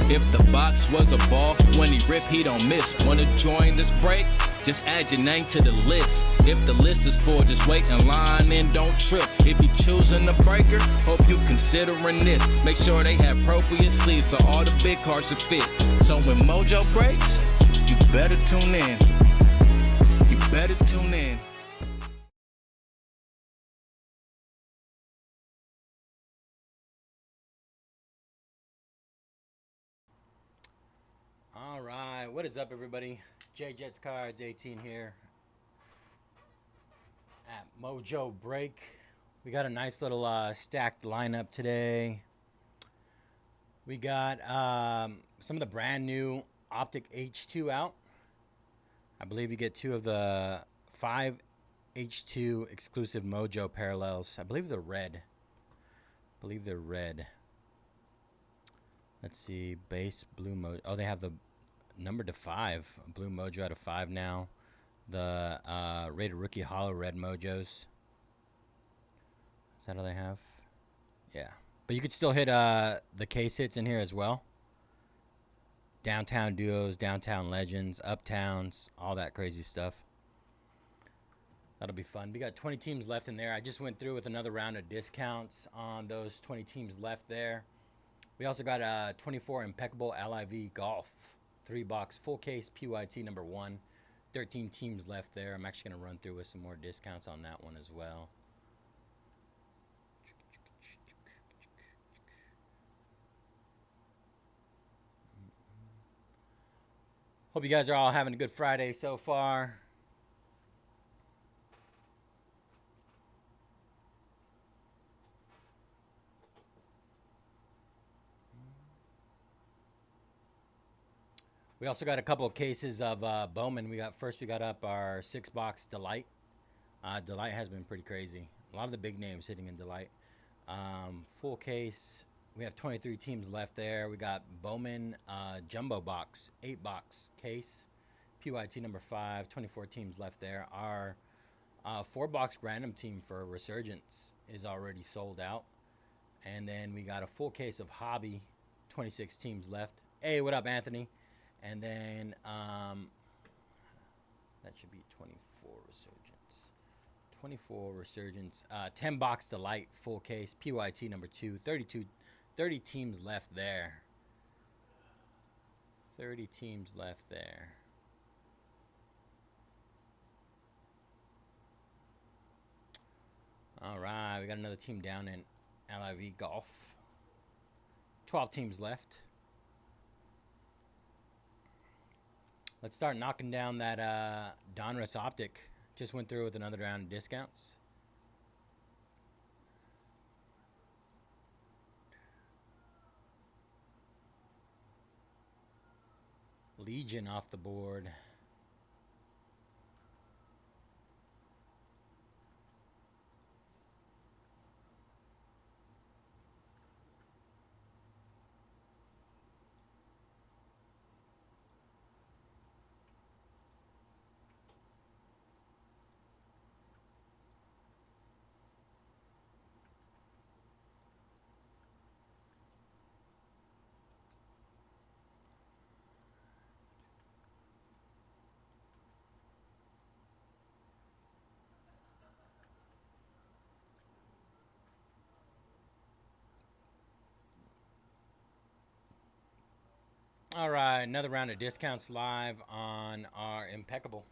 If the box was a ball, when he rip, he don't miss. Wanna join this break? Just add your name to the list. If the list is full, just wait in line and don't trip. If you choosing a breaker, hope you considering this. Make sure they have appropriate sleeves so all the big cards will fit. So when Mojo breaks, you better tune in. You better tune in. All right, what is up, everybody? J Jets Cards 18 here at Mojobreak. We got a nice little stacked lineup today. We got some of the brand new Optic H2 out. I believe you get 2 of the 5 H2 exclusive Mojo parallels. I believe they're red. Let's see, base blue Mojo. Oh, they have the number to 5, blue Mojo out of 5 now. The rated rookie hollow red Mojos. Is that all they have? Yeah, but you could still hit the case hits in here as well. Downtown duos, downtown legends, uptowns, all that crazy stuff. That'll be fun. We got 20 teams left in there. I just went through with another round of discounts on those 20 teams left there. We also got 24 Impeccable LIV Golf 3-box full case PYT number 1. 13 teams left there. I'm actually going to run through with some more discounts on that one as well. Hope you guys are all having a good Friday so far. We also got a couple of cases of Bowman. We got up our 6-box Delight. Delight has been pretty crazy. A lot of the big names hitting in Delight. Full case. We have 23 teams left there. We got Bowman Jumbo box, 8-box case, PYT number 5. 24 teams left there. Our 4-box random team for Resurgence is already sold out. And then we got a full case of Hobby, 26 teams left. Hey, what up, Anthony? And then that should be 24 Resurgence. 24 Resurgence. 10-box Delight, full case, PYT number 2. 30 teams left there. 30 teams left there. All right, we got another team down in LIV Golf. 12 teams left. Let's start knocking down that Donruss Optic. Just went through with another round of discounts. Legion off the board. All right, another round of discounts live on our Impeccable.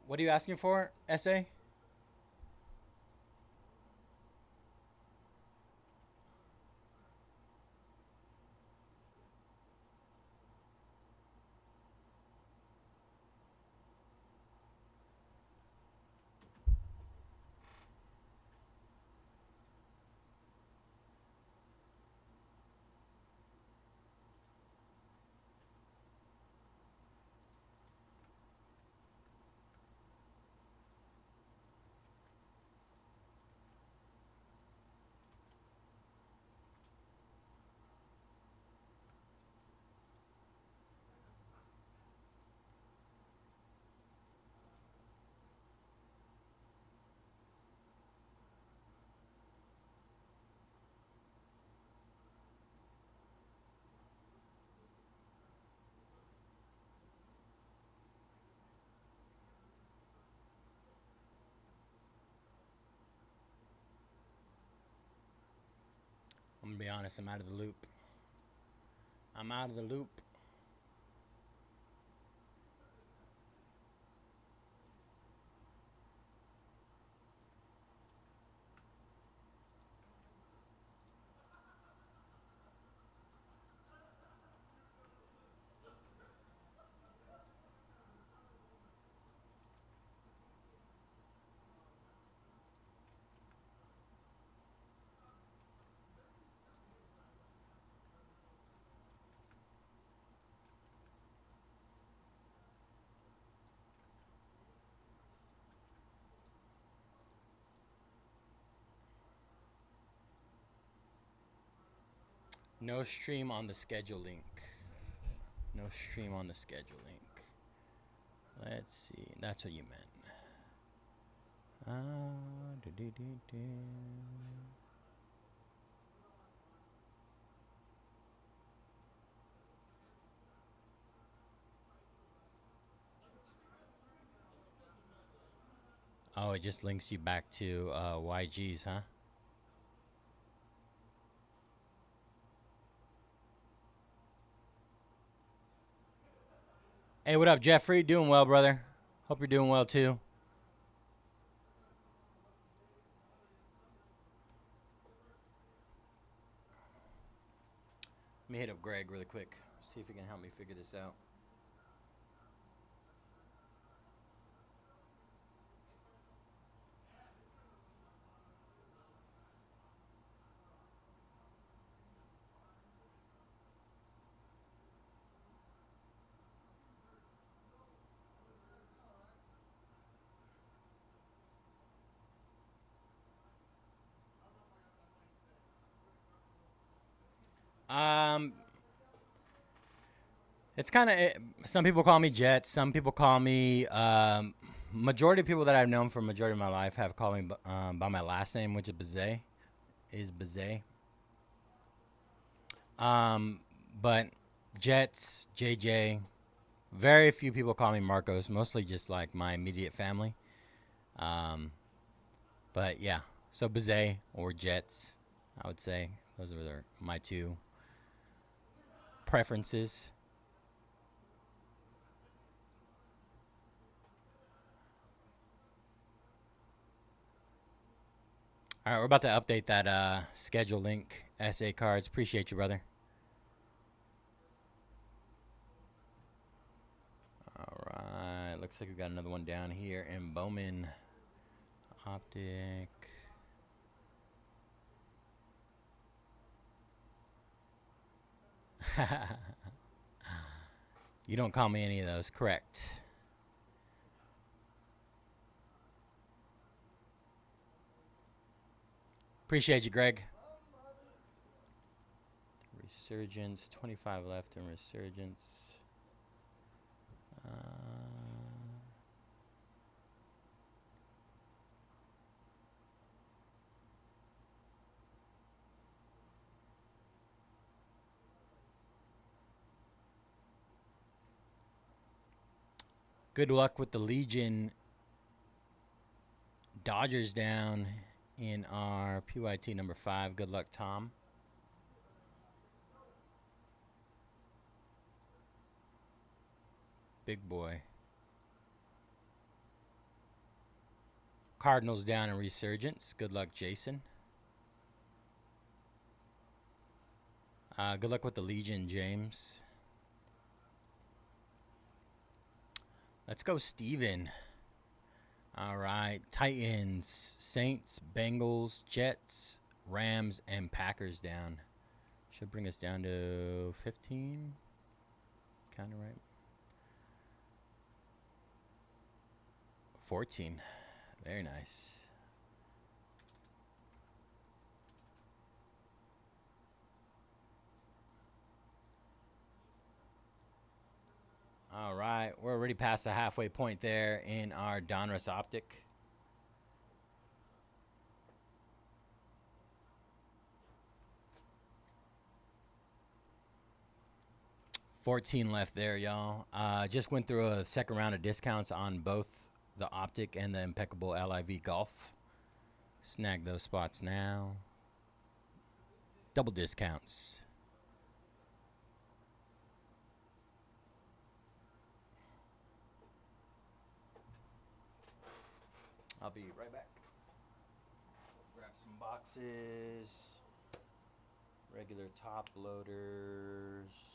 What are you asking for, SA? I'm gonna be honest, I'm out of the loop. I'm out of the loop. No stream on the schedule link. No stream on the schedule link. Let's see. That's what you meant. Oh, it just links you back to YG's, huh? Hey, what up, Jeffrey? Doing well, brother. Hope you're doing well, too. Let me hit up Greg really quick. See if he can help me figure this out. It's kind of, some people call me Jets. Some people call me, majority of people that I've known for majority of my life have called me by my last name, which is Bayze. But Jets, JJ, very few people call me Marcos, mostly just like my immediate family. But yeah, so Bayze or Jets, I would say. Those are my two preferences. All right, we're about to update that schedule link, SA cards. Appreciate you, brother. All right, looks like we got another one down here in Bowman. Optic. You don't call me any of those, correct? Appreciate you, Greg. Resurgence, 25 left in Resurgence. Good luck with the Legion. Dodgers down in our PYT number 5. Good luck, Tom. Big boy. Cardinals down in Resurgence. Good luck, Jason. Good luck with the Legion, James. Let's go, Steven. All right. Titans, Saints, Bengals, Jets, Rams, and Packers down. Should bring us down to 15. Kind of right. 14. Very nice. All right, we're already past the halfway point there in our Donruss Optic. $14 left there, y'all. Just went through a second round of discounts on both the Optic and the Impeccable LIV Golf. Snag those spots now. double discounts. I'll be right back. Grab some boxes, regular top loaders.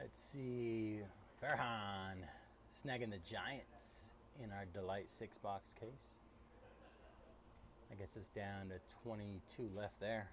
Let's see. Farhan snagging the Giants in our Delight 6-box case. That gets us down to 22 left there.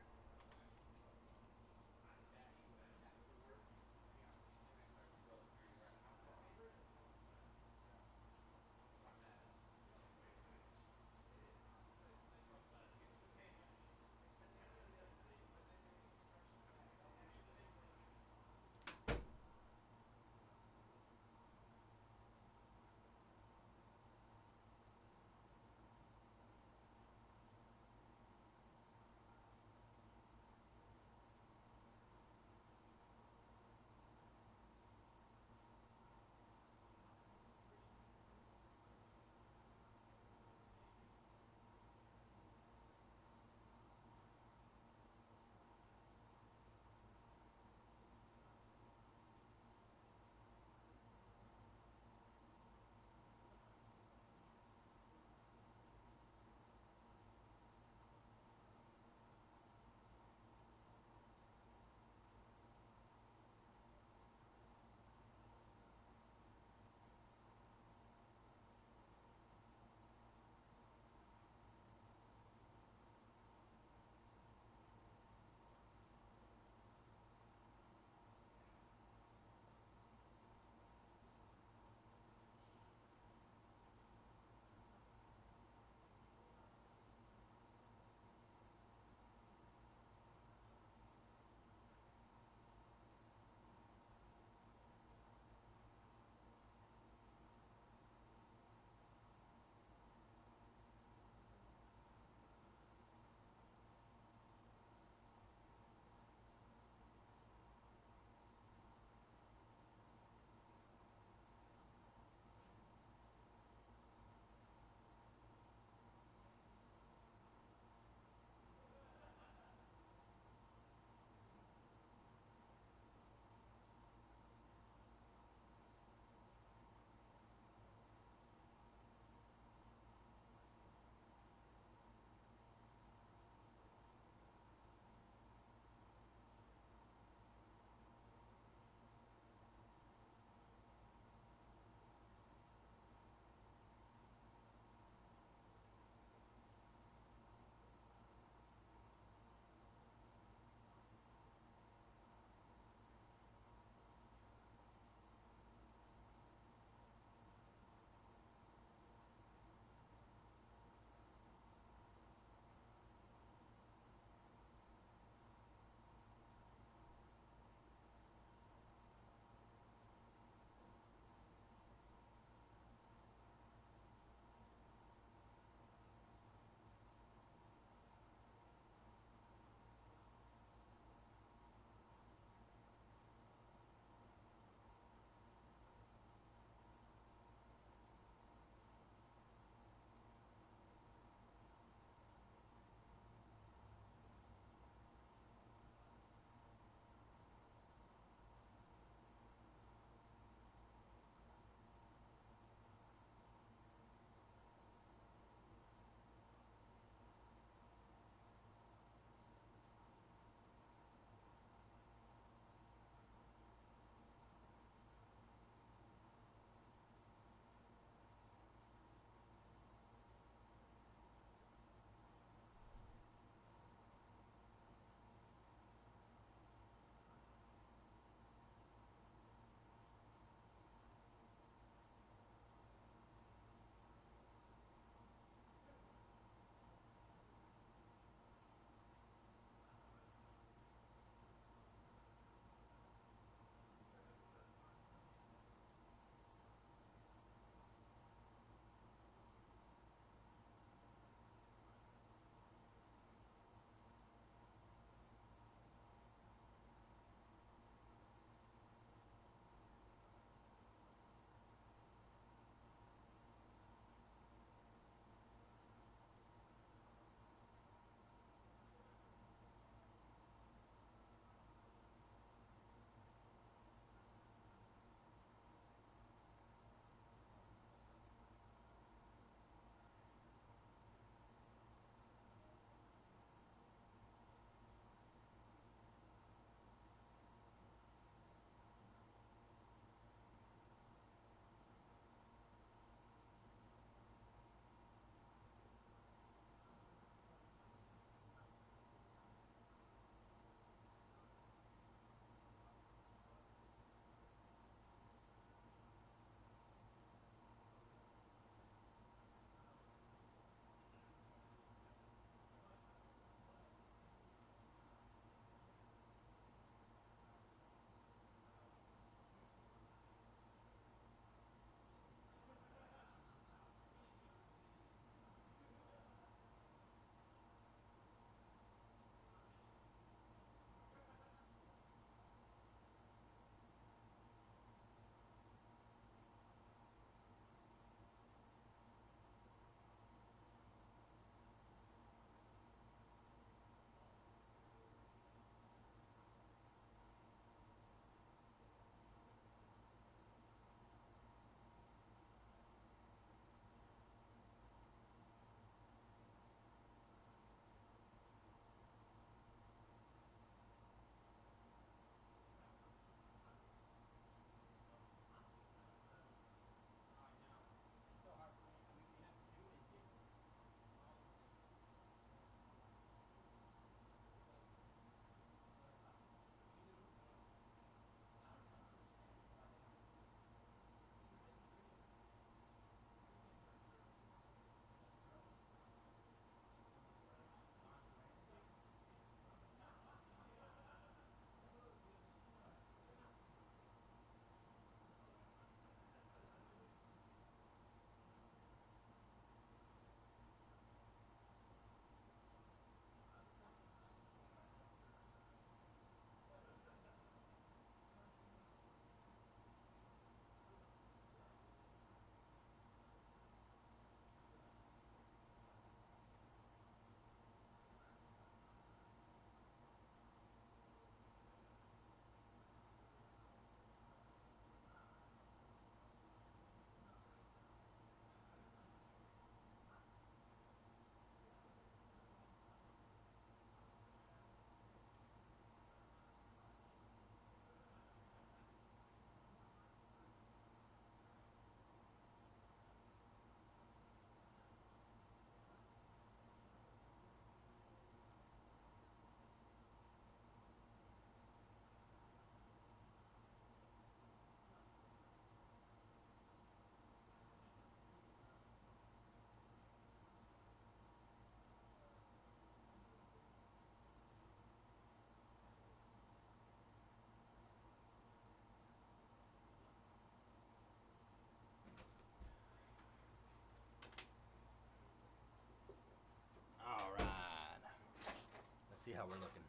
See how we're looking.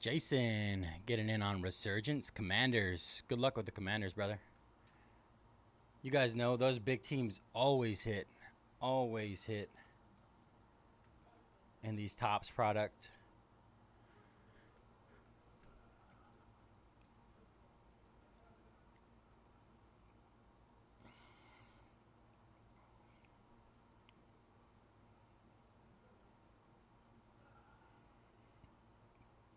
Jason getting in on Resurgence. Commanders. Good luck with the Commanders, brother. You guys know those big teams always hit. Always hit. In these Tops product.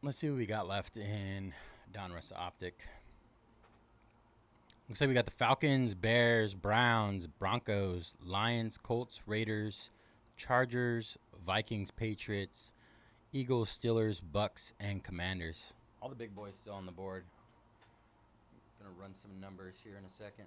Let's see what we got left in Donruss Optic. Looks like we got the Falcons, Bears, Browns, Broncos, Lions, Colts, Raiders, Chargers, Vikings, Patriots, Eagles, Steelers, Bucks, and Commanders. All the big boys still on the board. Gonna run some numbers here in a second.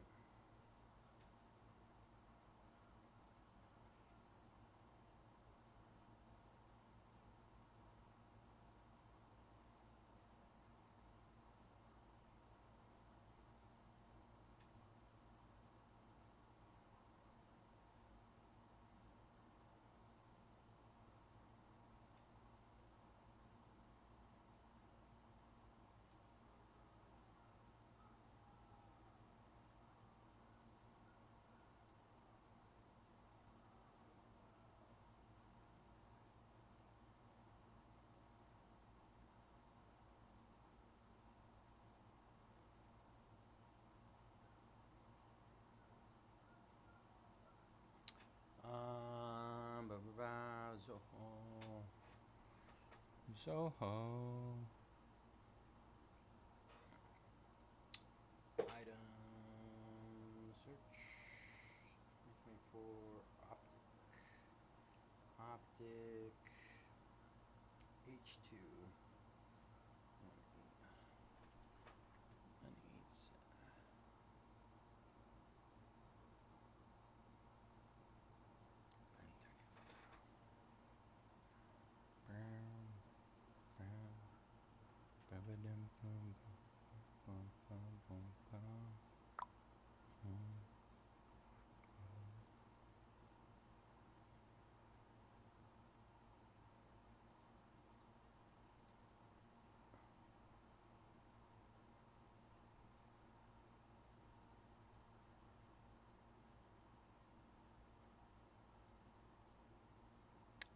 Zoho. Item search 2024 Optic H2.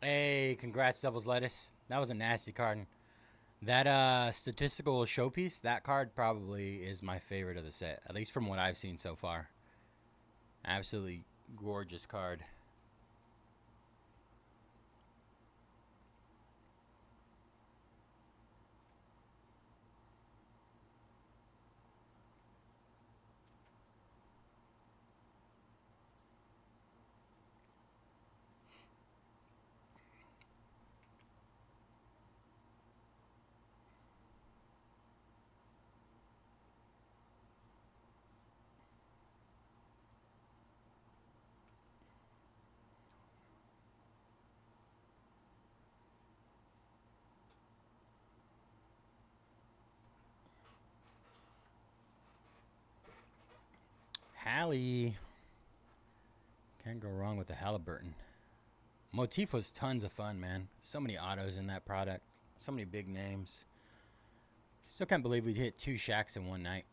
Hey, congrats, Devil's Lettuce. That was a nasty card. That statistical showpiece, that card probably is my favorite of the set, at least from what I've seen so far. Absolutely gorgeous card. Hallie. Can't go wrong with the Halliburton. Motif was tons of fun, man. So many autos in that product. So many big names. Still can't believe we hit 2 Shaqs in one night.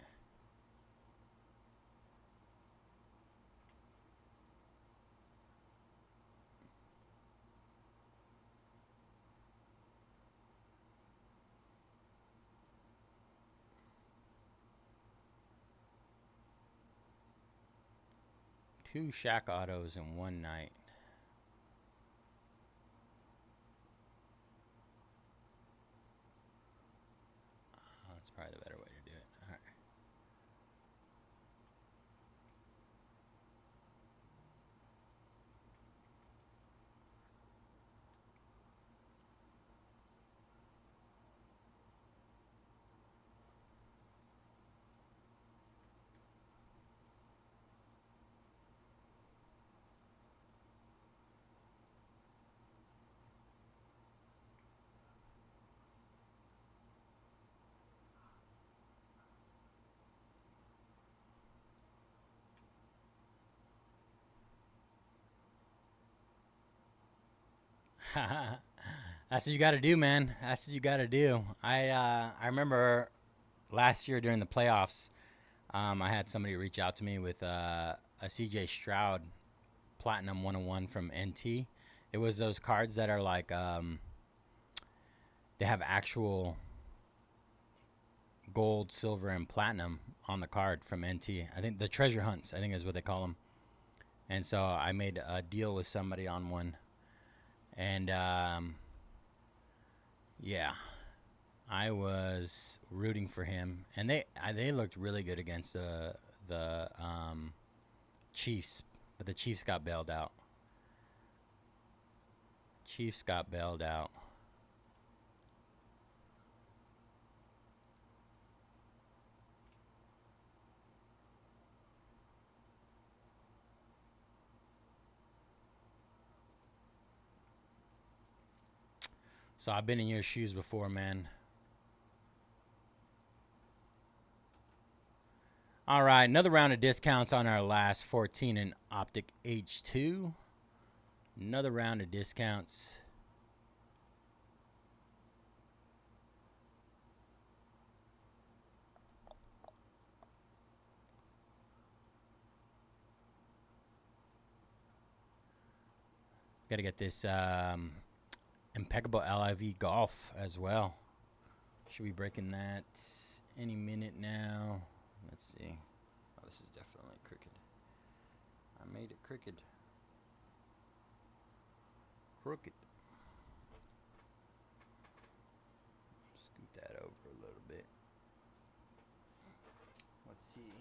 Two Shaq autos in one night. Oh, that's probably the better way to do it. All right. That's what you got to do, man. That's what you got to do. I remember last year during the playoffs, I had somebody reach out to me with a CJ Stroud Platinum 101 from NT. It was those cards that are like they have actual gold, silver, and platinum on the card from NT. I think the treasure hunts, I think is what they call them. And so I made a deal with somebody on one. And yeah, I was rooting for him, and they looked really good against the Chiefs, but the Chiefs got bailed out. Chiefs got bailed out. So I've been in your shoes before, man. All right, another round of discounts on our last 14 in Optic H2. Another round of discounts. Got to get this Impeccable LIV Golf as well. Should be breaking that any minute now. Let's see. Oh, this is definitely crooked. I made it crooked. Crooked. Scoot that over a little bit. Let's see.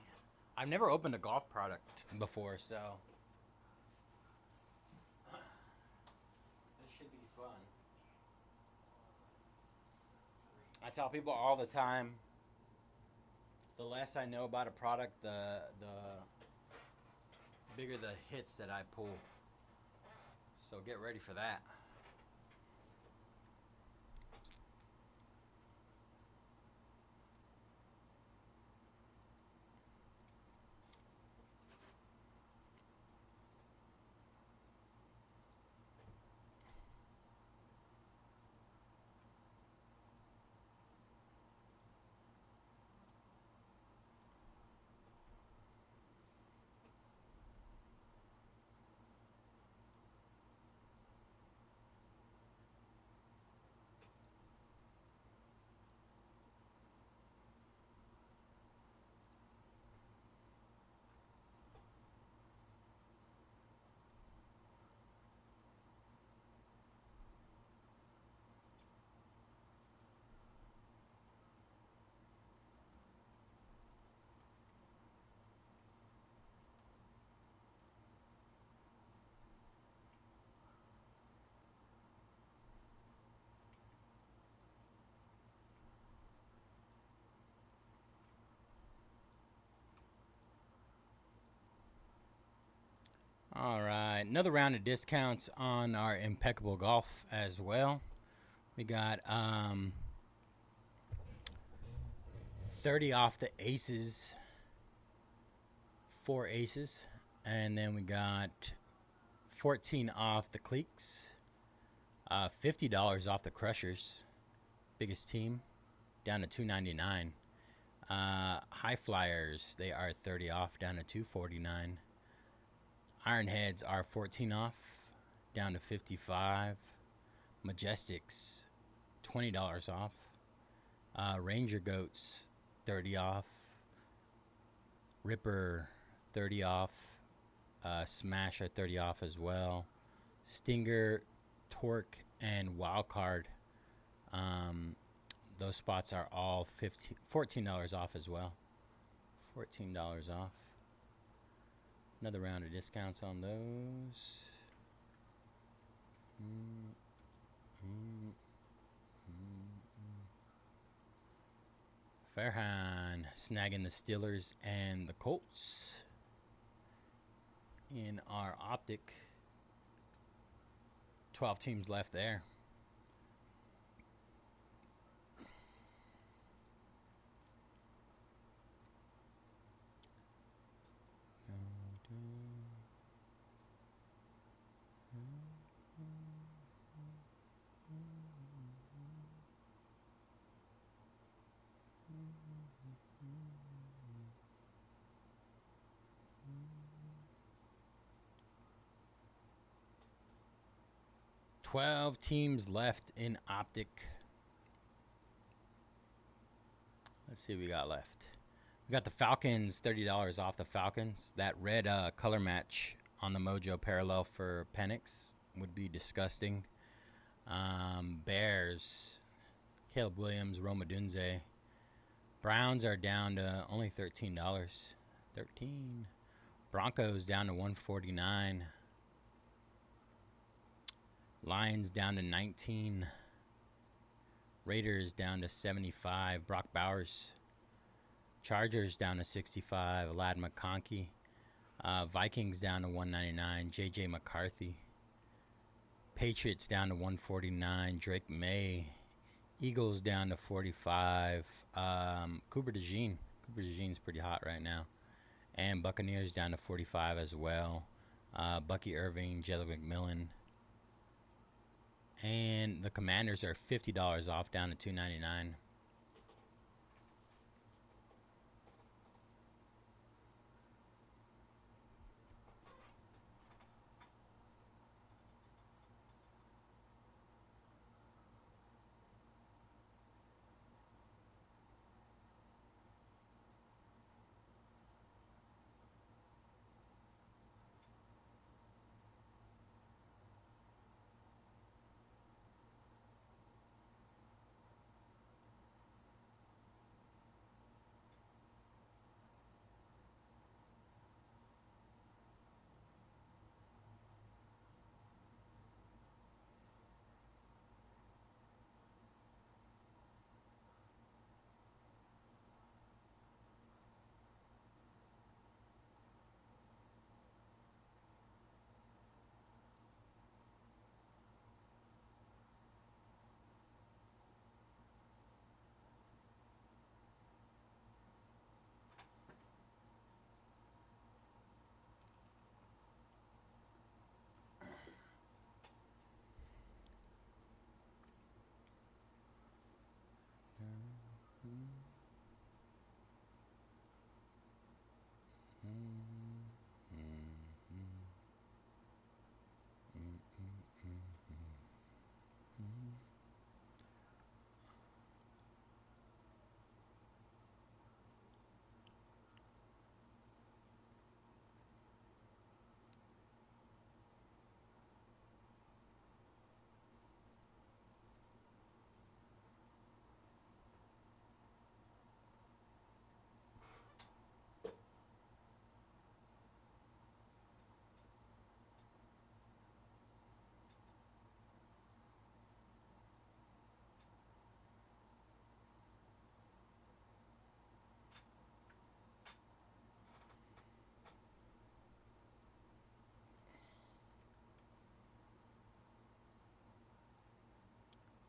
I've never opened a golf product before, so this should be fun. I tell people all the time, the less I know about a product, the bigger the hits that I pull. So get ready for that. All right, another round of discounts on our Impeccable Golf as well. We got 30 off the aces, 4 aces, and then we got 14 off the cliques, $50 off the crushers, biggest team, down to $2.99. High flyers, they are 30 off, down to $2.49. Iron heads are 14 off, down to $55. Majestics, $20 off. Ranger goats, 30 off. Ripper, 30 off. Smash are 30 off as well. Stinger, Torque, and Wildcard, those spots are all $14 off as well. $14 off. Another round of discounts on those. Farhan snagging the Steelers and the Colts in our Optic. 12 teams left there. 12 teams left in Optic. Let's see what we got left. We got the Falcons, $30 off the Falcons. That red color match on the Mojo parallel for Penix would be disgusting. Bears, Caleb Williams, Roma Dunze. Browns are down to only $13. 13. Broncos down to 149. Lions down to 19. Raiders down to 75. Brock Bowers. Chargers down to 65. Lad McConkey. Vikings down to 199. JJ McCarthy. Patriots down to 149. Drake May. Eagles down to 45. Cooper DeJean. Cooper DeJean's pretty hot right now. And Buccaneers down to 45 as well. Bucky Irving, Jalen McMillan. And the Commanders are $50 off, down to $2.99.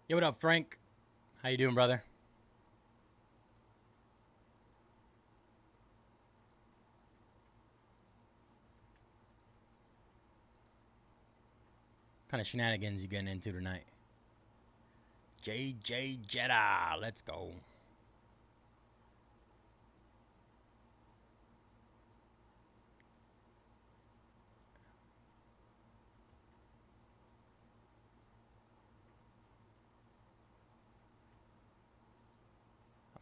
Yo, what up, Frank? How you doing, brother? What kind of shenanigans you getting into tonight? JJ Jetta, let's go.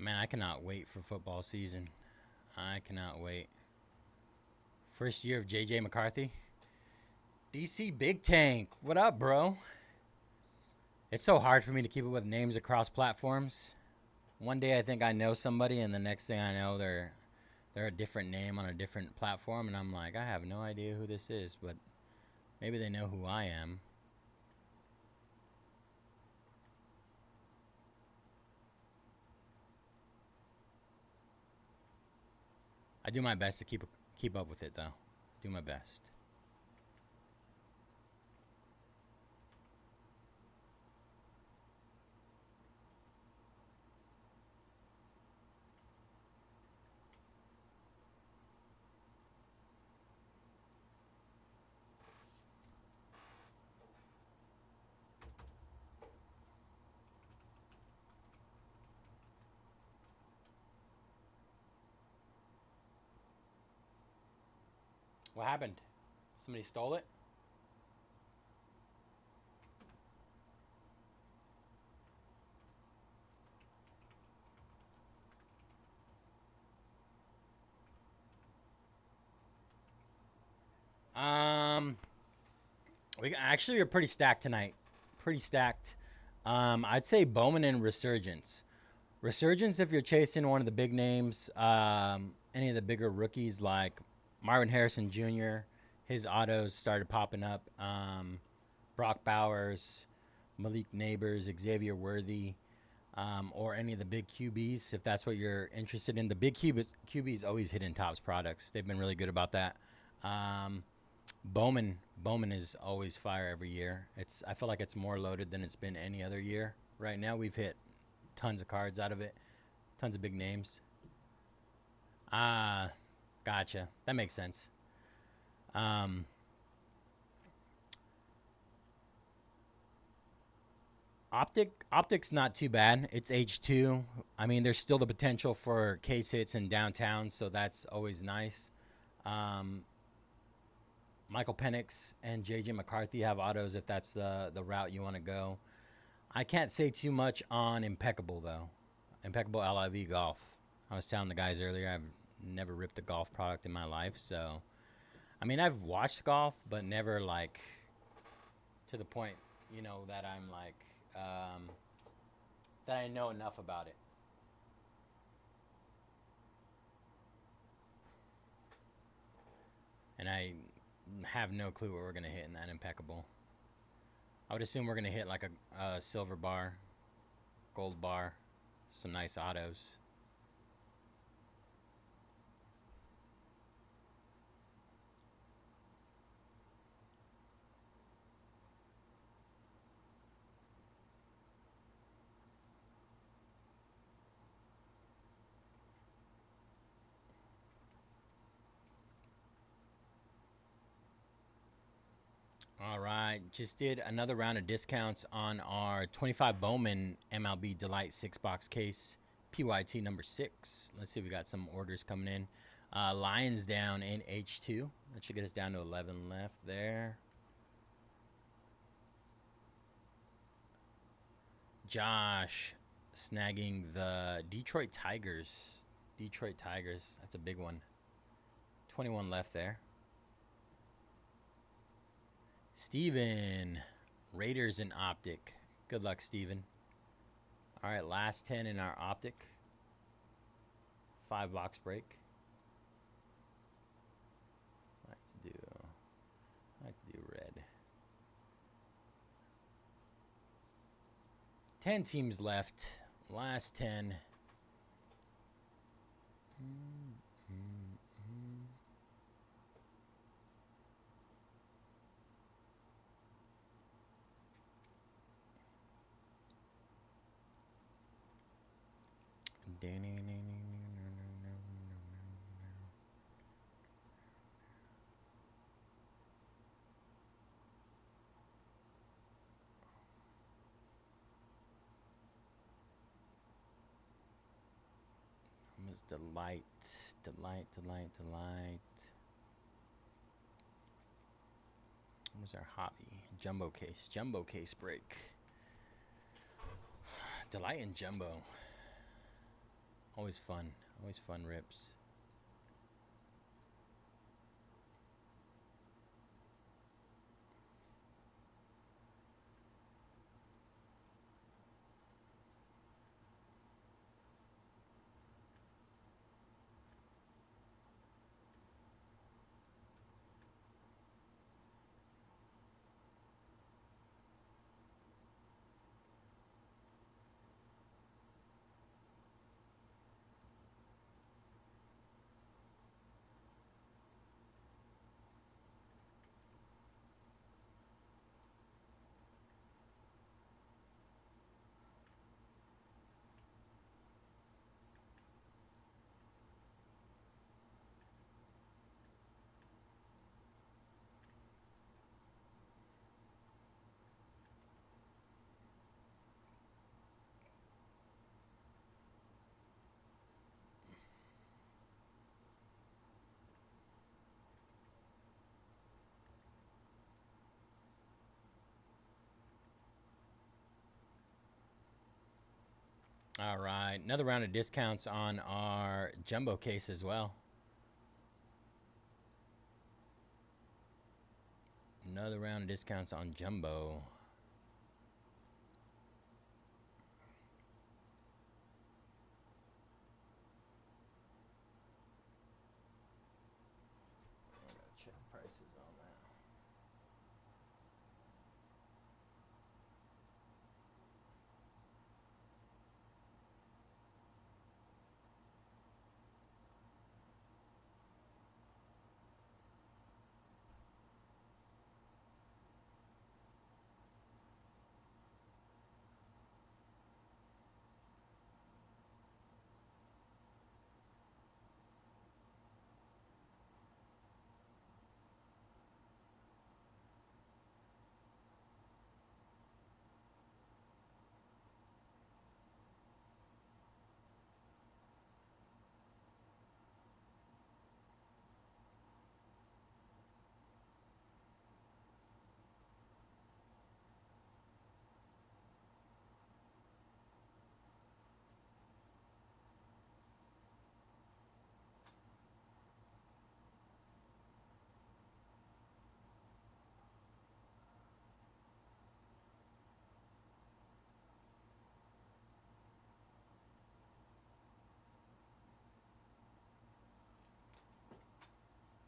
Man, I cannot wait for football season. I cannot wait. First year of JJ McCarthy. DC Big Tank, what up, bro? It's so hard for me to keep up with names across platforms. One day I think I know somebody, and the next thing I know they're a different name on a different platform, and I'm like, I have no idea who this is, but maybe they know who I am. I do my best to keep up with it, though. Do my best. What happened? Somebody stole it? We actually are pretty stacked tonight. Pretty stacked. I'd say Bowman and Resurgence. Resurgence, if you're chasing one of the big names, any of the bigger rookies like Marvin Harrison Jr., his autos started popping up. Brock Bowers, Malik Neighbors, Xavier Worthy, or any of the big QBs, if that's what you're interested in. The big QBs always hit in Topps products. They've been really good about that. Bowman is always fire every year. I feel like it's more loaded than it's been any other year. Right now we've hit tons of cards out of it, tons of big names. Gotcha. That makes sense. Optic's not too bad. It's H2. I mean, there's still the potential for case hits in downtown, so that's always nice. Michael Penix and JJ McCarthy have autos if that's the route you want to go. I can't say too much on Impeccable, though. Impeccable LIV Golf. I was telling the guys earlier, I've never ripped a golf product in my life, so... I mean, I've watched golf, but never, like, to the point, you know, that I'm, like, that I know enough about it. And I have no clue what we're going to hit in that Impeccable. I would assume we're going to hit, like, a silver bar, gold bar, some nice autos. All right, just did another round of discounts on our 25 Bowman MLB Delight 6-box case, PYT number 6. Let's see if we got some orders coming in. Lions down in H2. That should get us down to 11 left there. Josh snagging the Detroit Tigers. Detroit Tigers, that's a big one. 21 left there. Steven, Raiders and Optic. Good luck, Steven. All right, last 10 in our Optic. 5-box break. I like to do red. 10 teams left. Last 10. Delight. What was our hobby? Jumbo case break. Delight and Jumbo. Always fun rips. All right, another round of discounts on our Jumbo case as well. Another round of discounts on Jumbo. I gotta check prices on that.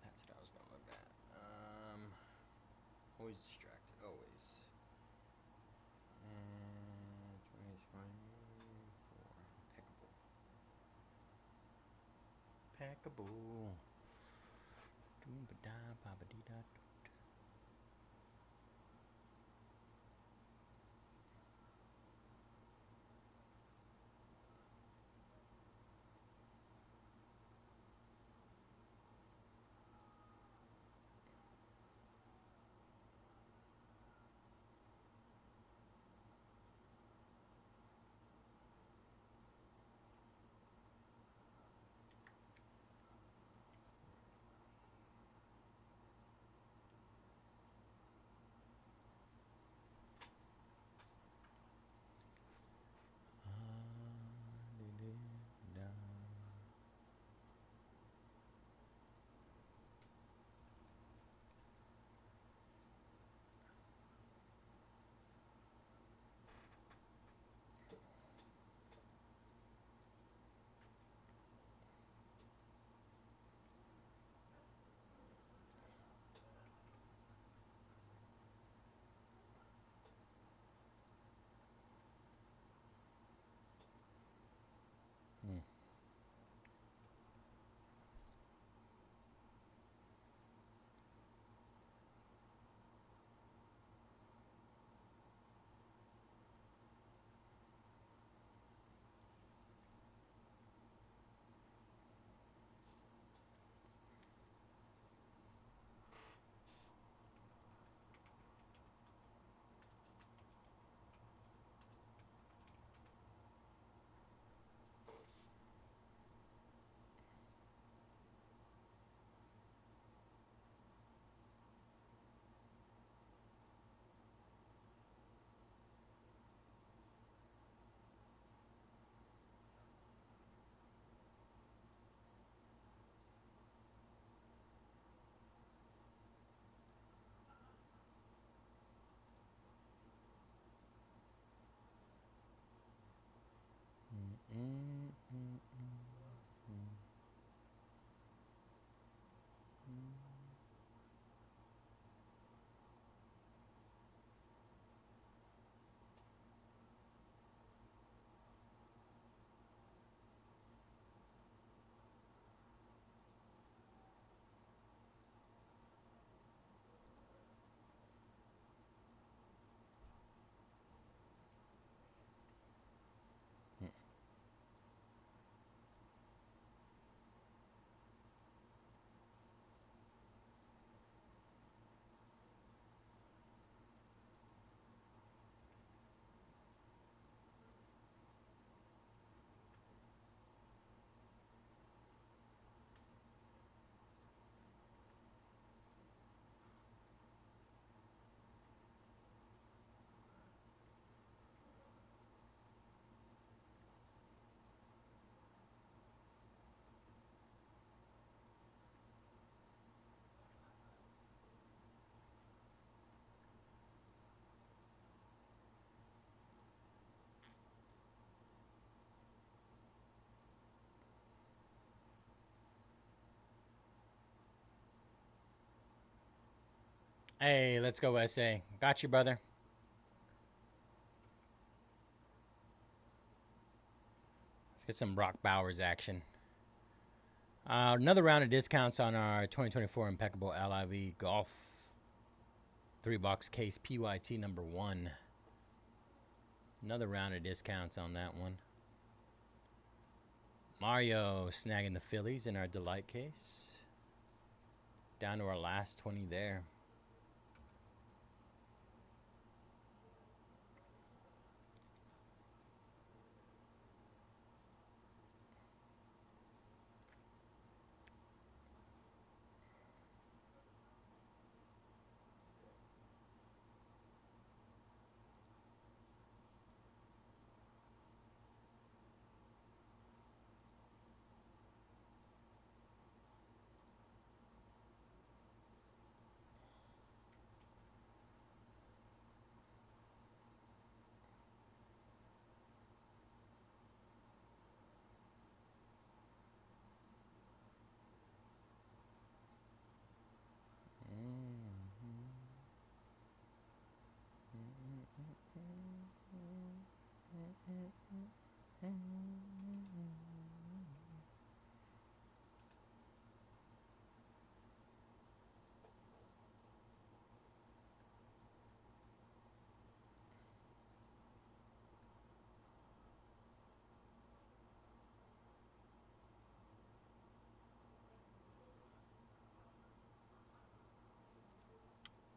That's what I was gonna look at. Always distracted, always. And 2024. Impeccable. Doom-ba-da, ba-ba-dee-da. Hey, let's go, SA. Got you, brother. Let's get some Brock Bowers action. Another round of discounts on our 2024 Impeccable LIV Golf 3-box case PYT number 1. Another round of discounts on that one. Mario snagging the Phillies in our Delight case. Down to our last 20 there.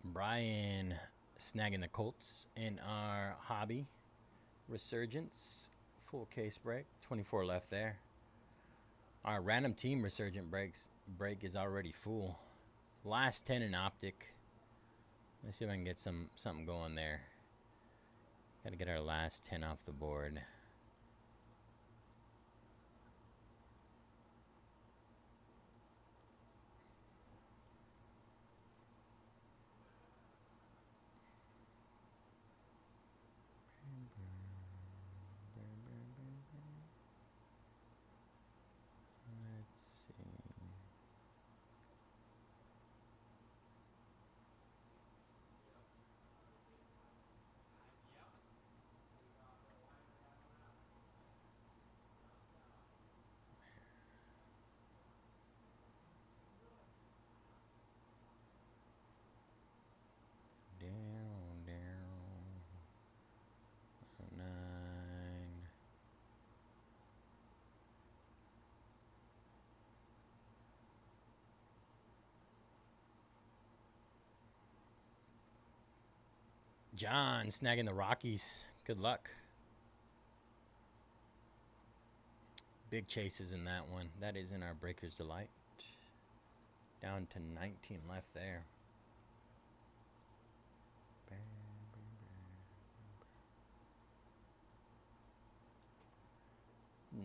Brian snagging the Colts in our hobby. Resurgence, full case break. 24 left there. Our random team Resurgent break is already full. Last 10 in Optic. Let's see if I can get something going there. Got to get our last 10 off the board. John snagging the Rockies. Good luck. Big chases in that one. That is in our Breaker's Delight. Down to 19 left there.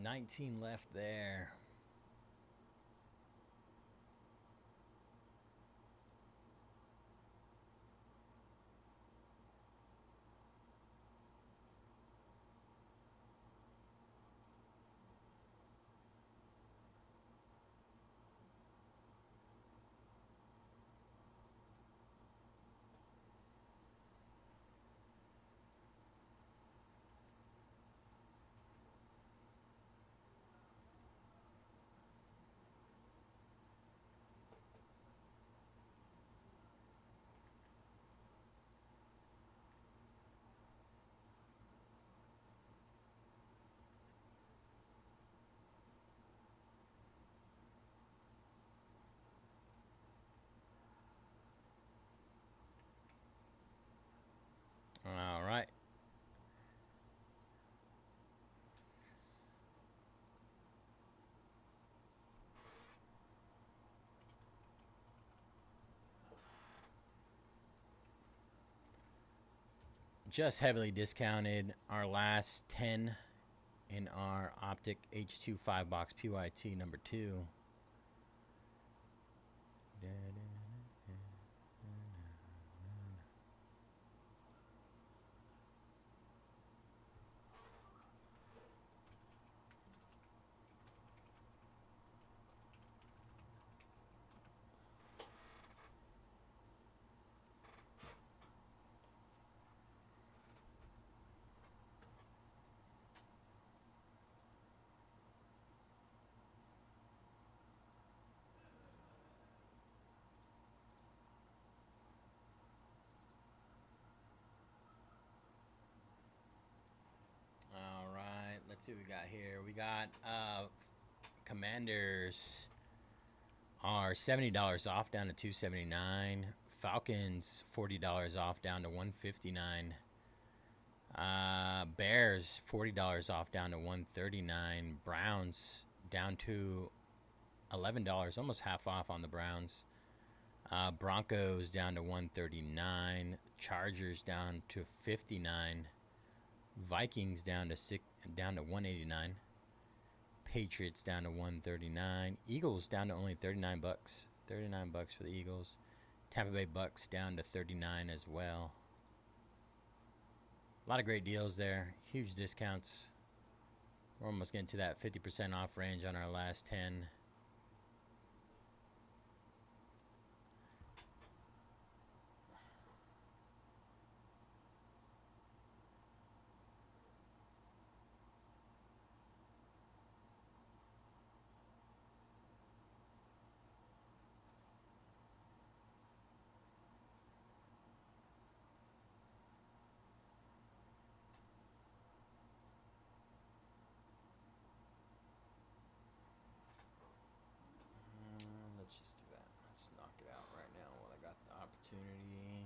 19 left there. All right. Just heavily discounted our last 10 in our Optic H2 5-box PYT number 2. let's see what we got here. We got Commanders are $70 off down to $279. Falcons $40 off down to $159. Bears $40 off down to $139. Browns down to $11, almost half off on the Browns. Broncos down to $139. Chargers down to $59. Vikings down to $189. Patriots down to $139. Eagles down to only $39. $39 for the Eagles. Tampa Bay Bucks down to $39 as well. A lot of great deals there. Huge discounts. We're almost getting to that 50% off range on our last 10. Let's just do that. Let's knock it out right now while I got the opportunity.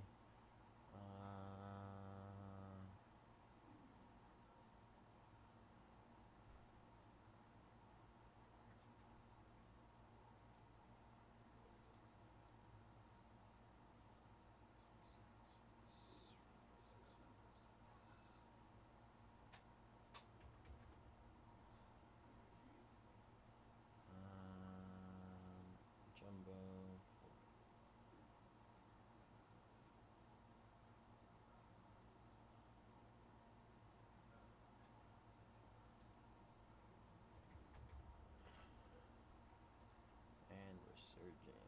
Jumbo. And Resurgence.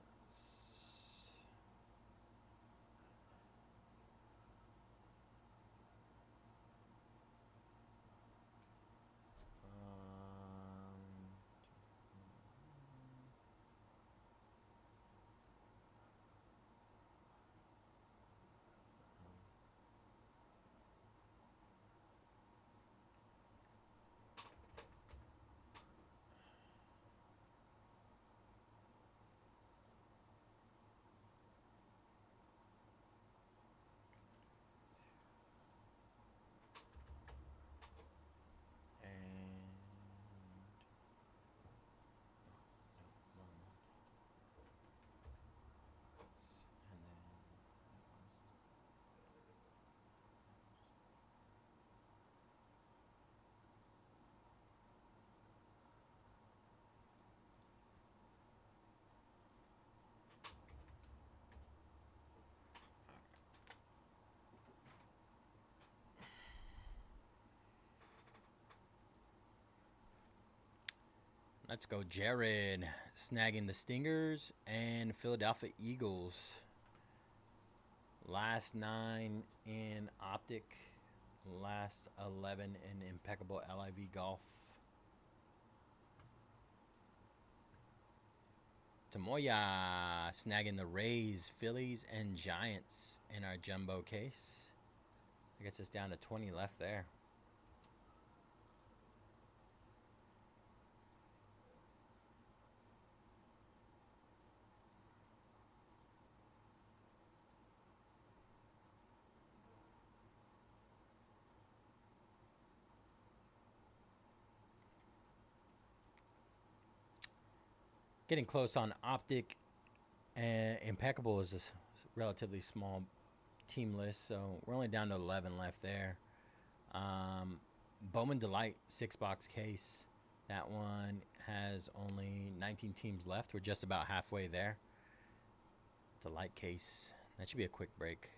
Let's go, Jared. Snagging the Stingers and Philadelphia Eagles. Last 9 in Optic. Last 11 in Impeccable LIV Golf. Tamoya snagging the Rays, Phillies, and Giants in our Jumbo case. That gets us down to 20 left there. Getting close on Optic, and Impeccable is a relatively small team list, so we're only down to 11 left there. Bowman Delight 6-box case. That one has only 19 teams left. We're just about halfway there. Delight case. That should be a quick break.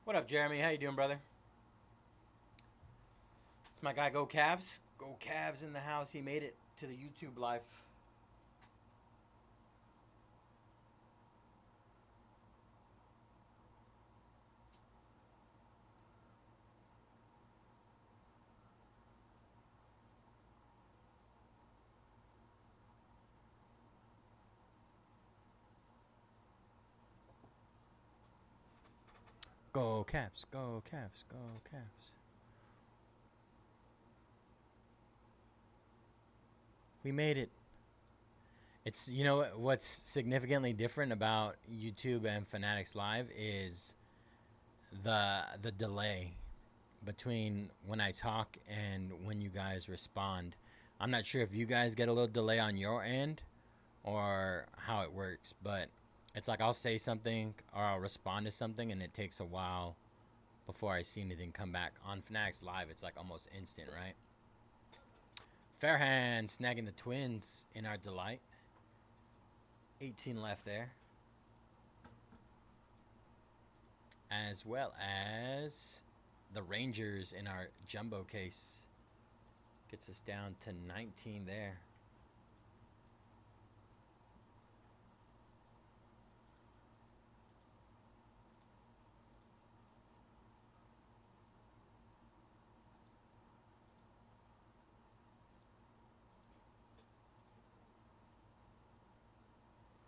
What up, Jeremy? How you doing, brother? It's my guy, Go Cavs. Go Cavs in the house. He made it to the YouTube live. Go Cavs. Go Cavs. Go Cavs. We made it. It's, you know, what's significantly different about YouTube and Fanatics Live is the delay between when I talk and when you guys respond. I'm not sure if you guys get a little delay on your end or how it works, but it's like I'll say something or I'll respond to something and it takes a while before I see anything come back. On Fanatics Live, it's like almost instant, right? Fairhand snagging the Twins in our delight. 18 left there. As well as the Rangers in our jumbo case. Gets us down to 19 there.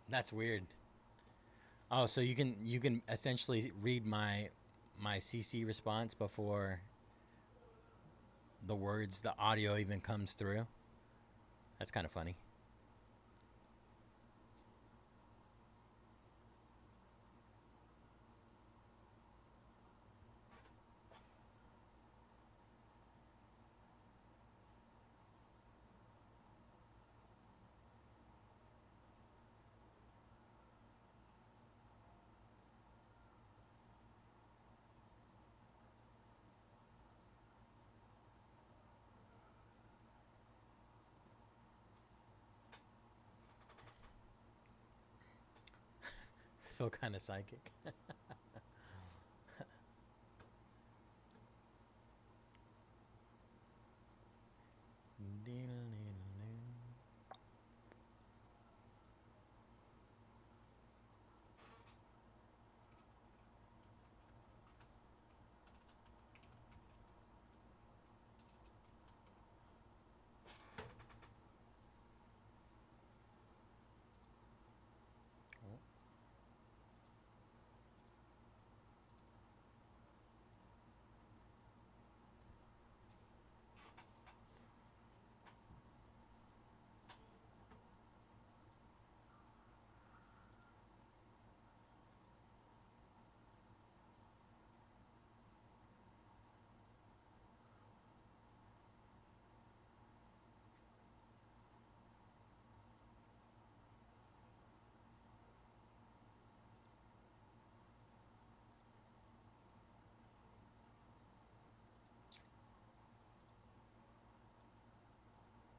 That's weird. Oh, so you can essentially read my CC response before the audio even comes through. That's kind of funny. I feel kind of psychic.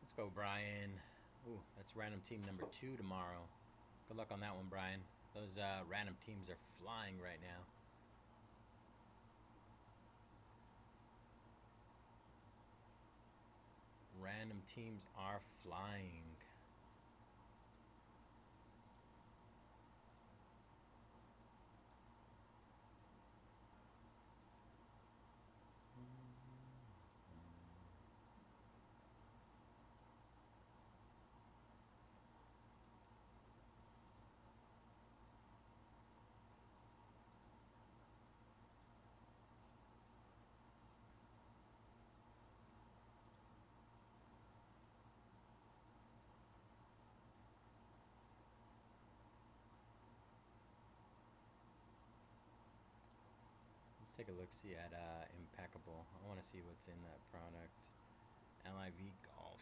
Let's go, Brian. Ooh, that's random team number 2 tomorrow. Good luck on that one, Brian. Those random teams are flying right now. Random teams are flying. Take a look, see at Impeccable. I want to see what's in that product. LIV Golf.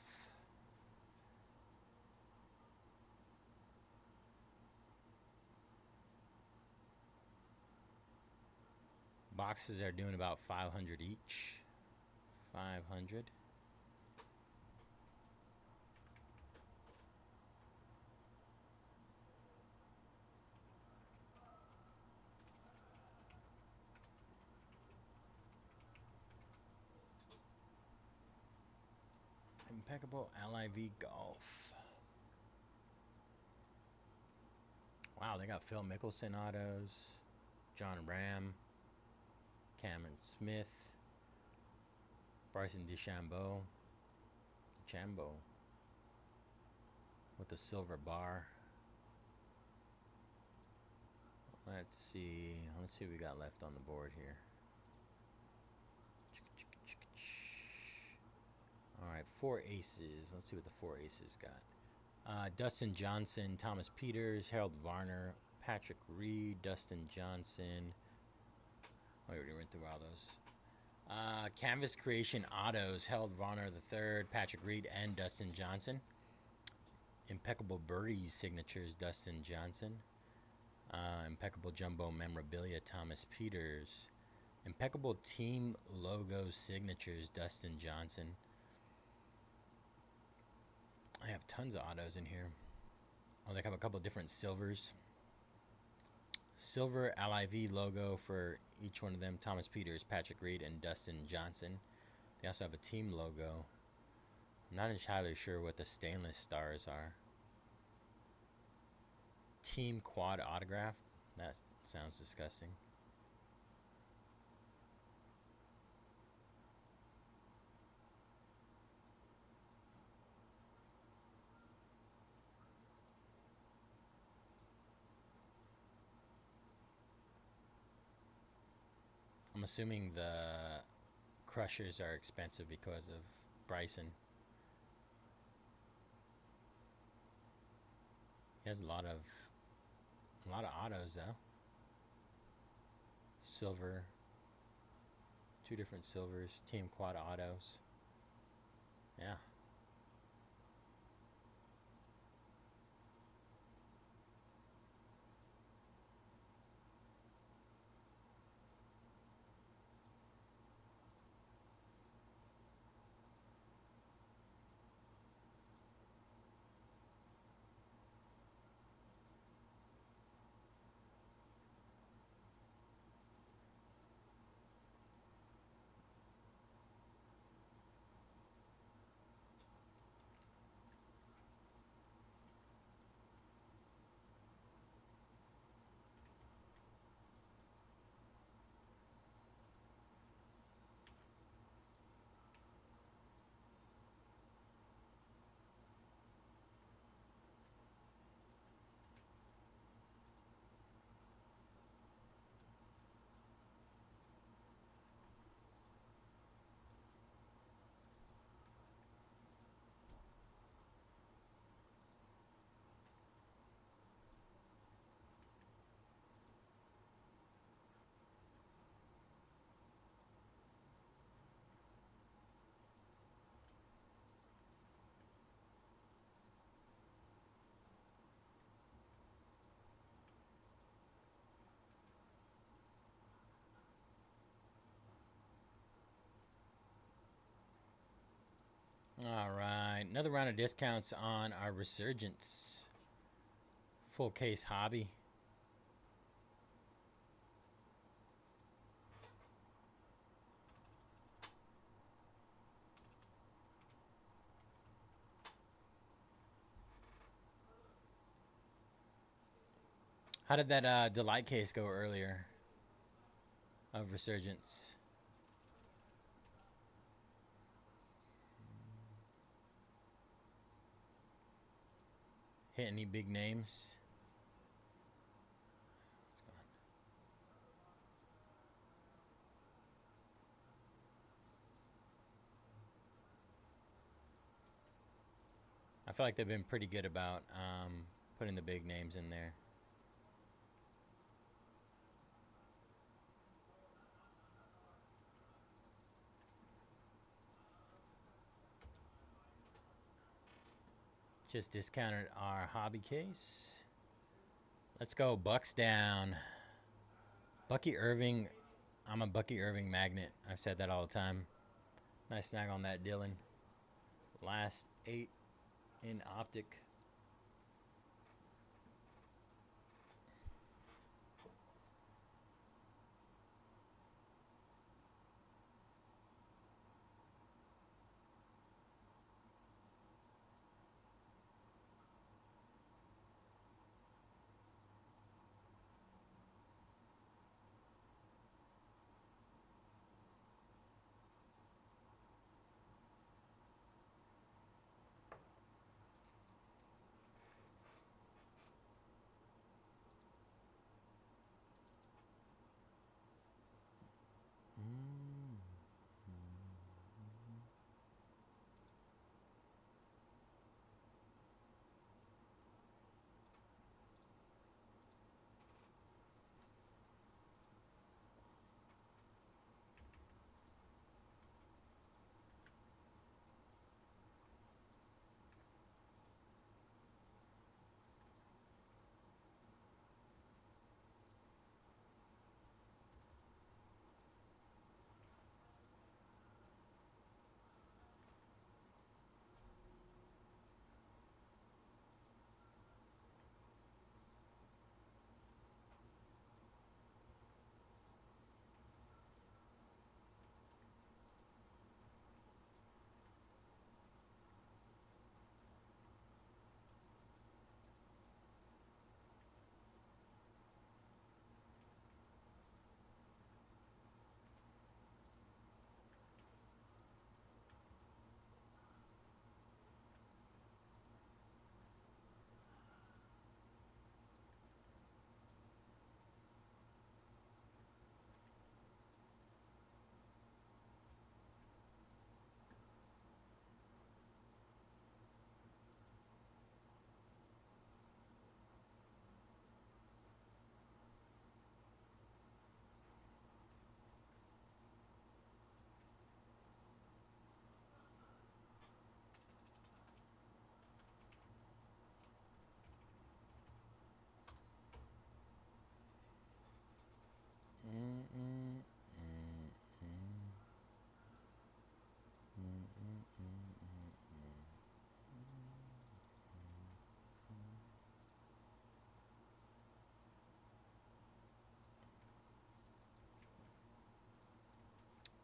Boxes are doing about 500 each. 500. Impeccable LIV Golf. Wow, they got Phil Mickelson autos, John Ram, Cameron Smith, Bryson DeChambeau with the silver bar. Let's see what we got left on the board here. All right, 4 aces. Let's see what the 4 aces got. Dustin Johnson, Thomas Peters, Harold Varner, Patrick Reed, Dustin Johnson. Oh, we already went through all those. Canvas Creation Autos, Harold Varner III, Patrick Reed, and Dustin Johnson. Impeccable Birdies Signatures, Dustin Johnson. Impeccable Jumbo Memorabilia, Thomas Peters. Impeccable Team Logo Signatures, Dustin Johnson. I have tons of autos in here. Oh, they have a couple different silvers. Silver LIV logo for each one of them. Thomas Peters, Patrick Reed, and Dustin Johnson. They also have a team logo. I'm not entirely sure what the stainless stars are. Team quad autograph. That sounds disgusting. I'm assuming the crushers are expensive because of Bryson. He has a lot of autos though. Silver. 2 different silvers. Team quad autos. Yeah. All right, another round of discounts on our Resurgence full case hobby. How did that Delight case go earlier of Resurgence? Hit any big names? I feel like they've been pretty good about putting the big names in there. Just discounted our hobby case. Let's go Bucks down. Bucky Irving. I'm a Bucky Irving magnet. I've said that all the time. Nice snag on that, Dylan. Last 8 in Optic.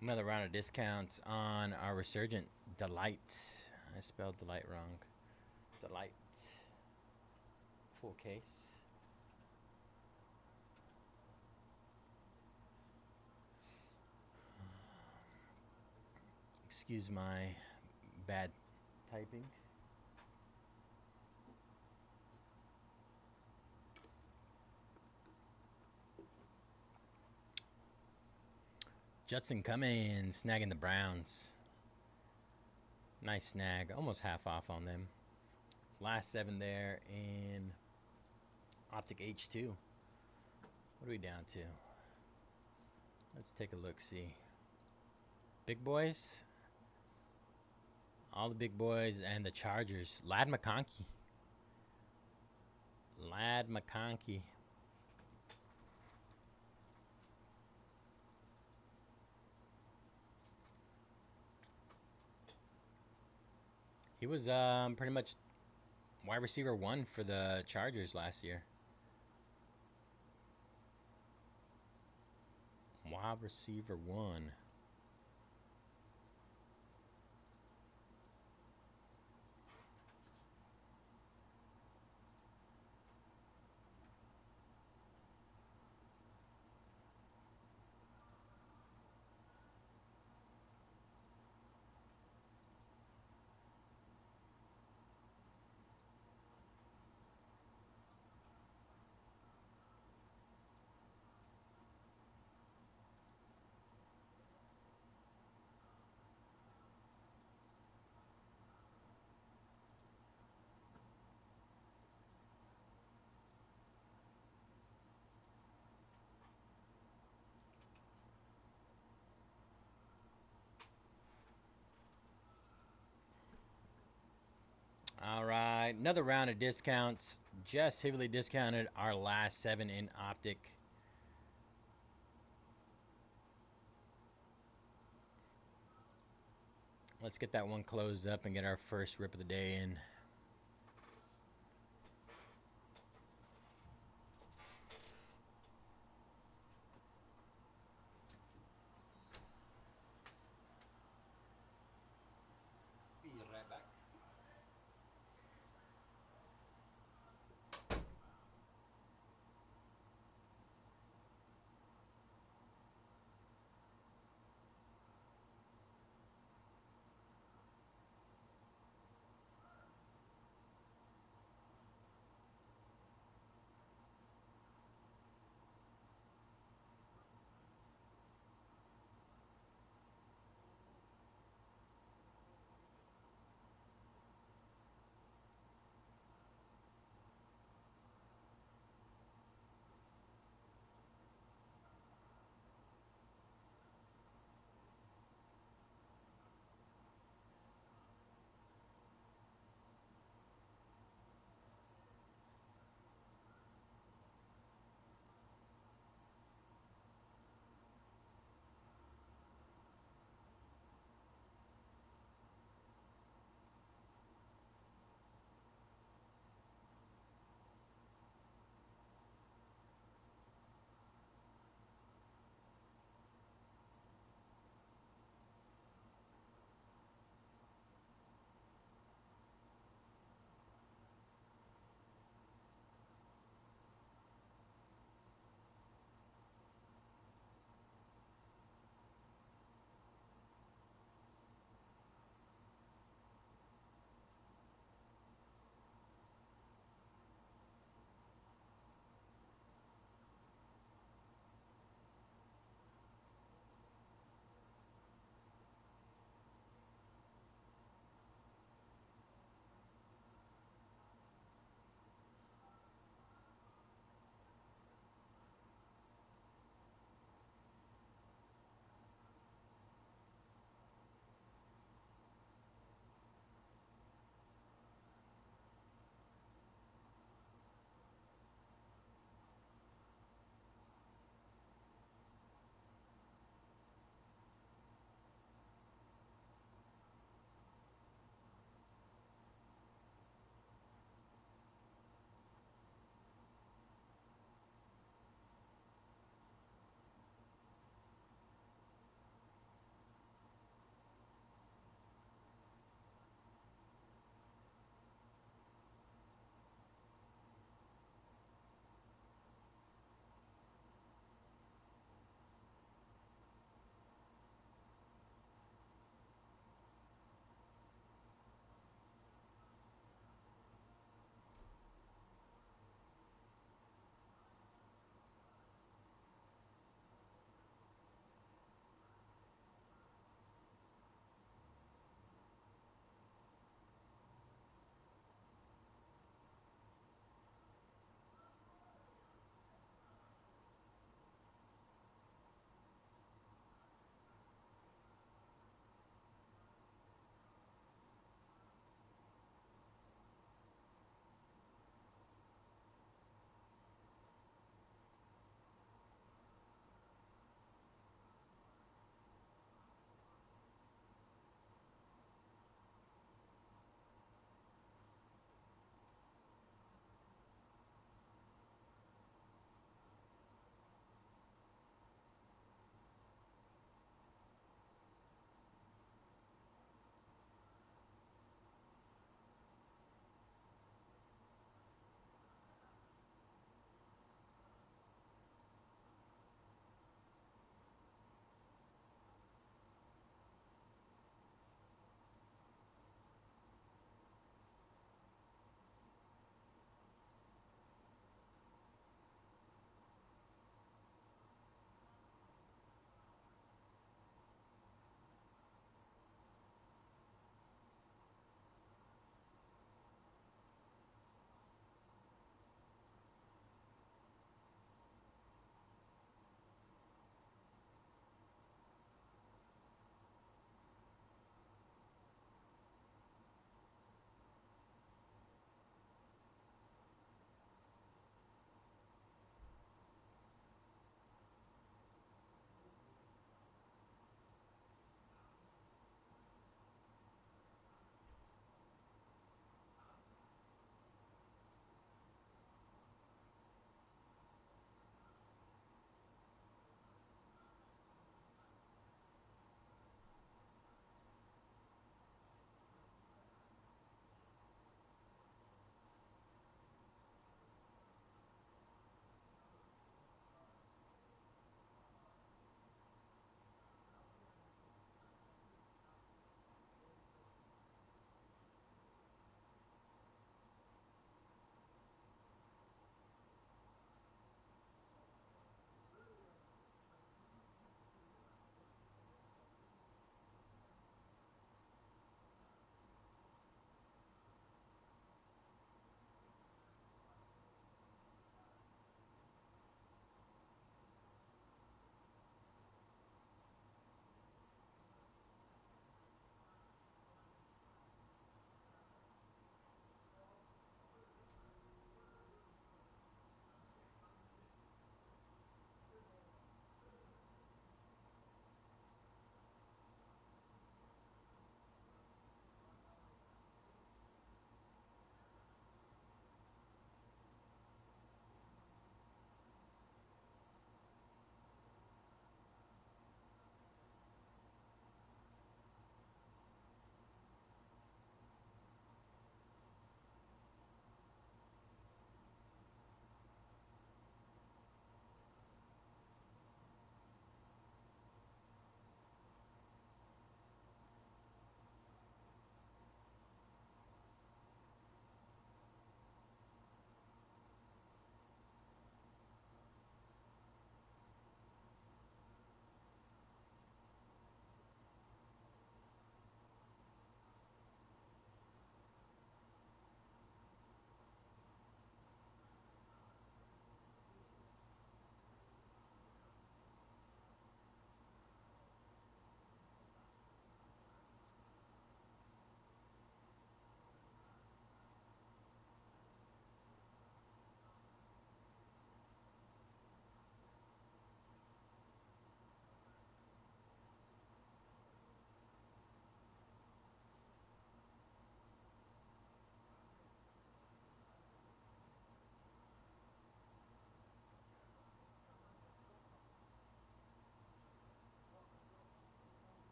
Another round of discounts on our Resurgent Delight. I spelled Delight wrong. Delight. Full case. Excuse my bad typing. Judson Cummins snagging the Browns. Nice snag. Almost half off on them. Last 7 there in Optic H2. What are we down to? Let's take a look, see. Big boys. All the big boys and the Chargers. Ladd McConkey. Ladd McConkey. He was pretty much wide receiver 1 for the Chargers last year. Wide receiver 1. All right, another round of discounts. Just heavily discounted our last 7 in Optic. Let's get that one closed up and get our first rip of the day in. Be right back.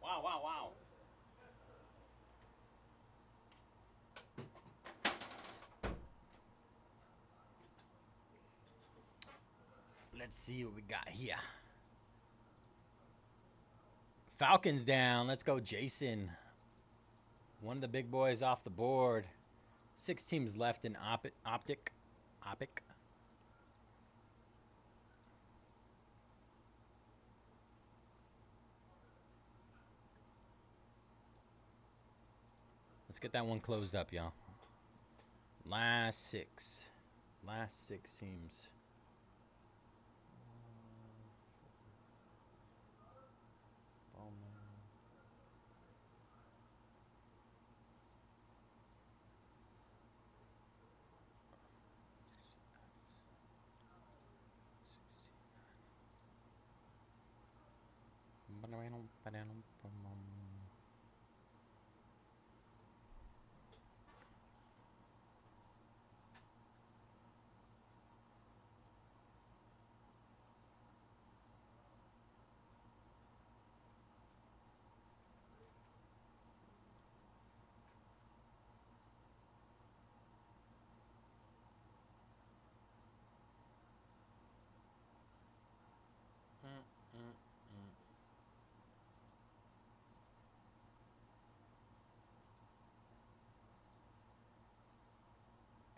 Wow, wow, wow. Let's see what we got here. Falcons down. Let's go, Jason. One of the big boys off the board. 6 teams left in Optic. Let's get that one closed up, y'all. Last 6. Last 6 teams.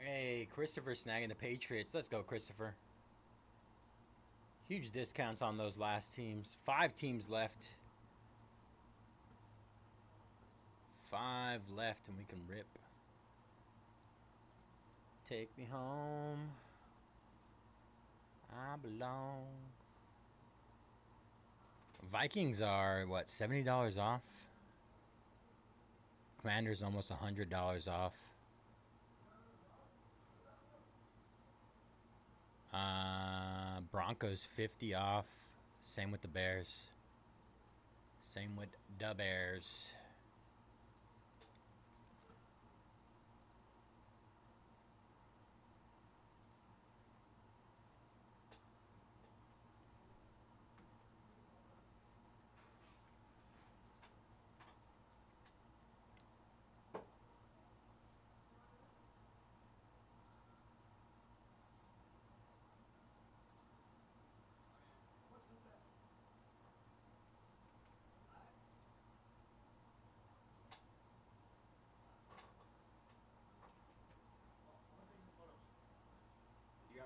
Hey, Christopher snagging the Patriots. Let's go, Christopher. Huge discounts on those last teams. 5 teams left. 5 left and we can rip. Take me home. I belong. Vikings are, what, $70 off? Commanders almost $100 off. Broncos 50 off. Same with the Bears. Same with the Bears.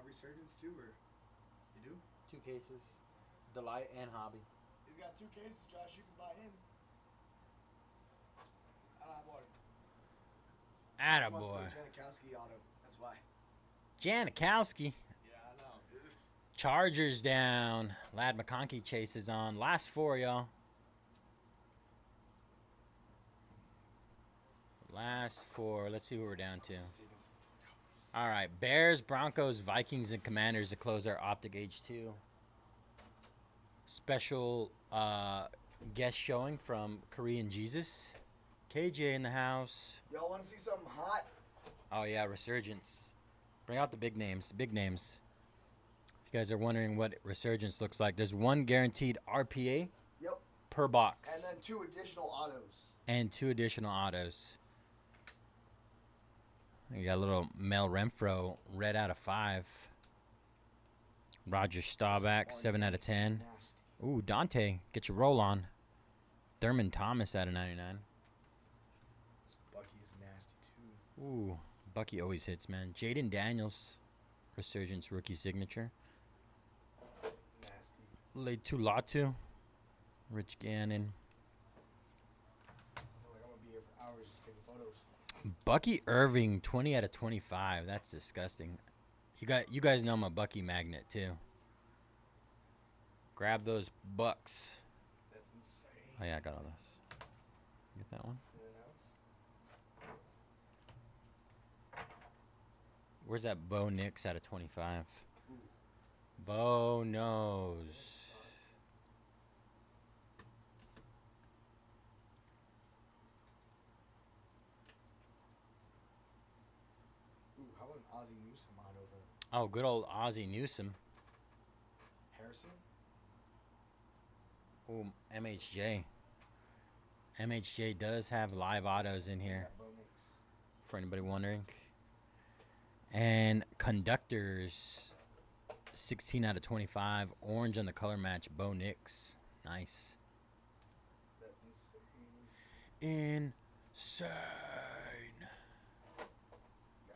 Resurgence too, or you do? 2 cases. Delight and Hobby. He's got 2 cases, Josh. You can buy him. I don't have water. Attaboy. Janikowski auto. That's why. Janikowski. Yeah, I know, dude. Chargers down. Lad McConkey chases on. Last 4, y'all. Last 4. Let's see who we're down to. All right, Bears, Broncos, Vikings, and Commanders to close our Optic H2. Special guest showing from Korean Jesus. KJ in the house. Y'all want to see something hot? Oh, yeah, Resurgence. Bring out the big names, big names. If you guys are wondering what Resurgence looks like, there's 1 guaranteed RPA per box. And then 2 additional autos. And 2 additional autos. You got a little Mel Renfro, red out of 5. Roger Staubach, 7 out of 10. Ooh, Dante, get your roll on. Thurman Thomas out of 99. This Bucky is nasty too. Ooh, Bucky always hits, man. Jaden Daniels, Resurgence rookie signature. Nasty. Leitulatu, Rich Gannon. I feel like I'm gonna be here for hours just taking photos. Bucky Irving, 20 out of 25. That's disgusting. You guys know I'm a Bucky magnet too. Grab those bucks. That's insane. Oh yeah, I got all those. Get that one. Where's that Bo Nix out of 25? Ooh. Bo knows. Ooh, how about an Ozzie Newsome auto though? Oh, good old Ozzie Newsome. Harrison? Ooh, MHJ. MHJ does have live autos in here, Yeah, Bonix. for anybody wondering. And conductors, 16 out of 25. Orange on the color match, Bo Nix. Nice. That's insane. Insane.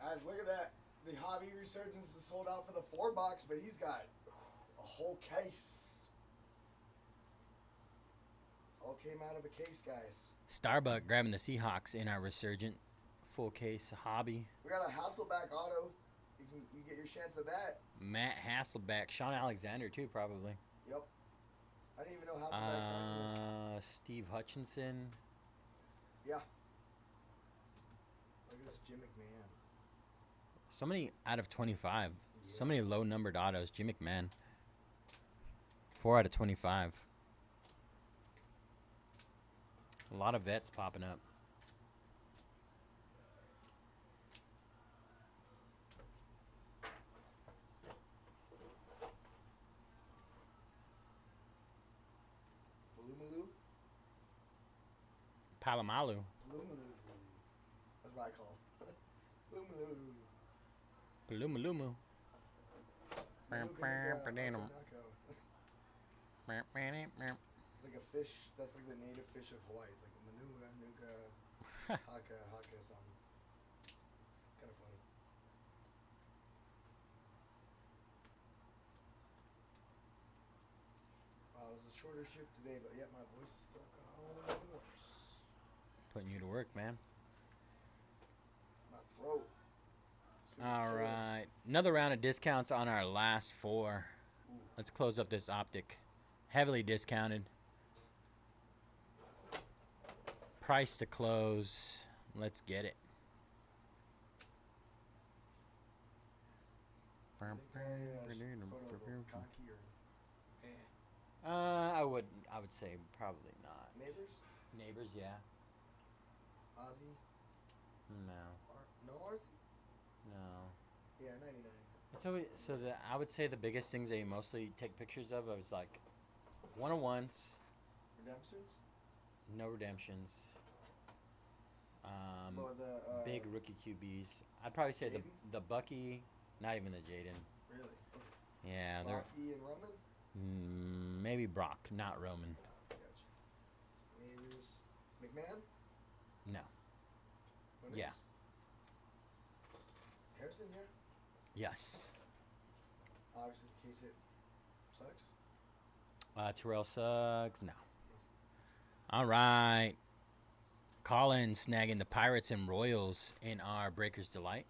Guys, look at that. The Hobby Resurgence is sold out for the 4-box, but he's got a whole case. This all came out of a case, guys. Starbuck grabbing the Seahawks in our Resurgent full case hobby. We got a Hasselback auto. You get your chance at that. Matt Hasselbeck. Sean Alexander, too, probably. Yep. I didn't even know Hasselback signed this. Steve Hutchinson. Yeah. Look at this Jim McMahon. So many out of 25. Yeah. So many low-numbered autos. Jim McMahon. 4 out of 25. A lot of vets popping up. Palomalu. Lumalu. That's what I call him. Lumalu. Palumulumu. It's like a fish. That's like the native fish of Hawaii. It's like manuga, nuga, haka, something. It's kind of funny. Wow, it was a shorter shift today, but yet my voice is still going worse. Putting you to work, man. My throat. All right. Another round of discounts on our last 4. Let's close up this Optic. Heavily discounted. Price to close. Let's get it. I would say probably not. Neighbors, yeah. Ozzy? No. No Ozzy? No. Yeah, 99. It's always, I would say the biggest things they mostly take pictures of is like 101s. Redemptions? No redemptions. Big rookie QBs. I'd probably say the Bucky, not even the Jaden. Really? Okay. Yeah, they're Rocky and Roman? maybe Brock, not Roman. Gotcha. Neighbors. McMahon? No. Bonix? Yeah. Harrison, yeah? Yes. Obviously, the case hit sucks. Terrell Suggs, no. All right. Colin snagging the Pirates and Royals in our Breaker's Delight.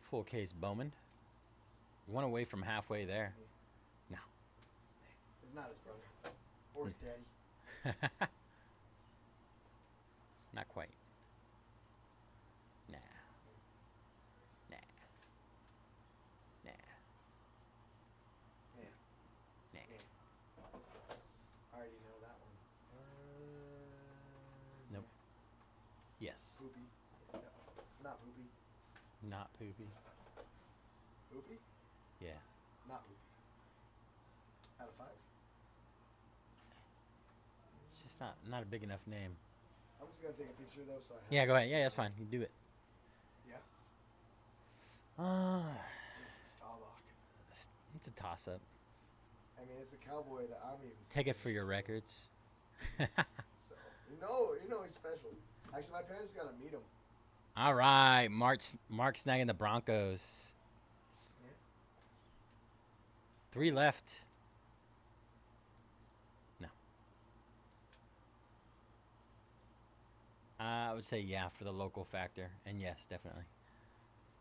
Full case Bowman. One away from halfway there. No. It's not his brother. Or his daddy. Not quite. Nah. Nah. Nah. Yeah. Nah. I already know that one. Nope. Yes. Poopy. No, not Poopy. Not Poopy. Poopy? Yeah. Not Poopy. Out of 5? It's just not a big enough name. I'm just gonna take a picture though, so I have. Yeah, go ahead. Yeah, that's fine. You do it. Yeah. Uh, This is Staubach. it's a toss-up. I mean, it's a cowboy that I'm even. Take it for your records. So you know he's special. Actually, my parents gotta meet him. All right, Mark snagging the Broncos. Yeah. 3 left. No. I would say yeah for the local factor, and yes, definitely.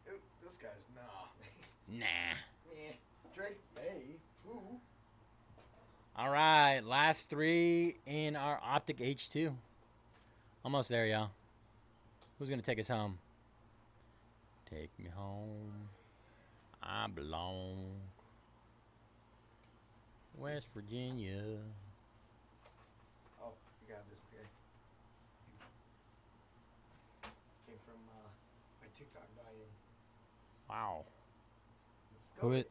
Ew, this guy's nah. Nah. Yeah. Drake May. Who? All right, last 3 in our Optic H2. Almost there, y'all. Who's gonna take us home? Take me home. I belong. West Virginia. Oh, you got this guy. Came from my TikTok buy-in. Wow. Scovit. Who is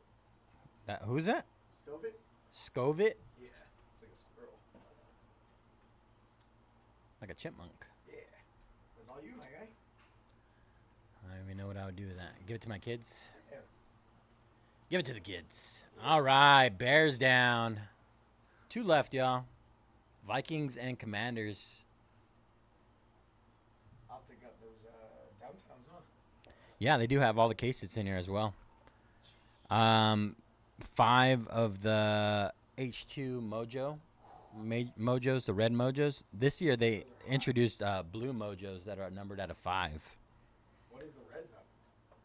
that? Who's that? Scovit? Scovit? Yeah, it's like a squirrel. Like a chipmunk. Yeah. That's all you, my guy. I don't even know what I would do with that. Give it to my kids? Yeah. Give it to the kids. All right, Bears down. 2 left, y'all. Vikings and Commanders. Optic got those downtowns, huh? Yeah, they do have all the cases in here as well. 5 of the H2 Mojos, the red Mojos. This year they introduced blue Mojos that are numbered out of 5. What is the reds up?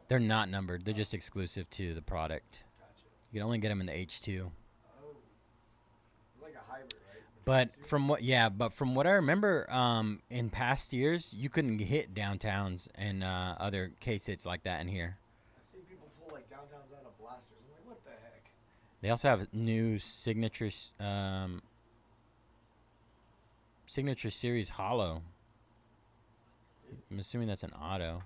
They're not numbered. They're just exclusive to the product. Gotcha. You can only get them in the H2. Oh. It's like a hybrid, right? But from what I remember, in past years, you couldn't hit downtowns and other case hits like that in here. I've seen people pull like downtowns out of blasters. I'm like, what the heck? They also have new signature series hollow. I'm assuming that's an auto.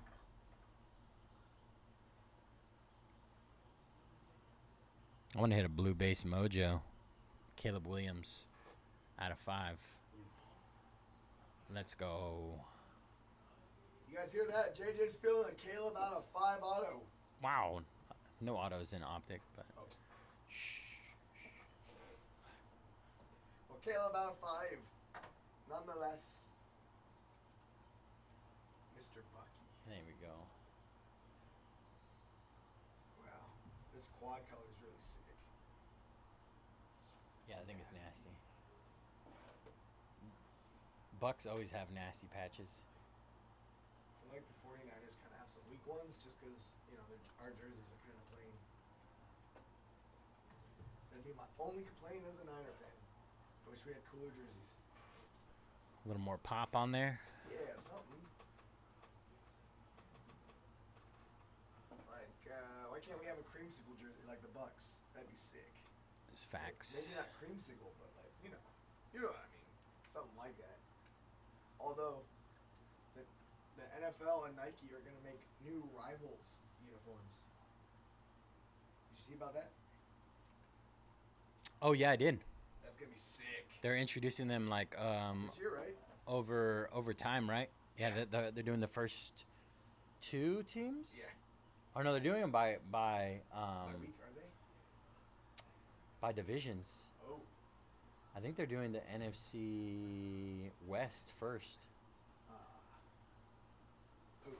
I want to hit a blue base Mojo. Caleb Williams out of 5. Let's go. You guys hear that? JJ's feeling a Caleb out of 5 auto. Wow. No autos in Optic, but Oh. Well, Caleb out of 5. Nonetheless. Mr. Bucky. there we go. Wow. This quad color is really sick. Yeah, I think it's nasty. Bucks always have nasty patches. I feel like the 49ers kind of have some weak ones just because, you know, our jerseys are kind of plain. That'd be my only complaint as a Niner fan. I wish we had cooler jerseys. A little more pop on there. Yeah, something. Like, why can't we have a creamsicle jersey like the Bucks? That'd be sick. It's facts. Maybe not creamsicle, but like, you know what I mean. Something like that. Although, the NFL and Nike are going to make new rivals uniforms. Did you see about that? Oh yeah, I did. That's going to be sick. They're introducing them like This year, right? over time, right? Yeah, they're doing the first 2 teams. Yeah. Oh no, they're doing them by By week, are they? by divisions. Oh. I think they're doing the NFC West first. Poop.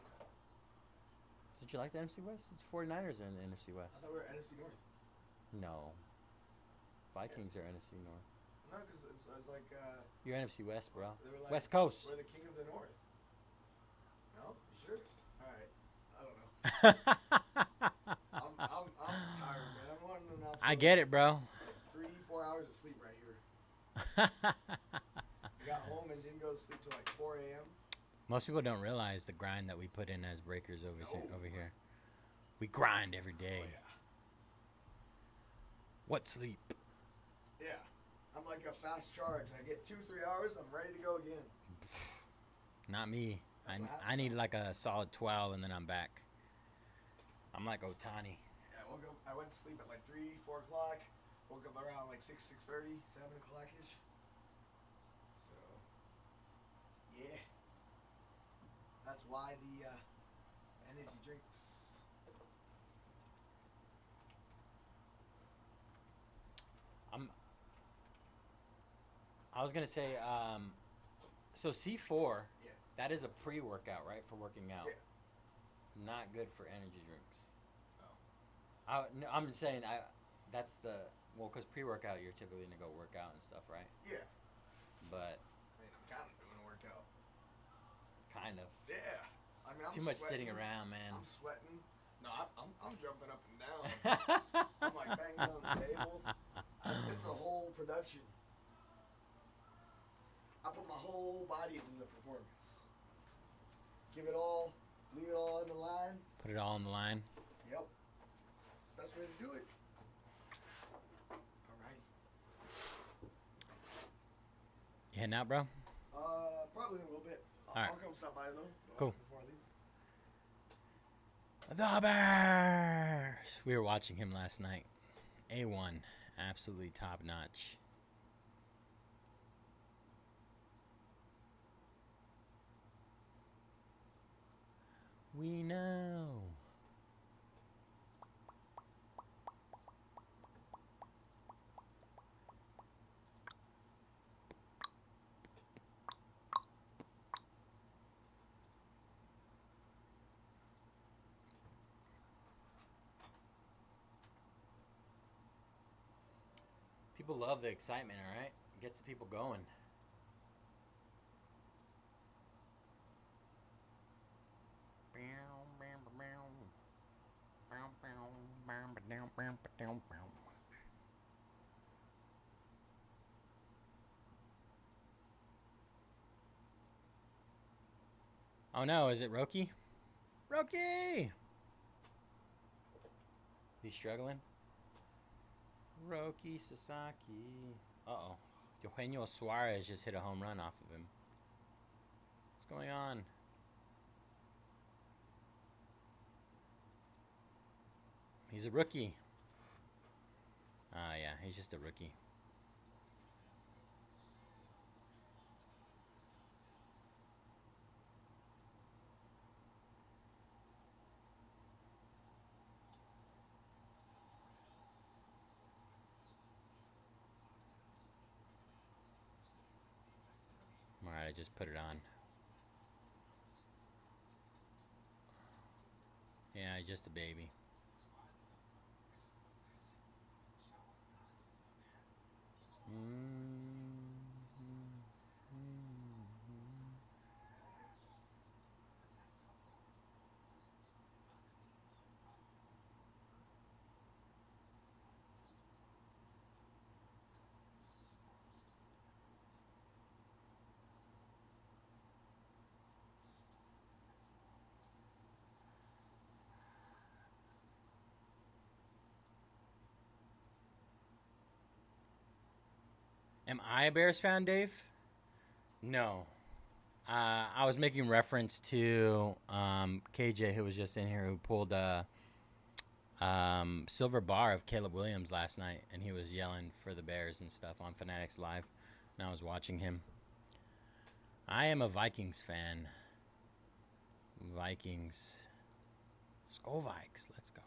Did you like the NFC West? It's 49ers are in the NFC West. I thought we were NFC North. No. Vikings are NFC North. No, because it's like, You're NFC West, bro. they were like, West Coast. we're the king of the North. No? You sure? Alright. I don't know. I'm tired, man. I'm wanting to now. I get it, bro. 3-4 hours of sleep right here. I got home and didn't go to sleep till like 4 a.m. Most people don't realize the grind that we put in as breakers over No. here. We grind every day. Oh, yeah. What sleep? Yeah. I'm like a fast charge. I get 2-3 hours, I'm ready to go again. Not me. That's what I need like a solid 12 and then I'm back. I'm like Otani. Yeah, I went to sleep at like 3-4 o'clock. Woke up around like 6:30, 7 o'clock-ish. So, yeah. That's why the energy drinks. I was gonna say, so C4, Yeah. that is a pre-workout, right, for working out. Yeah. Not good for energy drinks. Oh. I'm saying that's the because pre-workout you're typically gonna go work out and stuff, right? Yeah. But I mean, I'm kind of doing a workout. kind of Yeah. I mean, I'm too much sweating. sitting around, man. I'm sweating. No, I'm jumping up and down. I'm like banging on the table. It's a whole production. I put my whole body into the performance. Give it all, leave it all on the line. Put it all on the line. Yep. It's the best way to do it. Alrighty. You heading out, bro? Probably a little bit. All right. I'll come stop by though. Cool. Before I leave. The Bears. We were watching him last night. A1, absolutely top notch. We know. People love the excitement, all right? It gets the people going. Oh no, is it Roki? Roki! He's struggling. Roki Sasaki. Uh-oh. Eugenio Suarez just hit a home run off of him. What's going on? He's a rookie. Yeah, he's just a rookie. Alright, I just put it on. Yeah, just a baby. Am I a Bears fan, Dave? No. I was making reference to KJ, who was just in here, who pulled a silver bar of Caleb Williams last night, and he was yelling for the Bears and stuff on Fanatics Live, and I was watching him. I am a Vikings fan. Vikings. Skol Vikes. Let's go.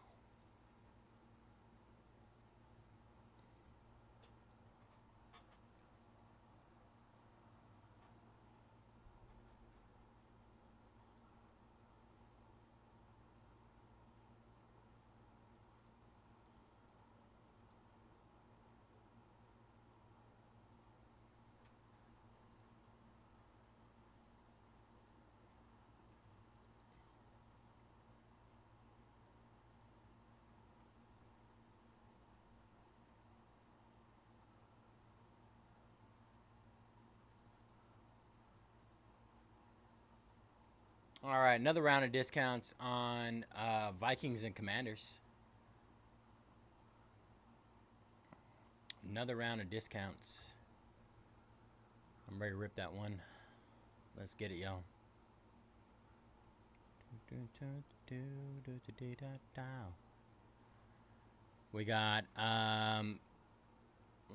All right, another round of discounts on Vikings and Commanders. Another round of discounts. I'm ready to rip that one. Let's get it, y'all. We got,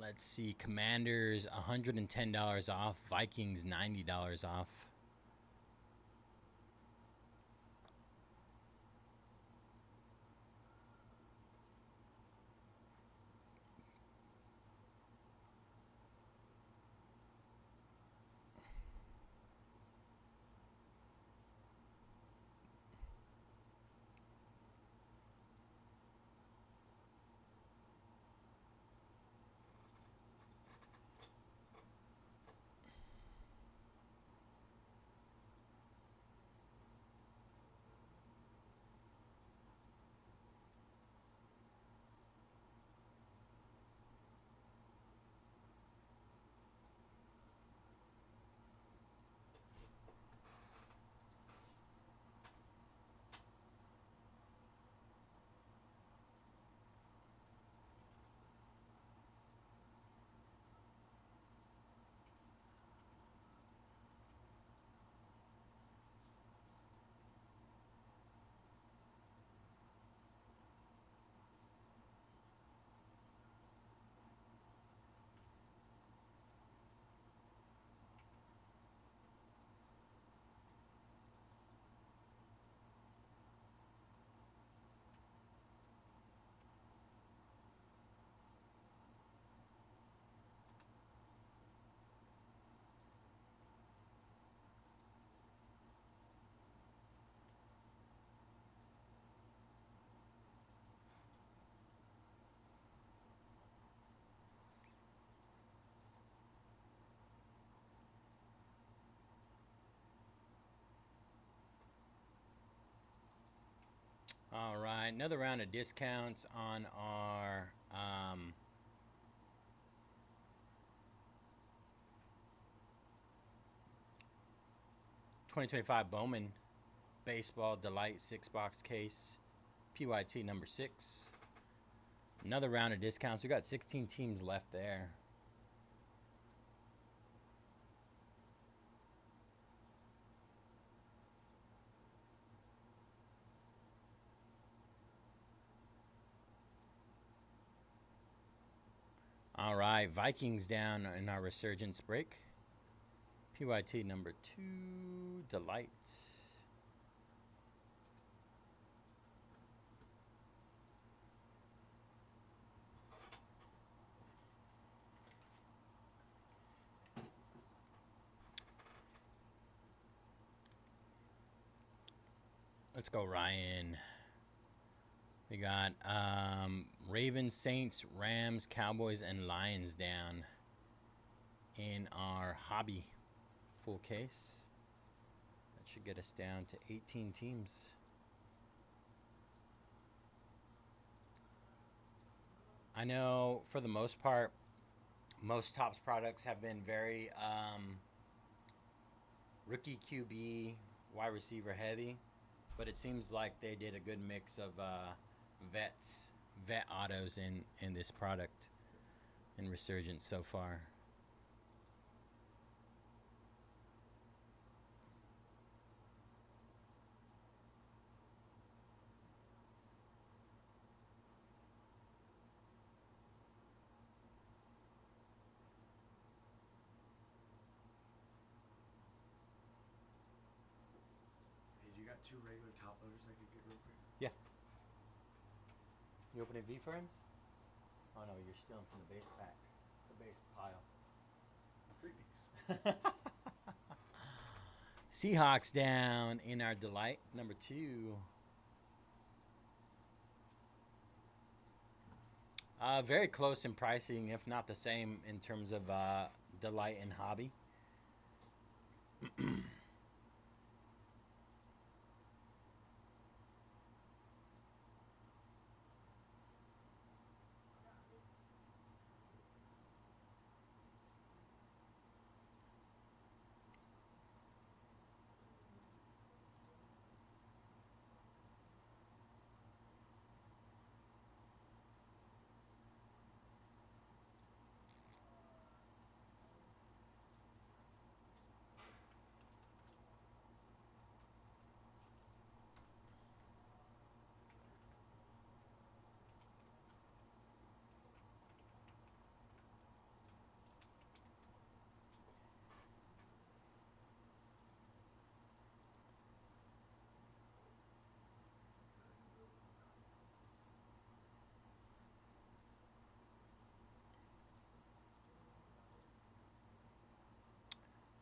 let's see, Commanders $110 off, Vikings $90 off. All right, another round of discounts on our 2025 Bowman Baseball Delight 6-box case, PYT number 6. Another round of discounts. We got 16 teams left there. All right, Vikings down in our Resurgence break. PYT number 2, Delight. Let's go, Ryan. We got Ravens, Saints, Rams, Cowboys, and Lions down in our hobby full case. That should get us down to 18 teams. I know for the most part, most Topps products have been very rookie QB, wide receiver heavy, but it seems like they did a good mix of vet autos in this product in Resurgence so far. Hey, you got 2 regular top loaders I could get real quick? Yeah. You opening V-frames? Oh no, you're stealing from the base pack. The base pile. The freebies. Seahawks down in our Delight number 2. Very close in pricing, if not the same in terms of Delight and Hobby.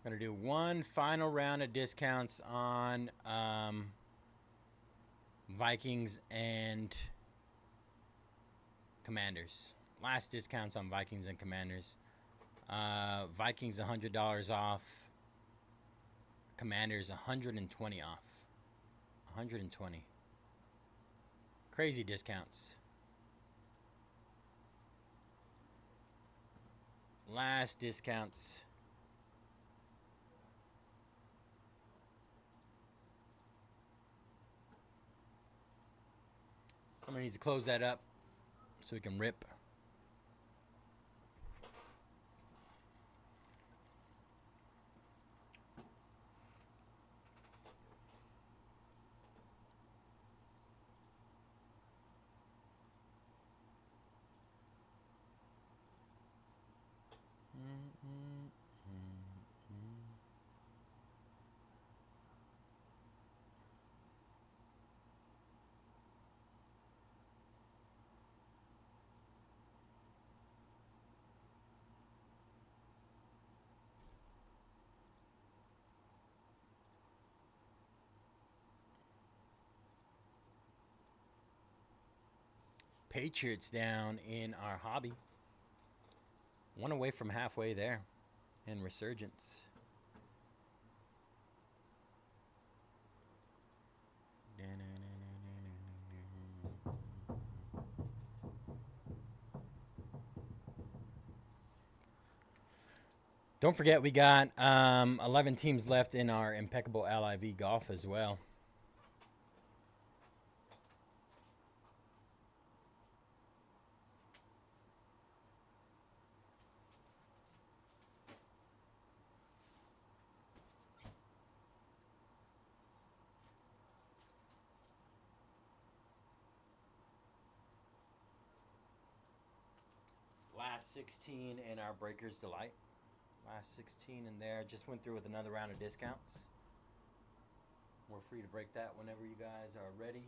Gonna do one final round of discounts on Vikings and Commanders. Last discounts on Vikings and Commanders. Vikings $100 off. Commanders 120 off. 120. Crazy discounts. Last discounts. Somebody needs to close that up so we can rip. Patriots down in our hobby. One away from halfway there in Resurgence. Don't forget, we got 11 teams left in our Impeccable LIV Golf as well. Last 16 in our Breakers Delight. Last 16 in there. Just went through with another round of discounts. We're free to break that whenever you guys are ready.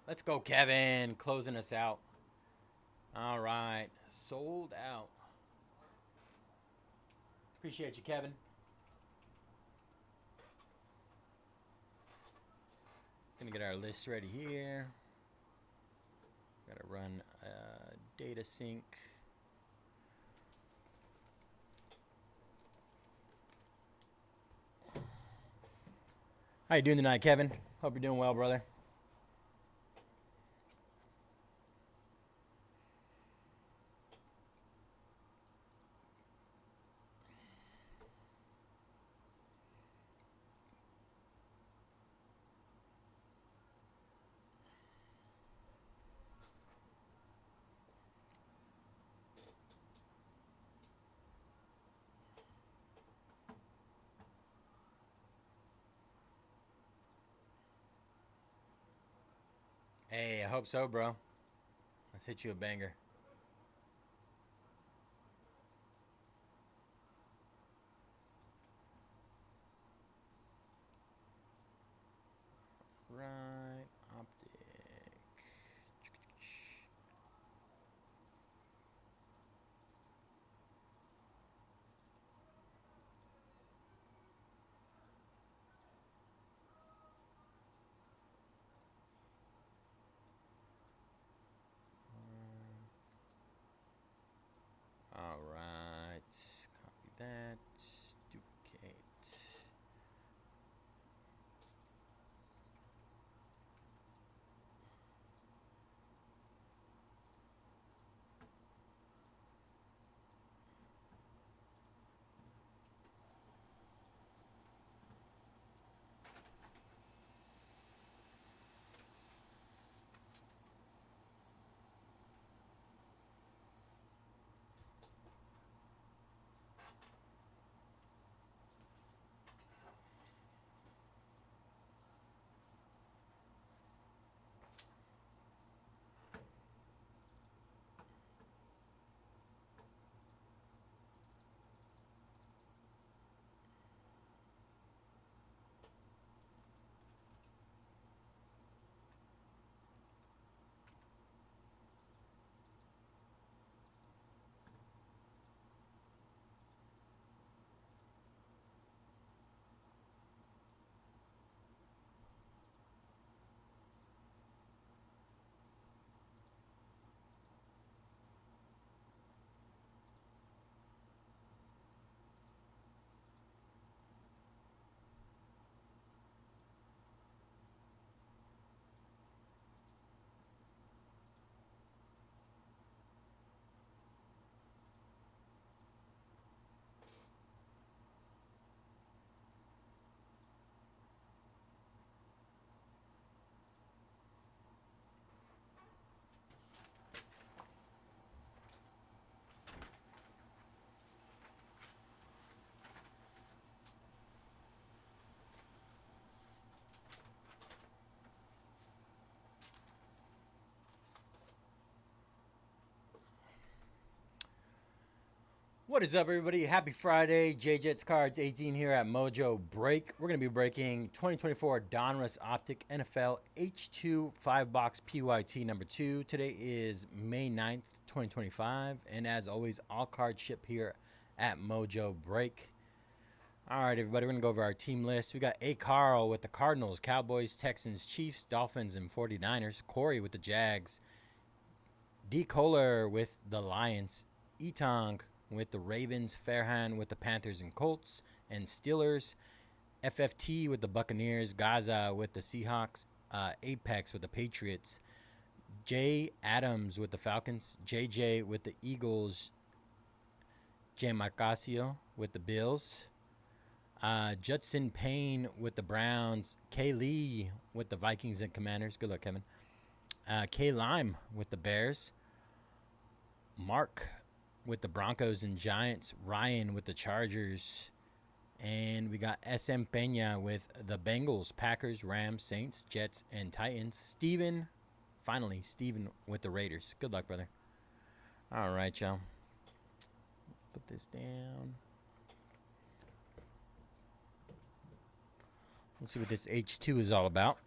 Let's go, Kevin. Closing us out. All right. Sold out. Appreciate you, Kevin. Gonna get our list ready here. Gotta run data sync. How you doing tonight, Kevin? Hope you're doing well, brother. Hey, I hope so, bro. Let's hit you a banger. Right, Optic. All right, copy that, duplicate. What is up, everybody? Happy Friday. JJets Cards 18 here at Mojobreak. We're going to be breaking 2024 Donruss Optic NFL H2 5-box PYT number 2. Today is May 9th, 2025. And as always, all cards ship here at Mojobreak. All right, everybody, we're going to go over our team list. We got A. Carl with the Cardinals, Cowboys, Texans, Chiefs, Dolphins, and 49ers. Corey with the Jags. D. Kohler with the Lions. Etong with the Ravens, Farhan with the Panthers and Colts and Steelers, FFT with the Buccaneers, Gaza with the Seahawks, Apex with the Patriots, Jay Adams with the Falcons, JJ with the Eagles, Jay Marcasio with the Bills, Judson Payne with the Browns, Kay Lee with the Vikings and Commanders. Good luck, Kevin. Kay Lime with the Bears, Mark with the Broncos and Giants, Ryan with the Chargers, and we got SM Peña with the Bengals, Packers, Rams, Saints, Jets, and Titans. Steven, finally, Steven with the Raiders. Good luck, brother. All right, y'all. Put this down. Let's see what this H2 is all about.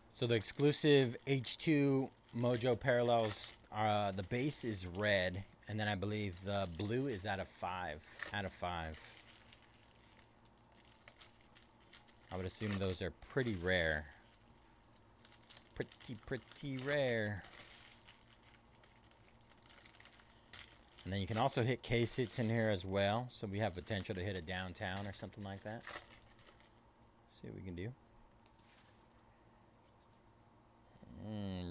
So the exclusive H2 Mojo parallels, the base is red, and then I believe the blue is out of 5. Out of 5. I would assume those are pretty rare. Pretty rare. And then you can also hit case hits in here as well, so we have potential to hit a downtown or something like that. Let's see what we can do.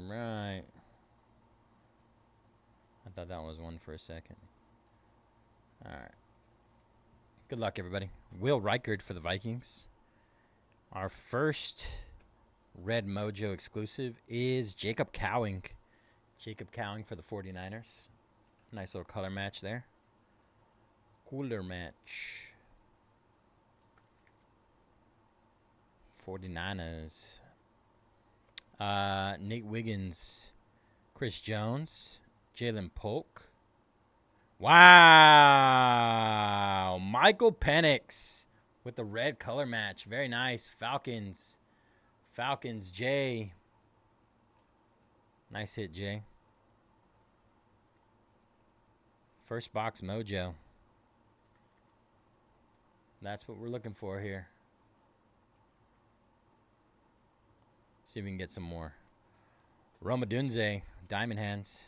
Right. I thought that was one for a second. Alright. Good luck, everybody. Will Reichard for the Vikings. Our first red Mojo exclusive is Jacob Cowing. Jacob Cowing for the 49ers. Nice little color match there. Cooler match. 49ers. Nate Wiggins, Chris Jones, Jalen Polk. Wow. Michael Penix with the red color match. Very nice. Falcons. Falcons, Jay. Nice hit, Jay. First box Mojo. That's what we're looking for here. See if we can get some more. Roma Dunze, Diamond Hands.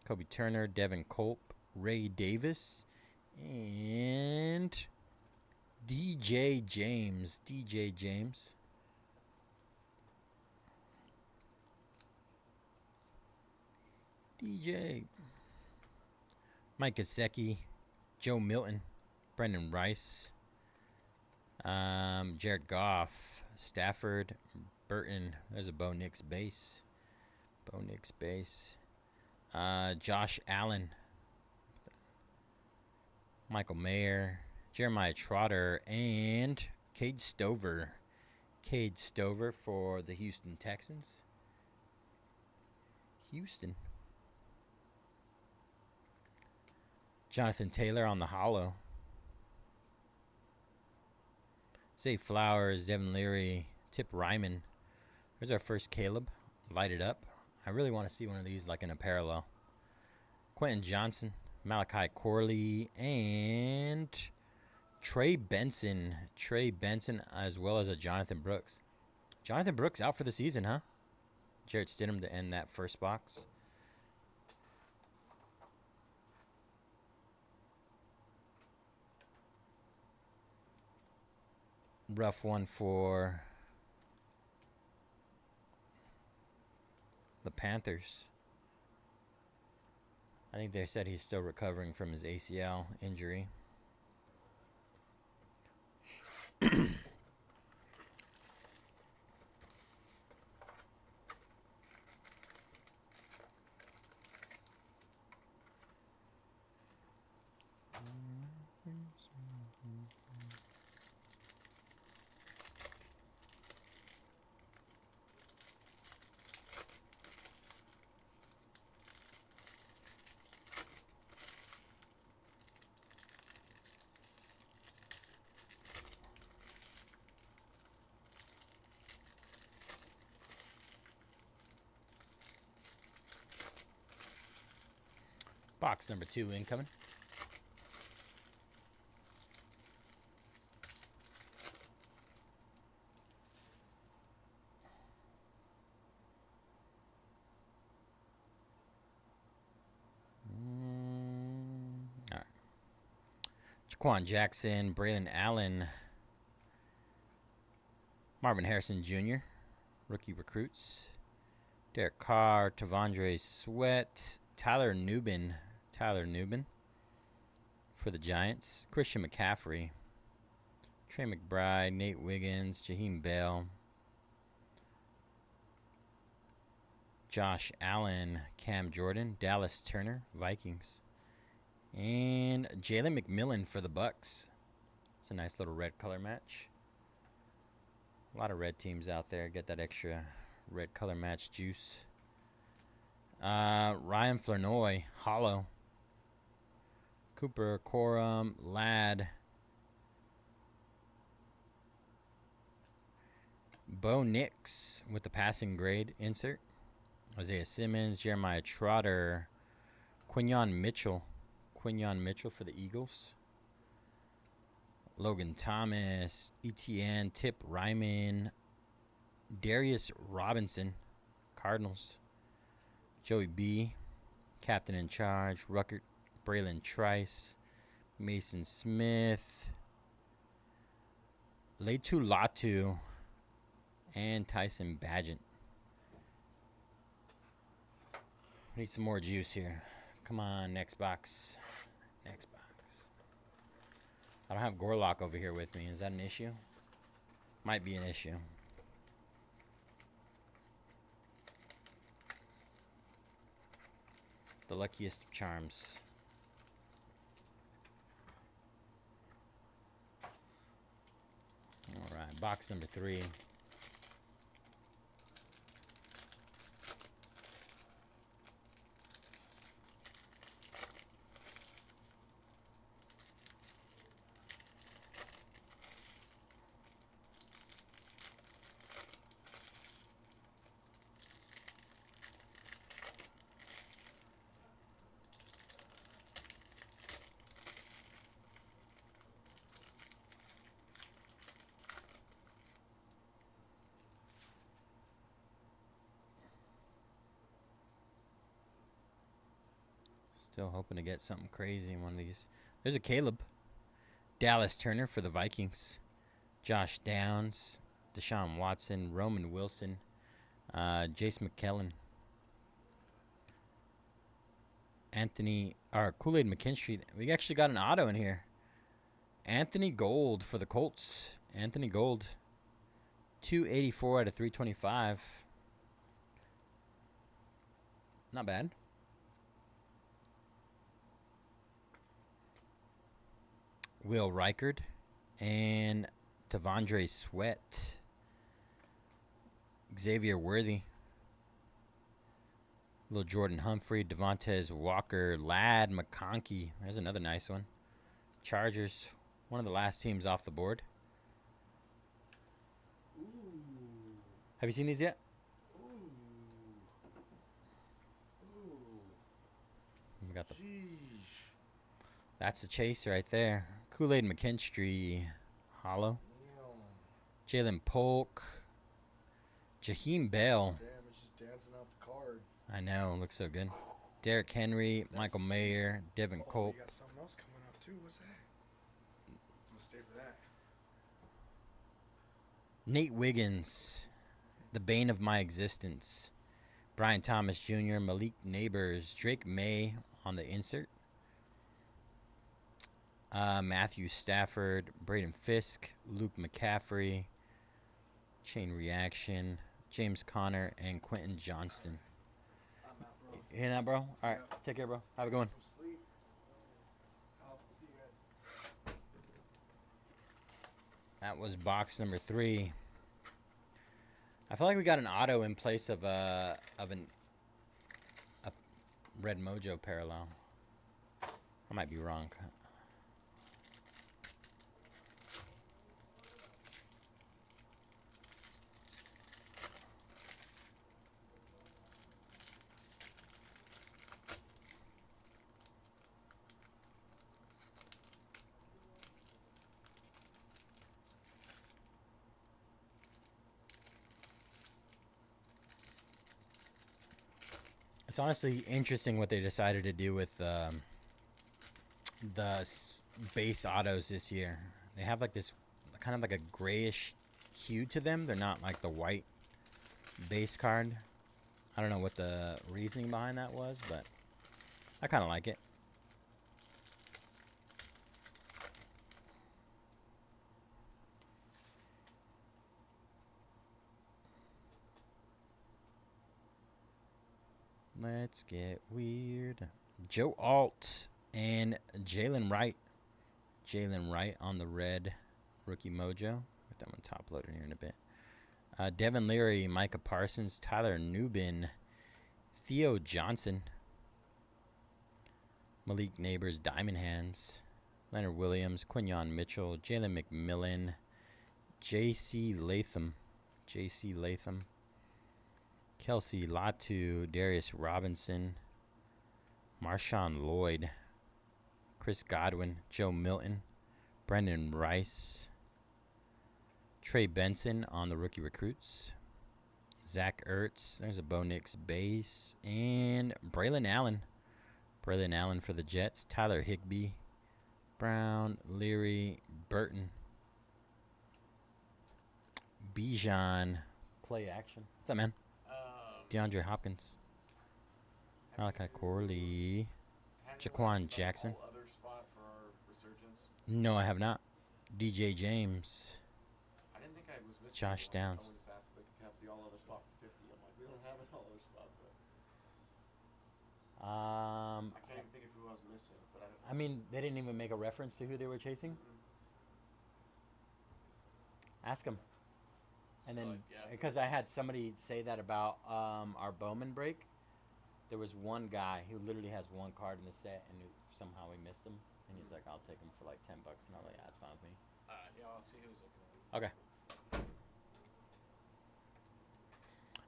Kobe Turner, Devin Culp, Ray Davis, and DJ James. DJ James. DJ. Mike Gesicki, Joe Milton, Brendan Rice, Jared Goff, Stafford, Burton. There's a Bo Nix base. Bo Nix base. Josh Allen. Michael Mayer. Jeremiah Trotter. And Cade Stover. Cade Stover for the Houston Texans. Houston. Jonathan Taylor on the hollow. Zay Flowers, Devin Leary, Tip Ryman. There's our first Caleb. Light it up. I really want to see one of these like in a parallel. Quentin Johnson, Malachi Corley, and Trey Benson. Trey Benson as well as a Jonathan Brooks. Jonathan Brooks out for the season, huh? Jarrett Stidham to end that first box. Rough one for the Panthers. I think they said he's still recovering from his ACL injury. Box number 2 incoming. All right. Jaquan Jackson, Braylon Allen, Marvin Harrison Jr., rookie recruits. Derek Carr, Tavondre Sweat, Tyler Nubin for the Giants. Christian McCaffrey, Trey McBride, Nate Wiggins, Jaheim Bell, Josh Allen, Cam Jordan, Dallas Turner, Vikings, and Jalen McMillan for the Bucks. It's a nice little red color match. A lot of red teams out there. Get that extra red color match juice. Ryan Flournoy, hollow. Cooper Corum, Ladd. Bo Nix with the passing grade insert. Isaiah Simmons, Jeremiah Trotter, Quinyon Mitchell for the Eagles. Logan Thomas, ETN, Tip Ryman, Darius Robinson, Cardinals. Joey B, captain in charge. Ruckert, Braylon Trice, Mason Smith, Leitu Latu, and Tyson Badgett. Need some more juice here. Come on, next box. Next box. I don't have Gorlock over here with me. Is that an issue? Might be an issue. The luckiest of charms. All right, box number 3. Still hoping to get something crazy in one of these. There's a Caleb. Dallas Turner for the Vikings. Josh Downs, Deshaun Watson, Roman Wilson, Jace McKellen, Kool-Aid McKinstry. We actually got an auto in here. Anthony Gold for the Colts. Anthony Gold. 284 out of 325. Not bad. Will Reichard and Tavondre Sweat. Xavier Worthy. Little Jordan Humphrey, Devontae Walker, Ladd McConkey. There's another nice one. Chargers, one of the last teams off the board. Ooh. Have you seen these yet? Ooh. Ooh. We got the. Sheesh. That's the chase right there. Kool-Aid McKinstry, hollow. Jalen Polk, Jaheim Bell. Damn, it's just dancing off the card. I know, looks so good. Derrick Henry, Michael Mayer, Devin Culp. You got something else coming up too. What's that? I'm gonna stay for that. Nate Wiggins, the bane of my existence. Brian Thomas Jr., Malik Neighbors, Drake May on the insert. Matthew Stafford, Braden Fisk, Luke McCaffrey, Chain Reaction, James Conner, and Quentin Johnston. I'm out, bro. You hear that, bro? All right, take care, bro. Have a good one. Some sleep. I'll see you guys. That was box number 3. I feel like we got an auto in place of a red Mojo parallel. I might be wrong. It's honestly interesting what they decided to do with the base autos this year. They have like this kind of like a grayish hue to them. They're not like the white base card. I don't know what the reasoning behind that was, but I kind of like it. Let's get weird. Joe Alt and Jalen Wright. Jalen Wright on the red rookie mojo. Get that one top loaded here in a bit. Devin Leary, Micah Parsons, Tyler Newbin, Theo Johnson, Malik Neighbors, Diamond Hands, Leonard Williams, Quinyon Mitchell, Jalen McMillan, J.C. Latham, Kelsey Latu, Darius Robinson, Marshawn Lloyd, Chris Godwin, Joe Milton, Brendan Rice, Trey Benson on the rookie recruits, Zach Ertz, there's a Bo Nix base, and Braylon Allen. Braylon Allen for the Jets, Tyler Higbee, Brown, Leary, Burton, Bijan, play action. What's up, man? DeAndre Hopkins, Malachi Corley, Jaquan Jackson. Other spot for our Resurgence? No, I have not. DJ James, I didn't think I was missing Josh anyone. Downs. Someone just asked if they could have the all other spot for 50. I'm like, we don't have an all other spot, but I can't even think of who I was missing. But I mean, they didn't even make a reference to who they were chasing. Ask them. And then, because I had somebody say that about our Bowman break, there was one guy who literally has one card in the set, and somehow we missed him. And he's like, "I'll take him for like $10." And I was like, "Yeah, that's fine with me." yeah, I'll see who's looking at it. Okay.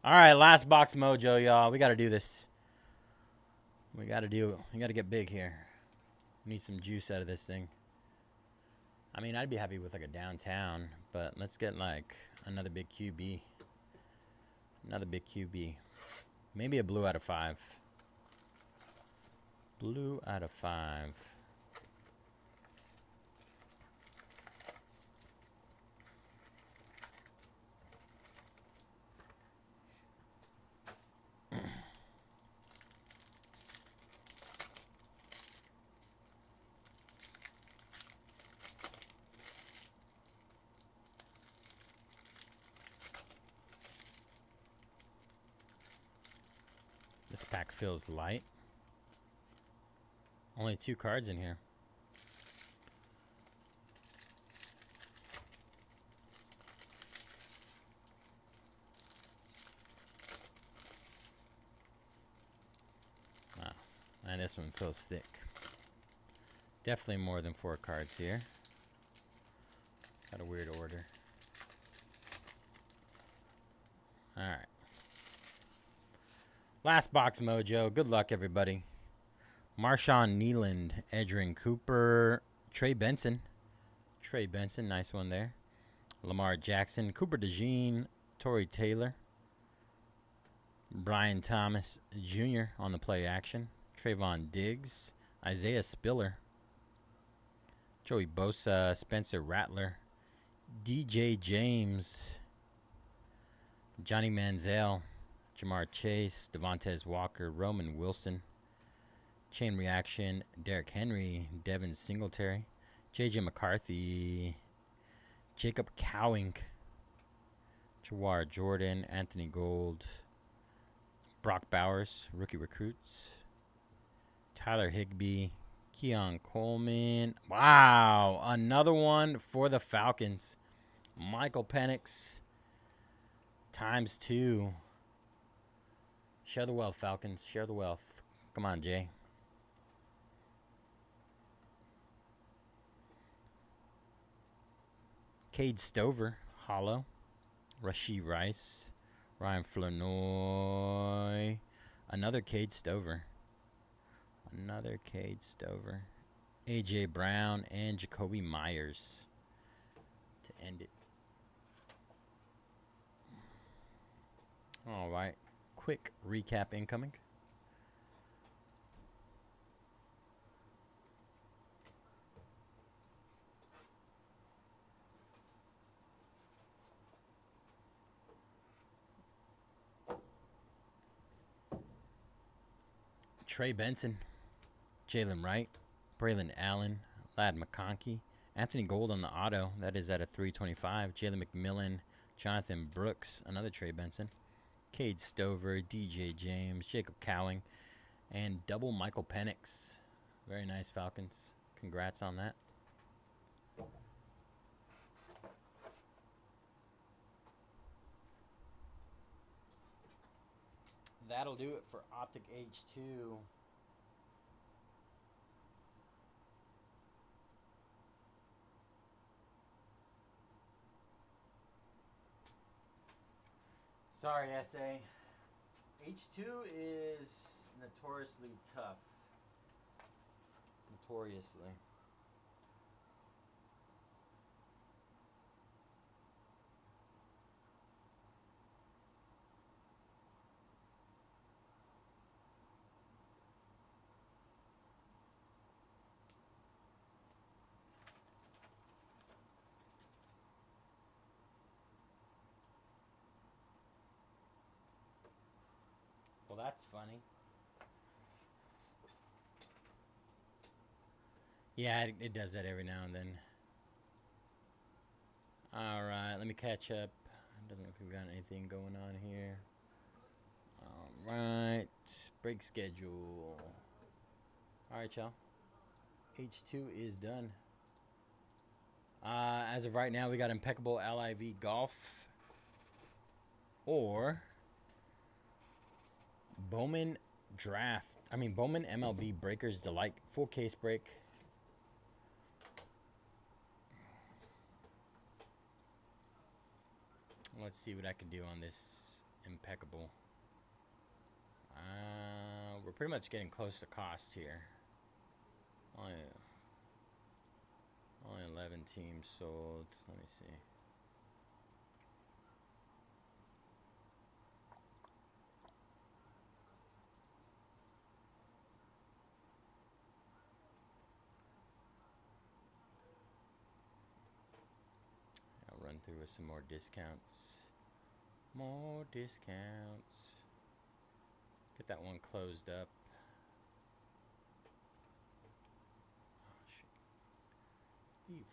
All right, last box mojo, y'all. We got to do this. We got to get big here. Need some juice out of this thing. I mean, I'd be happy with like a downtown, but let's get like another big QB. Another big QB. Maybe a blue out of 5. Blue out of 5. This pack feels light. Only 2 cards in here. Wow. And this one feels thick. Definitely more than 4 cards here. Got a weird order. Alright. Last box mojo. Good luck, everybody. Marshawn Nealand, Edrin Cooper, Trey Benson. Nice one there. Lamar Jackson, Cooper DeJean, Torrey Taylor, Brian Thomas Jr. on the play action. Trayvon Diggs, Isaiah Spiller, Joey Bosa, Spencer Rattler, DJ James, Johnny Manziel, Jamar Chase, Devontae Walker, Roman Wilson, Chain Reaction, Derrick Henry, Devin Singletary, J.J. McCarthy, Jacob Cowing, Jawar Jordan, Anthony Gold, Brock Bowers, rookie recruits, Tyler Higbee, Keon Coleman. Wow, another one for the Falcons. Michael Penix times 2. Share the wealth, Falcons. Share the wealth. Come on, Jay. Cade Stover, hollow. Rashee Rice, Ryan Flournoy. Another Cade Stover. A.J. Brown and Jacoby Myers to end it. All right. Quick recap incoming. Trey Benson, Jalen Wright, Braylon Allen, Ladd McConkey, Anthony Gold on the auto. That is at a 325. Jalen McMillan, Jonathan Brooks, another Trey Benson, Cade Stover, DJ James, Jacob Cowing, and double Michael Penix. Very nice, Falcons. Congrats on that. That'll do it for Optic H2. Sorry, SA. H2 is notoriously tough. Notoriously. Well, that's funny. Yeah, it does that every now and then. Alright, let me catch up. Doesn't look like we got anything going on here. Alright, break schedule. Alright, y'all. H2 is done. As of right now, we got Impeccable LIV Golf or Bowman Draft. Bowman MLB Breakers Delight. Full case break. Let's see what I can do on this Impeccable. We're pretty much getting close to cost here. Only 11 teams sold. Let me see. I'll run through with some more discounts. More discounts. Get that one closed up. Oh, shit. Leave.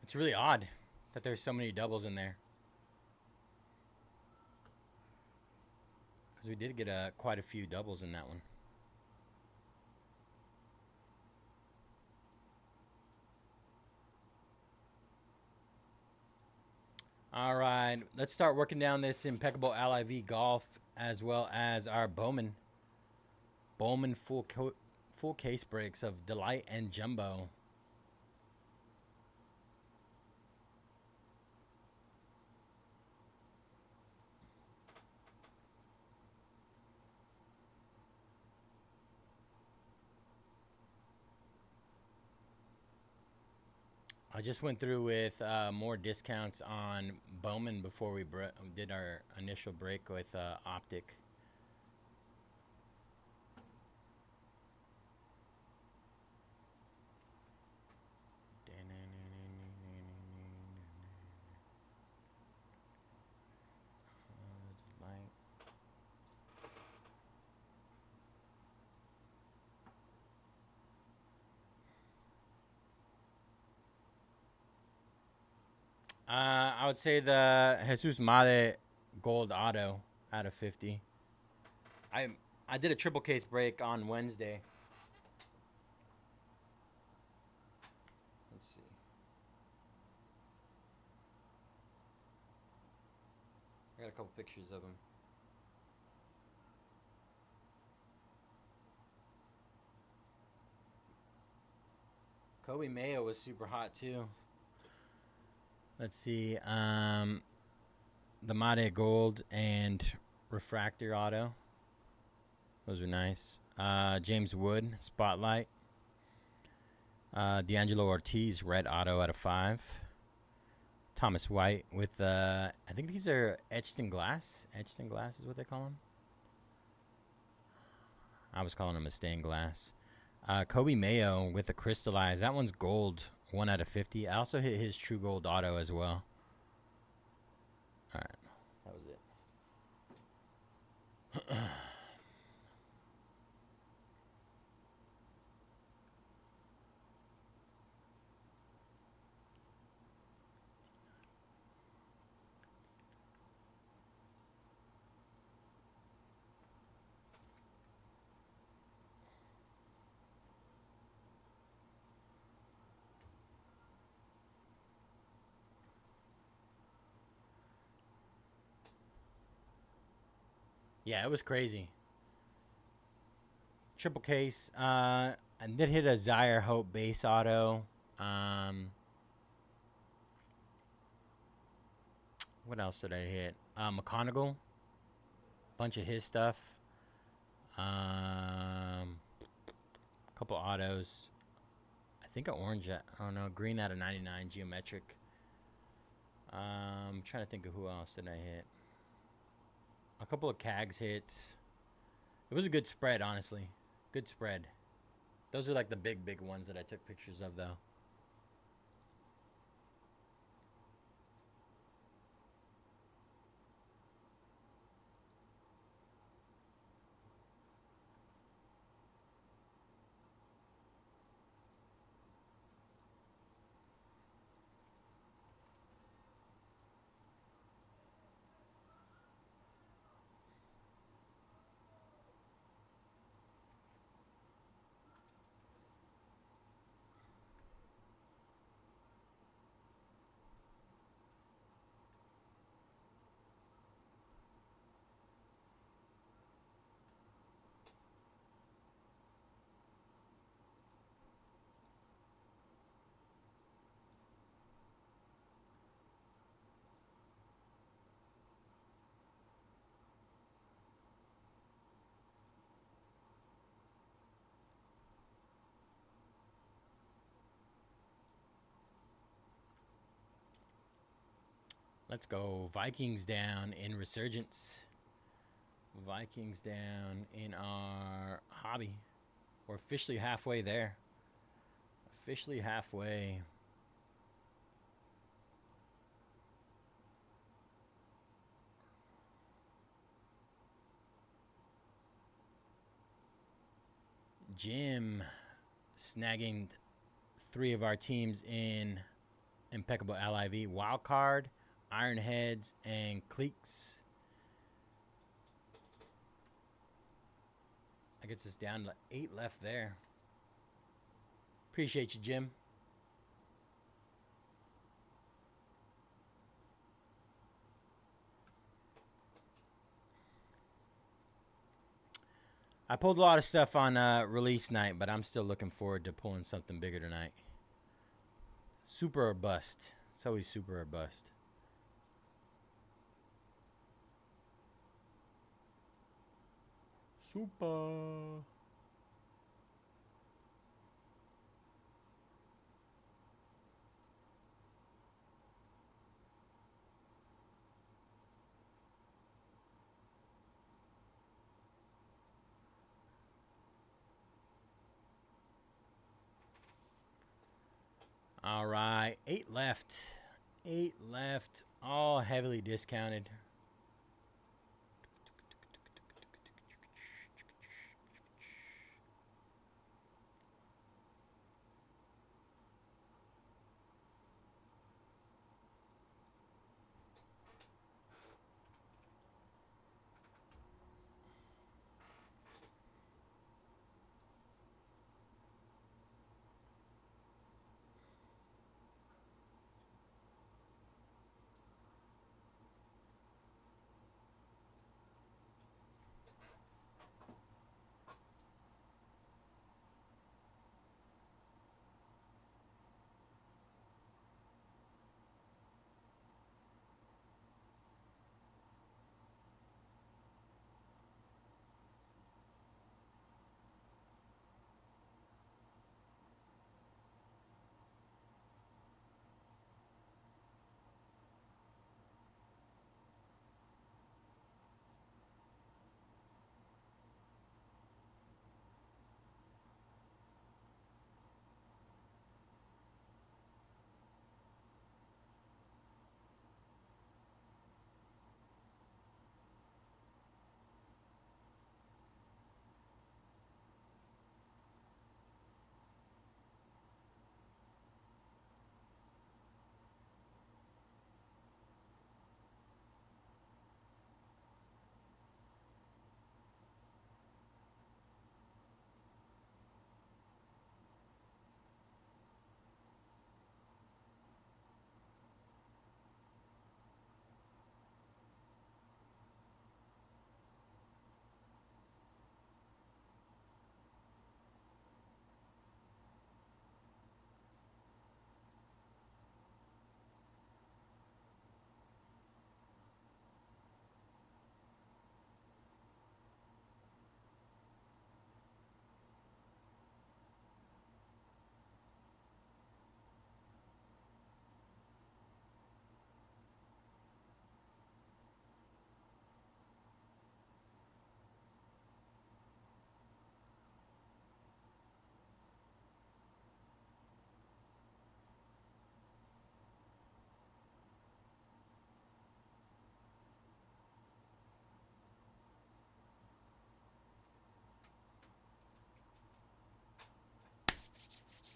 It's really odd that there's so many doubles in there. Because we did get quite a few doubles in that one. All right, let's start working down this Impeccable LIV Golf as well as our Bowman full case breaks of Delight and Jumbo. I just went through with more discounts on Bowman before we did our initial break with Optic. I would say the Jesus Made Gold Auto out of 50. I did a triple case break on Wednesday. Let's see. I got a couple pictures of him. Kobe Mayo was super hot too. Let's see. The Mate Gold and Refractor Auto. Those are nice. James Wood Spotlight. D'Angelo Ortiz Red Auto out of 5. Thomas White with I think these are etched in glass. Etched in glass is what they call them. I was calling them a stained glass. Kobe Mayo with a crystallized. That one's gold. 1 out of 50. I also hit his True Gold Auto as well. All right. That was it. Yeah, it was crazy. Triple case. I did hit a Zaire Hope base auto. What else did I hit? McConaughey. Bunch of his stuff. Couple autos. I think an orange. I don't know. Green out of 99. Geometric. I'm trying to think of who else did I hit. A couple of CAGs hits. It was a good spread, honestly. Good spread. Those are like the big ones that I took pictures of, though. Let's go. Vikings down in Resurgence. Vikings down in our hobby. We're officially halfway there. Officially halfway. Jim snagging 3 of our teams in Impeccable LIV. Wildcard, Ironheads, and Cleeks. That gets us down to 8 left there. Appreciate you, Jim. I pulled a lot of stuff on release night, but I'm still looking forward to pulling something bigger tonight. Super or bust. It's always super or bust. Super. All right, 8 left. 8 left, all heavily discounted.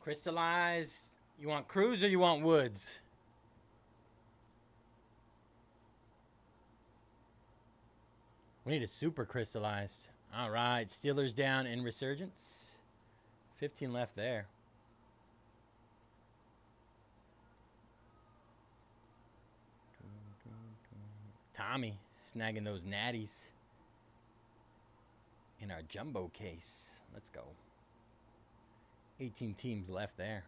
Crystallized. You want Cruz or you want Woods? We need a super crystallized. All right, Steelers down in Resurgence. 15 left there. Tommy snagging those natties in our jumbo case. Let's go. 18 teams left there.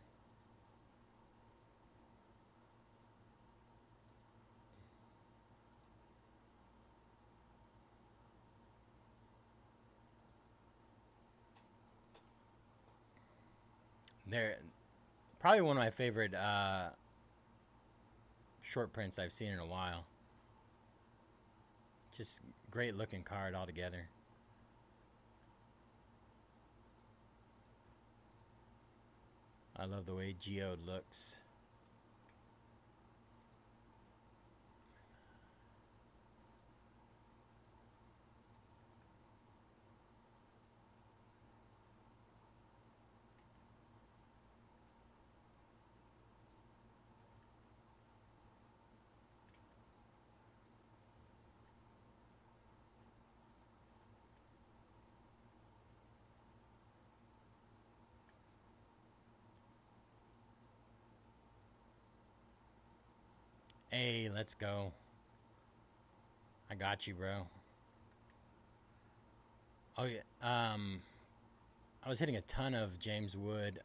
They're probably one of my favorite short prints I've seen in a while. Just great looking card altogether. I love the way Geode looks. Hey, let's go. I got you, bro. Oh yeah. I was hitting a ton of James Wood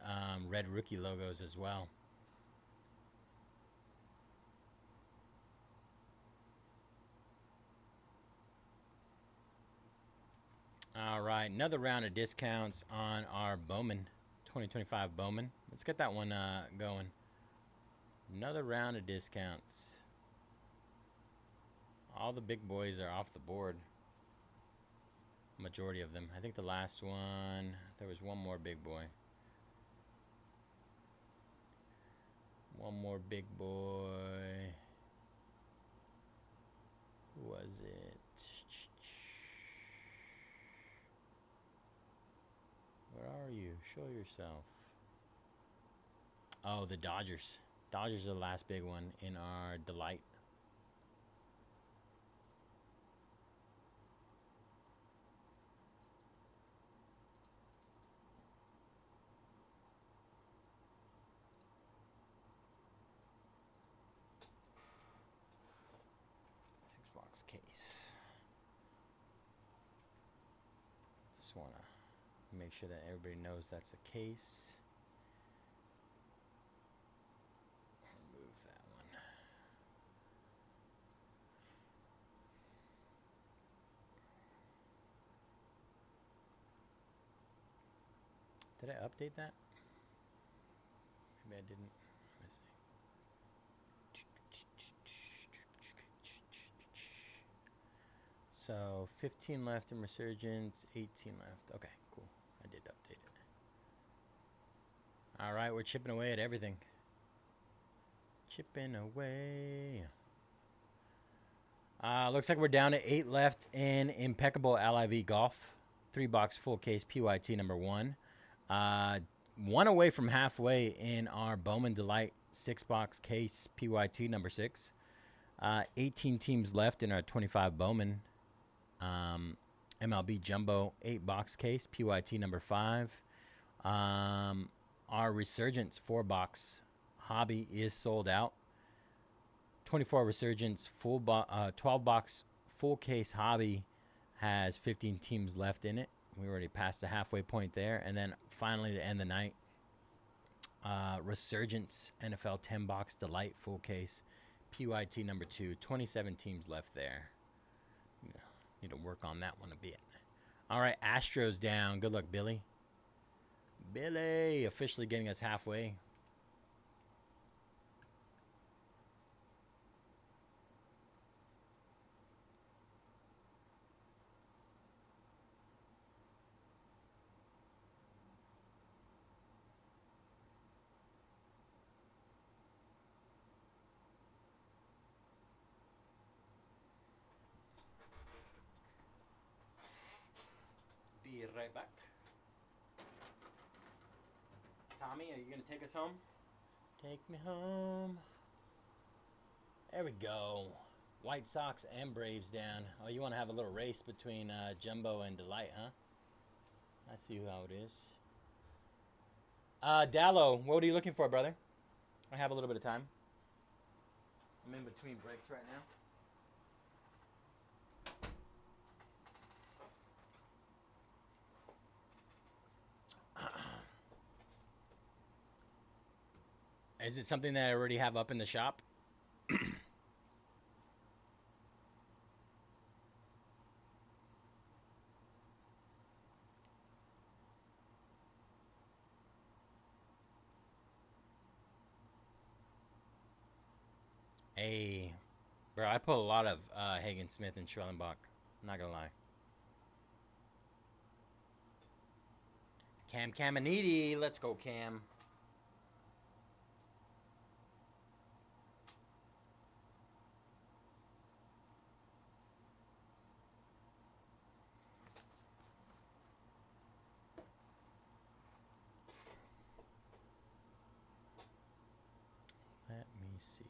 red rookie logos as well. All right, another round of discounts on our Bowman, 2025 Bowman. Let's get that one going. Another round of discounts. All the big boys are off the board. Majority of them. I think the last one, there was one more big boy. One more big boy. Who was it? Where are you? Show yourself. Oh, the Dodgers. Dodgers are the last big one in our Delight. Case. Just want to make sure that everybody knows that's a case. Remove that one. Did I update that? Maybe I didn't. Let me see. So 15 left in Resurgence, 18 left. Okay, cool. I did update it. All right, we're chipping away at everything. Chipping away. Looks like we're down to 8 left in Impeccable LIV Golf. 3-box full case PYT number 1. 1 away from halfway in our Bowman Delight 6-box case PYT number 6. 18 teams left in our 25 Bowman MLB Jumbo 8-box case PYT number 5. Our Resurgence 4-box hobby is sold out. 24 Resurgence 12-box full case hobby has 15 teams left in it. We already passed the halfway point there. And then finally to end the night, Resurgence NFL 10-box Delight full case PYT number 2. 27 teams left there. Need to work on that one a bit. All right, Astros down. Good luck, Billy. Billy officially getting us halfway. Be right back. Tommy, are you gonna take us home? Take me home. There we go. White Sox and Braves down. Oh, you want to have a little race between Jumbo and Delight, huh? I see how it is. Dallo, what are you looking for, brother? I have a little bit of time. I'm in between breaks right now. Is it something that I already have up in the shop? Hey, bro, I put a lot of Hagen Smith and Schwellenbach. Not gonna lie. Cam Caminiti, let's go, Cam. Let me see.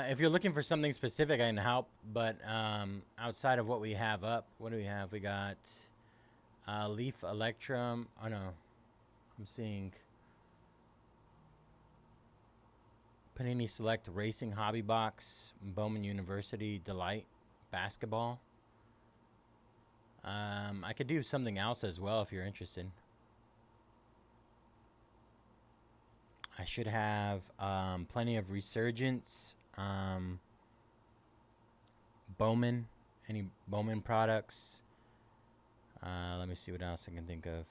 If you're looking for something specific, I can help. But outside of what we have up, what do we have? We got Leaf Electrum. Oh no, I'm seeing Panini Select Racing Hobby Box, Bowman University Delight Basketball. I could do something else as well if you're interested. I should have plenty of Resurgence, Bowman, any Bowman products. Let me see what else I can think of.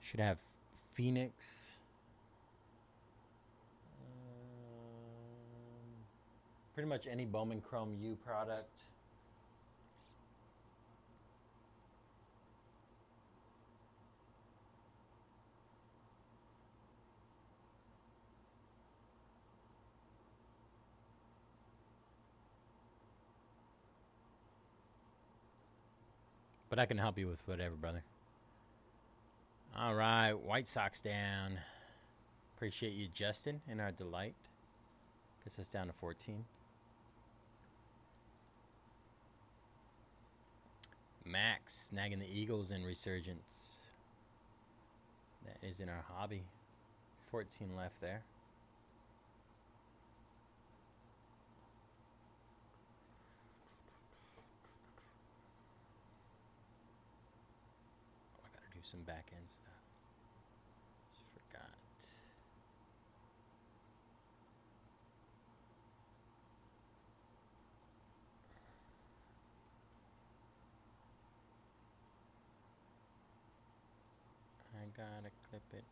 Should have Phoenix. Pretty much any Bowman Chrome U product. But I can help you with whatever, brother. All right, White Sox down. Appreciate you, Justin, in our Delight. Gets us down to 14. Max snagging the Eagles in Resurgence. That is in our hobby. 14 left there. Oh, I gotta do some back end stuff. Just forgot. I gotta clip it.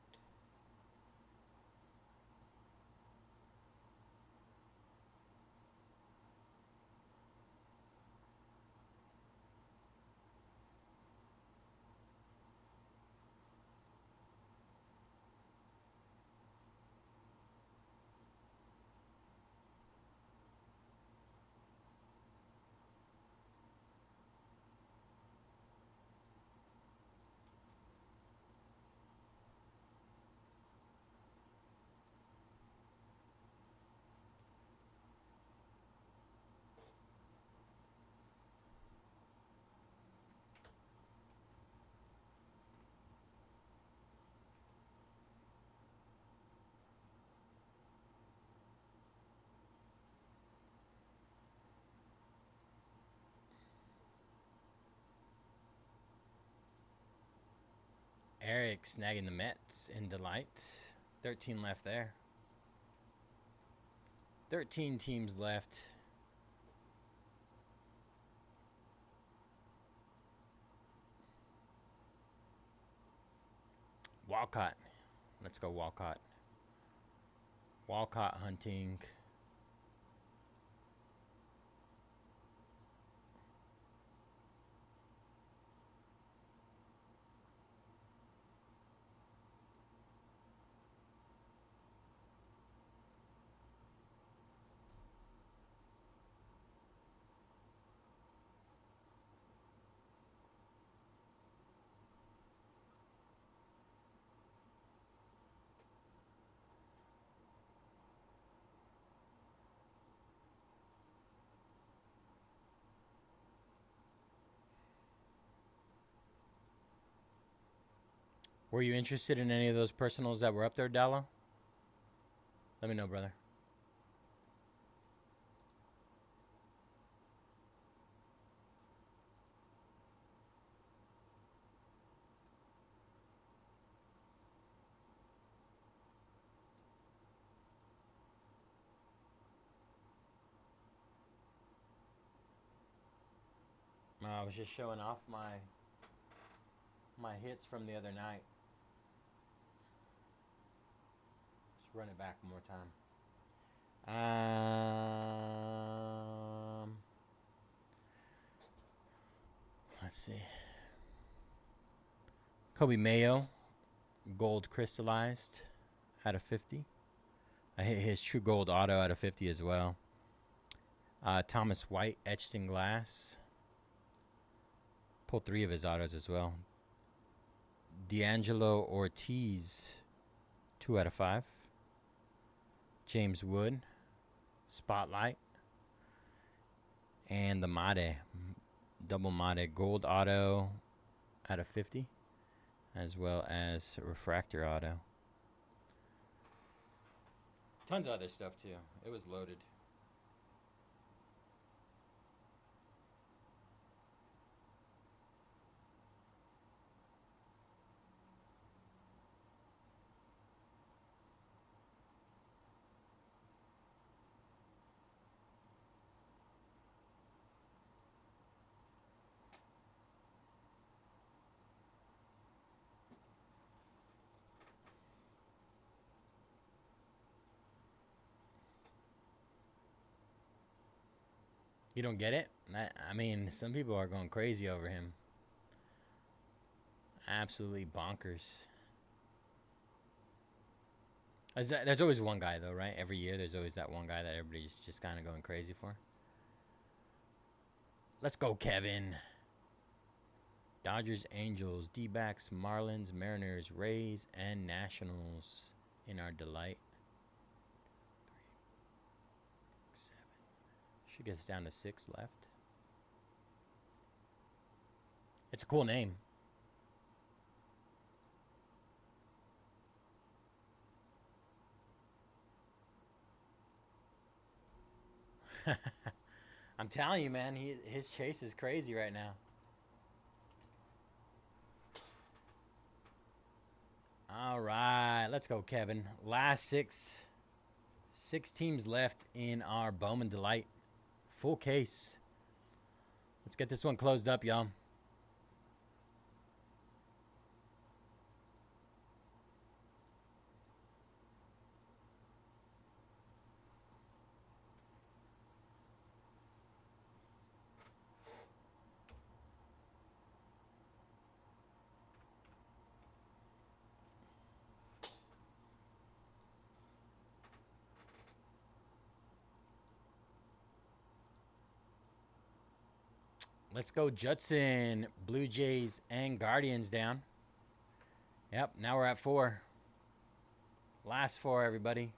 Eric snagging the Mets in Delight. 13 left there. 13 teams left. Walcott. Let's go Walcott. Walcott hunting. Were you interested in any of those personals that were up there, Dallo? Let me know, brother. I was just showing off my hits from the other night. Let's run it back one more time. Let's see. Kobe Mayo, gold crystallized out of 50. I hit his true gold auto out of 50 as well. Thomas White, etched in glass. Pulled 3 of his autos as well. D'Angelo Ortiz, 2 out of 5. James Wood, Spotlight. And the Made, double Made, gold auto out of 50. As well as refractor auto. Tons of other stuff too. It was loaded. You don't get it? I mean, some people are going crazy over him. Absolutely bonkers. There's always one guy, though, right? Every year, there's always that one guy that everybody's just kind of going crazy for. Let's go, Kevin. Dodgers, Angels, D-backs, Marlins, Mariners, Rays, and Nationals in our delight. Should get us down to 6 left. It's a cool name. I'm telling you, man, his chase is crazy right now. All right, let's go, Kevin. Last 6 teams left in our Bowman Delight. Full case. Let's get this one closed up, y'all. Let's go Judson, Blue Jays, and Guardians down. Yep, now we're at 4. Last 4, everybody.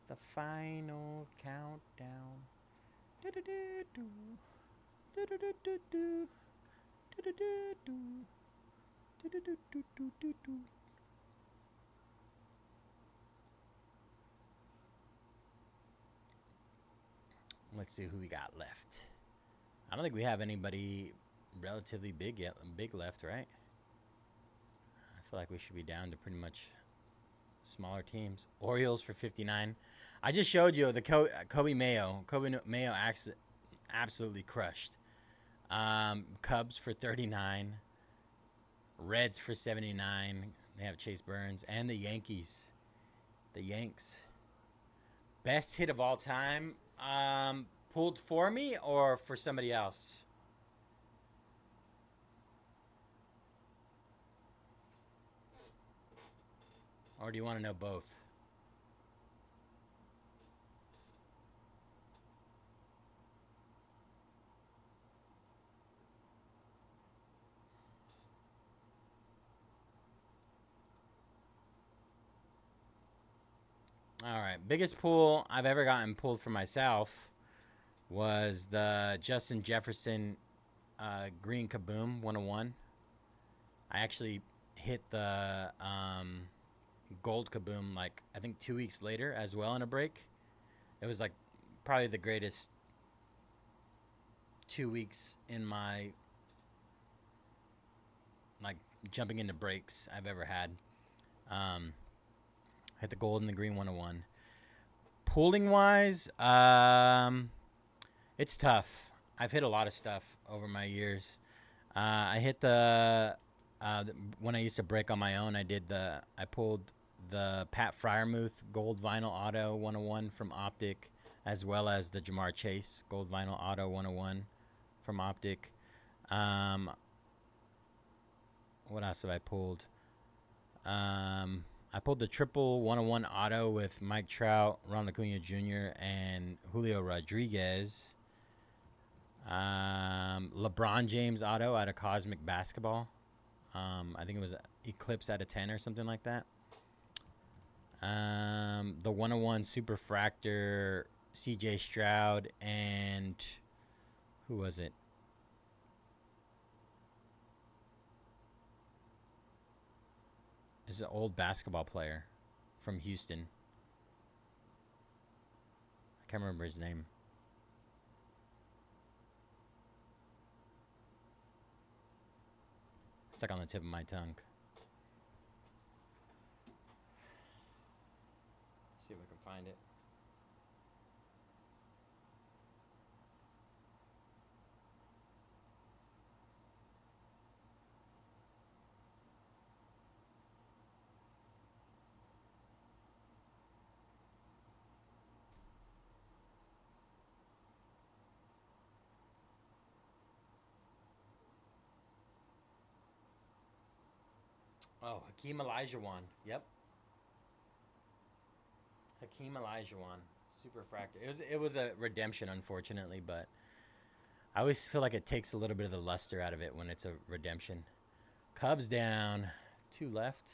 The final countdown. Let's see who we got left. I don't think we have anybody relatively big left, right? I feel like we should be down to pretty much smaller teams. Orioles for 59. I just showed you the Kobe Mayo. Kobe Mayo absolutely crushed. Cubs for 39. Reds for 79. They have Chase Burns and the Yankees. The Yanks. Best hit of all time. Pulled for me or for somebody else? Or do you want to know both? All right. Biggest pull I've ever gotten pulled for myself was the Justin Jefferson Green Kaboom 101. I actually hit the gold Kaboom like I think 2 weeks later as well in a break. It was like probably the greatest 2 weeks in my like jumping into breaks I've ever had. Hit the gold and the green 101. Pulling wise, it's tough. I've hit a lot of stuff over my years. I hit the when I used to break on my own. I pulled the Pat Fryermuth gold vinyl auto 101 from Optic, as well as the Jamar Chase gold vinyl auto 101 from Optic. What else have I pulled? I pulled the triple 101 auto with Mike Trout, Ron Acuna Jr., and Julio Rodriguez. LeBron James auto out of Cosmic Basketball. I think it was Eclipse out of 10 or something like that. The 101 Superfractor CJ Stroud and who was it? It's an old basketball player from Houston. I can't remember his name. It's like on the tip of my tongue. See if I can find it. Oh, Hakeem Olajuwon. Yep. Hakeem Olajuwon. Superfractor. It was a redemption, unfortunately, but I always feel like it takes a little bit of the luster out of it when it's a redemption. Cubs down. 2 left.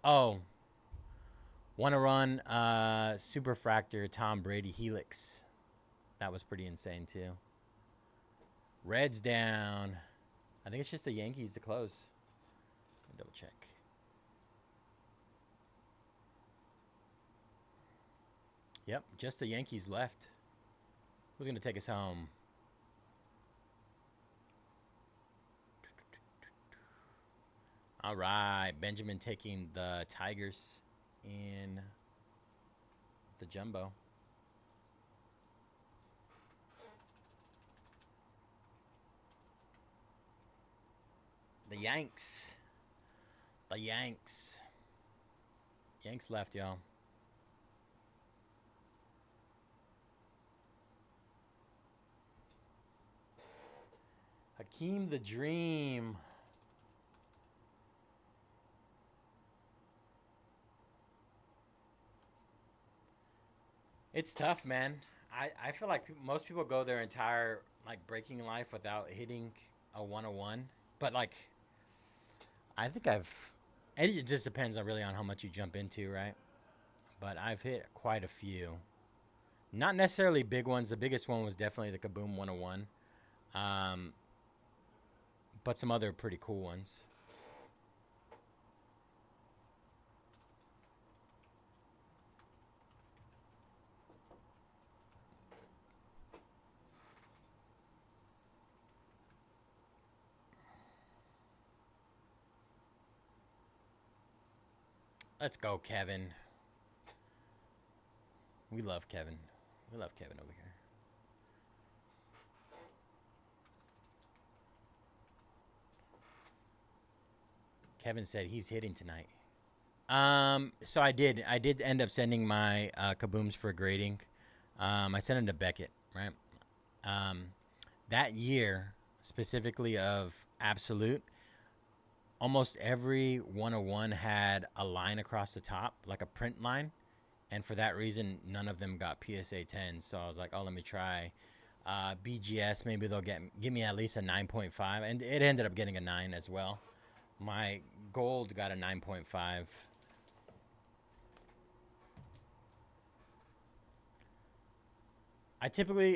Oh. Want to run Superfractor Tom Brady Helix. That was pretty insane, too. Reds down. I think it's just the Yankees to close. Let me double check. Yep, just the Yankees left. Who's going to take us home? All right, Benjamin taking the Tigers in the Jumbo. The Yanks. The Yanks. Yanks left, y'all. Hakeem the Dream. It's tough, man. I feel like most people go their entire like breaking life without hitting a 101. But like I think it just depends on really on how much you jump into, right? But I've hit quite a few. Not necessarily big ones. The biggest one was definitely the Kaboom 101. But some other pretty cool ones. Let's go, Kevin. We love Kevin. We love Kevin over here. Kevin said he's hitting tonight. So I did end up sending my kabooms for grading. I sent them to Beckett, right? That year, specifically of Absolute, almost every 101 had a line across the top, like a print line. And for that reason, none of them got PSA 10. So I was like, oh, let me try BGS. Maybe they'll give me at least a 9.5. And it ended up getting a 9 as well. My gold got a 9.5.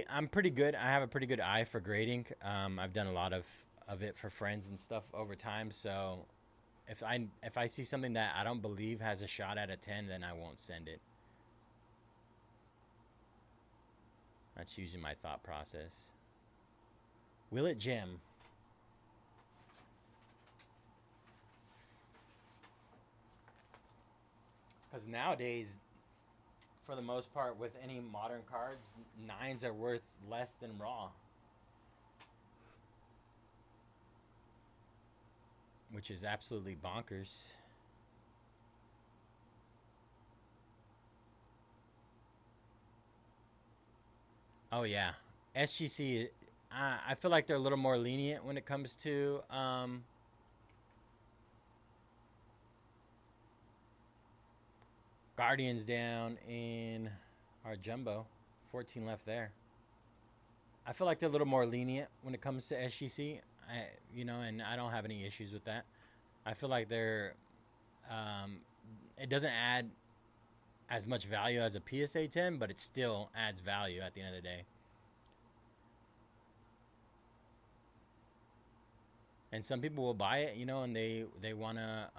I'm pretty good. I have a pretty good eye for grading. I've done a lot of it for friends and stuff over time. So if I see something that I don't believe has a shot at a 10, then I won't send it. That's usually my thought process. Will it gem? Because nowadays, for the most part, with any modern cards, 9s are worth less than raw. Which is absolutely bonkers. Oh, yeah. SGC, I feel like they're a little more lenient when it comes to Guardians down in our Jumbo. 14 left there. I feel like they're a little more lenient when it comes to SGC. And I don't have any issues with that. I feel like they're it doesn't add as much value as a PSA 10, but it still adds value at the end of the day. And some people will buy it, and they want to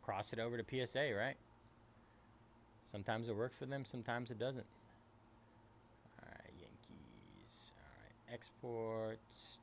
cross it over to PSA, right? Sometimes it works for them, sometimes it doesn't. All right, Yankees. All right, exports.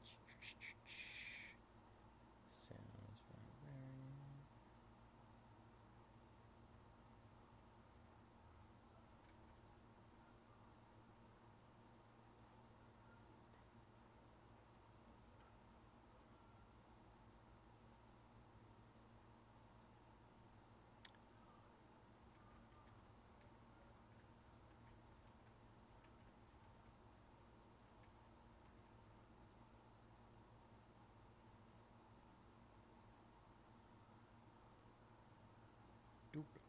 Duplicate.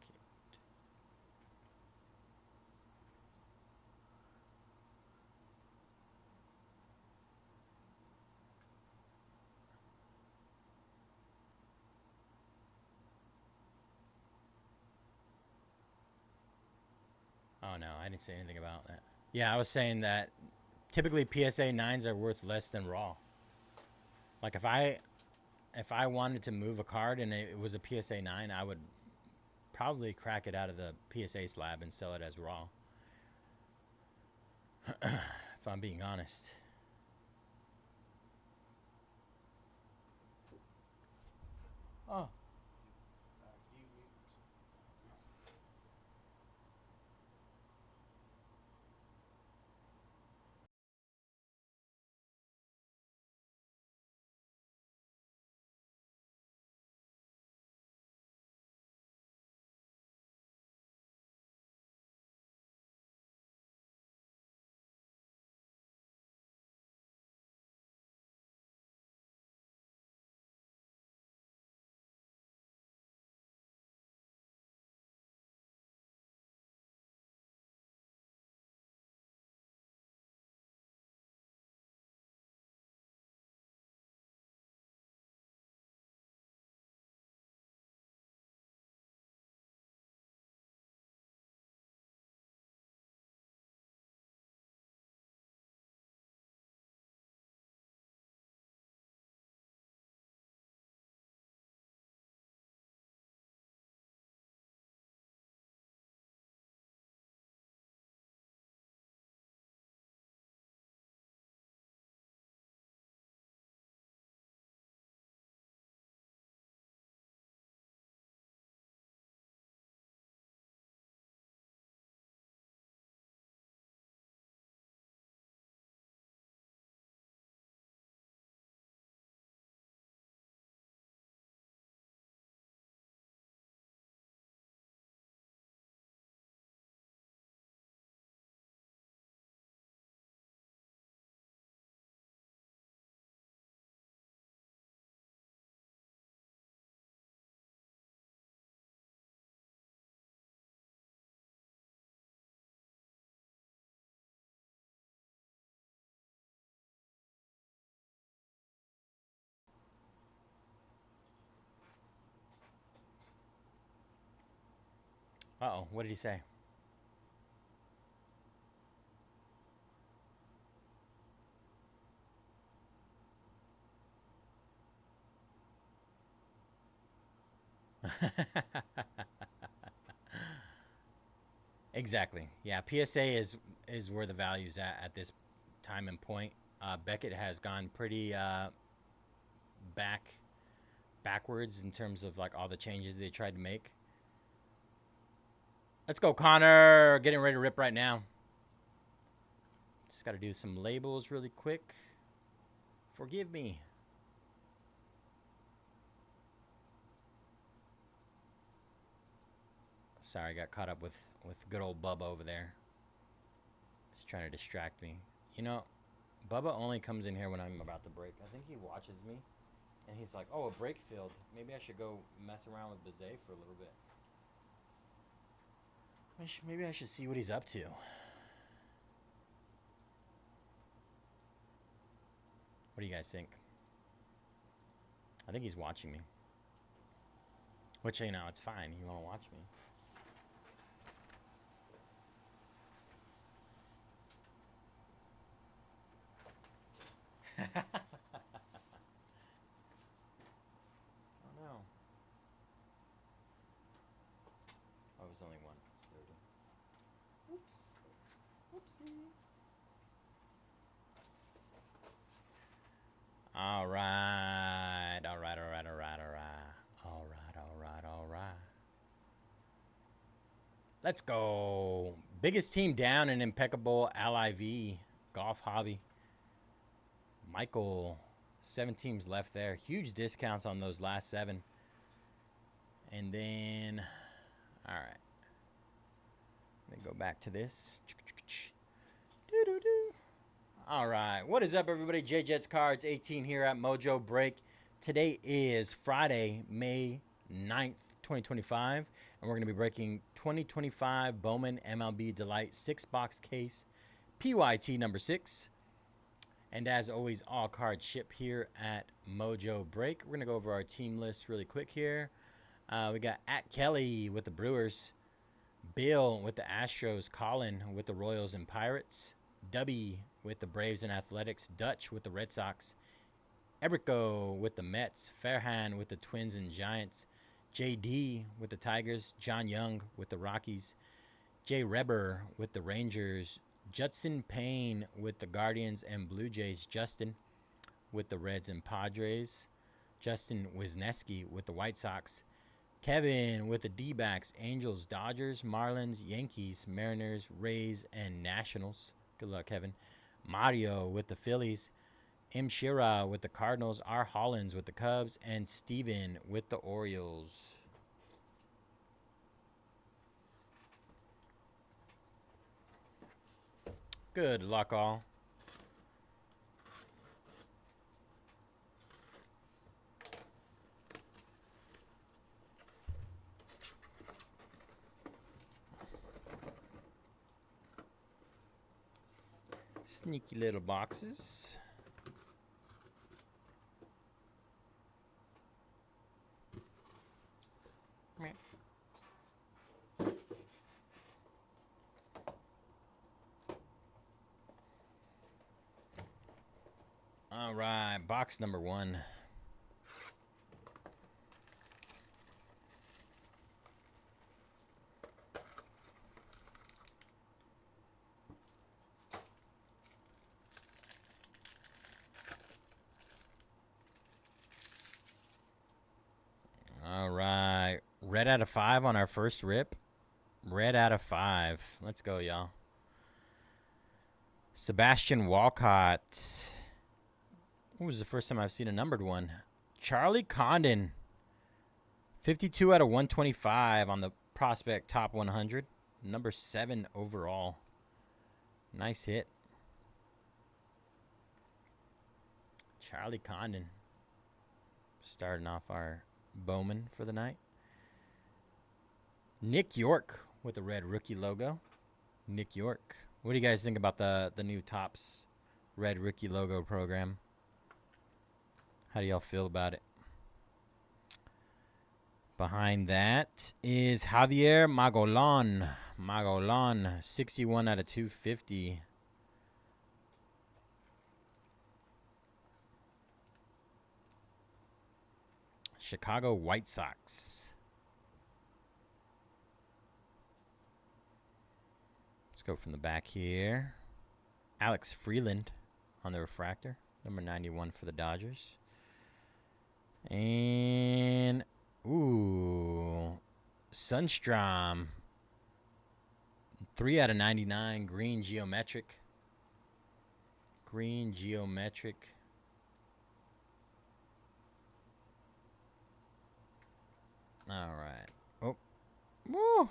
Oh no, I didn't say anything about that. Yeah, I was saying that typically PSA 9s are worth less than raw. Like if I wanted to move a card and it was a PSA 9, I would probably crack it out of the PSA slab and sell it as raw. If I'm being honest. Oh. Uh-oh, what did he say? Exactly. Yeah, PSA is where the value's at this time and point. Beckett has gone pretty backwards in terms of like all the changes they tried to make. Let's go, Connor. Getting ready to rip right now. Just got to do some labels really quick. Forgive me. Sorry, I got caught up with good old Bubba over there. Just trying to distract me. You know, Bubba only comes in here when I'm about to break. I think he watches me, and he's like, oh, a break field. Maybe I should go mess around with Bayze for a little bit. Maybe I should see what he's up to. What do you guys think? I think he's watching me. Which, you know, it's fine. You want to watch me. Oh no. Oh, it was only one. It's 30. Oops. Whoopsie. All right. All right. All right. All right. All right. All right. All right. All right. Let's go. Biggest team down in Impeccable LIV Golf Hobby. Michael, 7 teams left there. Huge discounts on those last 7. And then, all right. Let me go back to this. All right. What is up, everybody? J Jets Cards 18 here at Mojobreak. Today is Friday, May 9th, 2025. And we're going to be breaking 2025 Bowman MLB Delight 6-box case, PYT number 6. And as always, all cards ship here at Mojobreak. We're going to go over our team list really quick here. We got at Kelly with the Brewers, Bill with the Astros, Colin with the Royals and Pirates, Dubby with the Braves and Athletics, Dutch with the Red Sox, Erico with the Mets, Fairhan with the Twins and Giants, JD with the Tigers, John Young with the Rockies, Jay Reber with the Rangers, Judson Payne with the Guardians and Blue Jays, Justin with the Reds and Padres, Justin Wisniewski with the White Sox, Kevin with the D-backs, Angels, Dodgers, Marlins, Yankees, Mariners, Rays, and Nationals. Good luck, Kevin. Mario with the Phillies, M. Shira with the Cardinals, R. Hollins with the Cubs, and Steven with the Orioles. Good luck, all. Sneaky little boxes. All right, box number 1. All right, red out of 5 on our first rip. Red out of 5. Let's go, y'all. Sebastian Walcott. When was the first time I've seen a numbered one? Charlie Condon. 52 out of 125 on the Prospect Top 100. Number 7 overall. Nice hit. Charlie Condon. Starting off our Bowman for the night. Nick York with the red rookie logo. Nick York. What do you guys think about the new Topps red rookie logo program? How do y'all feel about it? Behind that is Javier Magolon. Magolon, 61 out of 250. Chicago White Sox. Let's go from the back here. Alex Freeland on the refractor. Number 91 for the Dodgers. And, ooh, Sundstrom. 3 out of 99. Green geometric. Green geometric. All right. Oh. Woo.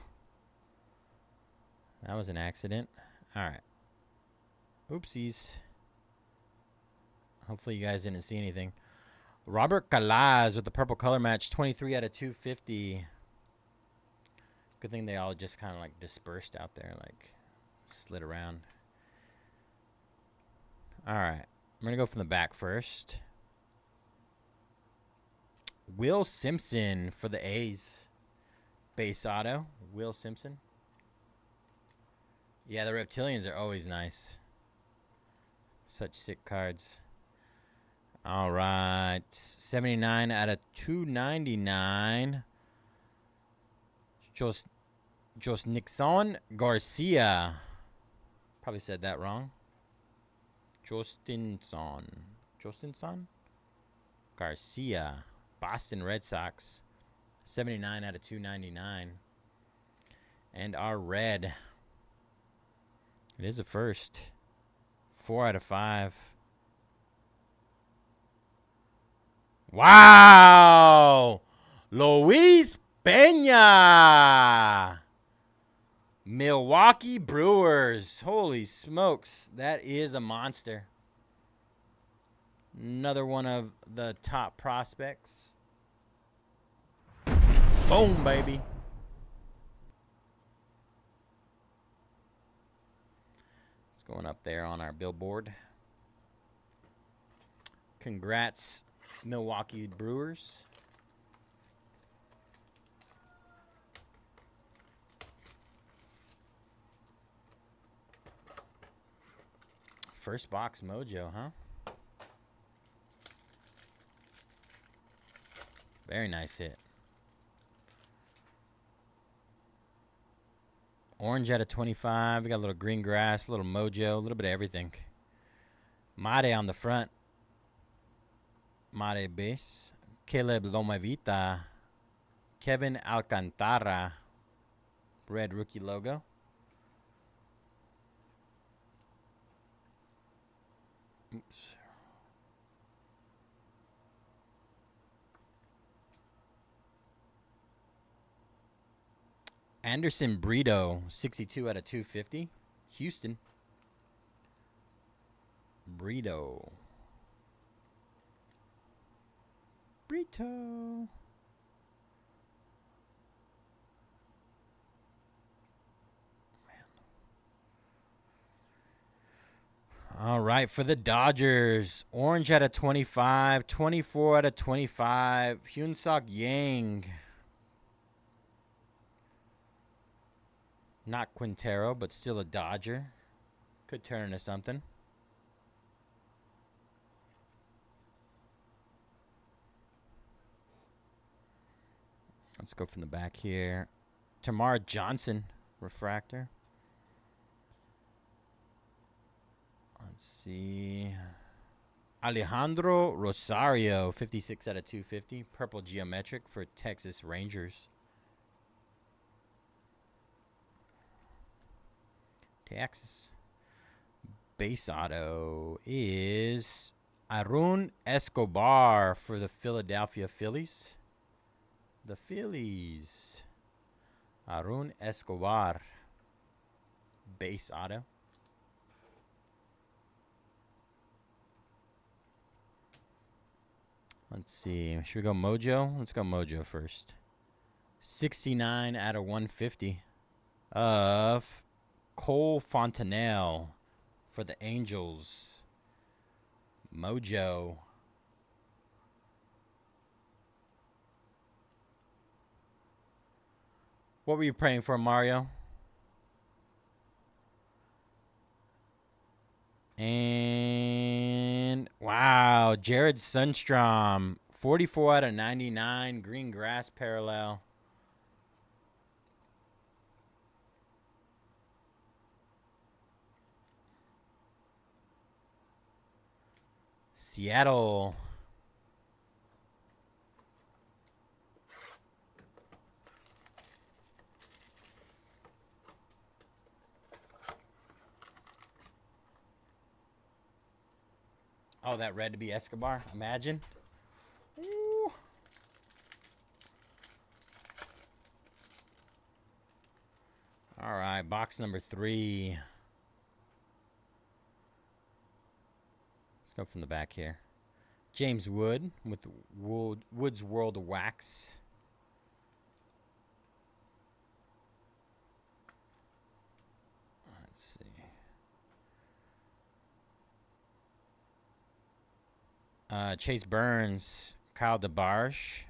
That was an accident. All right. Oopsies. Hopefully you guys didn't see anything. Robert Calaz with the purple color match. 23 out of 250. Good thing they all just kind of like dispersed out there. Like slid around. All right. I'm going to go from the back first. Will Simpson for the A's. Base auto. Will Simpson. Yeah, the reptilians are always nice. Such sick cards. All right. 79 out of 299. Jos Nixon Garcia. Probably said that wrong. Justinson Garcia. Boston Red Sox. 79 out of 299. And our red. It is a first. 4 out of 5. Wow! Luis Peña! Milwaukee Brewers. Holy smokes. That is a monster. Another one of the top prospects. Boom, baby. It's going up there on our billboard. Congrats, Milwaukee Brewers. First box mojo, huh? Very nice hit. Orange out of 25. We got a little green grass, a little mojo, a little bit of everything. Mare on the front. Mare base. Caleb Lomavita. Kevin Alcantara. Red rookie logo. Oops. Anderson Brito, 62 out of 250. Houston. Brito. All right, for the Dodgers, orange out of 25, 24 out of 25, Hyun-Suk Yang. Not Quintero, but still a Dodger. Could turn into something. Let's go from the back here. Tamar Johnson, refractor. Let's see. Alejandro Rosario, 56 out of 250. Purple geometric for Texas Rangers. Texas. Base auto is Arun Escobar for the Philadelphia Phillies. The Phillies. Arun Escobar. Base auto. Let's see. Should we go Mojo? Let's go Mojo first. 69 out of 150 of Cole Fontanelle for the Angels. Mojo. What were you praying for, Mario? And wow, Jared Sundstrom, 44 out of 99, green grass parallel. Seattle. Oh, that red to be Escobar. Imagine. Ooh. All right, box number 3. Let's go from the back here. James Wood with Wood's World of Wax. Let's see. Chase Burns, Kyle DeBarge,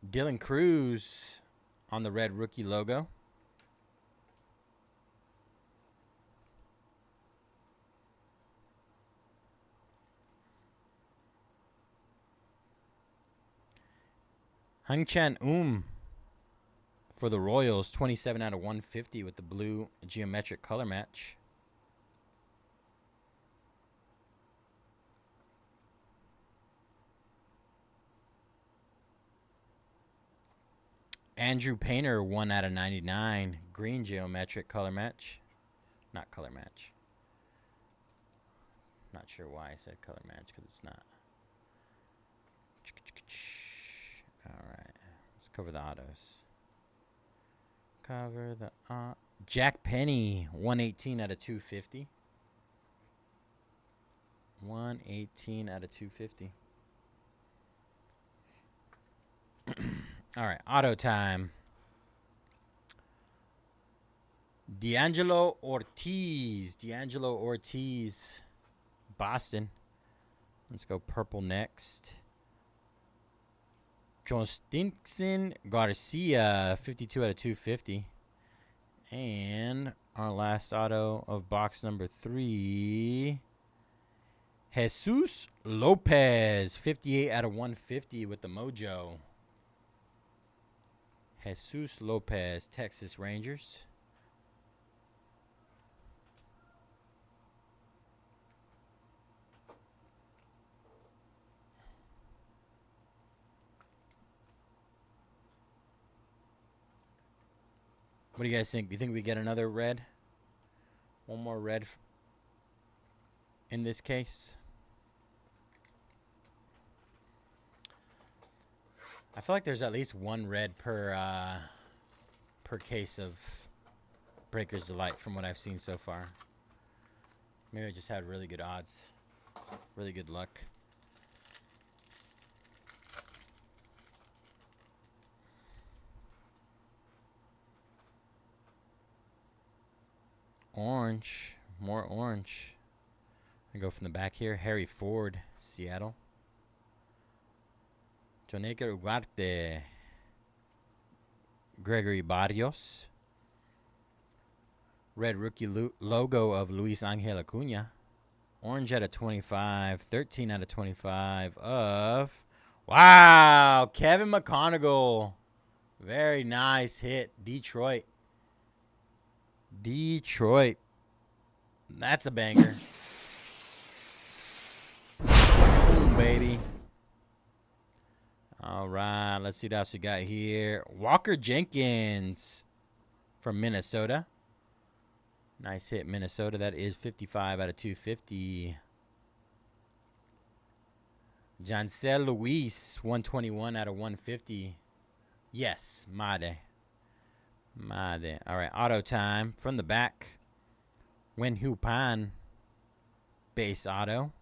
Dylan Cruz on the red rookie logo. Hung Chan for the Royals, 27 out of 150 with the blue geometric color match. Andrew Painter, 1 out of 99. Green geometric color match. Not color match. Not sure why I said color match, because it's not. Alright. Let's cover the autos. Cover the Jack Penny, 118 out of 250. 118 out of 250. All right, auto time. D'Angelo Ortiz, Boston. Let's go purple next. Justinson Garcia, 52 out of 250. And our last auto of box number 3. Jesus Lopez, 58 out of 150 with the Mojo. Jesus Lopez, Texas Rangers. What do you guys think? Do you think we get another red? One more red in this case? I feel like there's at least one red per case of Breaker's Delight from what I've seen so far. Maybe I just had really good odds. Really good luck. Orange. More orange. I go from the back here. Harry Ford, Seattle. Joneca Ugarte. Gregory Barrios. Red rookie logo of Luis Angel Acuna. Orange out of 25. 13 out of 25 of... Wow! Kevin McConaughey. Very nice hit. Detroit. That's a banger. Boom, baby. All right, let's see what else we got here. Walker Jenkins from Minnesota. Nice hit, Minnesota. That is 55 out of 250. Jancel Luis, 121 out of 150. Yes, Made. All right, auto time from the back. Wenhu Pan, base auto.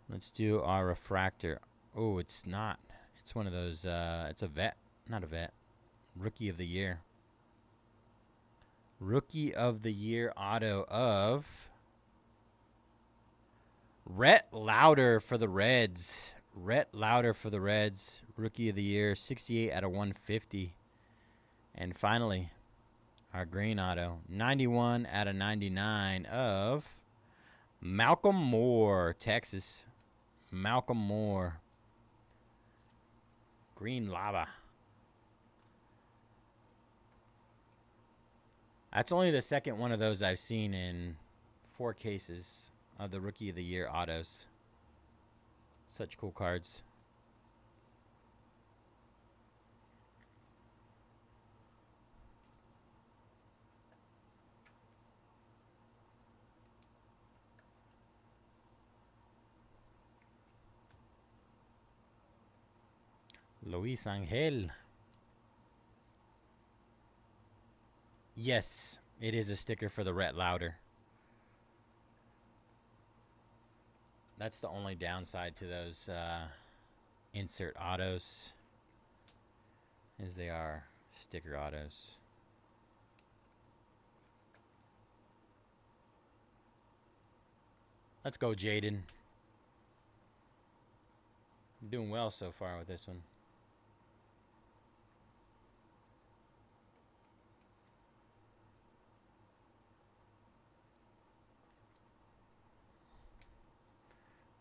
Let's do our refractor. Oh, it's not. It's one of those, it's a vet. Not a vet. Rookie of the year. Rookie of the year auto of Rhett Lauder for the Reds. Rhett Lauder for the Reds. Rookie of the year, 68 out of 150. And finally, our green auto. 91 out of 99 of Malcolm Moore, Texas. Malcolm Moore. Green lava. That's only the second one of those I've seen in 4 cases of the Rookie of the Year autos. Such cool cards. Luis Angel. Yes, it is a sticker for the Rhett Lauder. That's the only downside to those insert autos, is they are sticker autos. Let's go, Jaden. Doing well so far with this one.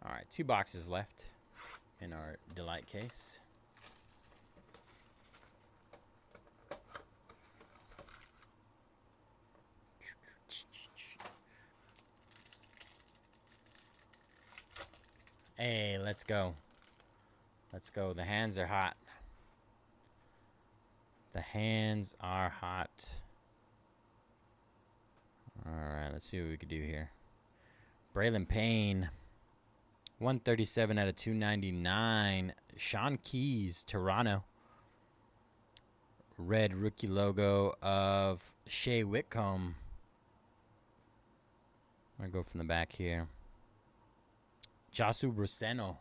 All right, 2 boxes left in our Delight case. Hey, let's go. Let's go. The hands are hot. The hands are hot. All right, let's see what we can do here. Braylon Payne. 137 out of 299. Sean Keys, Toronto. Red rookie logo of Shea Whitcomb. I'm going to go from the back here. Jasu Bruseno.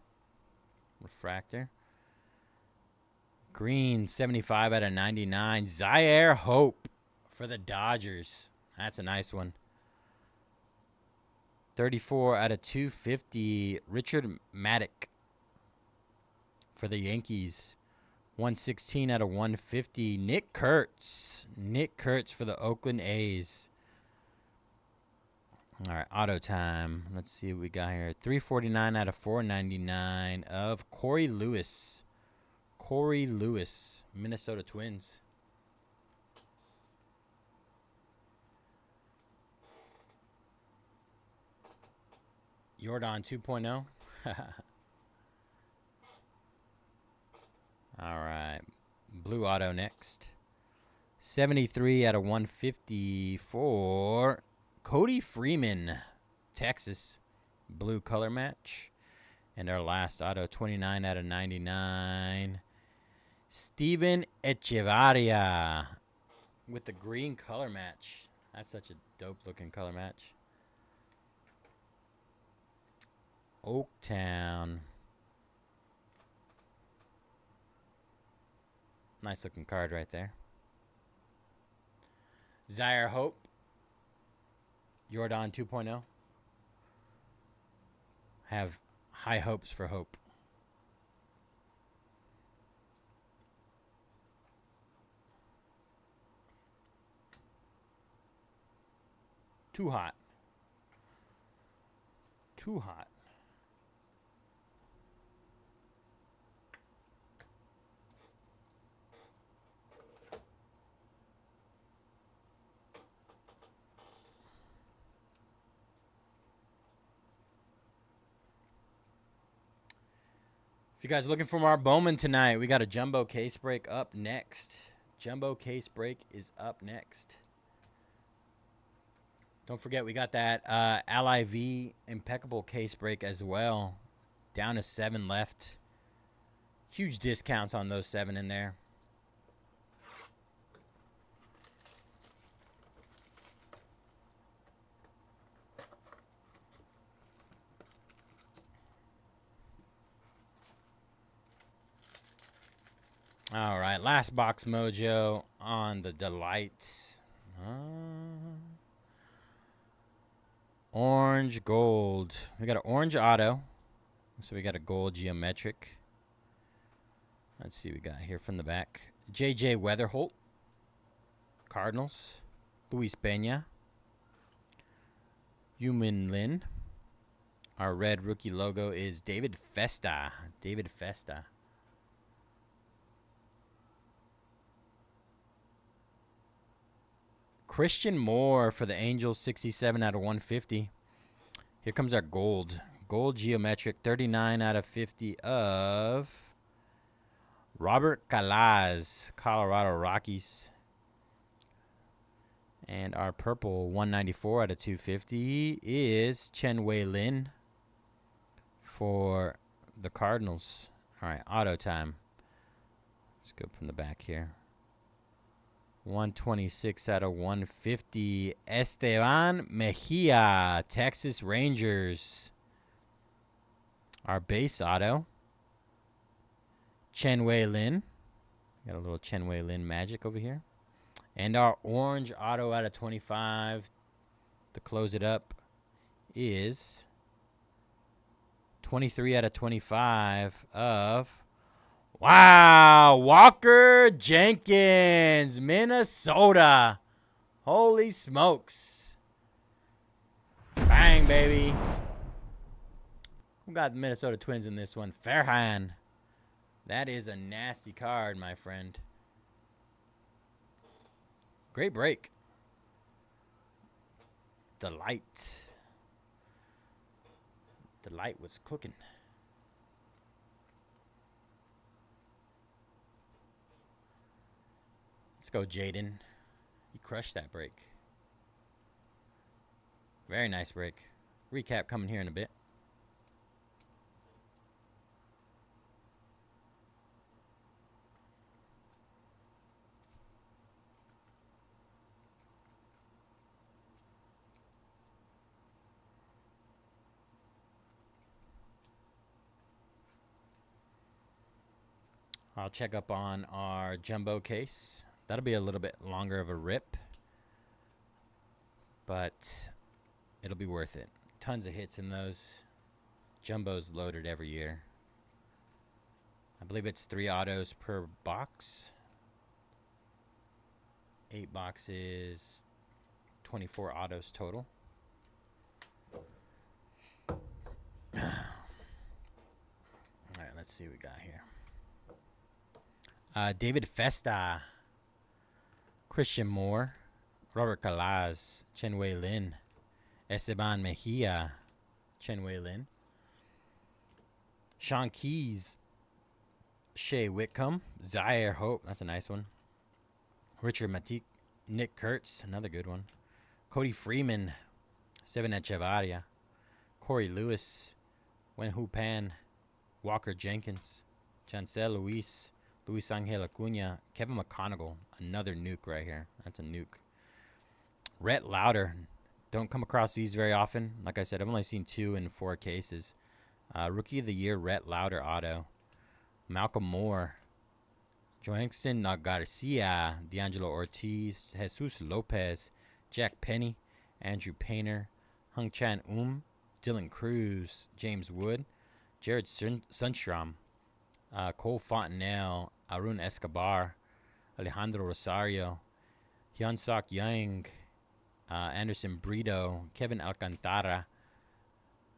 Refractor. Green, 75 out of 99. Zaire Hope for the Dodgers. That's a nice one. 34 out of 250. Richard Maddock for the Yankees. 116 out of 150. Nick Kurtz. Nick Kurtz for the Oakland A's. All right, auto time. Let's see what we got here. 349 out of 499 of Corey Lewis. Corey Lewis, Minnesota Twins. Jordan 2.0. All right. Blue auto next. 73 out of 150 for Cody Freeman, Texas. Blue color match. And our last auto, 29 out of 99. Steven Echevarria with the green color match. That's such a dope looking color match. Oaktown. Nice looking card right there. Zaire Hope. Jordan 2.0. Have high hopes for Hope. Too hot. Too hot. If you guys are looking for our Bowman tonight, we got a jumbo case break up next. Jumbo case break is up next. Don't forget, we got that LIV Impeccable case break as well. Down to 7 left. Huge discounts on those 7 in there. All right, last box mojo on the Delight. Orange gold. We got an orange auto. So we got a gold geometric. Let's see what we got here from the back. JJ Weatherholt. Cardinals. Luis Peña. Yumin Lin. Our red rookie logo is David Festa. David Festa. Christian Moore for the Angels, 67 out of 150. Here comes our gold. Gold geometric, 39 out of 50 of Robert Calaz, Colorado Rockies. And our purple, 194 out of 250, is Chen Wei Lin for the Cardinals. All right, auto time. Let's go from the back here. 126 out of 150, Esteban Mejia, Texas Rangers. Our base auto, Chen Wei Lin. Got a little Chen Wei Lin magic over here. And our orange auto out of 25 to close it up is 23 out of 25 of, wow, Walker Jenkins, Minnesota. Holy smokes. Bang, baby. We got the Minnesota Twins in this one. Fairhan. That is a nasty card, my friend. Great break. Delight. Delight was cooking. Let's go, Jaden. You crushed that break. Very nice break. Recap coming here in a bit. I'll check up on our jumbo case. That'll be a little bit longer of a rip, but it'll be worth it. Tons of hits in those. Jumbo's loaded every year. I believe it's 3 autos per box. 8 boxes, 24 autos total. All right, let's see what we got here. David Festa, Christian Moore, Robert Calaz, Chen Wei Lin, Esteban Mejia, Chen Wei Lin, Sean Keys, Shea Whitcomb, Zaire Hope, that's a nice one, Richard Matik, Nick Kurtz, another good one, Cody Freeman, Seven Echevarria, Corey Lewis, Wenhu Pan, Walker Jenkins, Chancel Luis, Luis Angel Acuna, Kevin McConaughey, another nuke right here. That's a nuke. Rhett Lauder. Don't come across these very often. Like I said, I've only seen 2 in 4 cases. Rookie of the Year, Rhett Lauder auto. Malcolm Moore. Joankson Garcia, D'Angelo Ortiz, Jesus Lopez, Jack Penny, Andrew Painter, Hung Chan Dylan Cruz, James Wood, Jared Sundstrom, Cole Fontenelle, Arun Escobar, Alejandro Rosario, Hyunsuk Yang, Anderson Brito, Kevin Alcantara,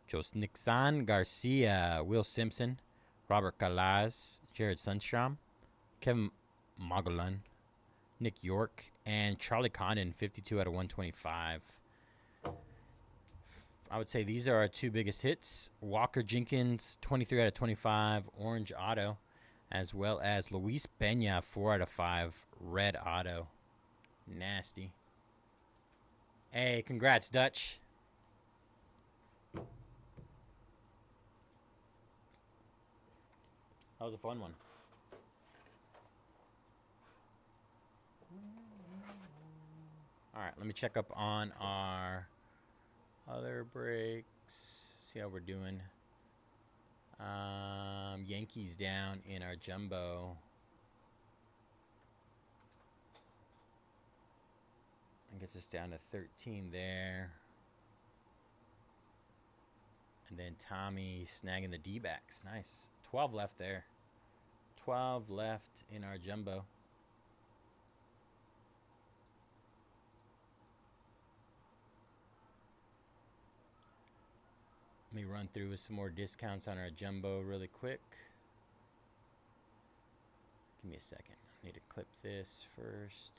Josnixon Garcia, Will Simpson, Robert Calaz, Jared Sundstrom, Kevin Mogollon, Nick York, and Charlie Condon, 52 out of 125. I would say these are our 2 biggest hits. Walker Jenkins, 23 out of 25, orange auto, as well as Luis Peña, 4 out of 5, red auto. Nasty. Hey, congrats, Dutch. That was a fun one. All right, let me check up on our other breaks. See how we're doing. Yankees down in our jumbo. And gets us down to 13 there. And then Tommy snagging the D-backs. Nice. 12 left there. 12 left in our jumbo. Let me run through with some more discounts on our Jumbo really quick. Give me a second. I need to clip this first.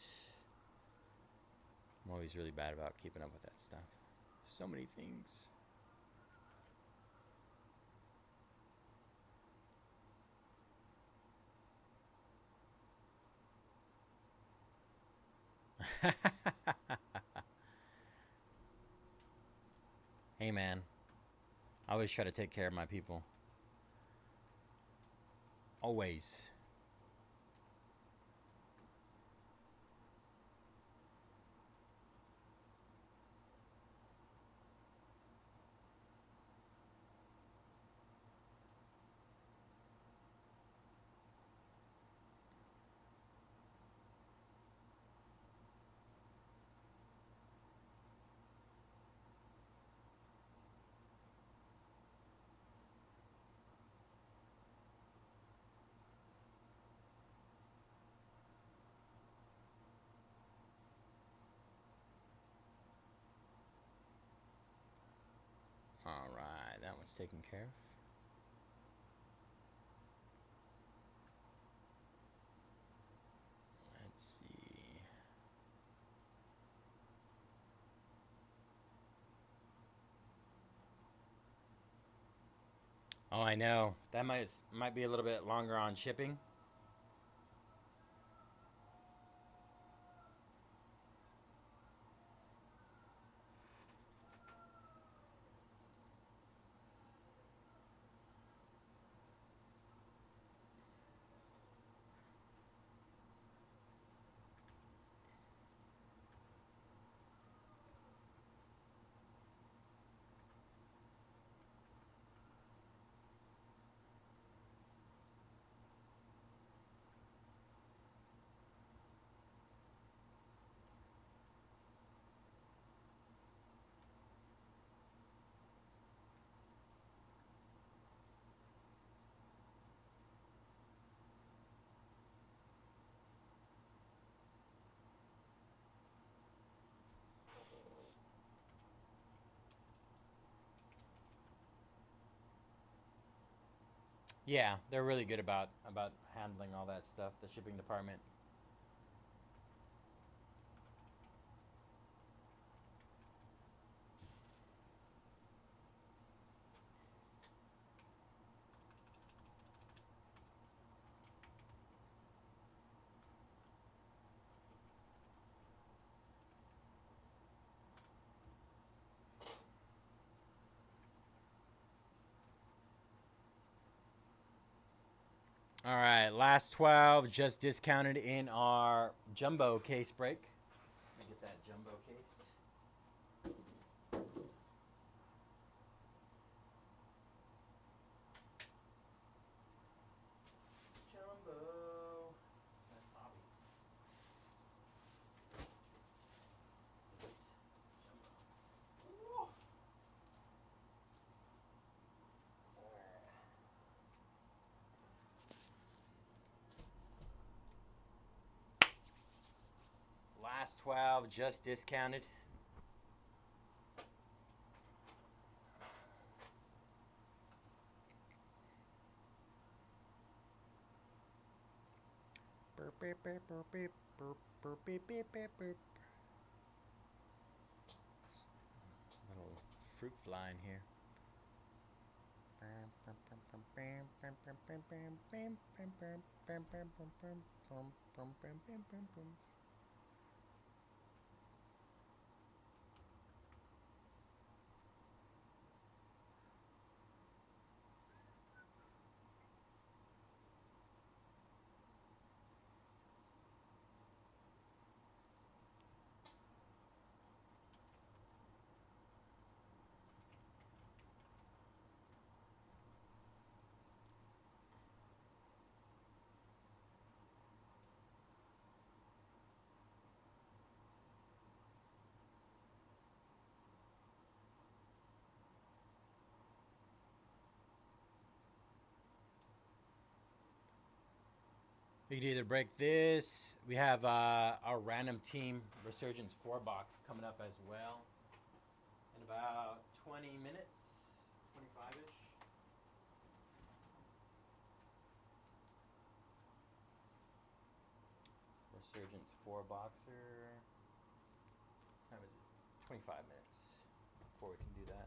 I'm always really bad about keeping up with that stuff. So many things. Hey man, I always try to take care of my people. Always. All right, that one's taken care of. Let's see. Oh, I know. That might be a little bit longer on shipping. Yeah, they're really good about handling all that stuff, the shipping department. All right, last 12 just discounted in our Jumbo case break. Let me get that Jumbo case. Jumbo. That's Bobby. Jumbo. Last 12 just discounted. Little fruit fly in here. We could either break this. We have our random team Resurgence 4 box coming up as well in about 20 minutes, Resurgence 4 boxer. What time is it? 25 minutes before we can do that.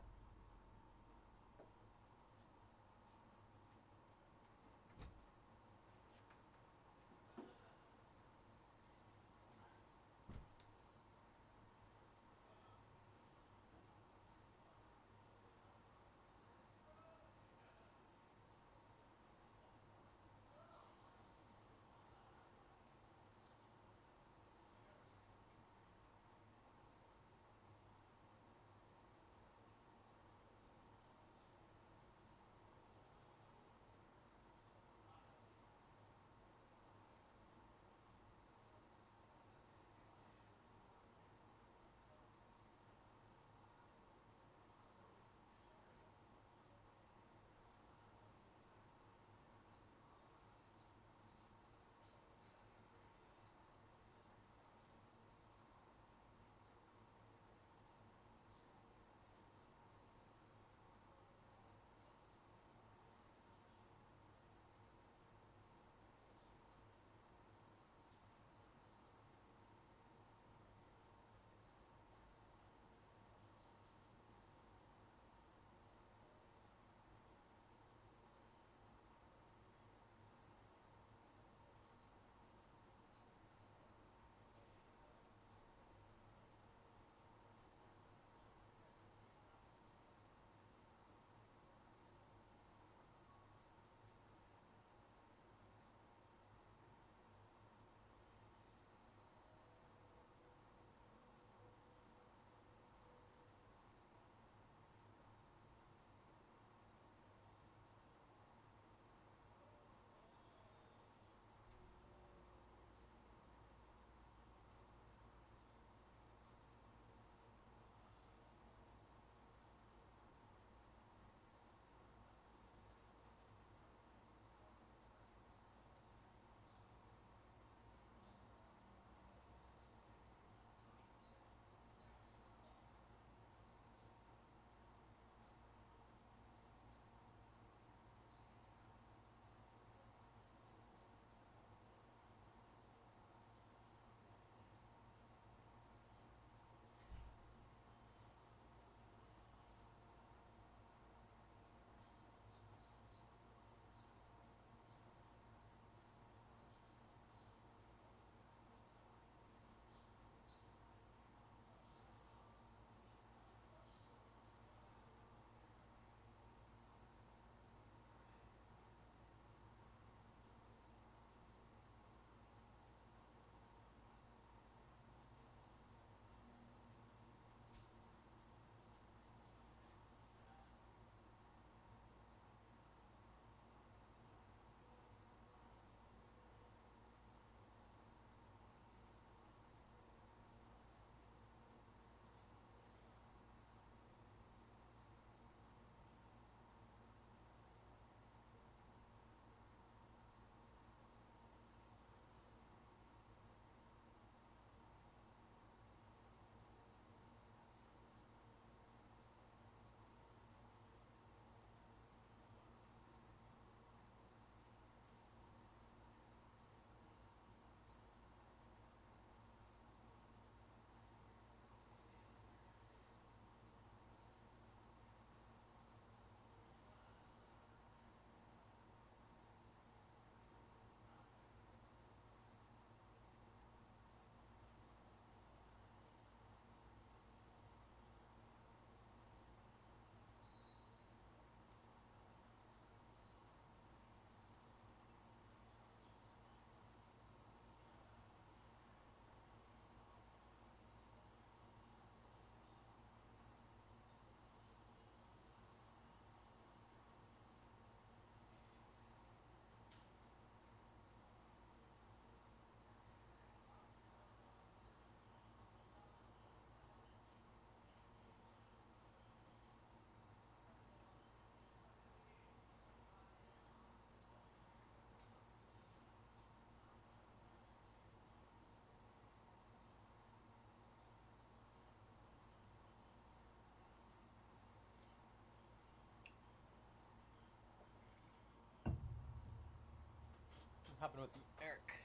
Hopping with Eric.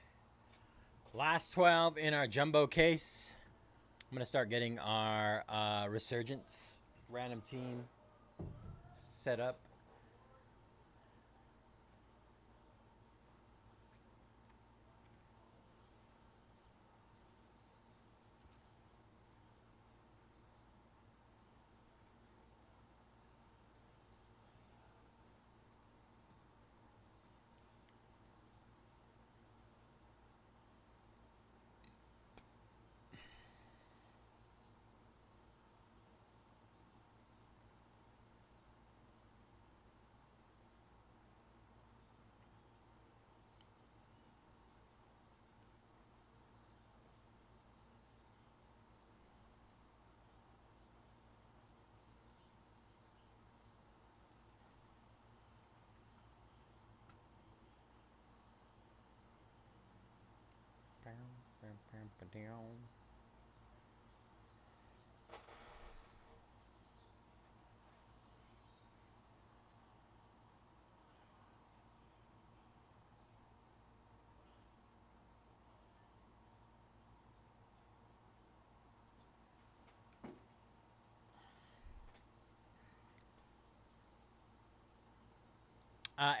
Last 12 in our jumbo case. I'm going to start getting our Resurgence random team set up.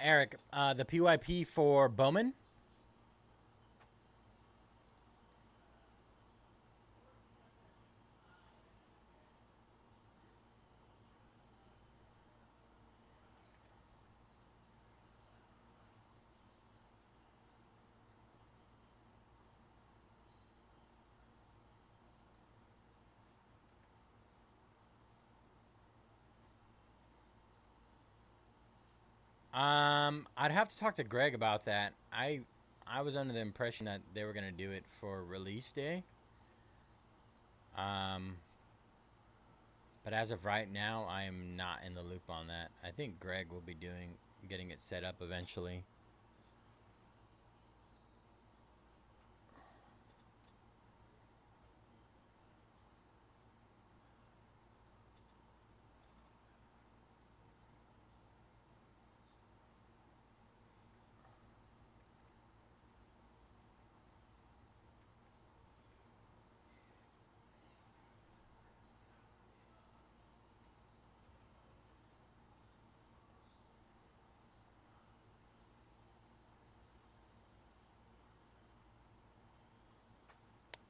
Eric, the PYP for Bowman. I'd have to talk to Greg about that. I was under the impression that they were gonna do it for release day. But as of right now, I am not in the loop on that. I think Greg will be getting it set up eventually.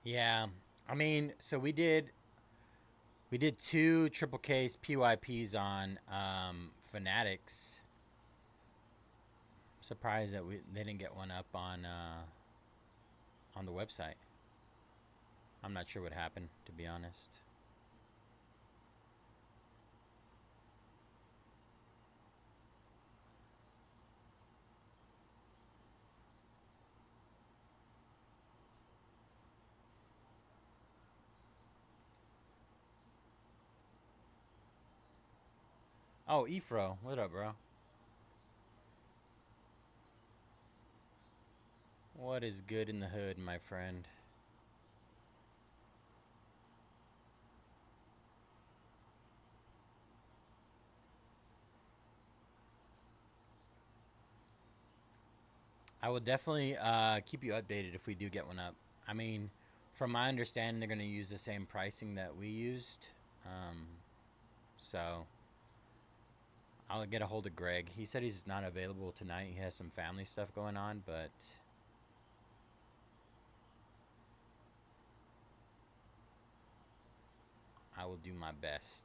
Yeah, I mean, so we did 2 triple case PYPs on Fanatics. Surprised that they didn't get one up on the website. I'm not sure what happened, to be honest. Oh, Efro, what up, bro? What is good in the hood, my friend? I will definitely keep you updated if we do get one up. I mean, from my understanding, they're going to use the same pricing that we used. So I'll get a hold of Greg. He said he's not available tonight. He has some family stuff going on, but I will do my best.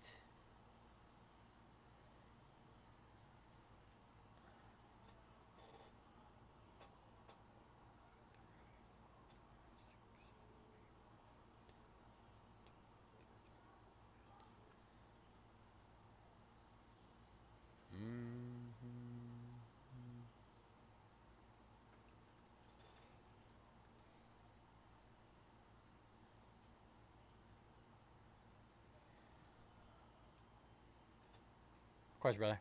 Of course, brother.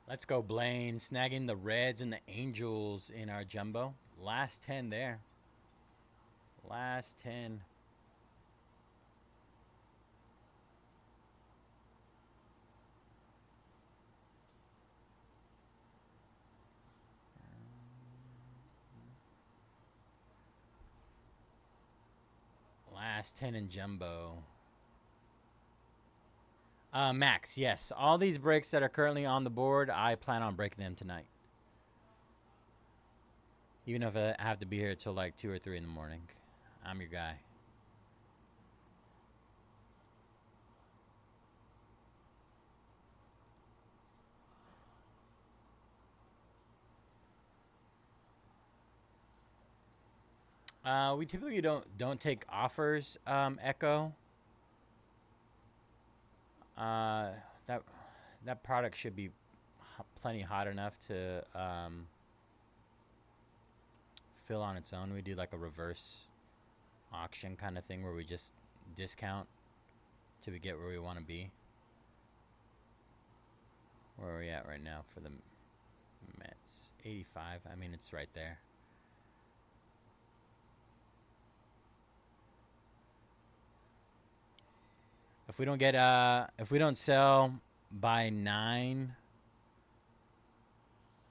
Let's go, Blaine. Snagging the Reds and the Angels in our jumbo. Last 10 there. Last 10. Last 10 in jumbo. Max, yes. All these breaks that are currently on the board, I plan on breaking them tonight. Even if I have to be here till like 2 or 3 in the morning. I'm your guy. We typically don't take offers, Echo. That product should be plenty hot enough to fill on its own. We do like a reverse auction kind of thing where we just discount till we get where we want to be. Where are we at right now for the Mets? 85. I mean, it's right there. If we don't get if we don't sell by 9,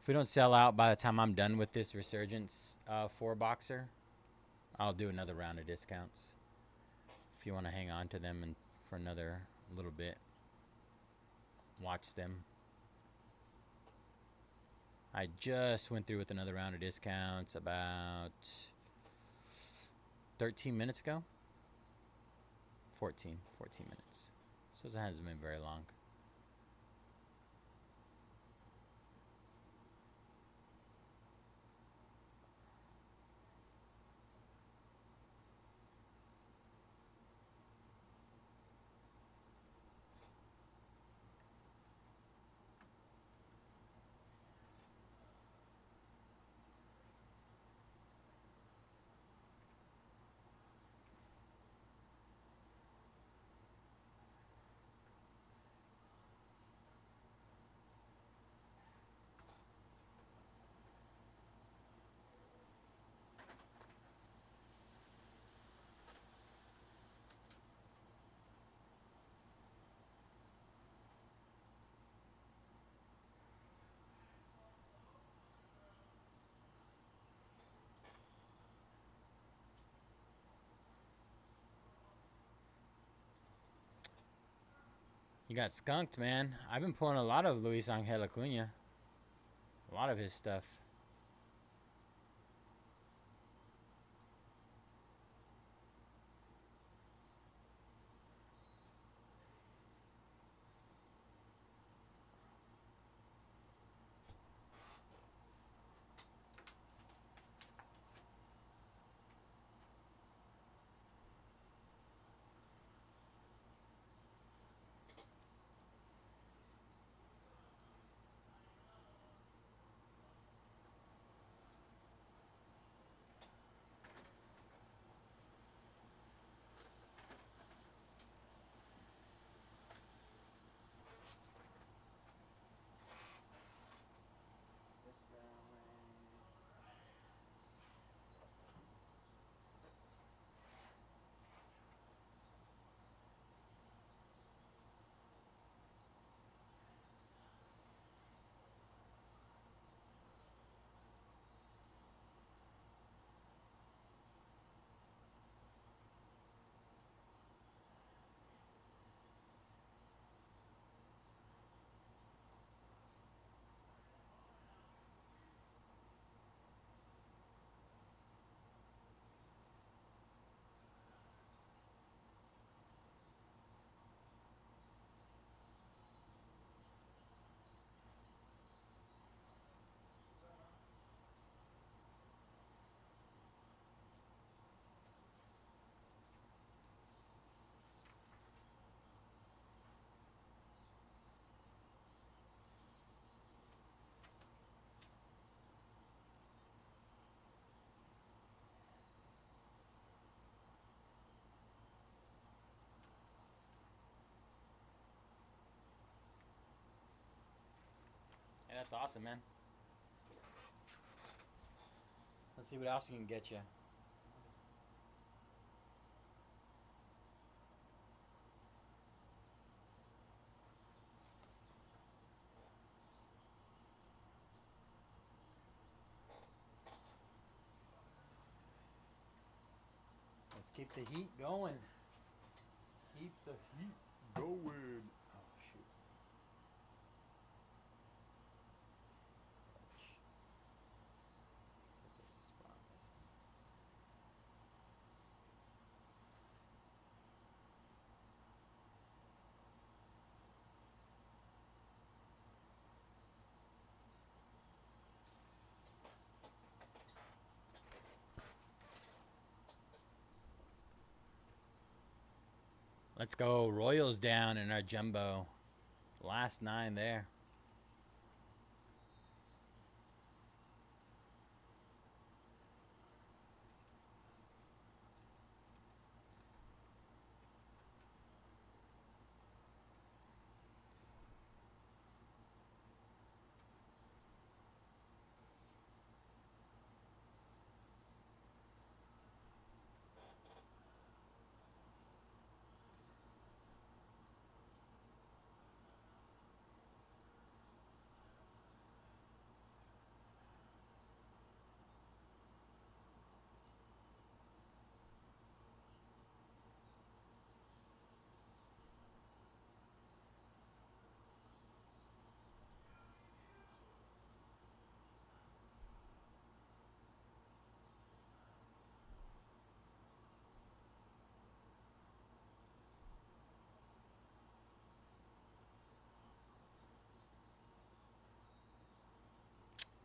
if we don't sell out by the time I'm done with this Resurgence 4-boxer, I'll do another round of discounts. If you want to hang on to them and for another little bit, watch them. I just went through with another round of discounts about 13 minutes ago. 14 minutes. So it hasn't been very long. You got skunked, man. I've been pulling a lot of Luis Angel Acuna. A lot of his stuff. that's awesome, man. Let's see what else we can get you. Let's keep the heat going. Keep the heat going. Oh, shoot. Let's go. Royals down in our jumbo. Last 9 there.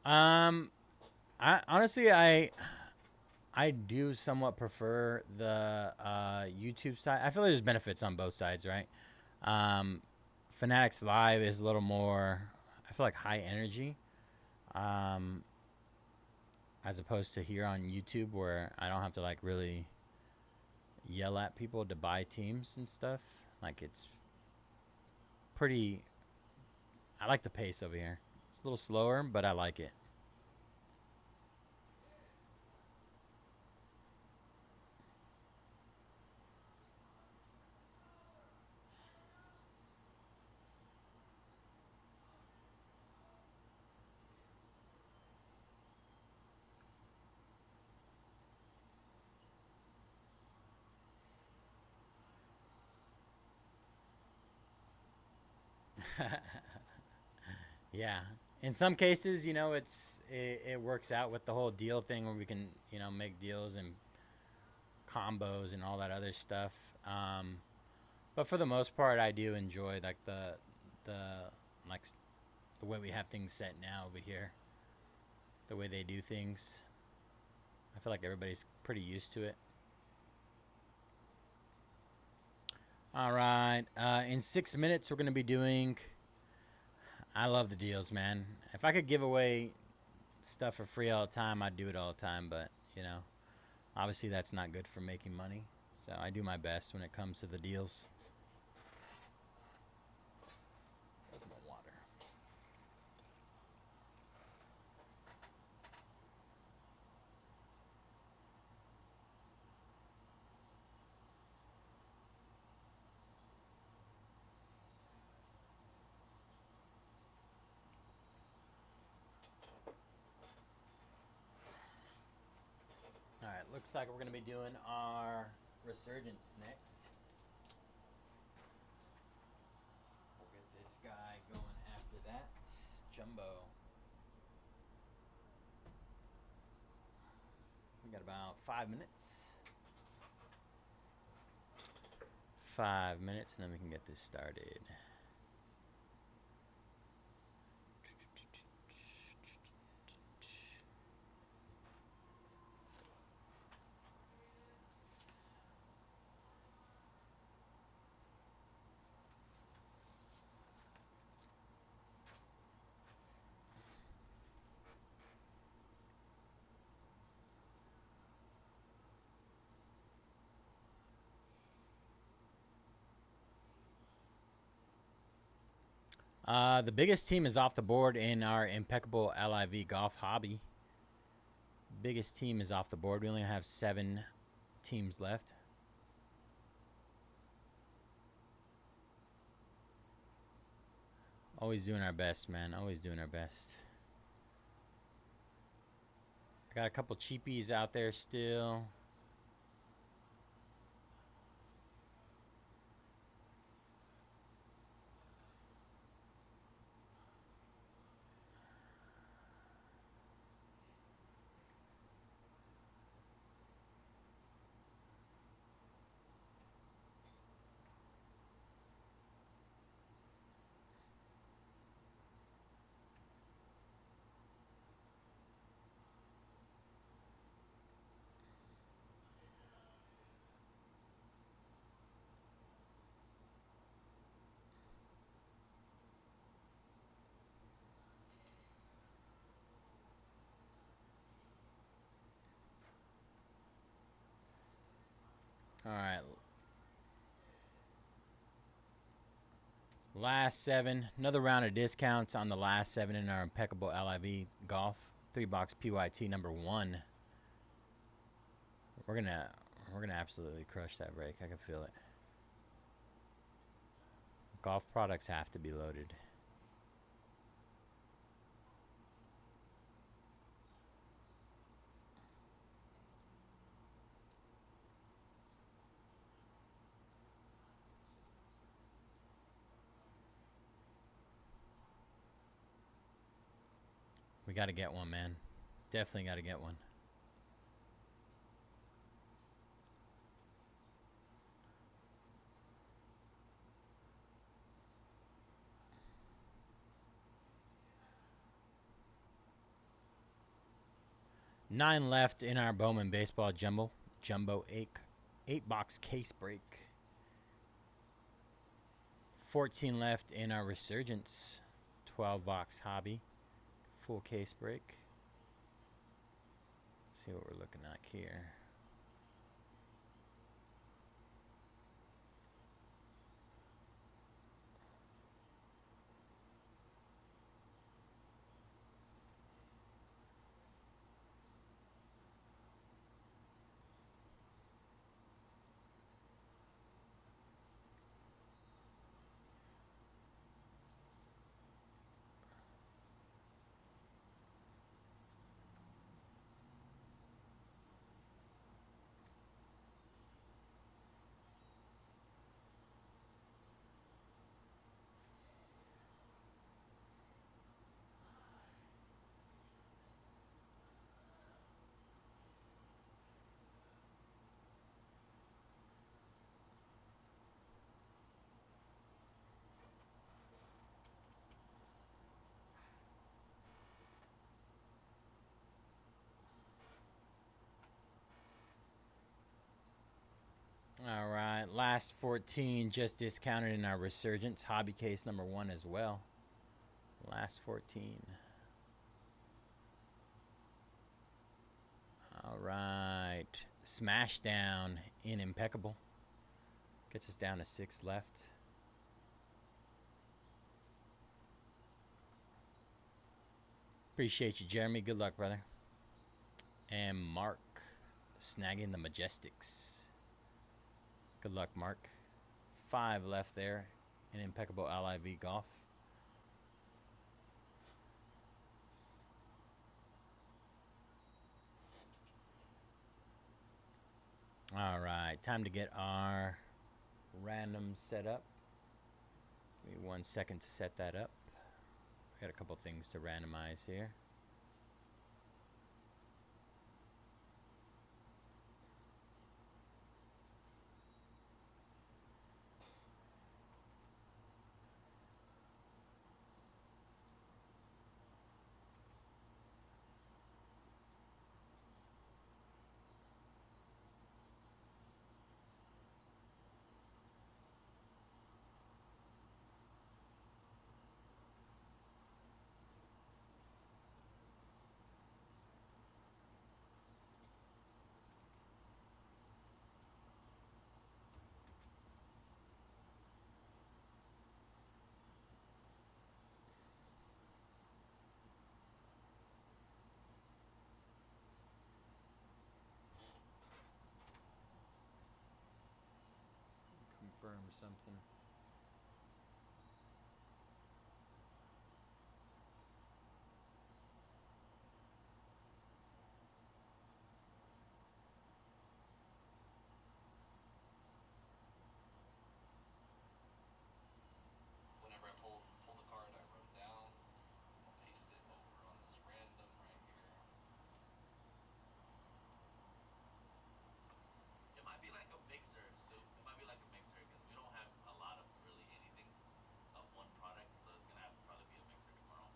I honestly I do somewhat prefer the YouTube side. I feel like there's benefits on both sides, right? Fanatics Live is a little more, I feel like, high energy, as opposed to here on YouTube where I don't have to like really yell at people to buy teams and stuff. Like it's pretty. I like the pace over here. It's a little slower, but I like it. Yeah. In some cases, you know, it works out with the whole deal thing where we can, you know, make deals and combos and all that other stuff. But for the most part, I do enjoy like the like the way we have things set now over here. The way they do things. I feel like everybody's pretty used to it. All right. In 6 minutes, we're going to be doing... I love the deals, man. If I could give away stuff for free all the time, I'd do it all the time. But, you know, obviously that's not good for making money. So I do my best when it comes to the deals. Where's my water? All right, looks like we're going to be doing our Resurgence next. We'll get this guy going after that. Jumbo. We got about 5 minutes. 5 minutes, and then we can get this started. The biggest team is off the board in our Impeccable LIV golf hobby. Biggest team is off the board. We only have 7 teams left. Always doing our best, man. Always doing our best. I got a couple cheapies out there still. All right. Last 7. Another round of discounts on the last 7 in our Impeccable LIV golf 3-box PYT number 1. We're gonna absolutely crush that break. I can feel it. Golf products have to be loaded. We got to get one, man. Definitely got to get one. Nine left in our Bowman Baseball Jumbo 8-box case break. 14 left in our Resurgence 12-box hobby full case break. Let's see what we're looking at here. All right, last 14 just discounted in our Resurgence hobby case number 1 as well. Last 14. All right, smash down in Impeccable. Gets us down to 6 left. Appreciate you, Jeremy. Good luck, brother. And Mark snagging the Majestics. Good luck, Mark. 5 left there in Impeccable LIV golf. All right, time to get our random set up. Give me 1 second to set that up. We got a couple things to randomize here. confirm something. Whenever I pull the card, I wrote it down. I'll paste it over on this random right here. It might be like a mixer, so it might be like a mixer because we don't have a lot of really anything of one product, so it's gonna have to probably be a mixer tomorrow.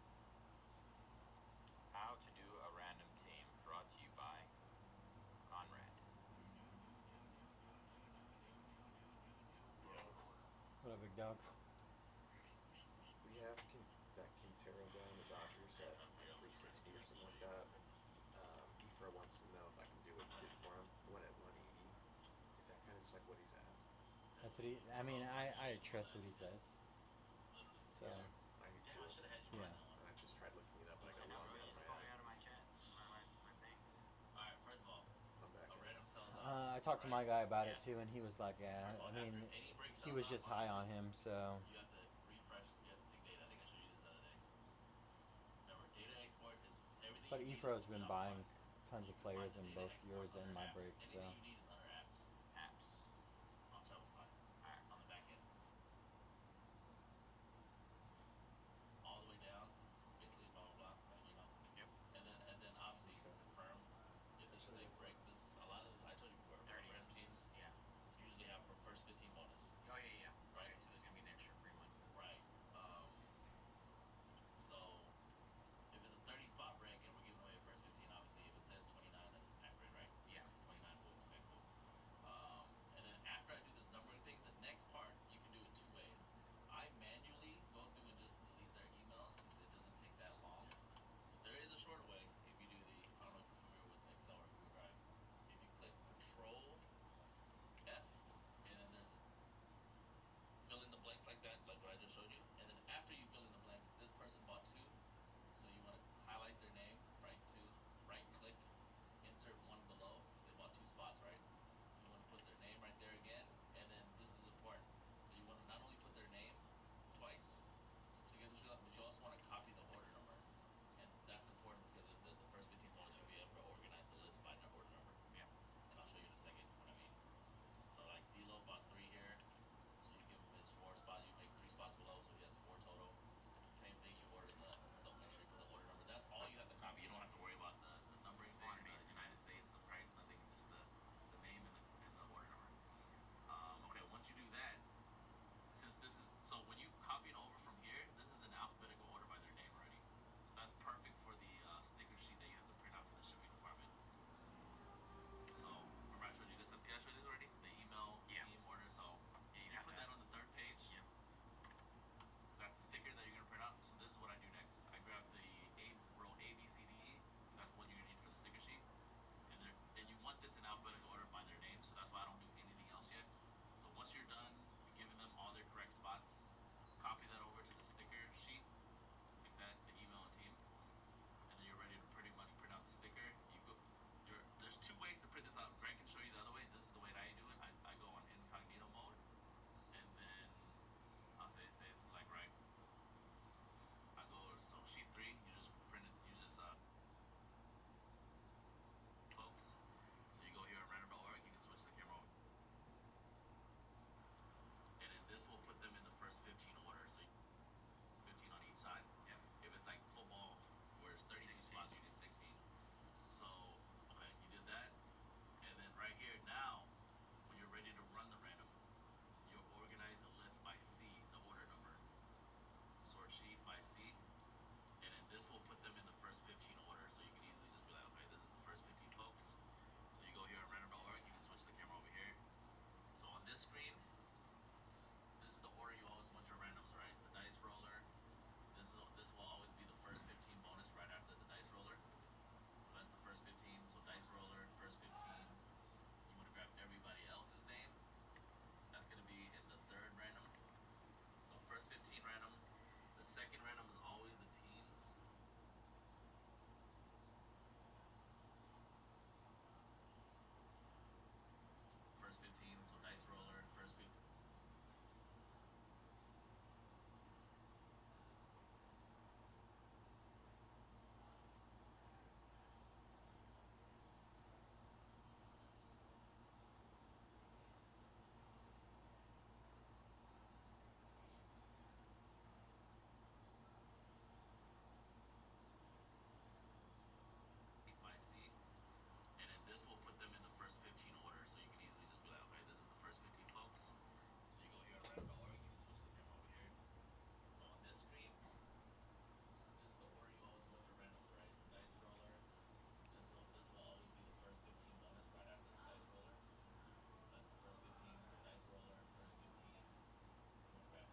How to do a random team, brought to you by Conrad. What up, big dog? We have that Quintero guy in the Dodgers at like 360 or something like that. Efra wants to know if I can do it good for him. One at 180. Is that kind of just like what he's at? That's what he. I mean, I trust what he says. So I do Damn, I should too. have had you Yeah. run that one. And I've just tried looking it up, but I got logged out of my app. Out of my chat, my things. Alright, first of all, I'm back. a random sells out. I talked to my guy about it Yeah. too, and he was like, "Yeah." First of all, I mean, after any break he sells was out just high on automatically, him. So you have to refresh, you have to sync data. I think I showed you this the other day. Remember, data export is everything. but you need Efro's is been Shopify. buying tons You of can players find in the data both export yours under and my apps. break. So Anything you need is under apps Apps. on Shopify on the back end. All the way down, basically blah blah blah, right? You know. Yep. And then obviously you can confirm if this is a break. This a lot of I told you before. 30. Random teams Yeah. usually have for first 15 bonus. Oh yeah. Right. Okay, so there's gonna be an extra free one. Right. So if it's a 30 spot break and we're giving away the first 15, obviously if it says 29, then it's accurate, right? Yeah. 29. Cool. Okay. Cool.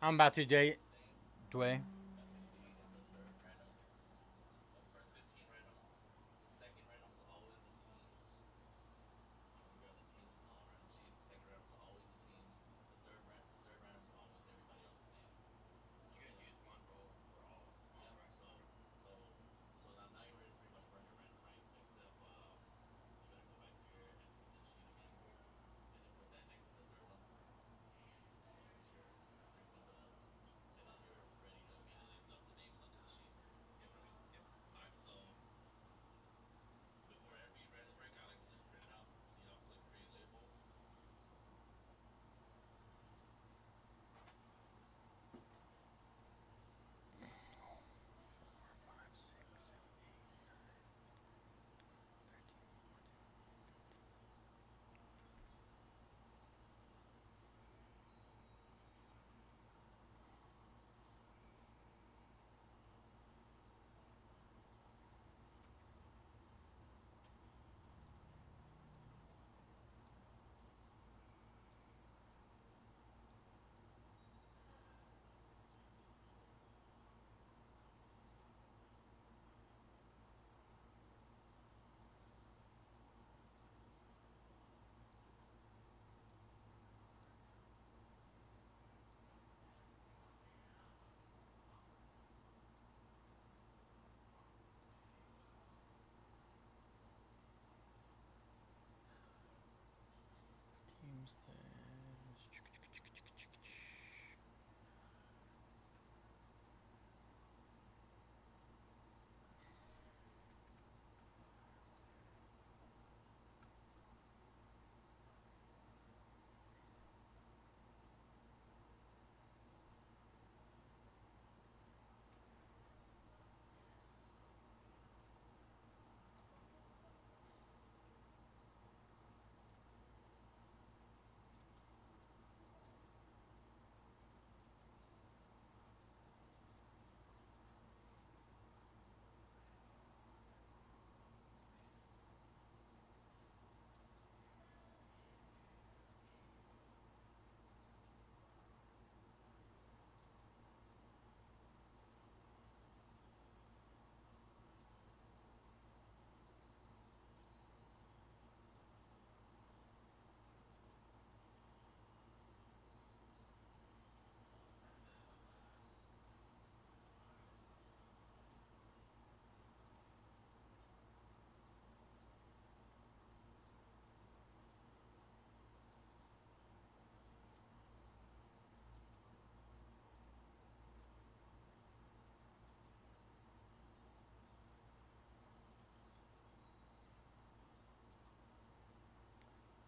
I'm about to date Dway. That's gonna be in the third random. So first 15 random. The second random is always the teams. So I'm gonna grab the teams from the all random sheet. The second random is always the teams. The third random is always everybody else's name. So you're gonna use one roll for all Yep. right? So Okay. now you're ready to pretty much run your random, right? Except you're gonna go back here and put this sheet again, and then put that next to the third one. So here's your three windows, and then you're ready to immediately dump the names onto the sheet. Get what I mean? Yep. All right. So before every random break, I like to just print it out. So y'all click create label. Teams list.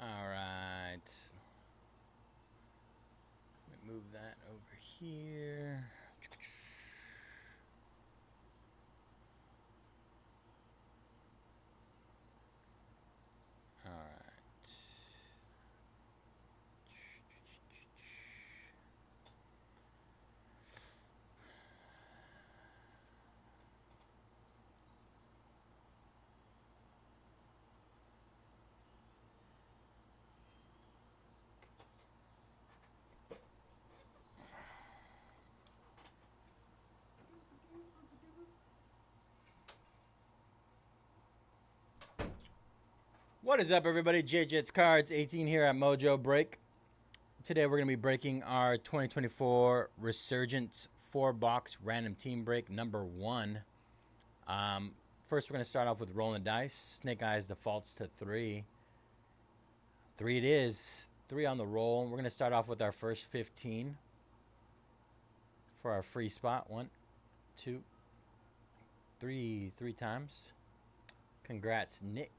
All right. Let me move that over here. All right. What is up, everybody? JJ's Cards 18 here at Mojobreak. Today we're going to be breaking our 2024 Resurgence 4-box random team break number 1. First, we're going to start off with rolling dice. Snake Eyes defaults to 3. 3 it is. 3 on the roll. We're going to start off with our first 15 for our free spot. 1, 2, 3. 3 times. Congrats, Nick.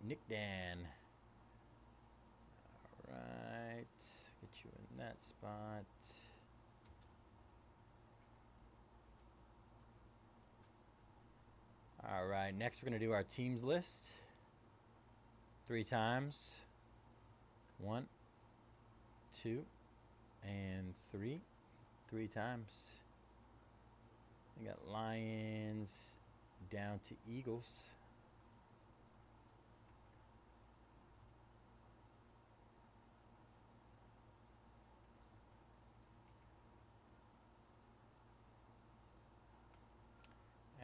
Nick Dan. All right. Get you in that spot. All right. Next, we're going to do our teams list. 3 times. 1, 2, and 3. 3 times. We got Lions down to Eagles.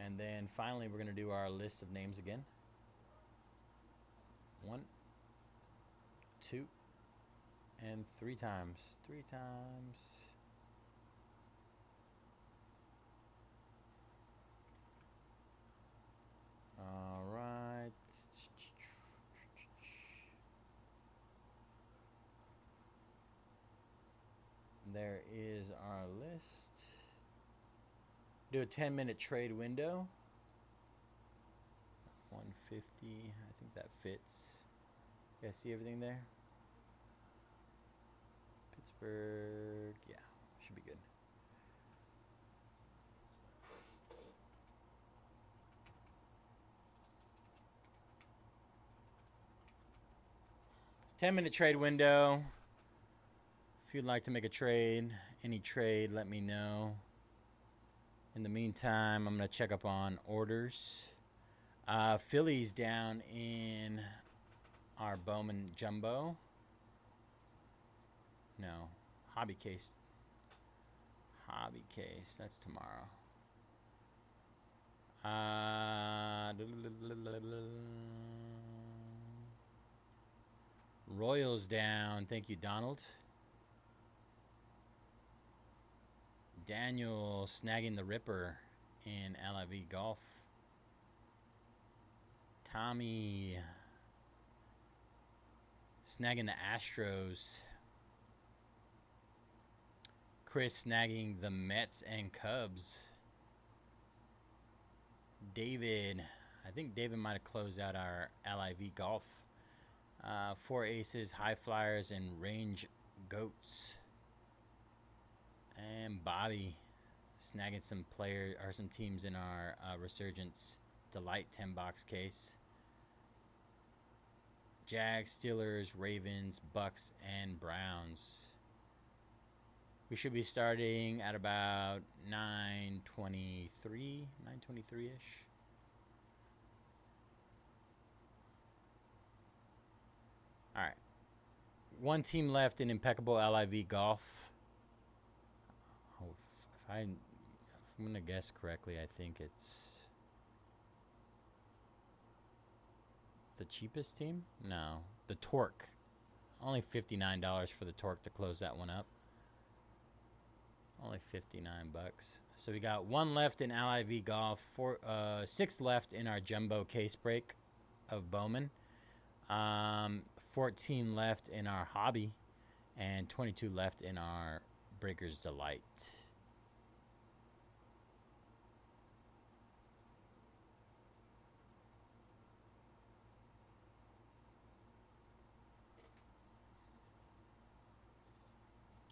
And then finally, we're going to do our list of names again. 1, 2, and 3 times. 3 times. All right. There is our list. Do a 10-minute trade window. 150. I think that fits. You guys see everything there? Pittsburgh. Yeah, should be good. $10-minute trade window. If you'd like to make a trade, any trade, let me know. In the meantime, I'm going to check up on orders. Phillies down in our Bowman Jumbo. No, hobby case. Hobby case, that's tomorrow. Royals down. Thank you, Donald. Daniel snagging the Ripper in LIV Golf. Tommy snagging the Astros. Chris snagging the Mets and Cubs. David, I think David might have closed out our LIV Golf. 4 aces, high flyers, and range goats. And Bobby snagging some some teams in our Resurgence Delight 10-box case. Jags, Steelers, Ravens, Bucks, and Browns. We should be starting at about 9:23-ish. All right. 1 team left in Impeccable LIV Golf. Oh, if I'm going to guess correctly, I think it's the cheapest team? No. The Torque. Only $59 for the Torque to close that one up. Only 59 bucks. So we got 1 left in LIV Golf, 6 left in our Jumbo case break of Bowman, 14 left in our Hobby, and 22 left in our Breaker's Delight.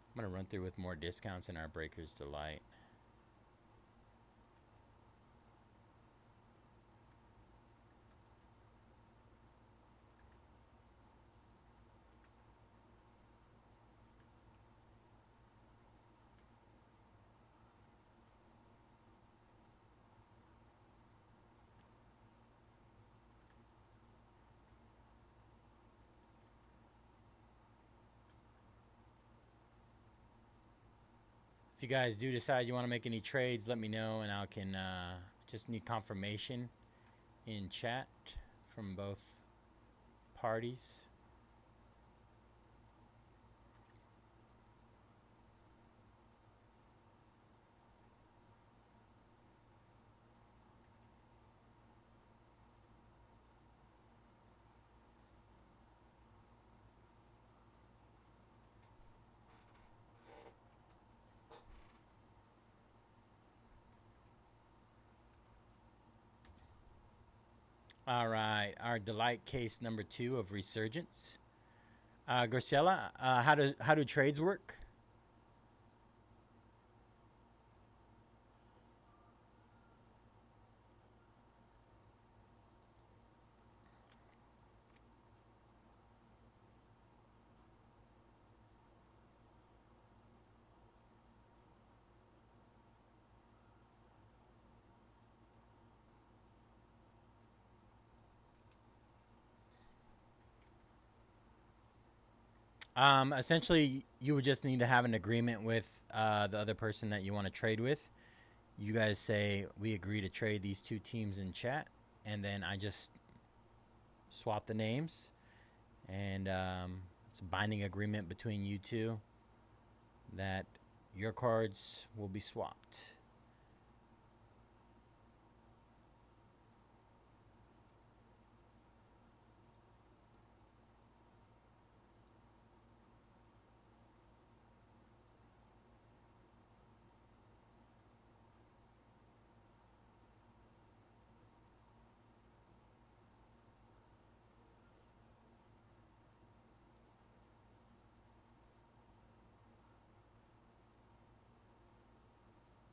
I'm going to run through with more discounts in our Breaker's Delight. If you guys do decide you want to make any trades, let me know, and I can just need confirmation in chat from both parties. All right, our Delight case number 2 of Resurgence. Garcella, how do trades work? Essentially, you would just need to have an agreement with the other person that you want to trade with. You guys say we agree to trade these two teams in chat, and then I just swap the names, and it's a binding agreement between you two that your cards will be swapped.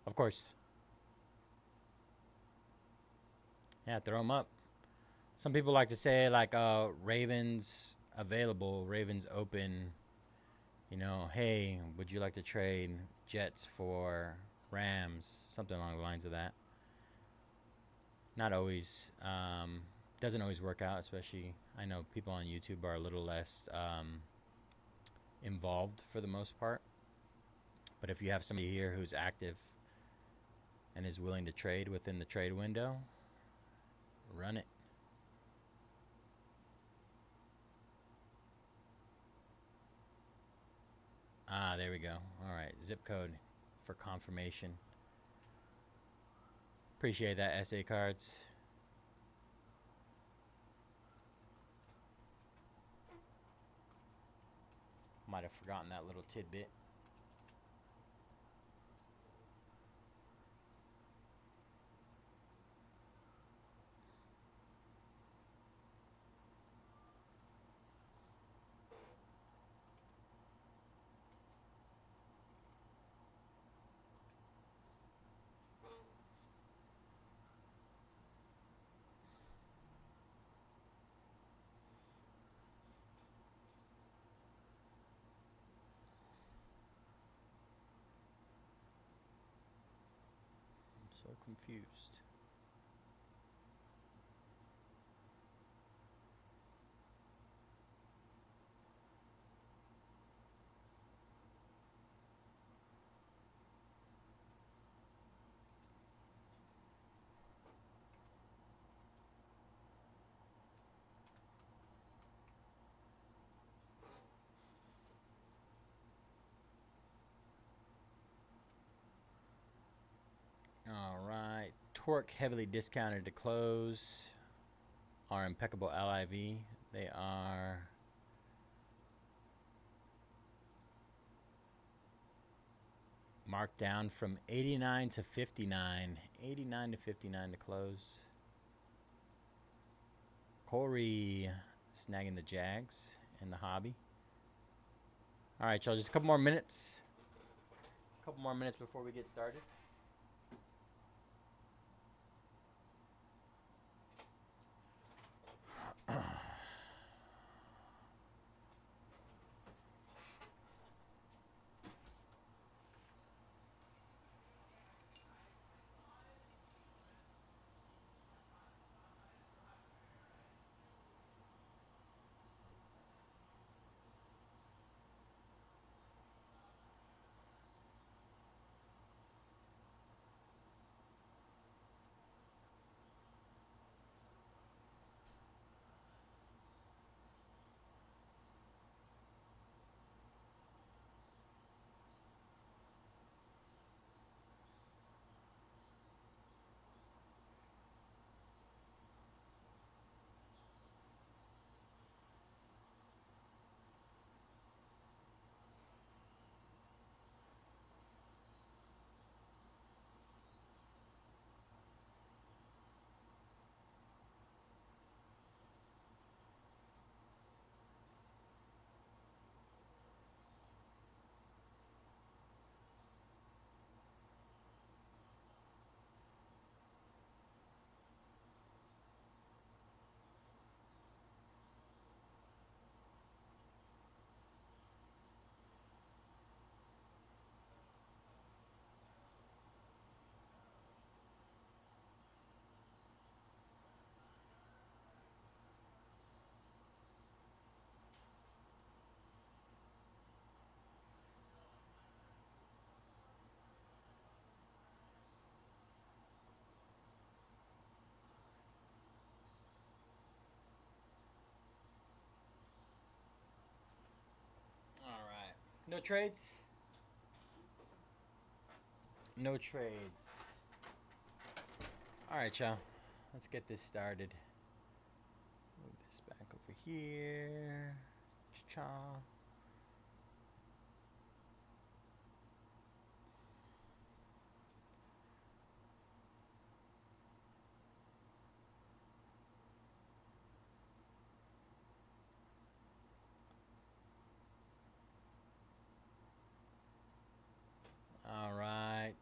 Of course. Yeah, throw them up. Some people like to say like Ravens available, Ravens open. You know, hey, would you like to trade Jets for Rams? Something along the lines of that. Not always. Doesn't always work out, especially I know people on YouTube are a little less involved for the most part. But if you have somebody here who's active and is willing to trade within the trade window, run it. Ah, there we go. All right, zip code for confirmation. Appreciate that, SA Cards. Might have forgotten that little tidbit. I'm so confused. All right, Torque heavily discounted to close. Our Impeccable LIV, they are marked down from 89 to 59. 89 to 59 to close. Corey snagging the Jags in the hobby. All right, y'all, just a couple more minutes. A couple more minutes before we get started. No trades? No trades. All right, y'all. Let's get this started. Move this back over here. Cha. All right.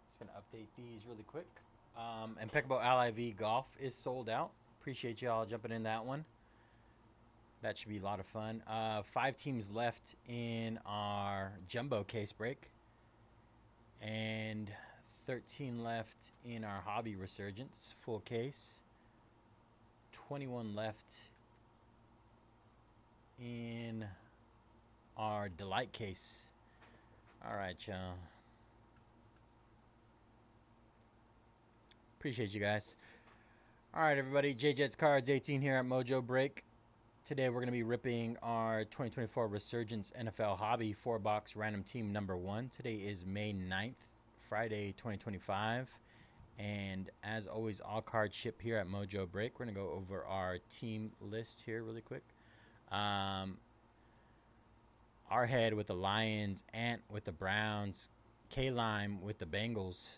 Just gonna update these really quick. Impeccable LIV Golf is sold out. Appreciate y'all jumping in that one. That should be a lot of fun. 5 teams left in our Jumbo case break. And 13 left in our Hobby Resurgence full case. 21 left in our Delight case. All right, y'all. Appreciate you guys. All right, everybody. J-Jets Cards 18 here at Mojobreak. Today we're going to be ripping our 2024 Resurgence NFL Hobby 4-box random team number 1. Today is May 9th, Friday 2025. And as always, all cards ship here at Mojobreak. We're going to go over our team list here really quick. Our head with the Lions, Ant with the Browns, K-Lime with the Bengals,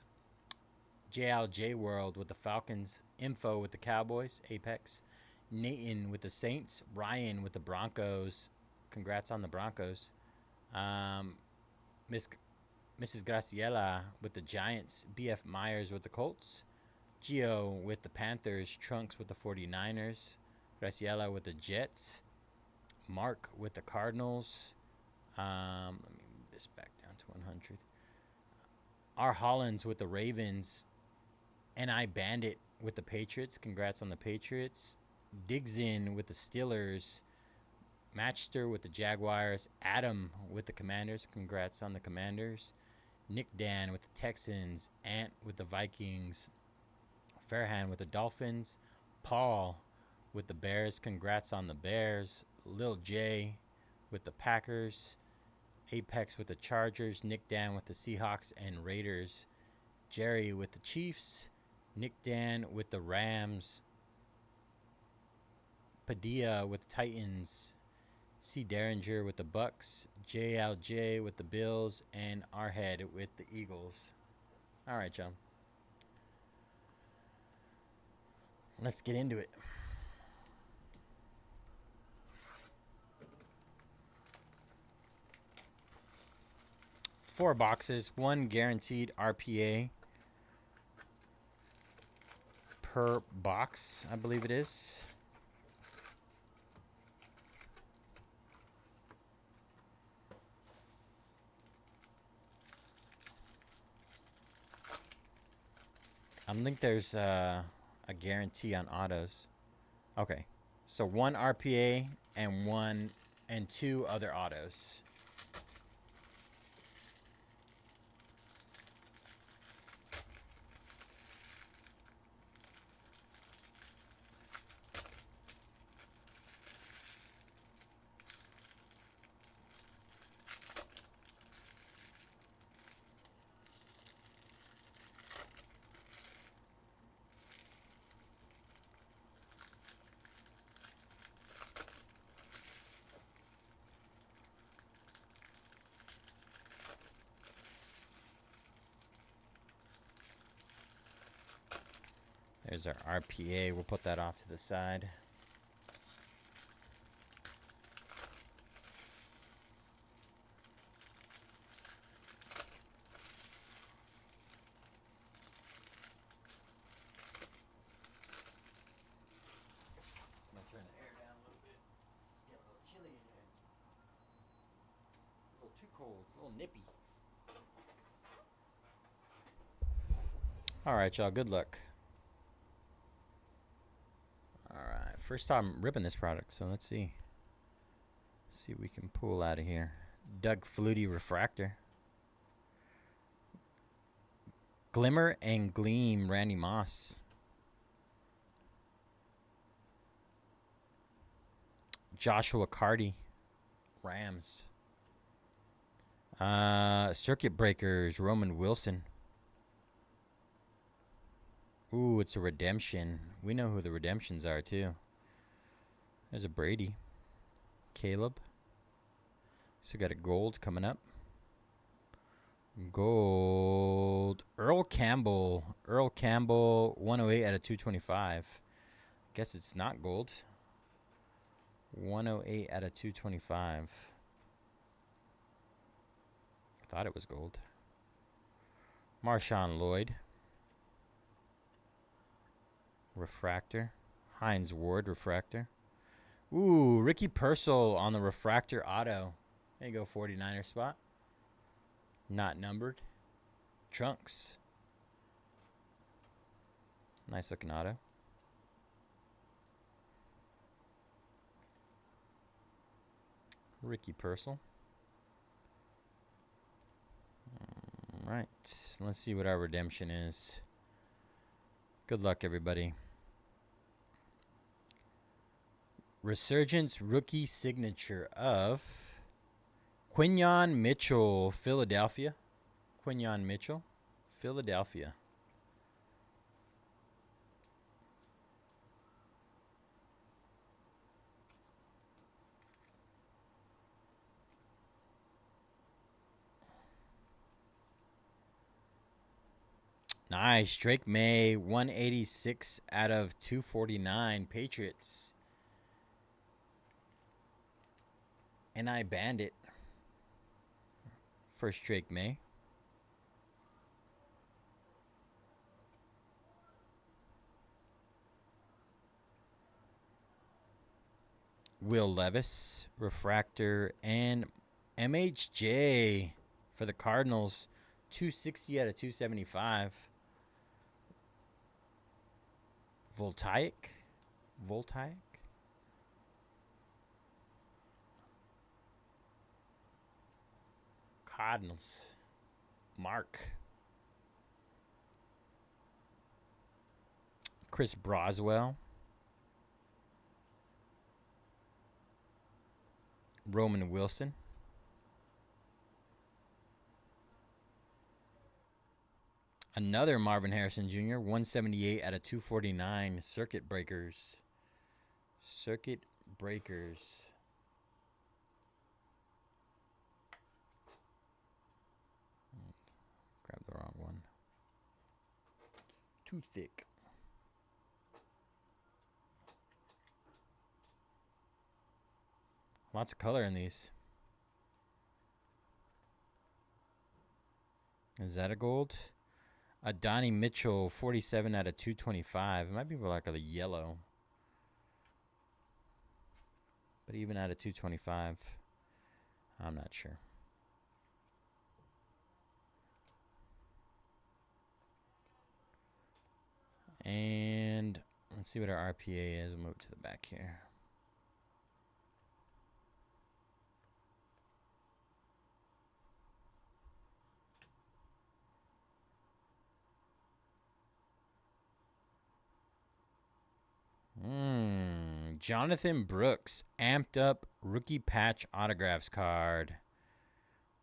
JLJ World with the Falcons, Info with the Cowboys, Apex, Nathan with the Saints, Ryan with the Broncos. Congrats on the Broncos. Mrs. Graciela with the Giants, BF Myers with the Colts, Gio with the Panthers, Trunks with the 49ers, Graciela with the Jets, Mark with the Cardinals. Let me move this back down to 100. R. Hollins with the Ravens, N.I. Bandit with the Patriots. Congrats on the Patriots. Digson with the Steelers, Matchster with the Jaguars, Adam with the Commanders. Congrats on the Commanders. Nick Dan with the Texans, Ant with the Vikings, Fairhand with the Dolphins, Paul with the Bears. Congrats on the Bears. Lil J with the Packers, Apex with the Chargers, Nick Dan with the Seahawks and Raiders, Jerry with the Chiefs, Nick Dan with the Rams, Padilla with the Titans, C. Derringer with the Bucks, JLJ with the Bills, and Arhead with the Eagles. All right, y'all. Let's get into it. Four boxes, 1 guaranteed RPA per box, I believe it is. I don't think there's a guarantee on autos. Okay, so 1 RPA and 2 other autos. There's our RPA. We'll put that off to the side. I'm going to turn the air down a little bit. It's getting a little chilly in here. A little too cold. It's a little nippy. All right, y'all. Good luck. Alright, first time ripping this product, so let's see. See what we can pull out of here. Doug Flutie Refractor. Glimmer and Gleam Randy Moss. Joshua Carty Rams. Circuit Breakers, Roman Wilson. Ooh, it's a redemption. We know who the redemptions are, too. There's a Brady. Caleb. So got a gold coming up. Gold. Earl Campbell. Earl Campbell, 108 out of 225. Guess it's not gold. 108 out of 225. Thought it was gold. Marshawn Lloyd. Refractor. Hines Ward, refractor. Ooh, Ricky Purcell on the refractor auto. There you go, 49er spot. Not numbered. Trunks. Nice looking auto. Ricky Purcell. All right, let's see what our redemption is. Good luck, everybody. Resurgence rookie signature of Quinyon Mitchell, Philadelphia. Quinyon Mitchell, Philadelphia. Nice. Drake May, 186 out of 249. Patriots. And I Bandit. First Drake May. Will Levis, refractor, and MHJ for the Cardinals. 260 out of 275. Voltaic. Cardinals. Mark. Chris Broswell. Roman Wilson. Another Marvin Harrison Jr., 178 out of 249. Circuit Breakers. Circuit Breakers. Grab the wrong one. Too thick. Lots of color in these. Is that a gold? Donnie Mitchell, 47 out of 225. It might be like a yellow. But even out of 225, I'm not sure. And let's see what our RPA is. We'll move to the back here. Jonathan Brooks, amped up rookie patch autographs card.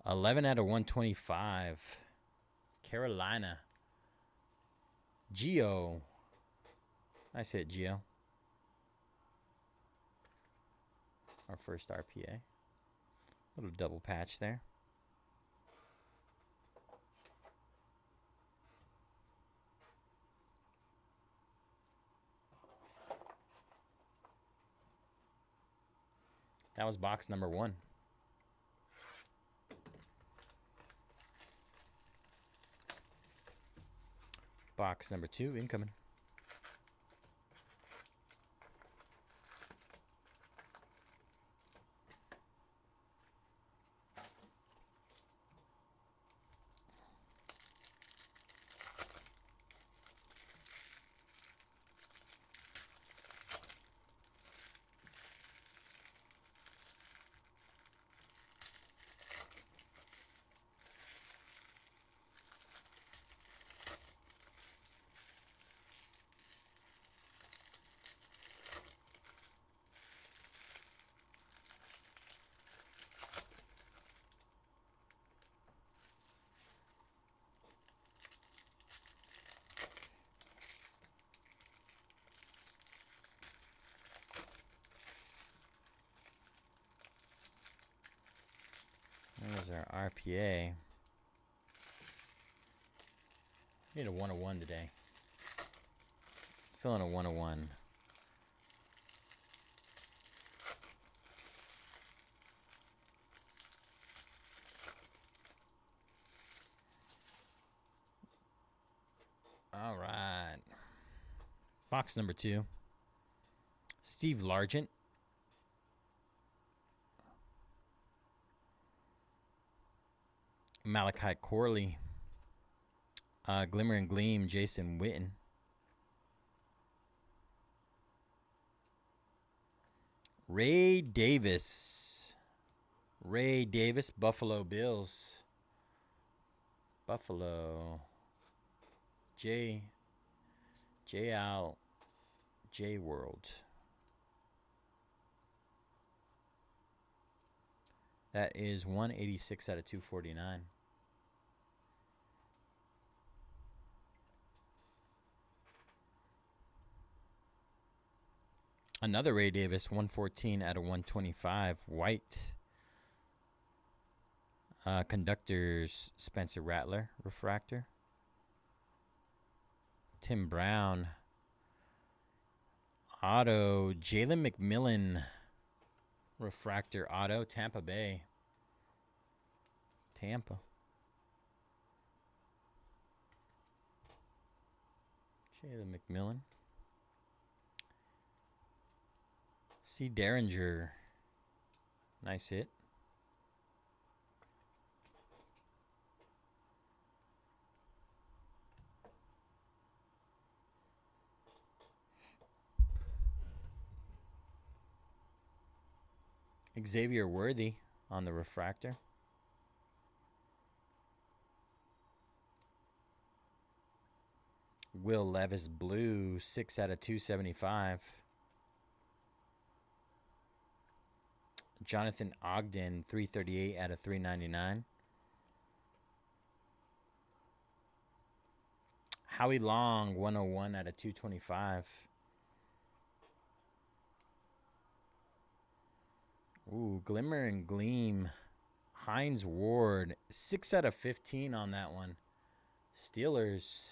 11 out of 125. Carolina. Geo. Nice hit, Geo. Our first RPA. Little double patch there. That was box number 1. Box number 2 incoming. There's our RPA. Need a 101 today. Feeling a 101. All right. Box number 2. Steve Largent. Malachi Corley. Glimmer and Gleam, Jason Witten. Ray Davis. Ray Davis, Buffalo Bills. Buffalo. J-Al, J-World. That is 186 out of 249. Another Ray Davis, 114 out of 125. White. Conductors, Spencer Rattler, refractor. Tim Brown. Auto, Jalen McMillan, refractor auto, Tampa Bay. Tampa. Jalen McMillan. C. Derringer. Nice hit. Xavier Worthy on the refractor. Will Levis blue, 6 out of 275. Jonathan Ogden, 338 out of 399. Howie Long, 101 out of 225. Ooh, Glimmer and Gleam. Hines Ward, 6 out of 15 on that one. Steelers.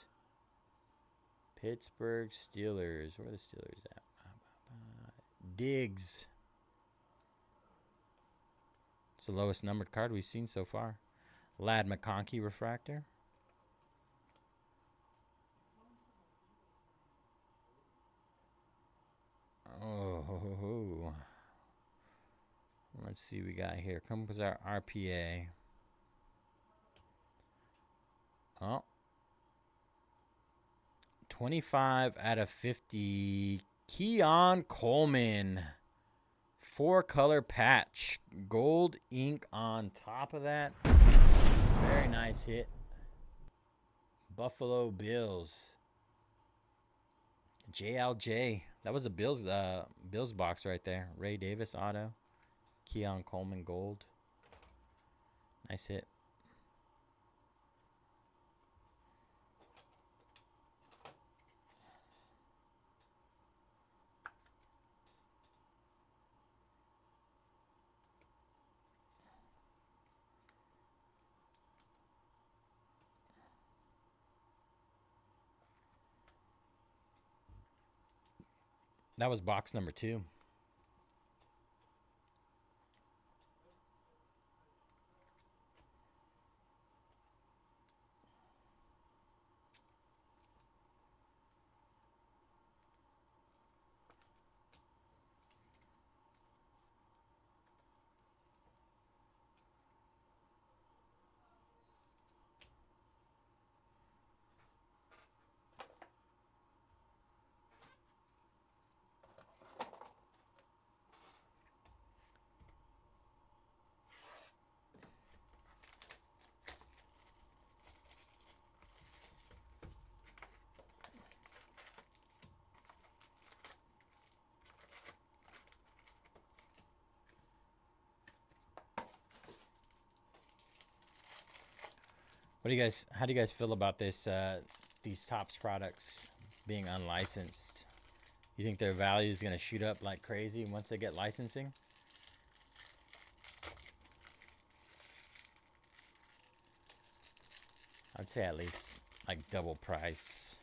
Pittsburgh Steelers. Where are the Steelers at? Diggs. It's the lowest numbered card we've seen so far. Ladd McConkey refractor. Oh, let's see what we got here. Come with our RPA. Oh. 25 out of 50. Keon Coleman. 4-color patch. Gold ink on top of that. Very nice hit. Buffalo Bills. JLJ. That was a Bills box right there. Ray Davis auto. Keon Coleman gold. Nice hit. That was box number 2. How do you guys feel about this? These Topps products being unlicensed. You think their value is going to shoot up like crazy once they get licensing? I'd say at least like double price.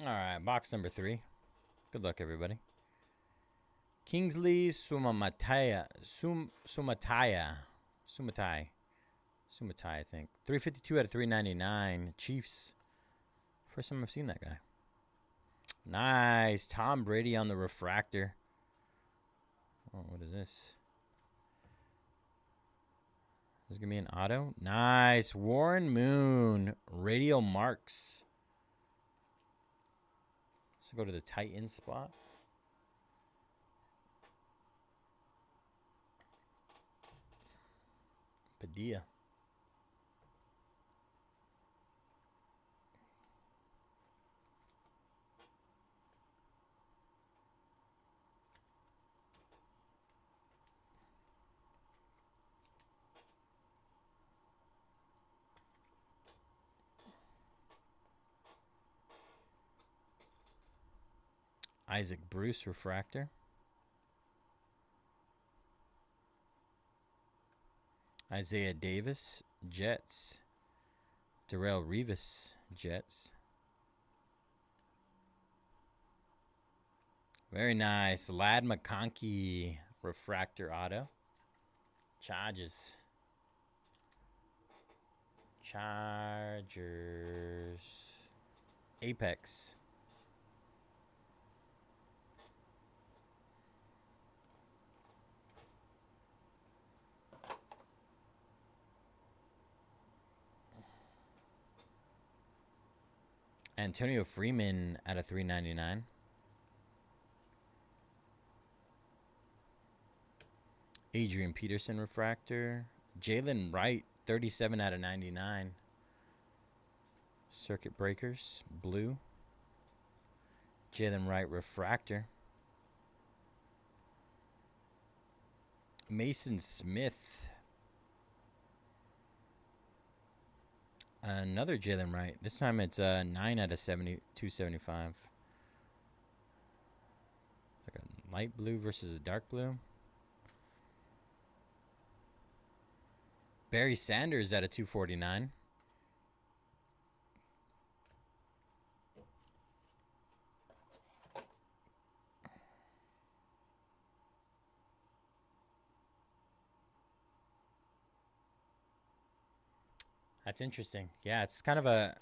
All right, box number 3. Good luck, everybody. Kingsley Sumatai, I think. 352 out of 399. Chiefs. First time I've seen that guy. Nice. Tom Brady on the refractor. Oh, what is this? This is going to be an auto. Nice. Warren Moon. Radial marks. Let's go to the tight end spot. Padilla. Isaac Bruce refractor. Isaiah Davis, Jets. Darrelle Revis, Jets. Very nice. Ladd McConkey, refractor auto. Chargers. Apex. Antonio Freeman out of 399. Adrian Peterson refractor. Jalen Wright, 37 out of 99. Circuit breakers, blue. Jalen Wright refractor. Mason Smith. Another Jalen Wright. This time it's 9 out of 275. Like a light blue versus a dark blue. Barry Sanders out of 249. That's interesting. Yeah, it's kind of a...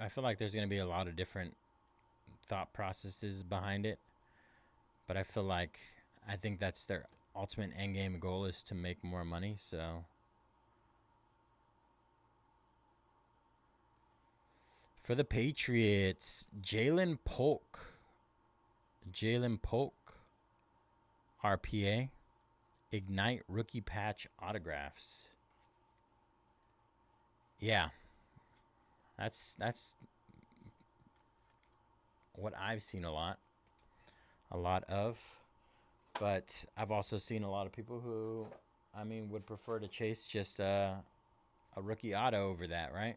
I feel like there's going to be a lot of different thought processes behind it. But I feel like... I think that's their ultimate endgame goal is to make more money, so... For the Patriots, Jalen Polk. RPA. Ignite rookie patch autographs. Yeah, that's what I've seen a lot of, but I've also seen a lot of people who, I mean, would prefer to chase just a rookie auto over that, right?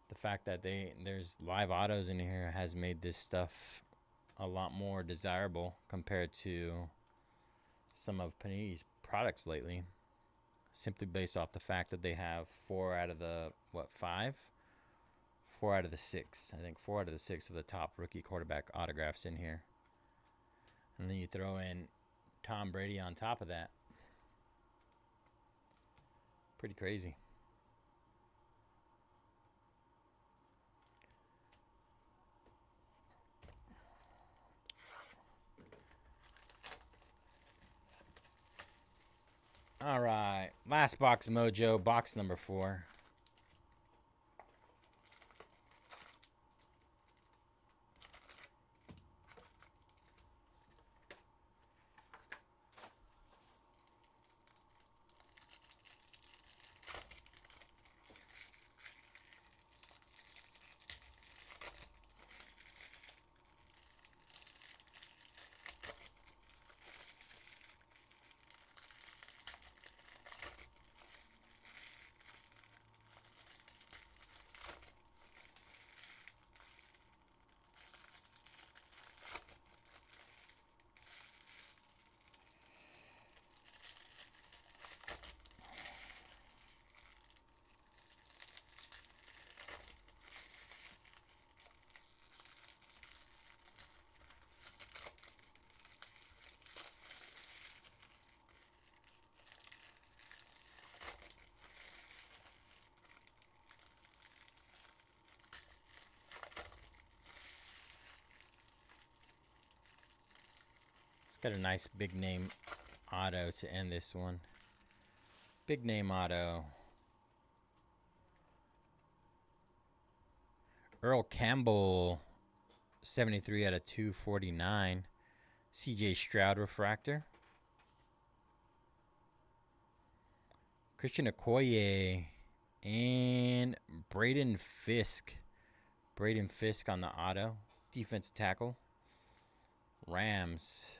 The fact that there's live autos in here has made this stuff a lot more desirable compared to some of Panini's products lately. Simply based off the fact that they have 4 out of the, 5? 4 out of the 6. I think 4 out of the 6 of the top rookie quarterback autographs in here. And then you throw in Tom Brady on top of that. Pretty crazy. All right. Last box mojo, box number 4. It's got a nice big name auto to end this one. Big name auto. Earl Campbell, 73 out of 249. CJ Stroud refractor. Christian Okoye and Braden Fisk. Braden Fisk on the auto. Defensive tackle. Rams.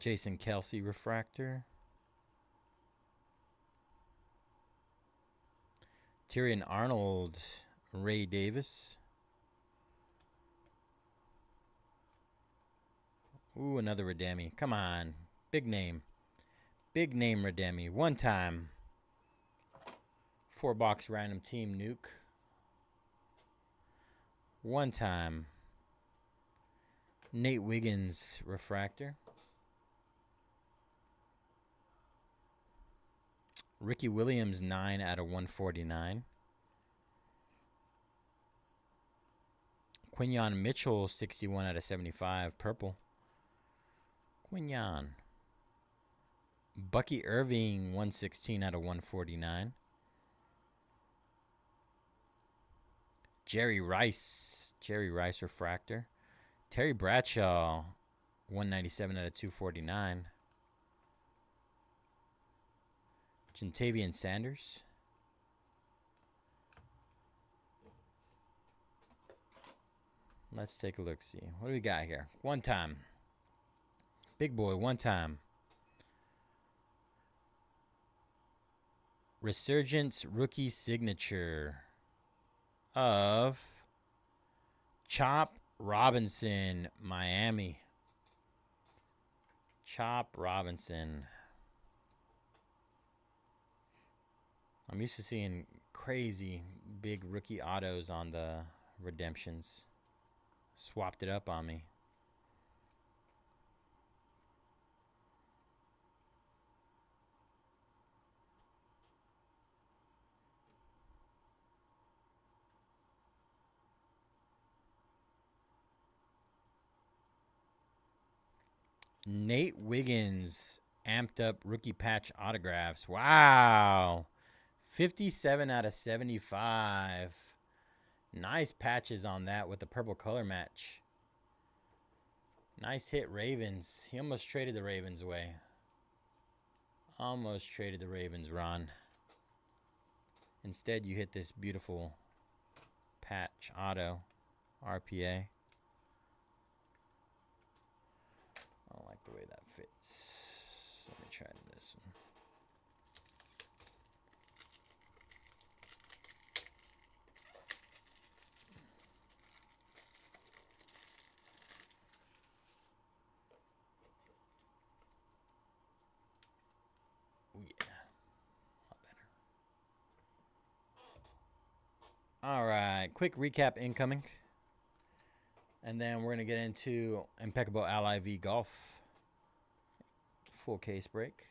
Jason Kelsey refractor. Tyrion Arnold, Ray Davis. Ooh, another Redemi. Come on. Big name. Big name Redemi. One time. 4-box random team nuke. One time. Nate Wiggins refractor. Ricky Williams, 9 out of 149. Quinyon Mitchell, 61 out of 75. Purple. Quinyon. Bucky Irving, 116 out of 149. Jerry Rice. Jerry Rice refractor. Terry Bradshaw, 197 out of 249. Jentavian Sanders. Let's take a look, see. What do we got here? One time. Big boy, one time. Resurgence rookie signature of Chop Robinson, Miami. Chop Robinson. I'm used to seeing crazy big rookie autos on the redemptions. Swapped it up on me. Nate Wiggins, amped up rookie patch autographs. Wow. 57 out of 75. Nice patches on that with the purple color match. Nice hit, Ravens. He almost traded the Ravens away. Almost traded the Ravens, Ron. Instead, you hit this beautiful patch auto RPA. I don't like the way that fits. Let me try this one. Oh yeah, a lot better. All right, quick recap incoming. And then we're going to get into Impeccable Ally V Golf. Full case break.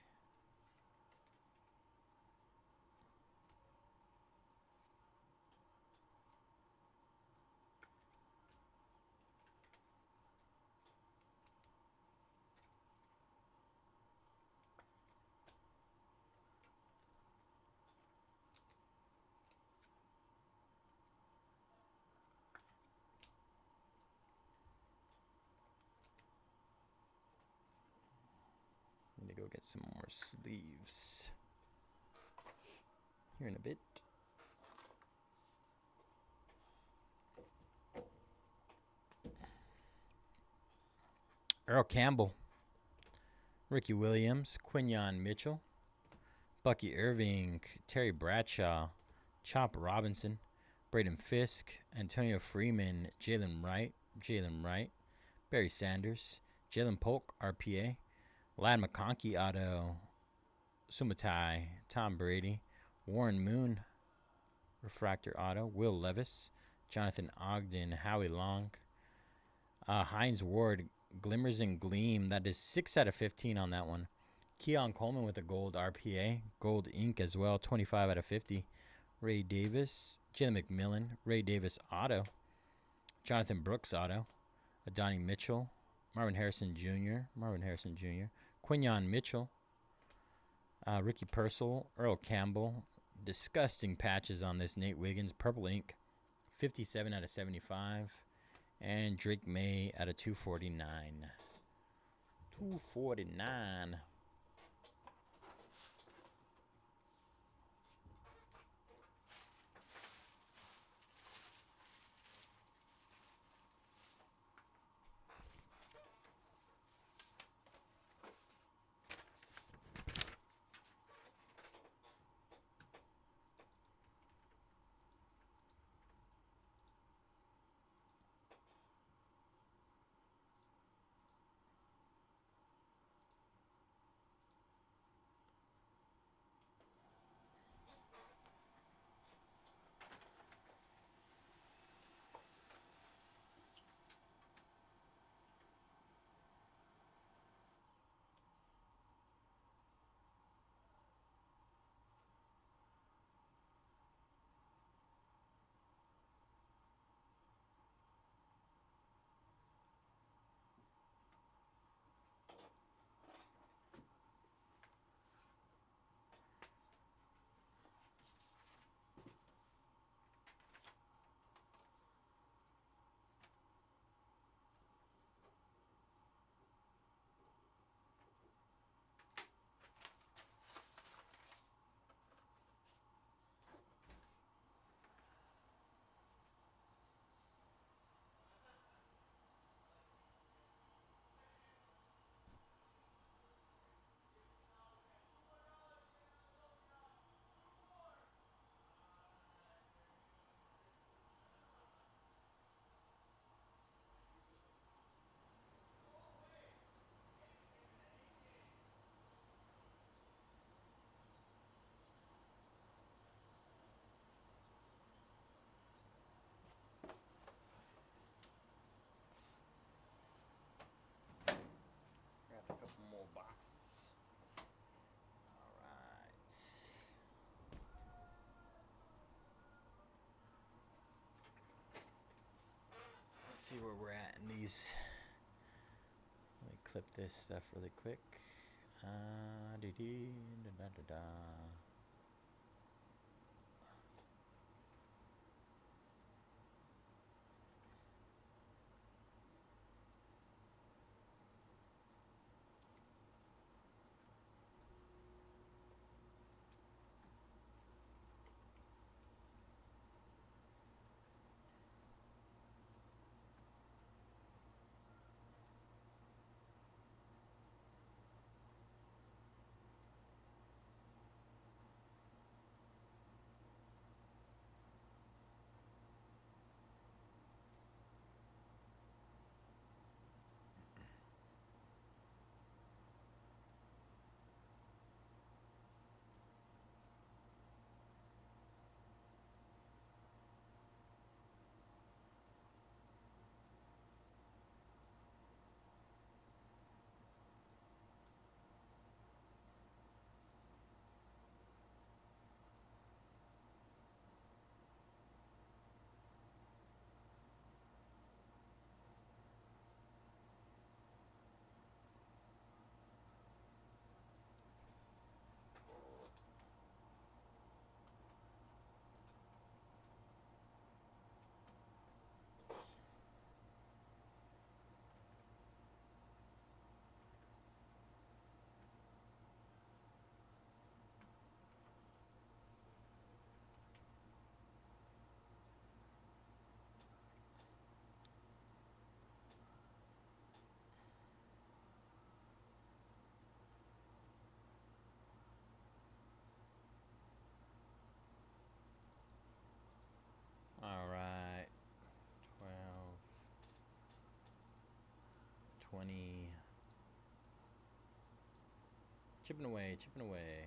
go get some more sleeves here in a bit. Earl Campbell, Ricky Williams, Quinyon Mitchell, Bucky Irving, Terry Bradshaw, Chop Robinson, Braden Fisk, Antonio Freeman, Jalen Wright, Barry Sanders, Jalen Polk, RPA, Lad McConkey, auto, Sumatai, Tom Brady, Warren Moon, refractor auto, Will Levis, Jonathan Ogden, Howie Long, Hines Ward, Glimmers and Gleam. That is 6 out of 15 on that one. Keon Coleman with a gold RPA, gold ink as well, 25 out of 50. Ray Davis, Jalen McMillan, Ray Davis auto, Jonathan Brooks auto, Adonai Mitchell, Marvin Harrison Jr., Quinyon Mitchell, Ricky Purcell, Earl Campbell. Disgusting patches on this. Nate Wiggins, purple ink, 57 out of 75. And Drake May out of 249. 249. Grab a couple more boxes. All right. Let's see where we're at in these. Let me clip this stuff really quick. Da-da-da-da. Chipping away, chipping away.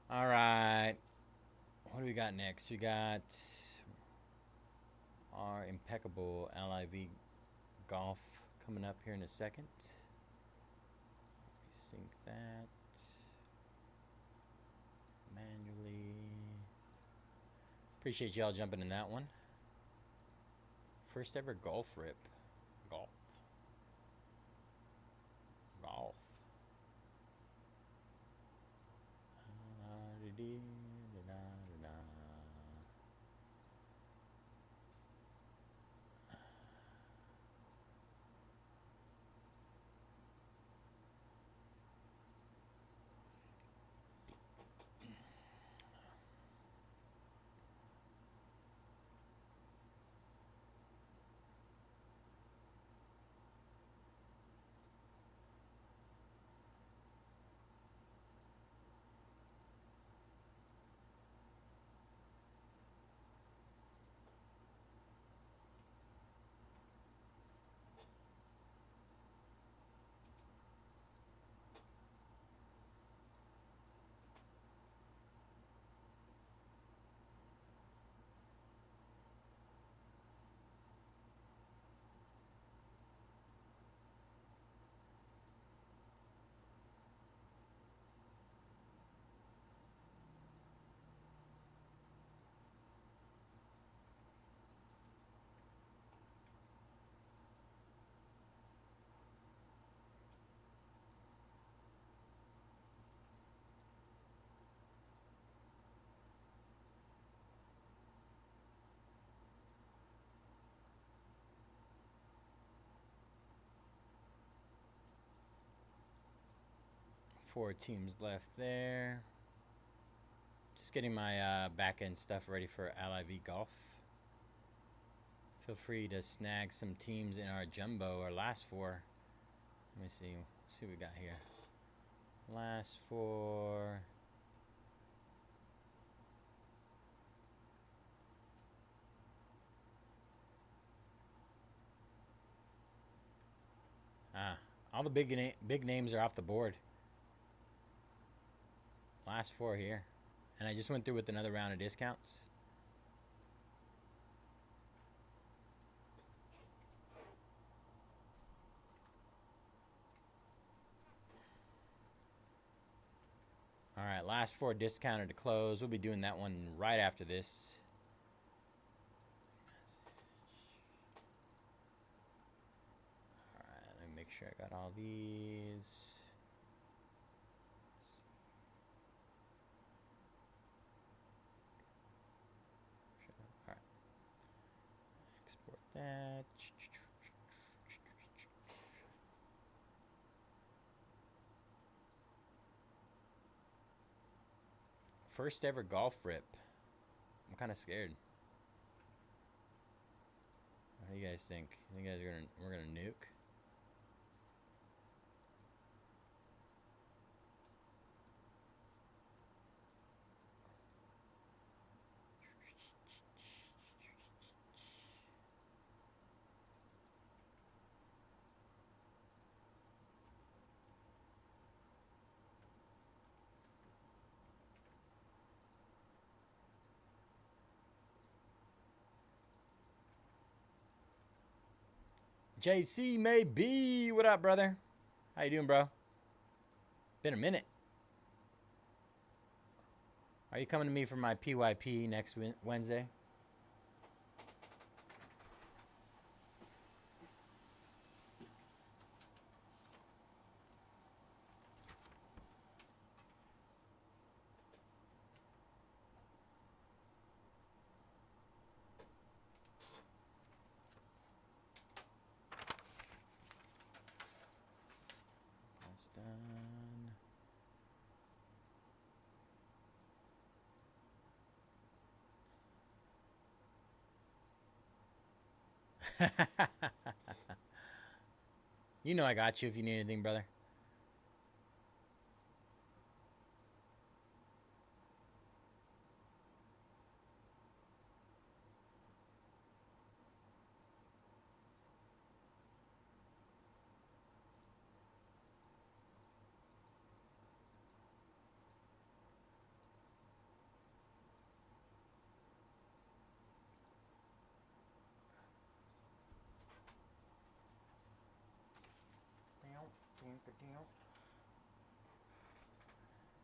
All right. What do we got next? We got our Impeccable LIV Golf coming up here in a second. Sync that manually. Appreciate y'all jumping in that one. First ever golf rip. Golf. Golf. Four teams left there. Just getting my back end stuff ready for LIV Golf. Feel free to snag some teams in our jumbo, our last four. Let me see what we got here. Last four. All the big names are off the board. Last four here. And I just went through with another round of discounts. All right, last four discounted to close. We'll be doing that one right after this. All right, let me make sure I got all these. All right. Export that. First ever golf rip. I'm kind of scared. What do you guys think? You guys we're gonna nuke? JC Maybe, what up, brother? How you doing, bro? Been a minute. Are you coming to me for my PYP next Wednesday? You know I got you if you need anything, brother.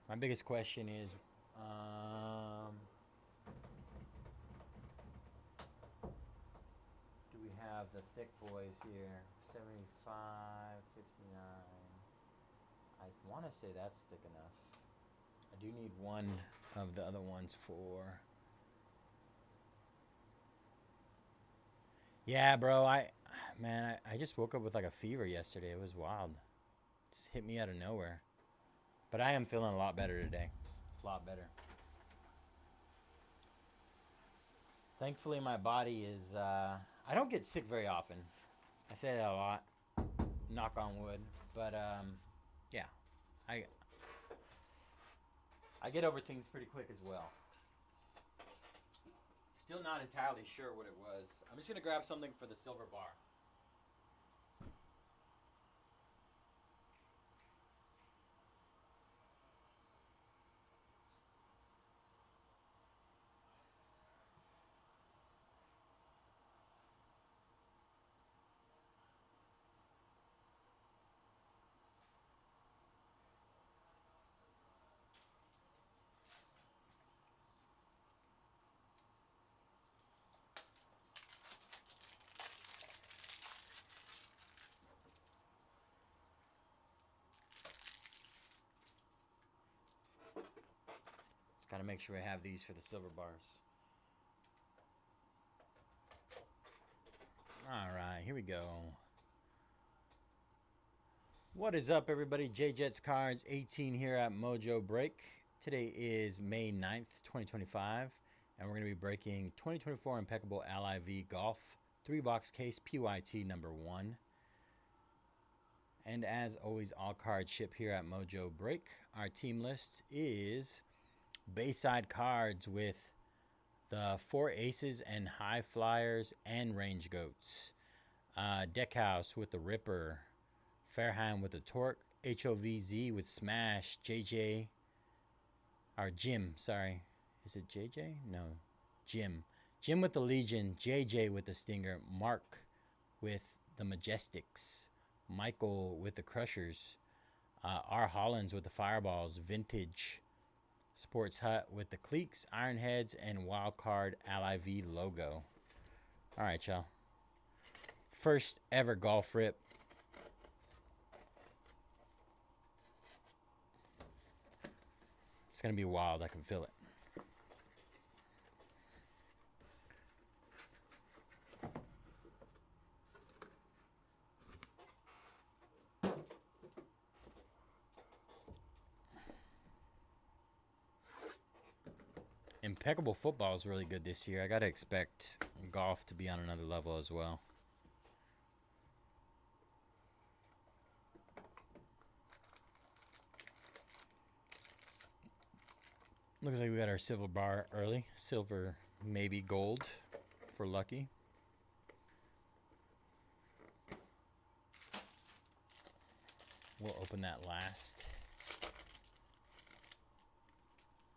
My biggest question is, do we have the thick boys here? 75, 59. I want to say that's thick enough. I do need one of the other ones for... Yeah, bro, I just woke up with like a fever yesterday. It was wild. Just hit me out of nowhere. But I am feeling a lot better today. A lot better. Thankfully, my body is... I don't get sick very often. I say that a lot. Knock on wood. But, yeah. I get over things pretty quick as well. Still not entirely sure what it was. I'm just going to grab something for the silver bar. Got to make sure I have these for the silver bars. All right, here we go. What is up, everybody? J-Jets Cards 18 here at Mojobreak. Today is May 9th, 2025, and we're going to be breaking 2024 Impeccable LIV Golf 3-box case PYT number 1. And as always, all cards ship here at Mojobreak. Our team list is Bayside cards with the 4 aces and high flyers and range goats. Deckhouse with the Ripper. Fairheim with the Torque. HOVZ with Smash. JJ. Or Jim, sorry. Is it JJ? No. Jim. Jim with the Legion. JJ with the Stinger. Mark with the Majestics. Michael with the Crushers. R. Hollins with the Fireballs. Vintage. Sports Hut with the Cleeks, Ironheads, and Wildcard LIV logo. All right, y'all. First ever golf rip. It's going to be wild. I can feel it. Impeccable football is really good this year. I got to expect golf to be on another level as well. Looks like we got our silver bar early. Silver, maybe gold for lucky. We'll open that last.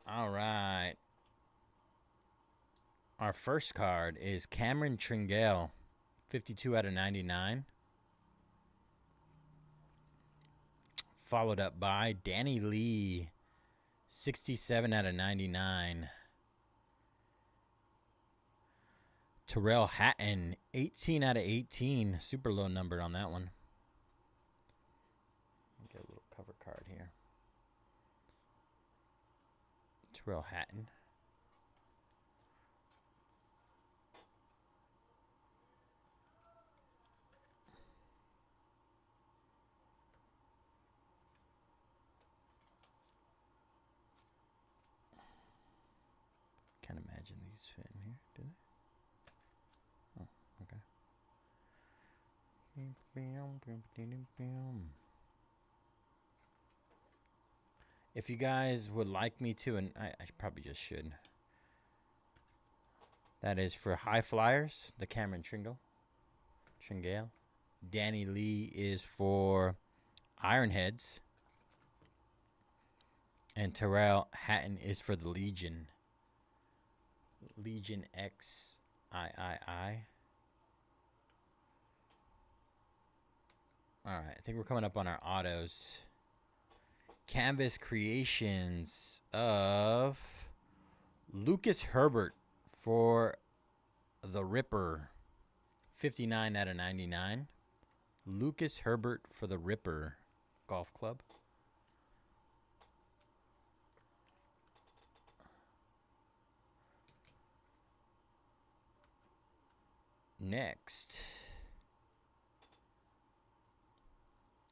All right. Our first card is Cameron Tringale, 52 out of 99. Followed up by Danny Lee, 67 out of 99. Terrell Hatton, 18 out of 18. Super low number on that one. Get a little cover card here. Terrell Hatton. Can't imagine these fit in here, do they? Oh, okay. If you guys would like me to, and I probably just should. That is for high flyers, the Cameron Tringale. Danny Lee is for Ironheads. And Terrell Hatton is for the Legion. Legion XIII. All right, I think we're coming up on our autos. Canvas creations of Lucas Herbert for the Ripper. 59 out of 99. Lucas Herbert for the Ripper Golf Club. Next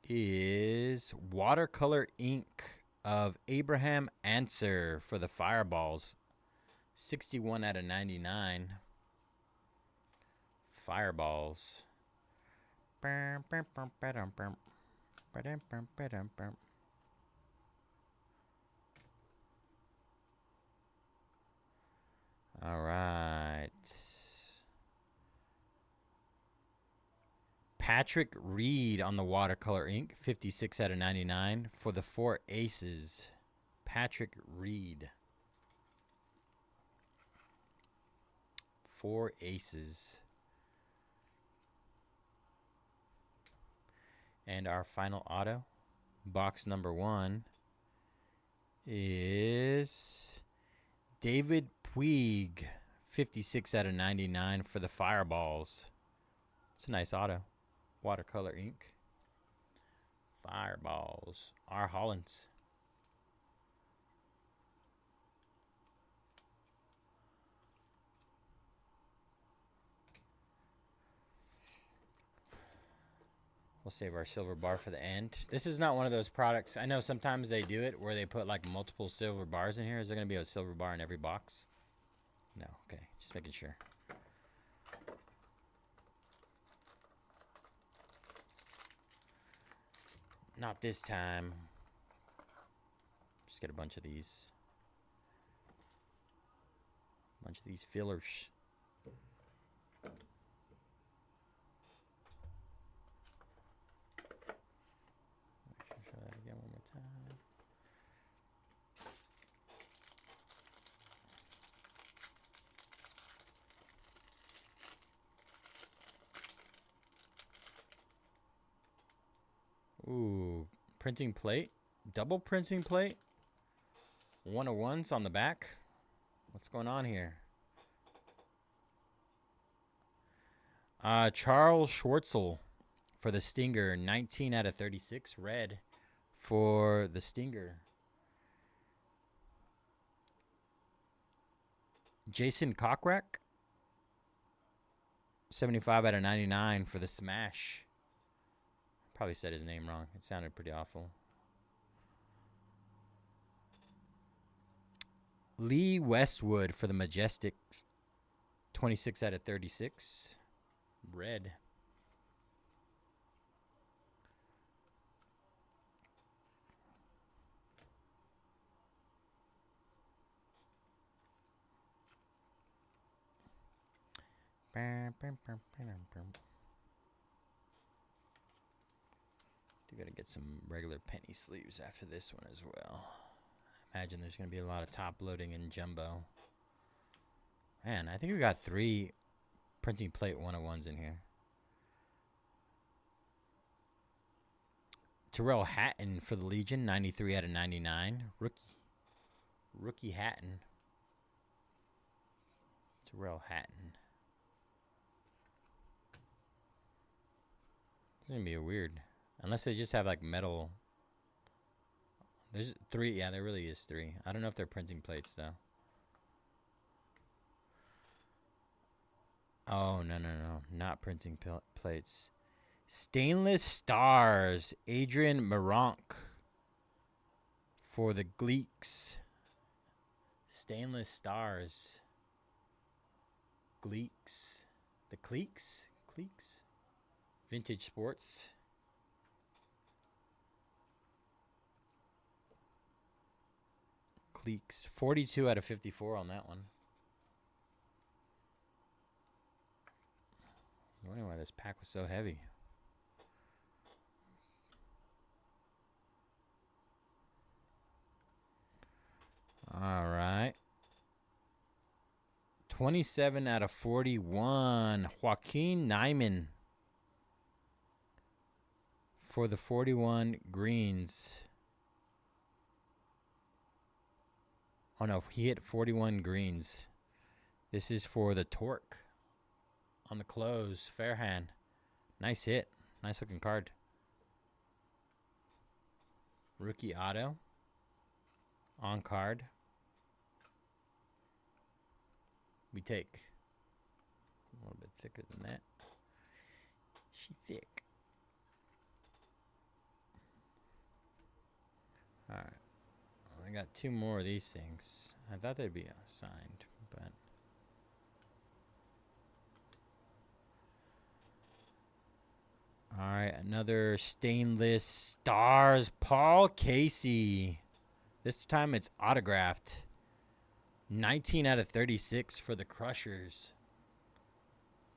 is watercolor ink of Abraham Answer for the Fireballs. 61 out of 99. Fireballs. All right. Patrick Reed on the watercolor ink, 56 out of 99 for the 4 Aces. Patrick Reed. 4 Aces. And our final auto, box number 1, is David Puig, 56 out of 99 for the Fireballs. It's a nice auto. Watercolor ink. Fireballs. R. Hollins. We'll save our silver bar for the end. This is not one of those products. I know sometimes they do it where they put like multiple silver bars in here. Is there going to be a silver bar in every box? No. Okay. Just making sure. Not this time. Just get a bunch of these. Bunch of these fillers. Show that again one more time. Ooh, printing plate, double printing plate, 101s on the back. What's going on here? Charles Schwartzel for the Stinger, 19 out of 36, red for the Stinger. Jason Kokrak, 75 out of 99 for the Smash. Probably said his name wrong. It sounded pretty awful. Lee Westwood for the Majestics. 26 out of 36. Red. Do gotta get some regular penny sleeves after this one as well. Imagine there's gonna be a lot of top loading in Jumbo. Man, I think we got 3 printing plate 101s in here. Terrell Hatton for the Legion, 93 out of 99. Rookie Hatton. Terrell Hatton. It's gonna be a weird. Unless they just have like metal. There's 3. Yeah, there really is 3. I don't know if they're printing plates though. Oh, no. Not printing plates. Stainless Stars. Adrian Maronk for the Gleeks. Stainless Stars. Gleeks. The Cleeks? Cleeks? Vintage Sports. Cleeks. 42 out of 54 on that one. I wonder why this pack was so heavy. All right. 27 out of 41. Joaquin Nyman for the 41 greens. Oh no, he hit 41 greens. This is for the torque on the close. Fair hand. Nice hit. Nice looking card. Rookie auto. On card. We take. A little bit thicker than that. She thick. Alright. I got 2 more of these things. I thought they'd be signed, but... Alright, another stainless stars. Paul Casey. This time it's autographed. 19 out of 36 for the Crushers.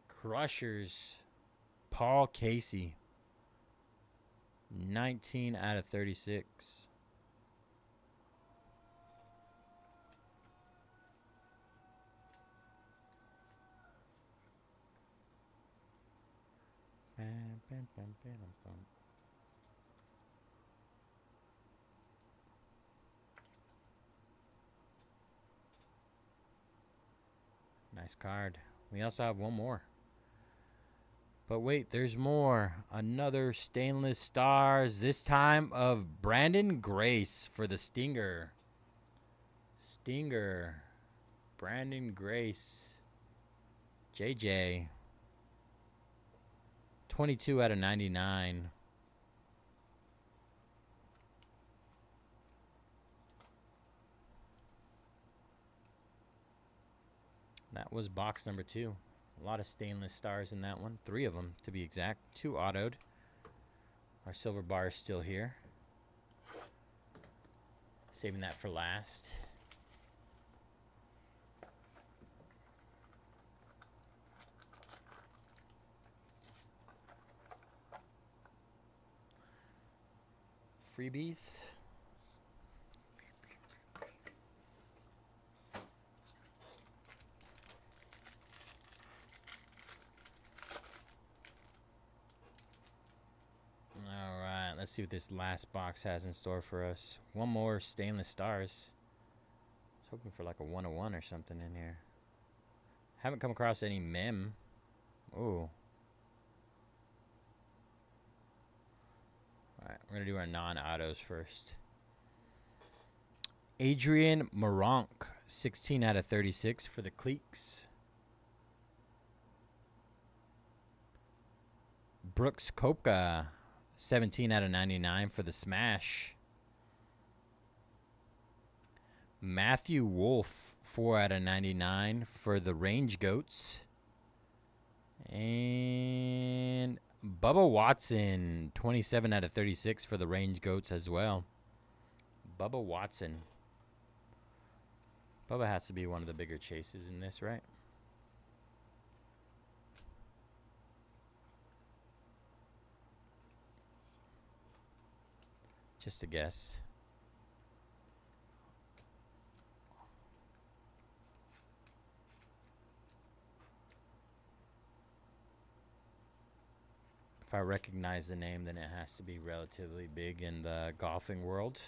Crushers. Paul Casey. 19 out of 36. Nice card. We also have one more. But wait, there's more. Another stainless stars. This time of Brandon Grace for the Stinger. Stinger. Brandon Grace. JJ. 22 out of 99. That was box number 2. A lot of stainless stars in that one. 3 of them, to be exact. 2 autoed. Our silver bar is still here. Saving that for last. Freebies. All right, let's see what this last box has in store for us. One more stainless stars. I was hoping for like a 101 or something in here. Haven't come across any mem. Ooh. All right, we're going to do our non-autos first. Adrian Moronk, 16 out of 36 for the Cleeks. Brooks Koepka, 17 out of 99 for the Smash. Matthew Wolf, 4 out of 99 for the Range Goats. And Bubba Watson, 27 out of 36 for the Range Goats as well. Bubba Watson. Bubba has to be one of the bigger chases in this, right? Just a guess. If I recognize the name, then it has to be relatively big in the golfing world.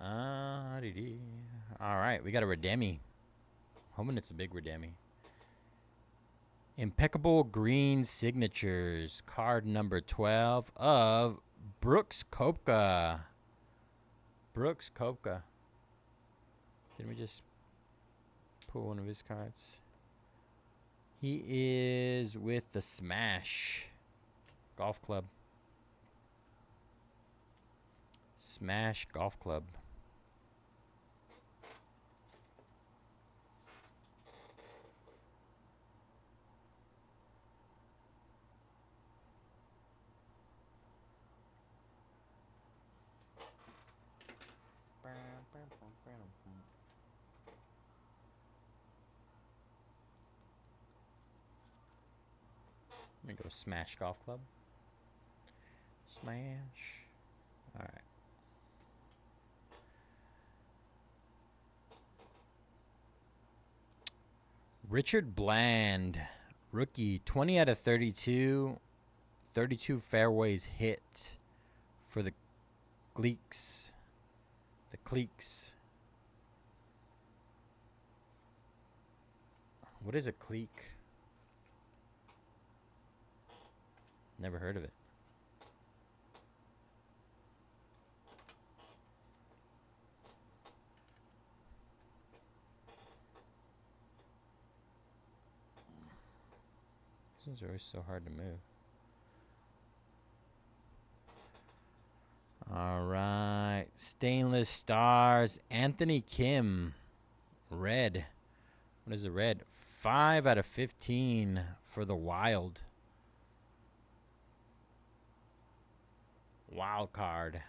All right, we got a Redemi. Hoping it's a big Redemi. Impeccable Green Signatures, card number 12 of Brooks Koepka. Brooks Koepka. Didn't we just pull one of his cards? He is with the Smash Golf Club. Smash Golf Club. Let me go Smash Golf Club. Smash. All right. Richard Bland, rookie, 20 out of 32. 32 fairways hit for the Gleeks. The Cleeks. What is a cleek? Never heard of it. These ones are always so hard to move. All right. Stainless Stars. Anthony Kim. Red. What is the red? 5 out of 15 for the Wild. Wild card.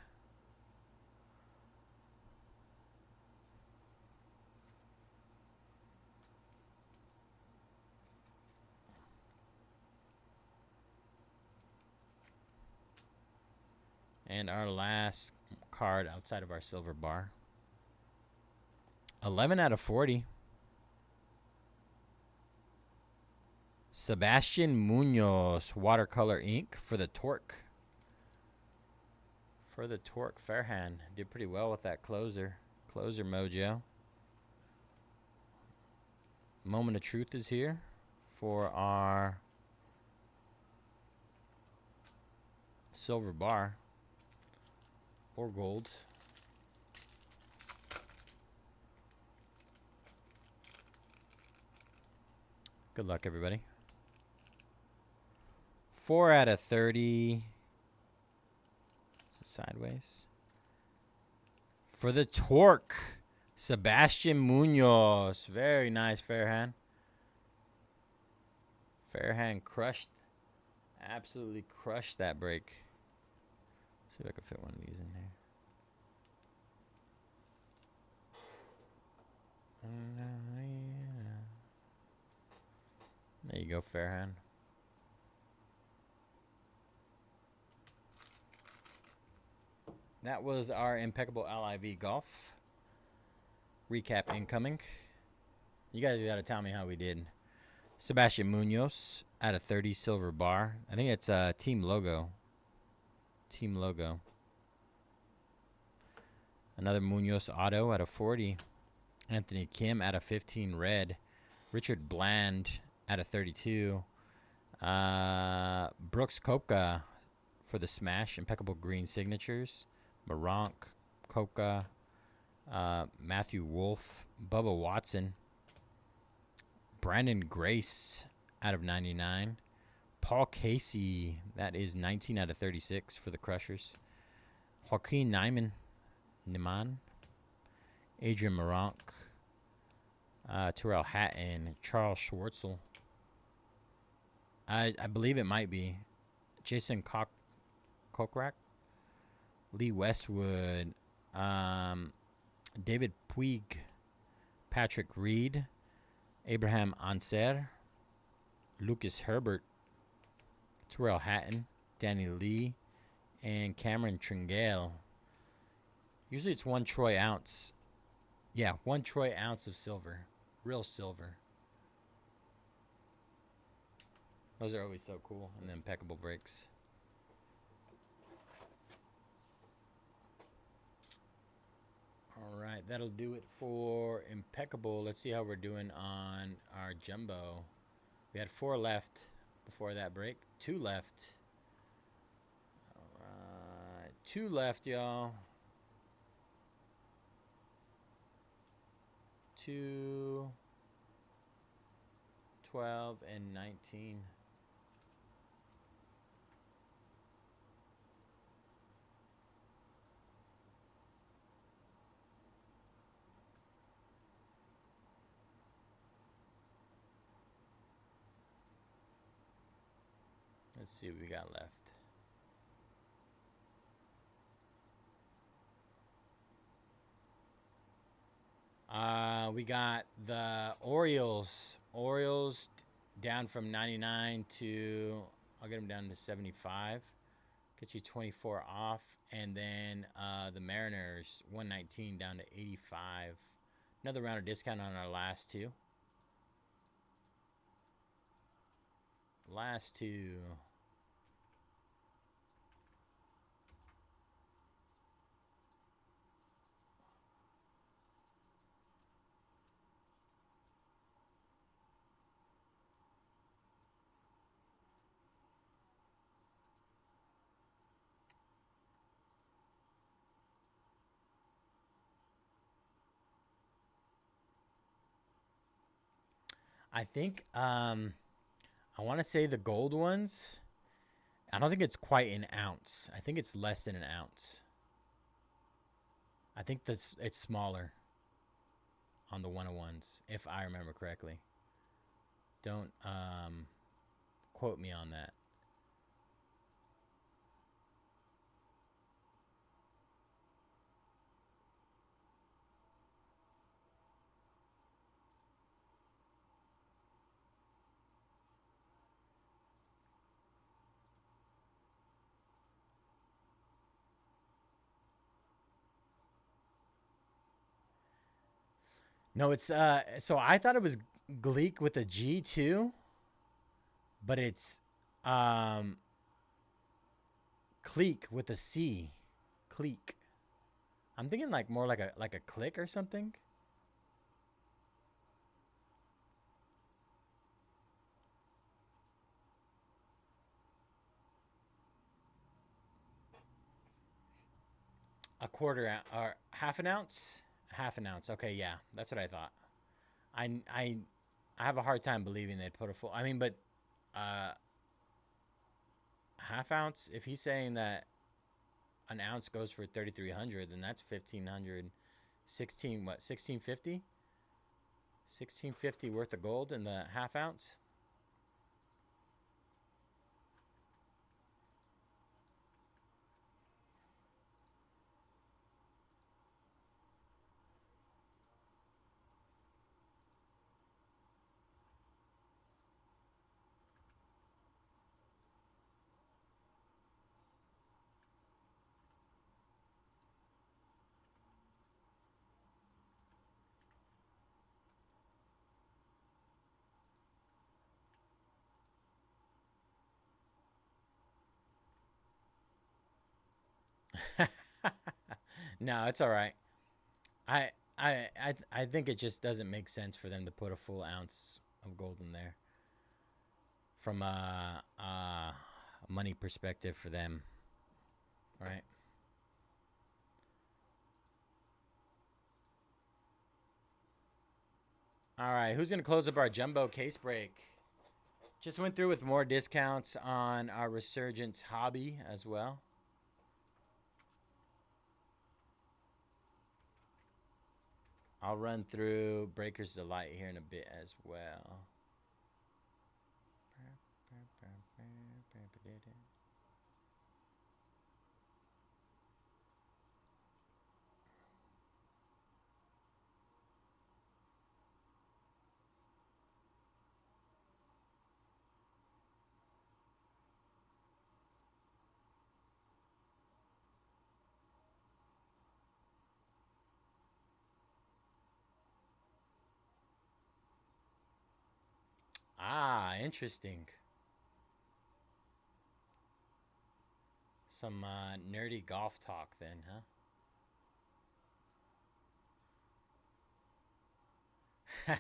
And our last card outside of our silver bar. 11 out of 40. Sebastian Munoz, watercolor ink for the Torque. For the Torque, Fairhand. Did pretty well with that closer. Closer mojo. Moment of Truth is here for our silver bar. Or gold. Good luck, everybody. 4 out of 30. Sideways. For the Torque, Sebastian Munoz. Very nice, Fairhand. Fairhand crushed. Absolutely crushed that break. See if I can fit one of these in there. There you go, Fairhand. That was our Impeccable LIV Golf. Recap incoming. You guys got to tell me how we did. Sebastian Munoz out of 30 silver bar. I think it's a team logo. Team logo. Another Munoz auto out of 40. Anthony Kim out of 15 red. Richard Bland out of 32. Brooks Koepka for the Smash. Impeccable green signatures. Maronk, Koepka, Matthew Wolf, Bubba Watson. Brandon Grace out of 99. Paul Casey, that is 19 out of 36 for the Crushers. Joaquin Niemann. Adrian Maronk. Terrell Hatton. Charles Schwartzel. I believe it might be. Jason Kokrak. Lee Westwood. David Puig. Patrick Reed. Abraham Anser. Lucas Herbert. Terrell Hatton, Danny Lee, and Cameron Tringale. Usually it's 1 troy ounce. Yeah, 1 troy ounce of silver. Real silver. Those are always so cool. And the Impeccable breaks. All right, that'll do it for Impeccable. Let's see how we're doing on our Jumbo. We had 4 left before that break. 2 left. All right. 2 left, y'all. 2, 12, and 19. Let's see what we got left. We got the Orioles. Orioles down from 99 to, I'll get them down to 75. Get you 24 off. And then the Mariners, 119 down to 85. Another round of discount on our last 2. last two. I think I want to say the gold ones. I don't think it's quite an ounce. I think it's less than an ounce. I think this it's smaller on the 101s, if I remember correctly. Don't quote me on that. No, it's so I thought it was Gleek with a G too, but it's Cleek with a C. Cleek. I'm thinking like more like a click or something. A quarter ounce or half an ounce? Half an ounce. Okay, yeah, that's what I thought. I have a hard time believing they'd put a full. I mean, but half ounce. If he's saying that an ounce goes for 3,300, then that's 1,500. 16 what? 1,650. 1,650 worth of gold in the half ounce. No, it's all right. I think it just doesn't make sense for them to put a full ounce of gold in there from a money perspective for them, right? All right, who's gonna close up our jumbo case break? Just went through with more discounts on our Resurgence hobby as well. I'll run through Breaker's Delight here in a bit as well. Ah, interesting. Some nerdy golf talk then, huh?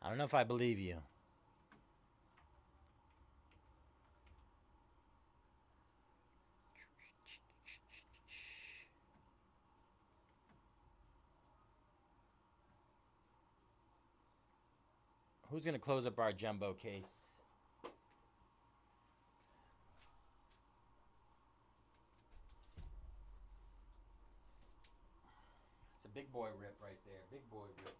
I don't know if I believe you. Who's going to close up our jumbo case? It's a big boy rip right there. Big boy rip.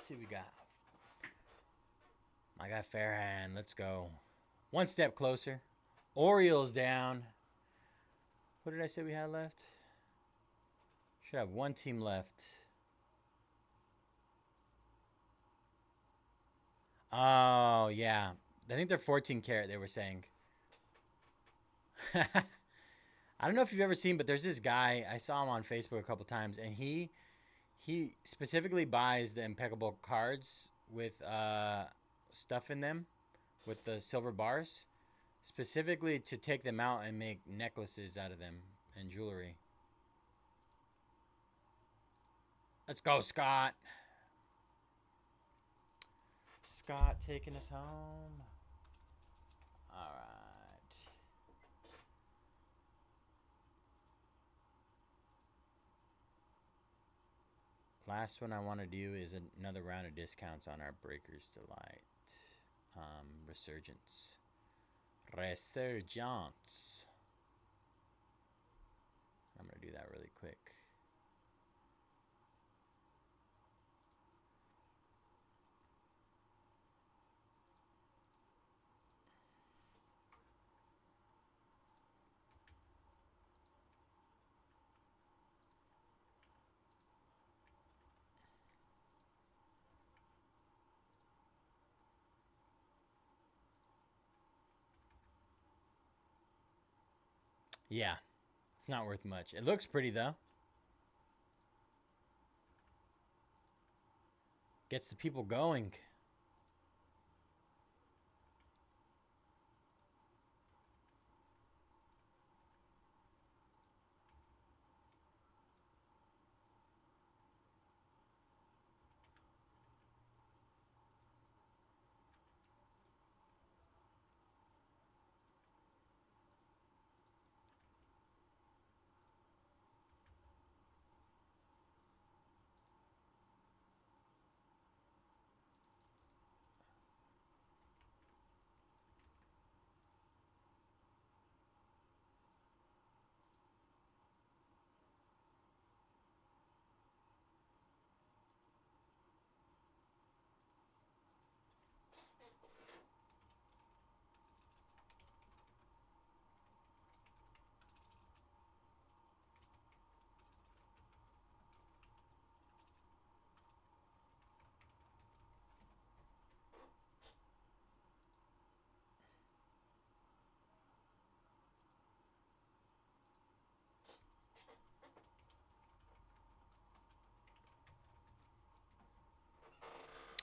see what we got. I got Fairhand. Let's go. One step closer. Orioles down. What did I say we had left? Should have one team left. Oh, yeah. I think they're 14 karat, they were saying. I don't know if you've ever seen, but there's this guy. I saw him on Facebook a couple times, and he specifically buys the Impeccable cards with stuff in them, with the silver bars, specifically to take them out and make necklaces out of them and jewelry. Let's go, Scott. Scott taking us home. All right. Last one I want to do is another round of discounts on our Breakers Delight. Resurgence. Resurgence. I'm going to do that really quick. Yeah, it's not worth much. It looks pretty, though. Gets the people going.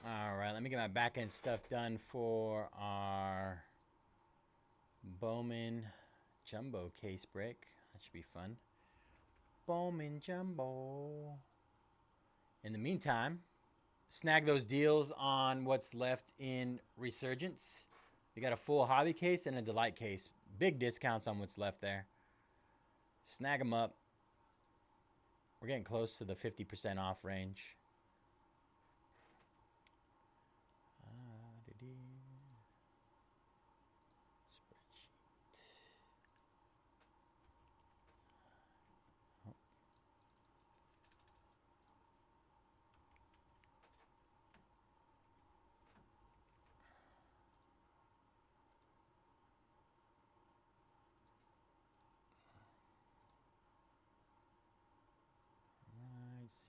All right, let me get my back end stuff done for our Bowman Jumbo case break. That should be fun. Bowman Jumbo. In the meantime, snag those deals on what's left in Resurgence. We got a full hobby case and a delight case. Big discounts on what's left there. Snag them up. We're getting close to the 50% off range.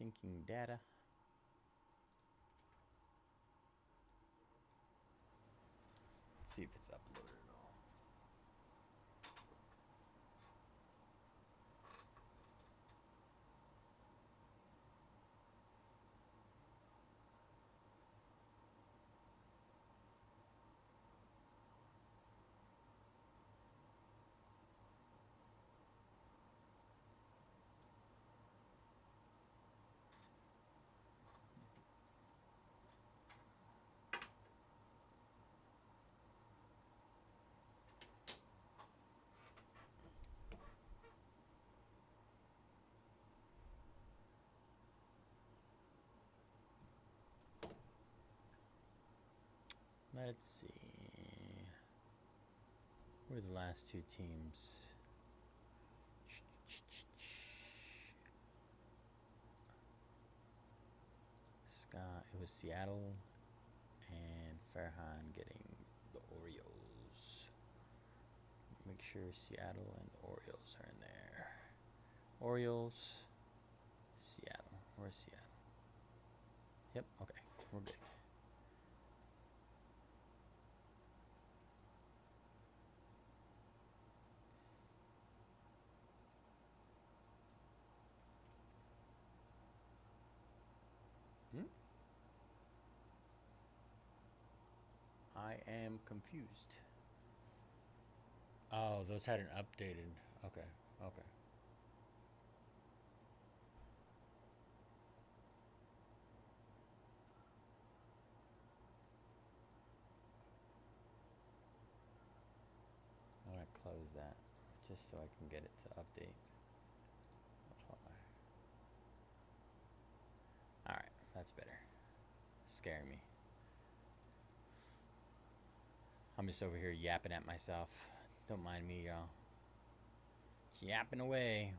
Syncing data. Let's see if it's uploaded at all. Let's see. Who are the last two teams? Scott. It with Seattle, and Farhan getting the Orioles. Make sure Seattle and the Orioles are in there. Orioles, Seattle. Where's Seattle? Yep, okay, we're good. I am confused. Oh, those hadn't updated. Okay, okay. I'm gonna close that just so I can get it to update. Alright, that's better. Scaring me. I'm just over here yapping at myself. Don't mind me, y'all. Yapping away.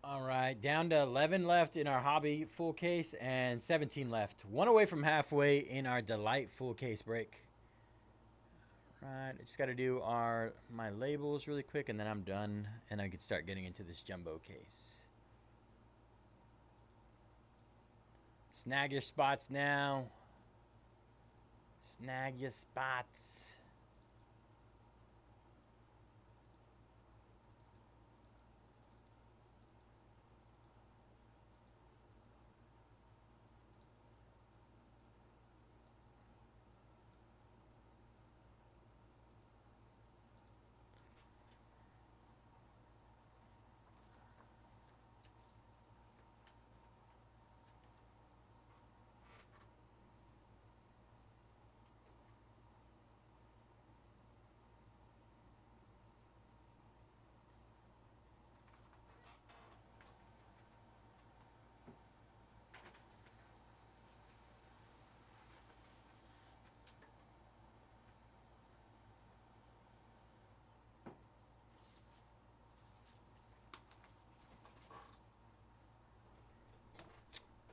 All right, down to 11 left in our hobby full case and 17 left. One away from halfway in our delight full case break. All right, I just got to do my labels really quick and then I'm done and I can start getting into this jumbo case. Snag your spots now. Snag your spots.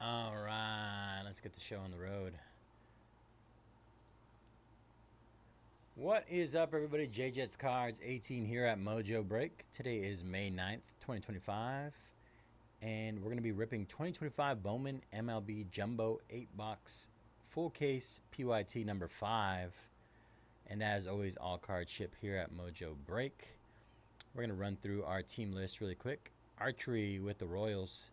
All right, let's get the show on the road. What is up, everybody? J-Jets Cards 18 here at Mojobreak. Today is May 9th, 2025. And we're going to be ripping 2025 Bowman MLB Jumbo 8-box full case PYT number 5. And as always, all cards ship here at Mojobreak. We're going to run through our team list really quick. Archery with the Royals.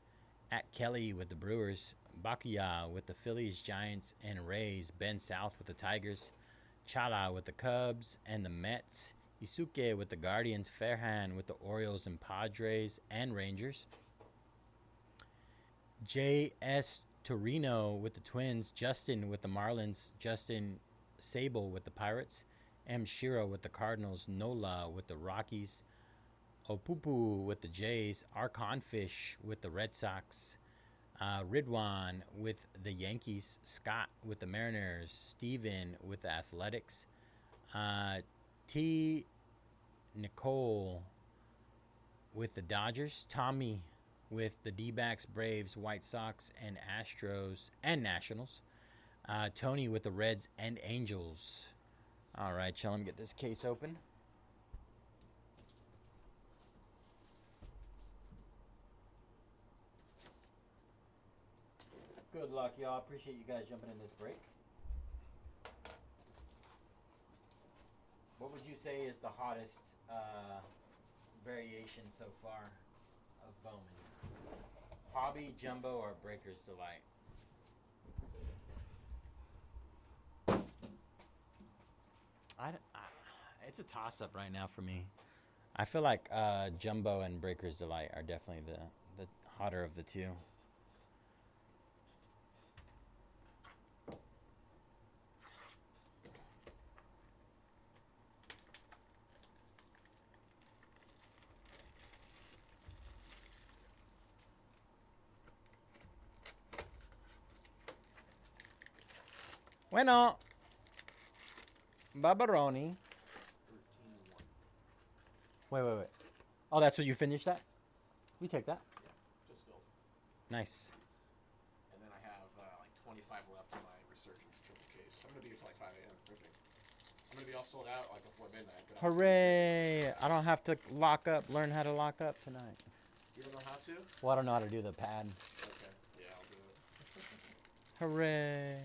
At Kelly with the Brewers, Bakuya with the Phillies, Giants, and Rays, Ben South with the Tigers, Chala with the Cubs and the Mets, Isuke with the Guardians. Fairhand with the Orioles and Padres and Rangers. J.S. Torino with the Twins. Justin with the Marlins. Justin Sable with the Pirates. M. Shiro with the Cardinals. Nola with the Rockies. Opupu with the Jays. Arconfish with the Red Sox. Ridwan with the Yankees. Scott with the Mariners. Steven with the Athletics. T. Nicole with the Dodgers. Tommy with the D-backs, Braves, White Sox, and Astros, and Nationals. Tony with the Reds and Angels. All right, y'all, let me get this case open. Good luck, y'all. Appreciate you guys jumping in this break. What would you say is the hottest variation so far of Bowman? Hobby, Jumbo, or Breaker's Delight? It's a toss-up right now for me. I feel like Jumbo and Breaker's Delight are definitely the hotter of the two. Bueno. Barbaroni. 13-1. Wait. Oh, that's what you finished that? We take that. Yeah, just filled. Nice. And then I have like 25 left in my Resurgence triple case. I'm gonna be here till like 5 a.m. ripping. I'm gonna be all sold out like before midnight. But Hooray! I don't have to learn how to lock up tonight. you don't know how to? Well, I don't know how to do the pad. Okay. Yeah, I'll do it. Hooray!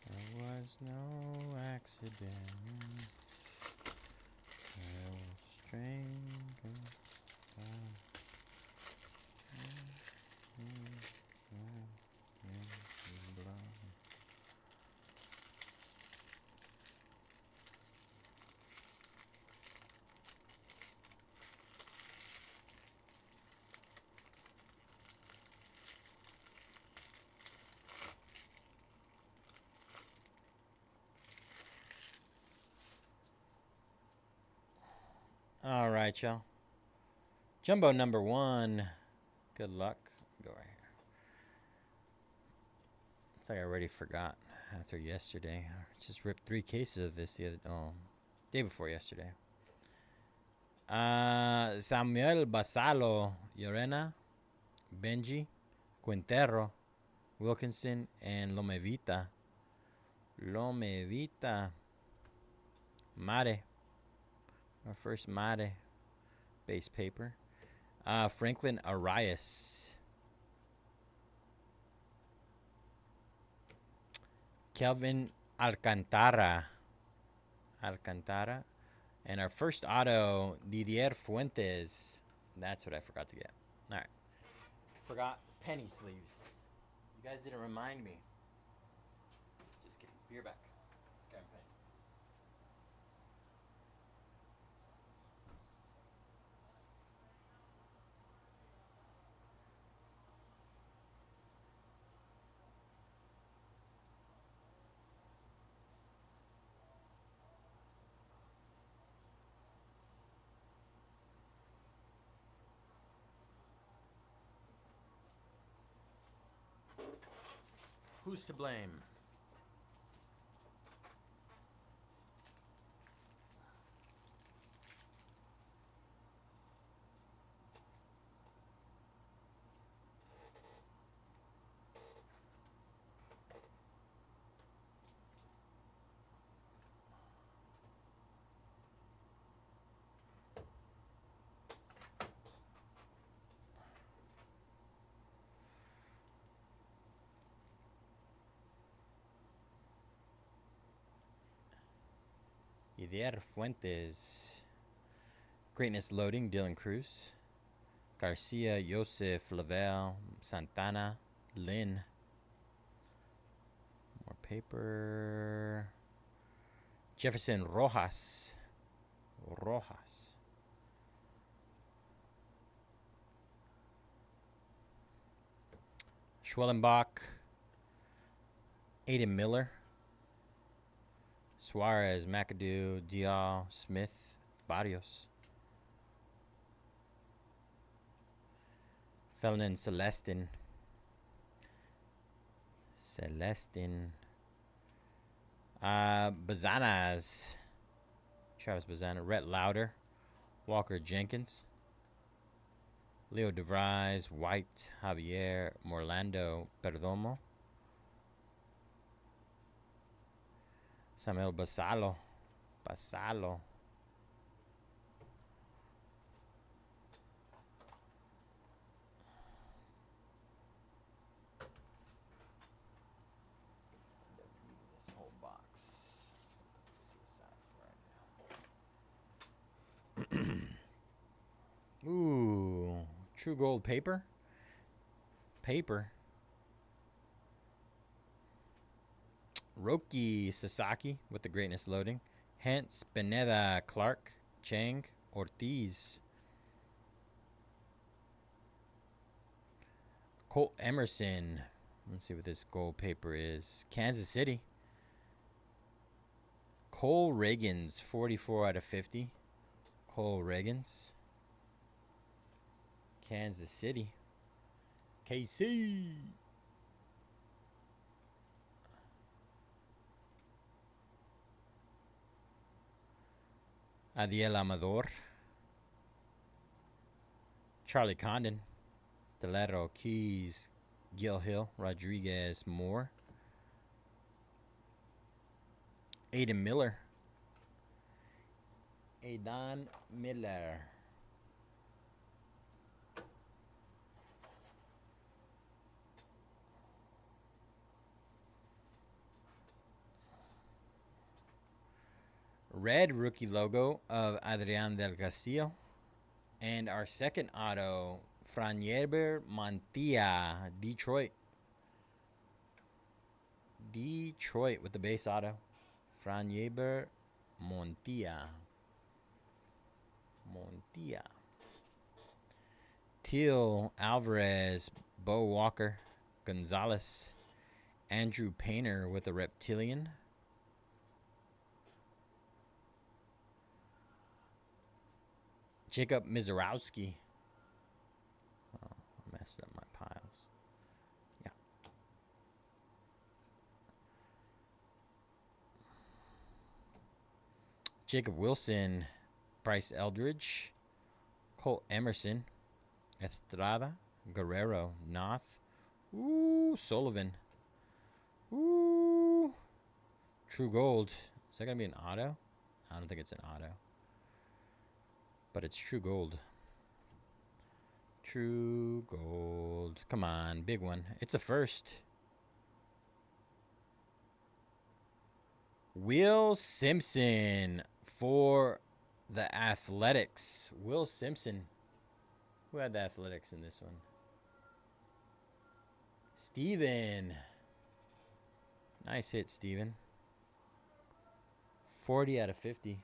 There was no accident. There was stranger. All right, y'all. Jumbo number 1. Good luck. Go right here. It's like I already forgot after yesterday. I just ripped 3 cases of this day before yesterday. Samuel Basalo, Llorena, Benji, Quintero, Wilkinson, and Lomevita. Mare. Our first Mare base paper. Franklin Arias. Kelvin Alcantara. And our first auto, Didier Fuentes. That's what I forgot to get. All right. Forgot penny sleeves. You guys didn't remind me. Just kidding. Be right back. Let's grab penny sleeves. Who's to blame? Ider Fuentes. Greatness Loading, Dylan Cruz. Garcia, Joseph, Lavelle, Santana, Lynn. More paper. Jefferson Rojas. Schwellenbach. Aiden Miller. Suarez, McAdoo, Dial, Smith, Barrios. Felon Celestin. Bazanas. Travis Bazana. Rhett Lauder. Walker Jenkins. Leo DeVries. White. Javier. Morlando Perdomo. Samuel Basalo. This whole box. Ooh, True Gold paper. Roki Sasaki with the Greatness Loading. Hence, Pineda, Clark, Chang, Ortiz. Colt Emerson. Let's see what this gold paper is. Kansas City. Cole Reagans, 44 out of 50. Cole Reagans. Kansas City. KC. Adiel Amador. Charlie Condon. Delero, Keys, Gil Hill, Rodriguez, Moore. Aidan Miller. Red rookie logo of Adrian Del Castillo. And our second auto, Franieber Montilla, Detroit. With the base auto. Franieber Montilla. Teal, Alvarez, Bo Walker, Gonzalez, Andrew Painter with a Reptilian. Jacob Mizorowski. Oh, I messed up my piles. Yeah. Jacob Wilson, Bryce Eldridge, Colt Emerson, Estrada, Guerrero, Noth. Ooh, Sullivan. Ooh. True Gold. Is that going to be an auto? I don't think it's an auto. But it's True Gold. True Gold. Come on, big one. It's a first. Will Simpson for the Athletics. Will Simpson. Who had the Athletics in this one? Steven. Nice hit, Steven. 40 out of 50.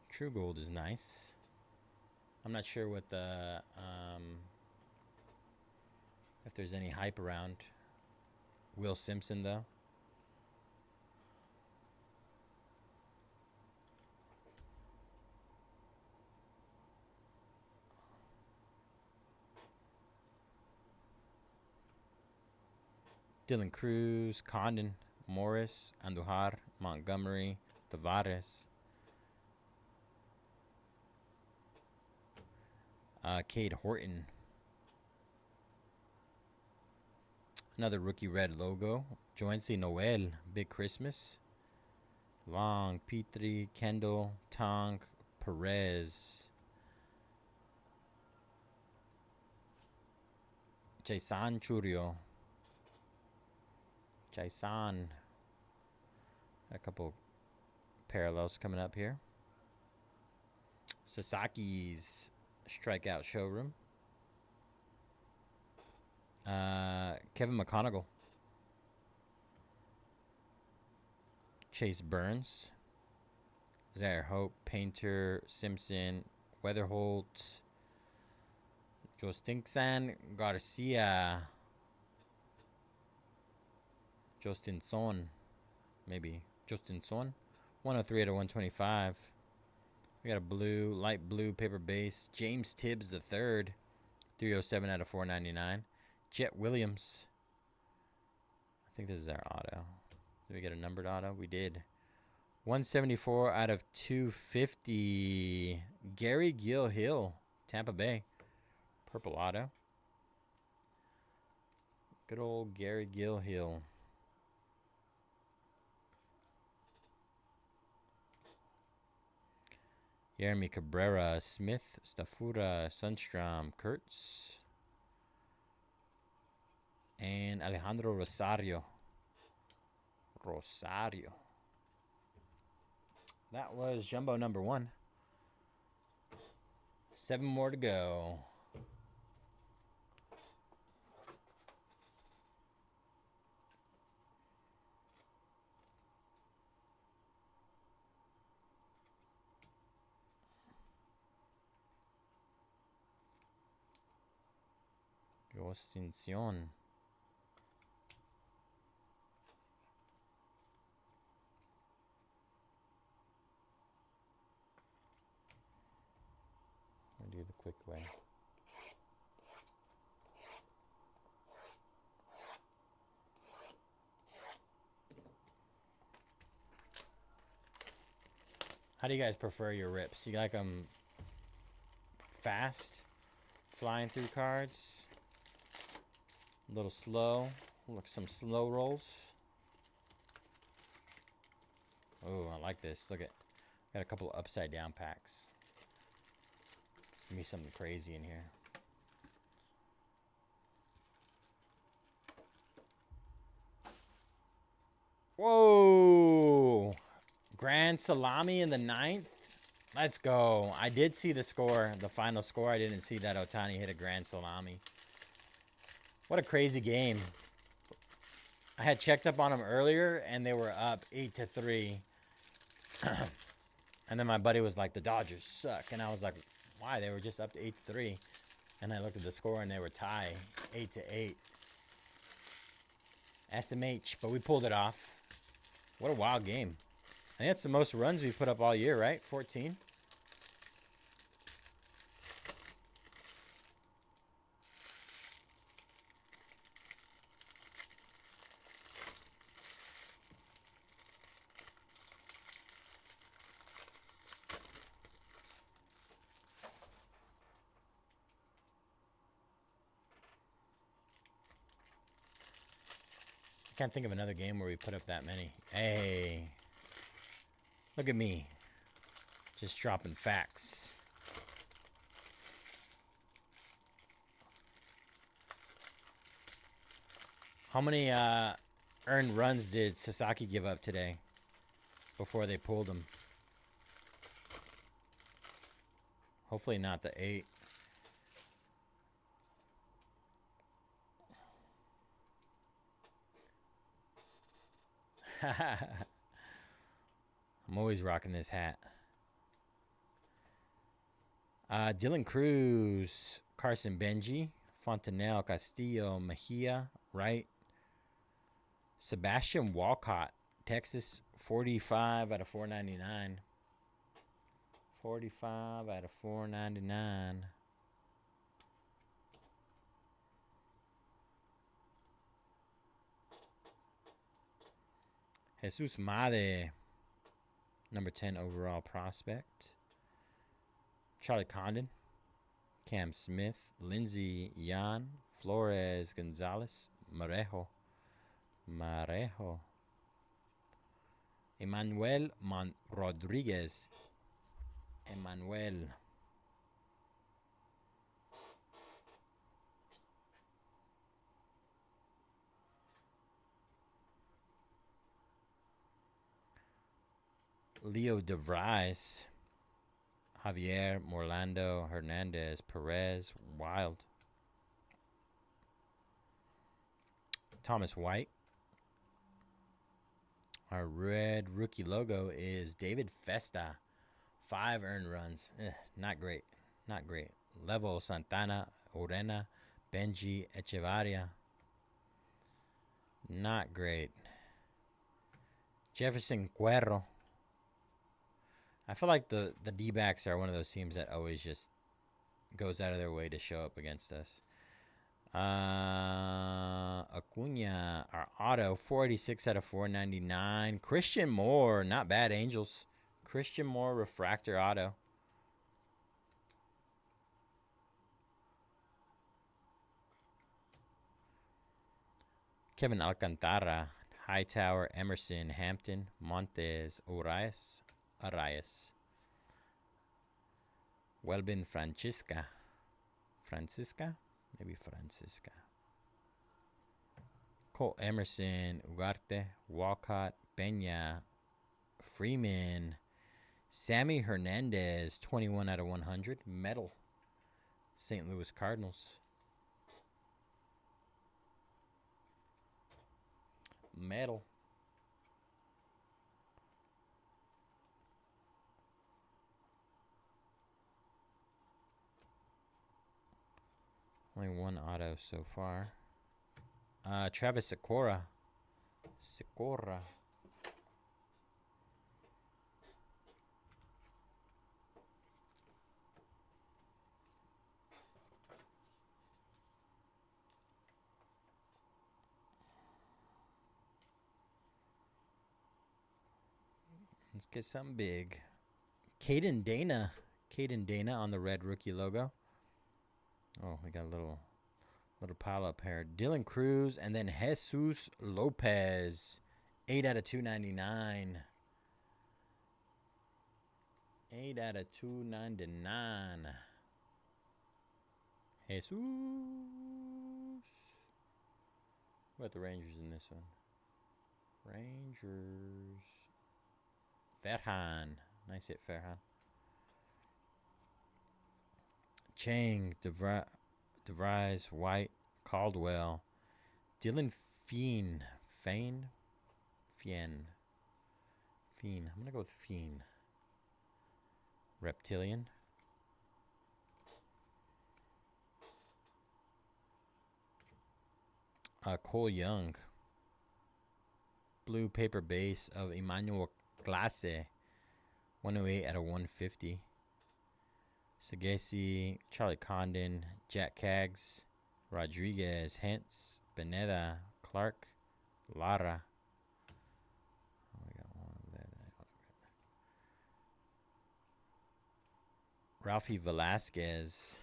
True Gold is nice. I'm not sure what the if there's any hype around Will Simpson though. Dylan Cruz, Condon, Morris, Andujar, Montgomery, Tavares. Cade Horton. Another rookie red logo. Joancy Noel. Big Christmas. Long, Petrie, Kendall, Tong, Perez. Jason Churio. Jason. A couple parallels coming up here. Sasaki's strikeout showroom. Kevin McConaughey. Chase Burns. Zaire Hope, Painter, Simpson, Weatherholt, Justinson Garcia, Justinson, maybe Justinson, 103 out of 125. We got a blue, light blue paper base. James Tibbs the third, 307 out of 499. Jet Williams. I think this is our auto. Did we get a numbered auto? We did. 174 out of 250. Gary Gill Hill, Tampa Bay. Purple auto. Good old Gary Gill Hill. Jeremy Cabrera, Smith, Stafura, Sundstrom, Kurtz, and Alejandro Rosario. That was Jumbo number 1. 7 more to go. Distinción. I'll do the quick way. How do you guys prefer your rips? You like them fast, flying through cards? A little slow. Look, some slow rolls. Oh, I like this. Look at, got a couple of upside down packs. It's gonna be something crazy in here. Whoa! Grand Salami in the 9th. Let's go. I did see the score, the final score. I didn't see that Ohtani hit a Grand Salami. What a crazy game. I had checked up on them earlier, and they were up 8-3. And then my buddy was like, the Dodgers suck. And I was like, why? They were just up to 8-3. And I looked at the score, and they were tie, 8-8. SMH, but we pulled it off. What a wild game. I think that's the most runs we put up all year, right? 14. I can't think of another game where we put up that many. Hey, look at me, just dropping facts. How many earned runs did Sasaki give up today before they pulled him? Hopefully not the 8. I'm always rocking this hat. Dylan Cruz, Carson Benji, Fontanelle, Castillo, Mejia, Wright, Sebastian Walcott, Texas, 45 out of 499. 45 out of 499. Jesus Made, number 10 overall prospect. Charlie Condon, Cam Smith, Lindsey Yan, Flores Gonzalez, Marejo, Emmanuel Rodriguez, Emmanuel. Leo DeVries. Javier Morlando Hernandez Perez. Wild. Thomas White. Our red rookie logo is David Festa. 5 earned runs. Not great. Not great. Levo Santana, Orena, Benji Echevarria. Not great. Jefferson Cuerro. I feel like the D-backs are one of those teams that always just goes out of their way to show up against us. Acuna, our auto, 486 out of 499. Christian Moore, not bad, Angels. Christian Moore, refractor auto. Kevin Alcantara, Hightower, Emerson, Hampton, Montes, Arias. Welbin Francisca. Maybe Francisca. Cole Emerson, Ugarte, Walcott, Peña, Freeman, Sammy Hernandez, 21 out of 100. Metal. St. Louis Cardinals. Metal. Only one auto so far. Travis Sikora. Let's get something big. Caden Dana. Caden Dana on the red rookie logo. Oh, we got a little pile up here. Dylan Cruz and then Jesus Lopez. 8 out of 299. 8 out of 299. Jesus. What about the Rangers in this one? Rangers. Ferhan. Nice hit, Ferhan. Chang, DeVries, White, Caldwell, Dylan Fien. I'm going to go with Fien. Reptilian. Cole Young. Blue paper base of Emmanuel Clase. 108 out of 150. Sagesi, Charlie Condon, Jack Caggs, Rodriguez, Hentz, Beneda, Clark, Lara. Oh, we got one over there. Ralphie Velasquez.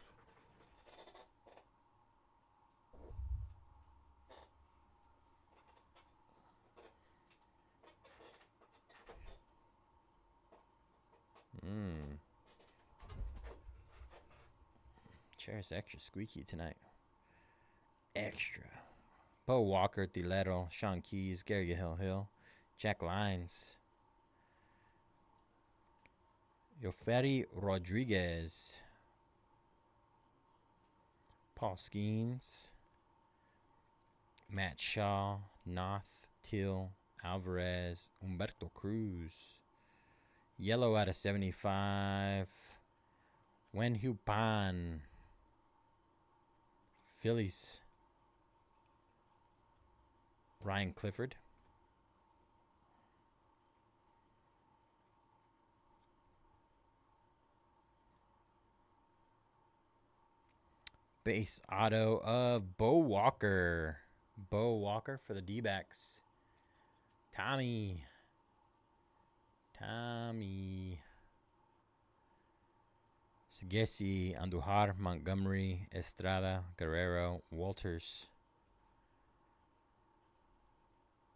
Chair's extra squeaky tonight. Extra. Bo Walker, Tilero, Sean Keys, Gary Hill, Jack Lyons, Yoferi Rodriguez, Paul Skeens, Matt Shaw, Noth, Till, Alvarez, Humberto Cruz. Yellow out of 75. Wen Hu Pan. Phillies. Ryan Clifford. Base auto of Bo Walker. Bo Walker for the D-backs. Tommy. Sagesi, Andujar, Montgomery, Estrada, Guerrero, Walters.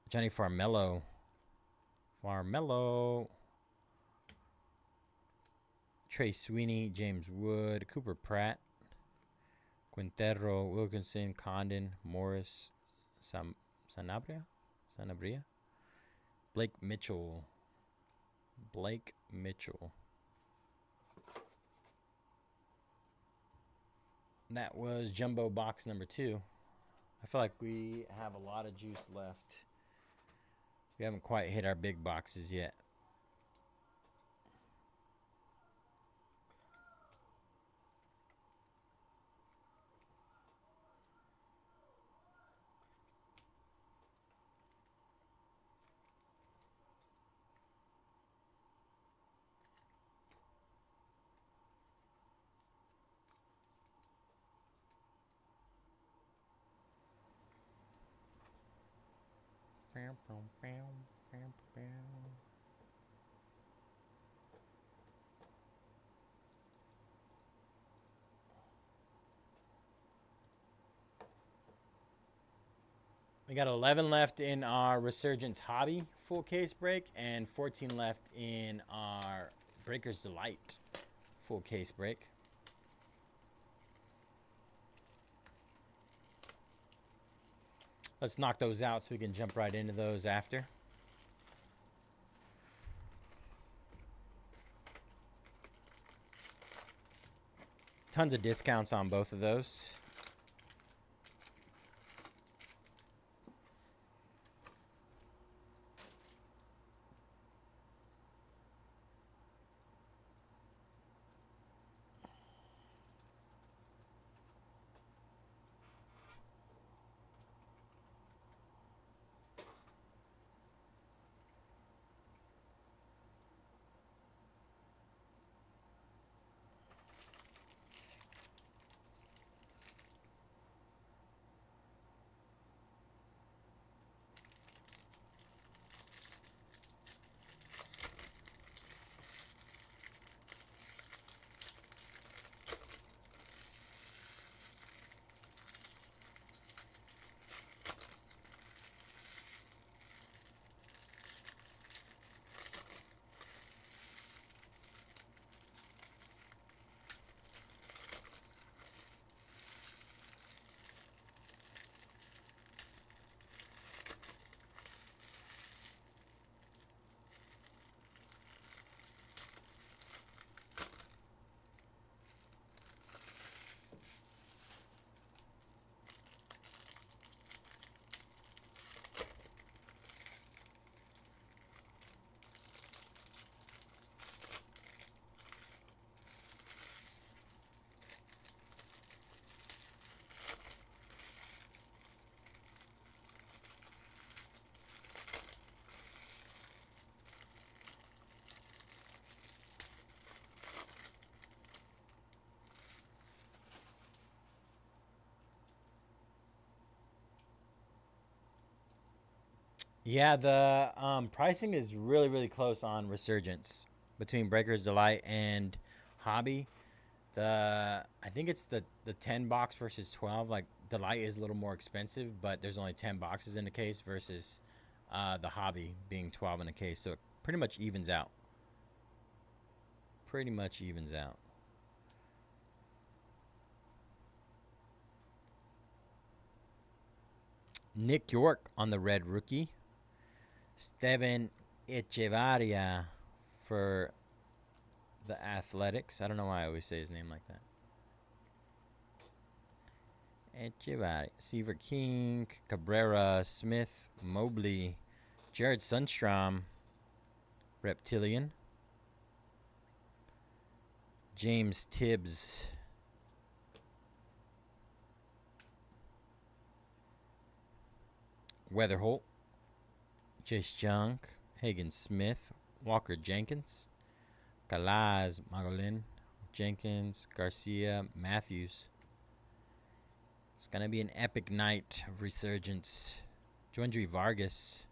Johnny Farmelo. Trey Sweeney, James Wood, Cooper Pratt, Quintero, Wilkinson, Condon, Morris, Sanabria, Blake Mitchell. Blake Mitchell. That was Jumbo box number 2. I feel like we have a lot of juice left. We haven't quite hit our big boxes yet. We got 11 left in our Resurgence Hobby full case break and 14 left in our Breaker's Delight full case break. Let's knock those out so we can jump right into those after. Tons of discounts on both of those. Yeah, the pricing is really, really close on Resurgence between Breaker's Delight and Hobby. I think it's the 10 box versus 12. Like Delight is a little more expensive, but there's only 10 boxes in the case versus the Hobby being 12 in a case. So it pretty much evens out. Pretty much evens out. Nick York on the red rookie. Steven Echevarria for the Athletics. I don't know why I always say his name like that. Echevarria. Seaver King, Cabrera, Smith, Mobley, Jared Sundstrom, Reptilian, James Tibbs, Weatherholt, Chase Junk, Hagen Smith, Walker Jenkins, Calaz, Magolin, Jenkins, Garcia, Matthews. It's going to be an epic night of Resurgence. Joindry Vargas.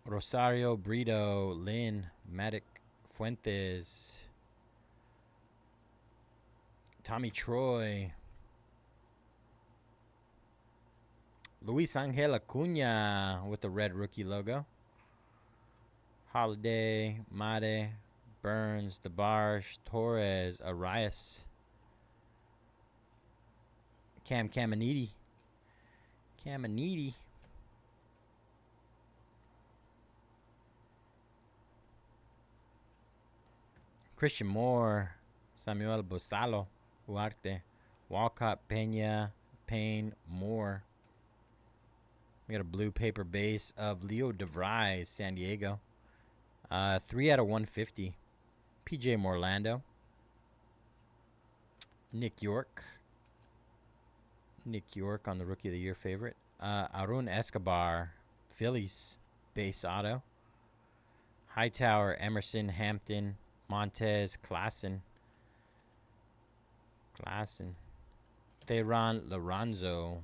Rosario, Brito, Lynn, Matic, Fuentes, Tommy Troy, Luis Angel Acuna with the red rookie logo, Holiday, Mate, Burns, DeBarge, Torres, Arias, Caminiti. Caminiti. Christian Moore. Samuel Bosalo. Huarte. Walcott, Pena, Payne, Moore. We got a blue paper base of Leo DeVries, San Diego. 3 out of 150. PJ Morlando. Nick York. Nick York on the Rookie of the Year favorite. Arun Escobar, Phillies, base auto. Hightower, Emerson, Hampton, Montez, Klassen. Theron Laranzo.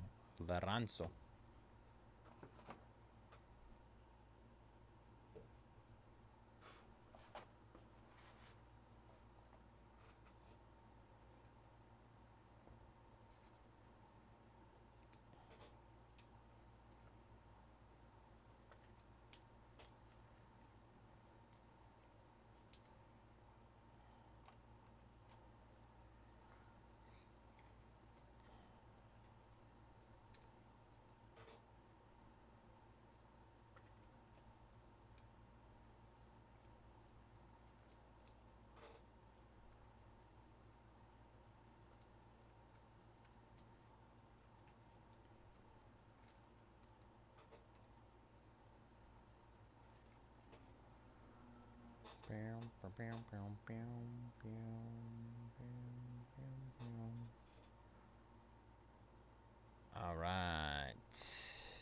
All right. Let's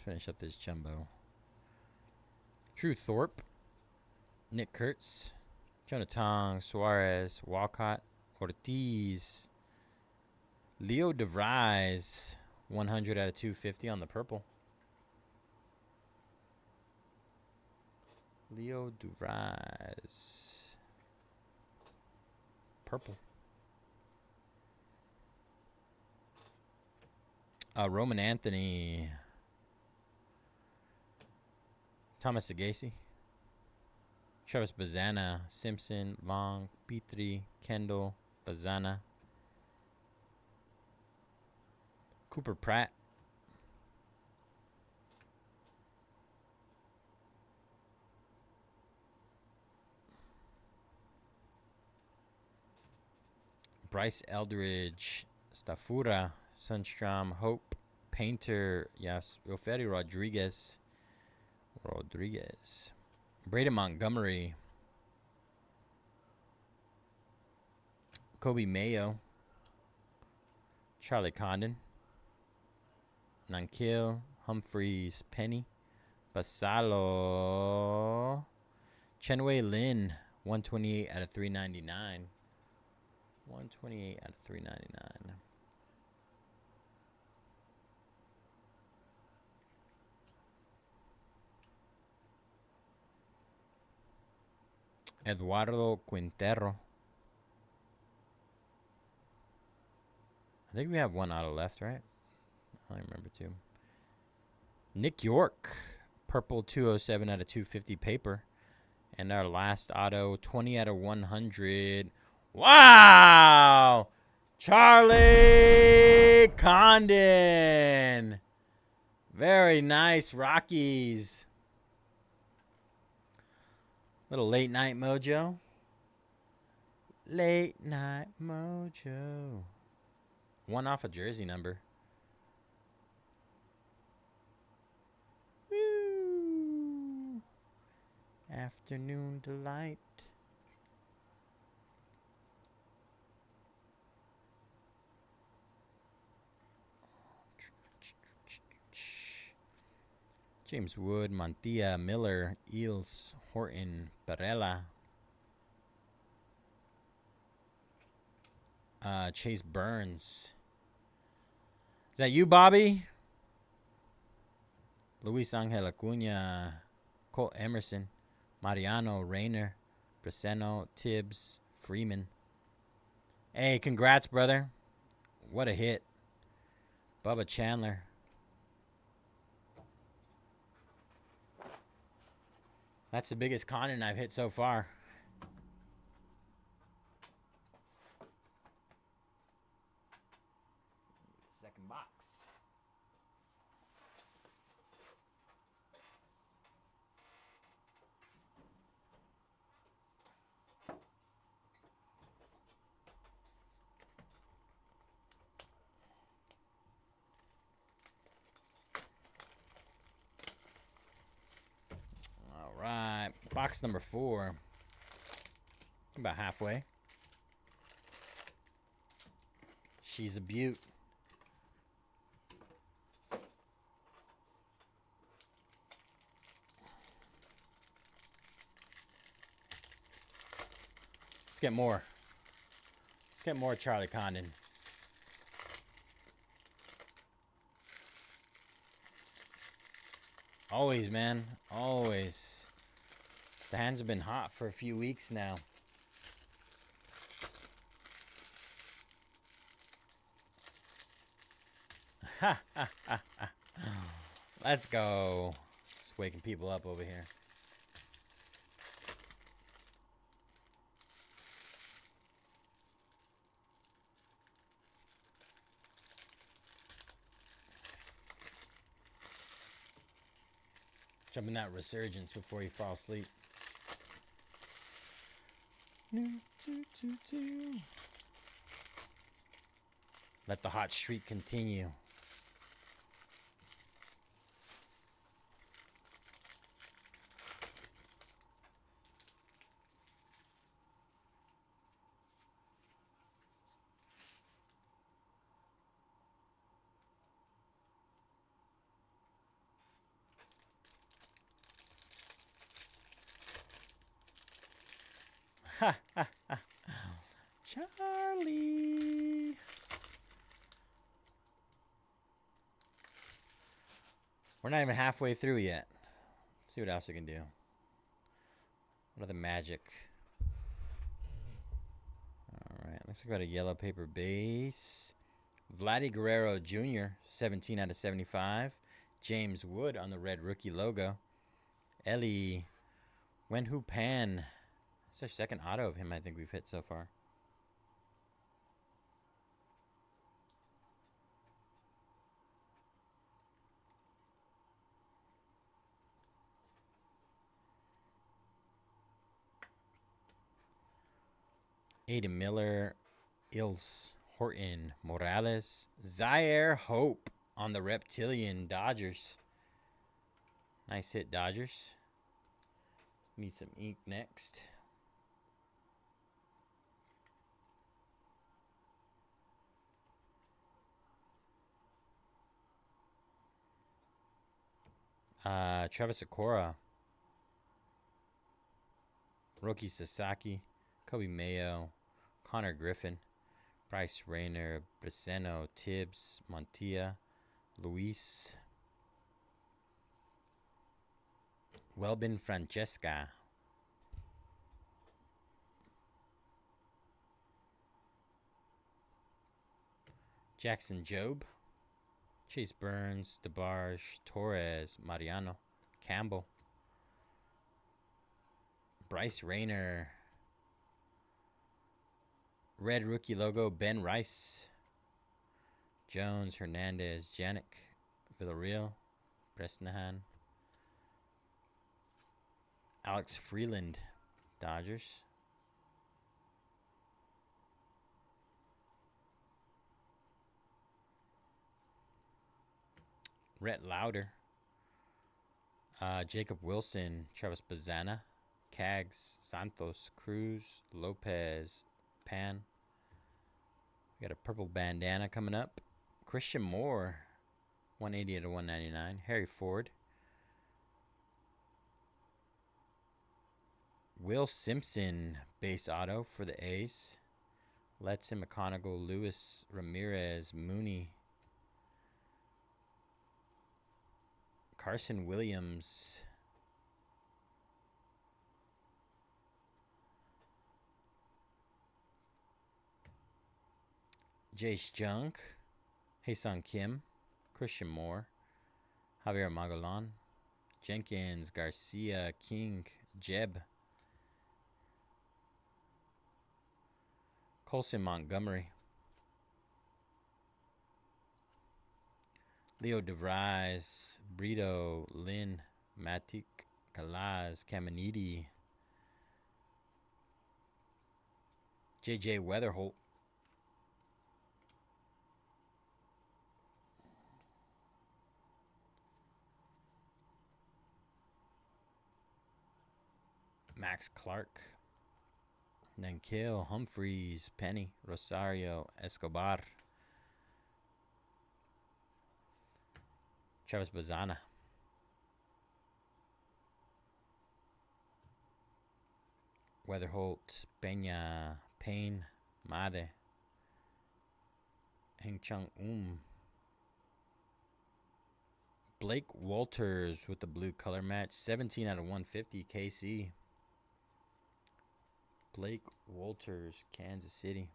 finish up this jumbo. Drew Thorpe, Nick Kurtz, Jonathan Suarez, Walcott, Ortiz, Leo DeVries, 100 out of 250 on the purple. Leo DeVries. Purple. Roman Anthony. Thomas Agassi. Travis Bazana. Simpson. Long. Petrie. Kendall. Bazana. Cooper Pratt. Bryce Eldridge, Stafura, Sunstrom, Hope, Painter, yes, Wilferi Rodriguez, Braden Montgomery, Kobe Mayo, Charlie Condon, Nankil, Humphreys, Penny, Basalo, Chenwei Lin, 128 out of 399. 128 out of 399. Eduardo Quintero. I think we have one auto left, right? I don't remember two. Nick York. Purple 207 out of 250 paper. And our last auto, 20 out of 100. Wow! Charlie Condon. Very nice, Rockies. Little late night mojo. Late night mojo. One off a jersey number. Woo! Afternoon delight. James Wood, Montilla, Miller, Eels, Horton, Barella, Chase Burns. Is that you, Bobby? Luis Angel Acuna, Colt Emerson, Mariano, Rayner, Breseno, Tibbs, Freeman. Hey, congrats, brother. What a hit. Bubba Chandler. That's the biggest Condon I've hit so far. second box. All right, box number 4. About halfway. She's a beaut. Let's get more. Let's get more Charlie Condon. Always, man. Always. The hands have been hot for a few weeks now. Let's go. Just waking people up over here. Jump in that Resurgence before you fall asleep. Let the hot streak continue. Charlie. We're not even halfway through yet. Let's see what else we can do. What other magic? Alright, looks like we got a yellow paper base. Vladdy Guerrero Jr., 17 out of 75. James Wood on the red rookie logo. Ellie Wenhu Pan. It's our second auto of him I think we've hit so far. Aiden Miller, Ilse, Horton, Morales, Zaire Hope on the Reptilian Dodgers. Nice hit, Dodgers. Need some ink next. Travis Okora. Roki Sasaki, Kobe Mayo, Connor Griffin, Bryce Rayner, Briseno, Tibbs, Montilla, Luis, Welbin Francesca. Jackson Job, Chase Burns, DeBarge, Torres, Mariano, Campbell, Bryce Rayner, red rookie logo, Ben Rice, Jones, Hernandez, Janik, Villarreal, Bresnahan, Alex Freeland, Dodgers. Rhett Lauder, Jacob Wilson, Travis Bazana, Cags, Santos, Cruz, Lopez, Pan. We got a purple bandana coming up. Christian Moore, 180 to 199. Harry Ford. Will Simpson, base auto for the A's. Letson, McConaughey, Lewis, Ramirez, Mooney. Carson Williams. Jace Junk. Haesung Kim. Christian Moore. Javier Magallan. Jenkins, Garcia, King, Jeb. Colson Montgomery. Leo DeVries, Brito, Lynn, Matic, Kalaz, Caminiti, JJ Weatherholt, Max Clark, Nankill, Humphreys, Penny, Rosario, Escobar, Travis Bazana, Weatherholt, Peña, Payne, Made, Heng Chung Blake Walters with the blue color match. 17 out of 150, KC. Blake Walters, Kansas City.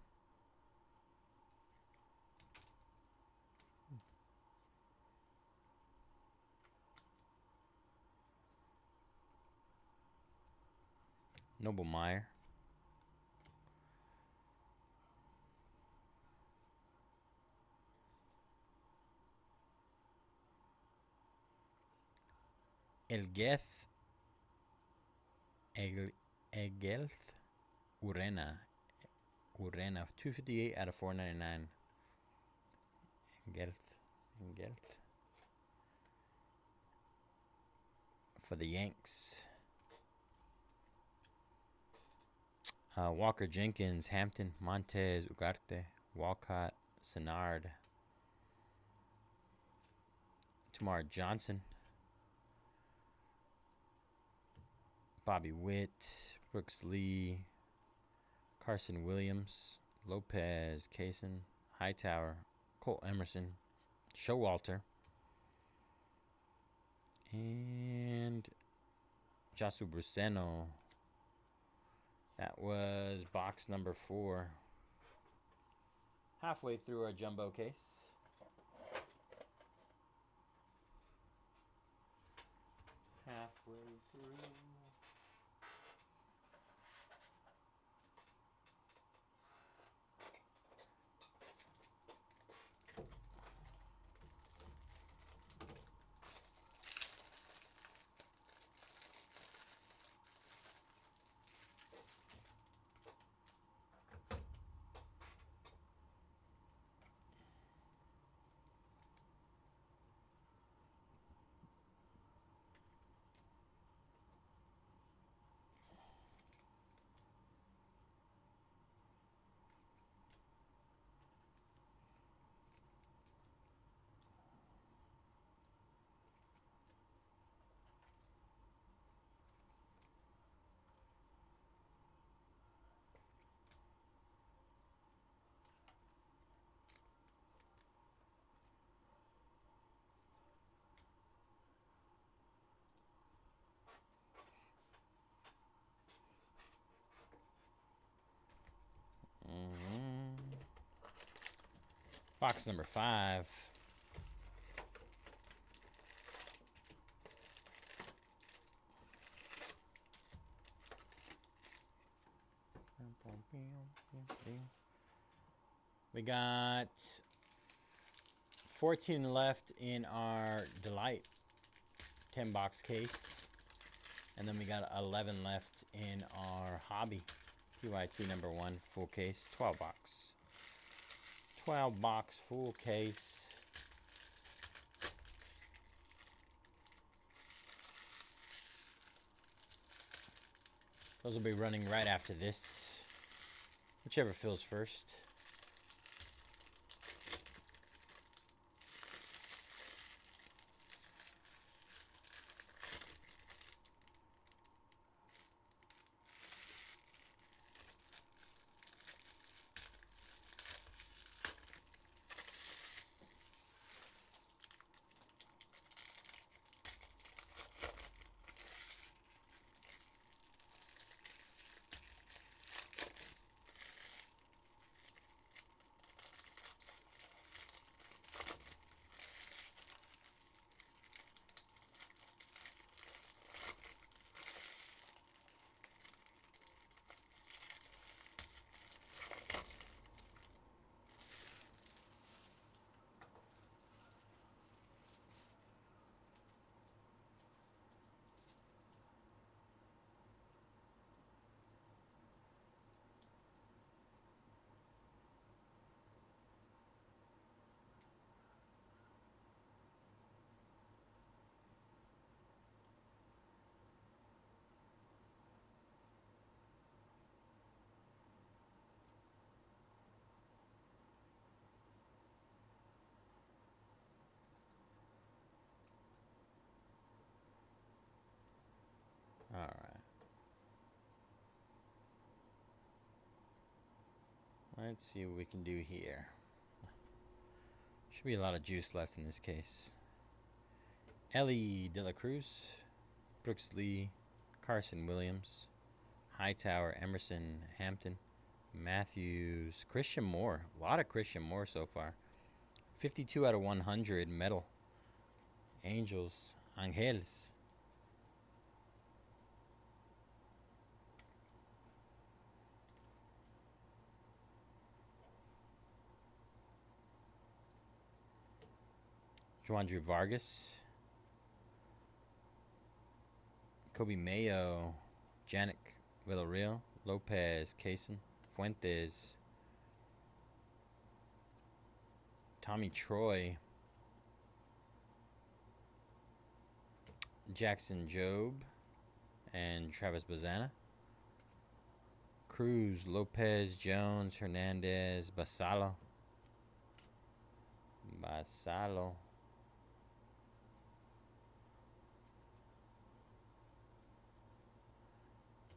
Noble Meyer. Elgelth Urena. 258 out of 499. Elgelth. For the Yanks. Walker Jenkins, Hampton, Montez, Ugarte, Walcott, Senard. Tamar Johnson. Bobby Witt, Brooks Lee, Carson Williams, Lopez, Kaysen, Hightower, Cole Emerson, Showalter, and Jasu Bruseno. That was box number 4. Halfway through our jumbo case. Halfway through. Box number 5. We got 14 left in our Delight 10-box case. And then we got 11 left in our Hobby PYT number 1 full case 12-box. 12-box full case. Those will be running right after this. Whichever fills first. Let's see what we can do here. Should be a lot of juice left in this case. Ellie De La Cruz, Brooks Lee, Carson Williams, Hightower, Emerson, Hampton, Matthews, Christian Moore. A lot of Christian Moore so far. 52 out of 100 metal. Angels, Angeles. Juandre Vargas, Kobe Mayo, Janik Villarreal, Lopez, Kaysen, Fuentes, Tommy Troy, Jackson Job, and Travis Bazana. Cruz, Lopez, Jones, Hernandez, Basalo.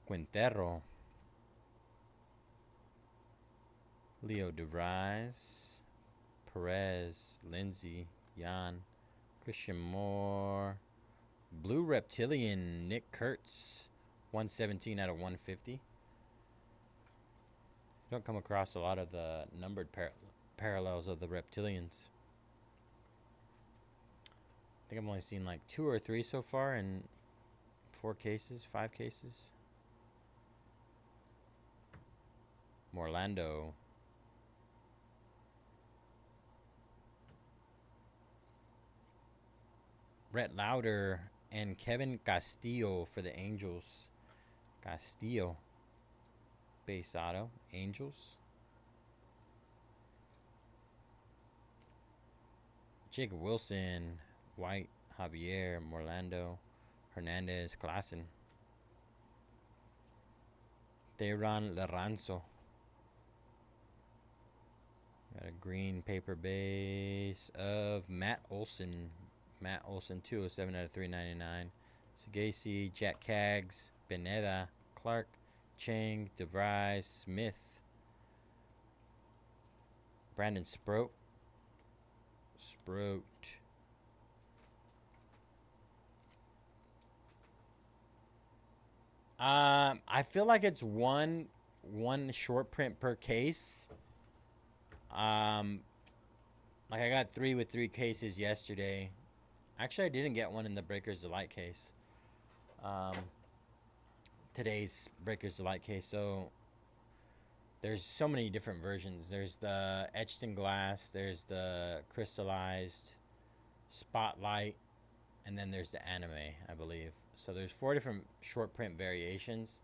Quintero, Leo DeVries, Perez, Lindsay, Jan, Christian Moore, Blue Reptilian, Nick Kurtz, 117 out of 150. Don't come across a lot of the numbered parallels of the Reptilians. I think I've only seen like 2 or 3 so far in 4 cases, 5 cases. Orlando. Brett Lauder and Kevin Castillo for the Angels. Castillo. Base auto. Angels. Jacob Wilson. White. Javier. Orlando. Hernandez. Klassen. Teheran Laranzo. Got a green paper base of Matt Olson. Matt Olson, 207 out of 399. Sagasi, Jack Kaggs, Beneda, Clark, Chang, DeVries, Smith, Brandon Sproat. I feel like it's one short print per case. Like I got 3 with 3 cases yesterday. Actually, I didn't get one in the Breakers Delight case. Today's Breakers Delight case. So there's so many different versions. There's the etched in glass. There's the crystallized, spotlight, and then there's the anime, I believe. So there's 4 different short print variations.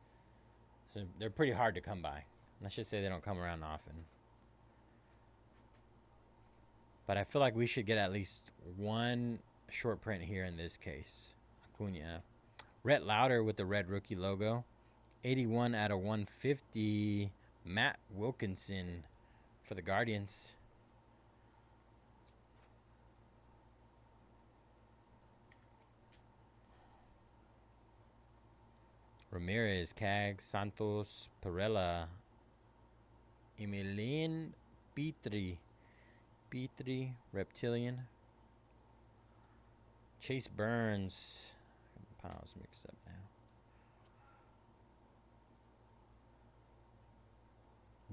So they're pretty hard to come by. Let's just say they don't come around often. But I feel like we should get at least one short print here in this case. Acuna. Rhett Lauder with the red rookie logo. 81 out of 150. Matt Wilkinson for the Guardians. Ramirez, Kaggs, Santos, Perella, Emilien Petri, Reptilian, Chase Burns. Piles mixed up now.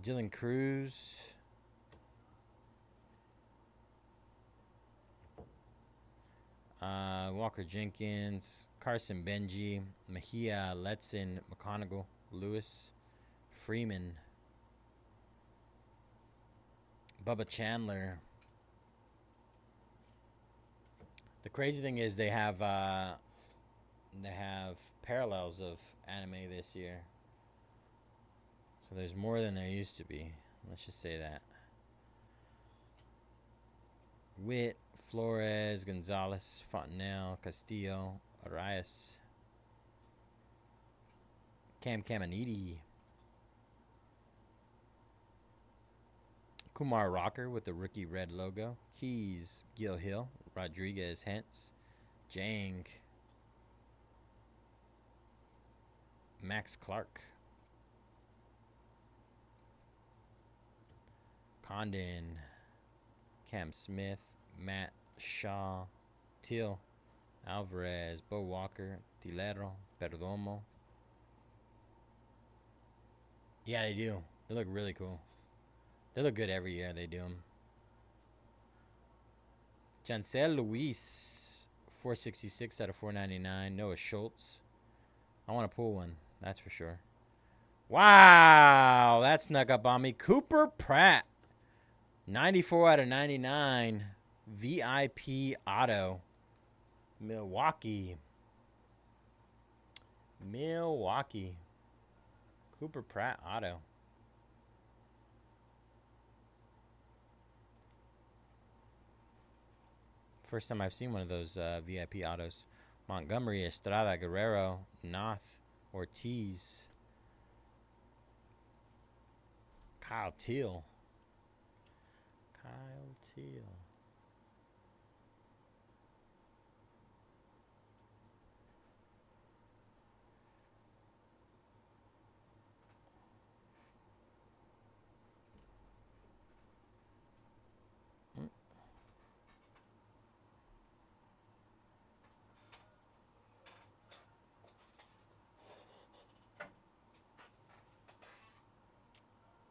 Dylan Cruz. Walker Jenkins, Carson Benji, Mejia, Letson, McConaughey, Lewis, Freeman, Bubba Chandler. The crazy thing is they have parallels of anime this year. So there's more than there used to be. Let's just say that. Witt, Flores, Gonzalez, Fontenelle, Castillo, Arias, Cam Caminiti, Kumar Rocker with the rookie red logo, Keys, Gil Hill, Rodriguez, Hentz, Jang, Max Clark, Condon, Cam Smith, Matt Shaw, Teal, Alvarez, Bo Walker, Tilero, Perdomo. Yeah, they do. They look really cool. They look good every year. They do them. Jancel Luis, 466 out of 499. Noah Schultz. I want to pull one. That's for sure. Wow, that snuck up on me. Cooper Pratt, 94 out of 99. VIP auto. Milwaukee. Cooper Pratt auto. First time I've seen one of those VIP autos. Montgomery, Estrada, Guerrero, Noth, Ortiz. Kyle Teal.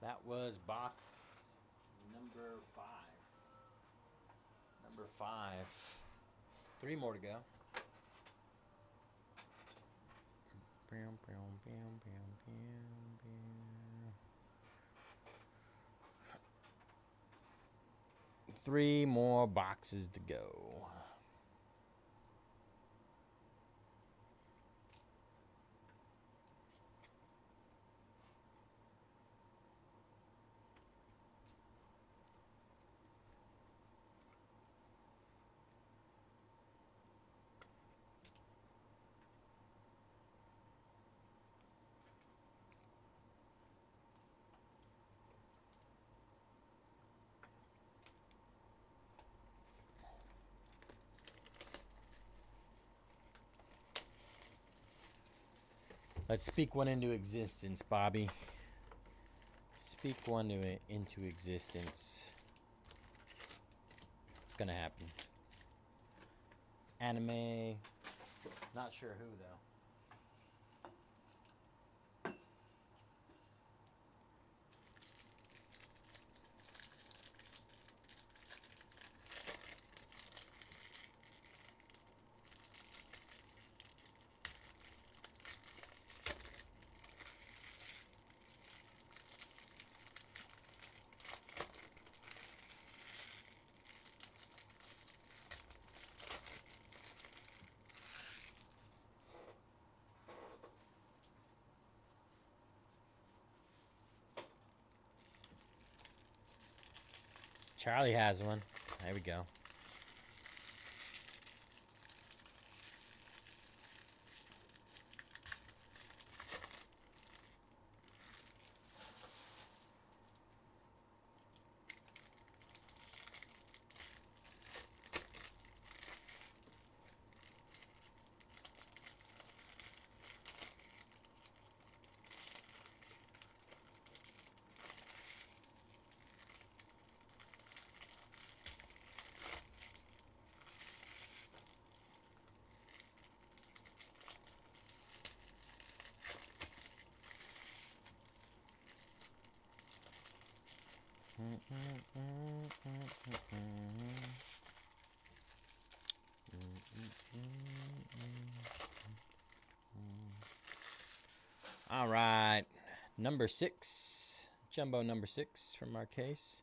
That was box number 5. Number 5. 3 more to go. Three more boxes to go. Let's speak one into existence, Bobby. Speak one into existence. It's gonna happen. Anime. Not sure who, though. Charlie has one. There we go. All right, number 6, Jumbo number 6 from our case.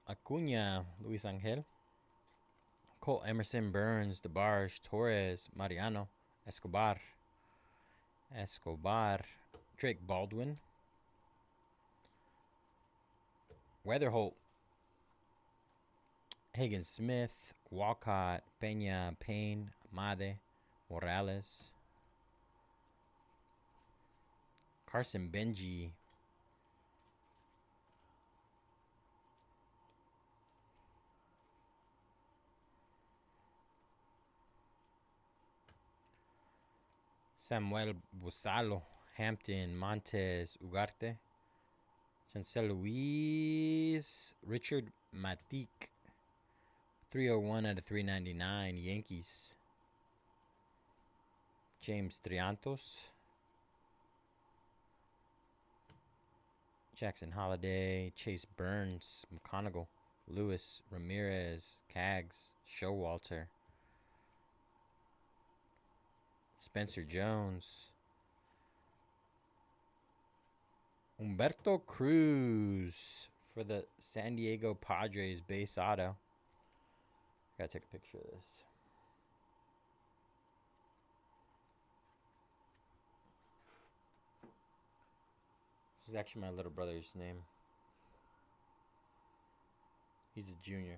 Acuna, Luis Angel. Cole Emerson, Burns, DeBarge, Torres, Mariano, Escobar, Drake Baldwin, Weatherholt, Hagen Smith, Walcott, Peña, Payne, Amade, Morales, Carson Benji, Samuel Busalo, Hampton, Montez, Ugarte, Chancel Luis. Richard Matique. 301 out of 399. Yankees. James Triantos. Jackson Holiday. Chase Burns. McConaughey. Lewis. Ramirez. Cags. Showalter. Spencer Jones. Humberto Cruz for the San Diego Padres base auto. Gotta take a picture of this. This is actually my little brother's name. He's a junior.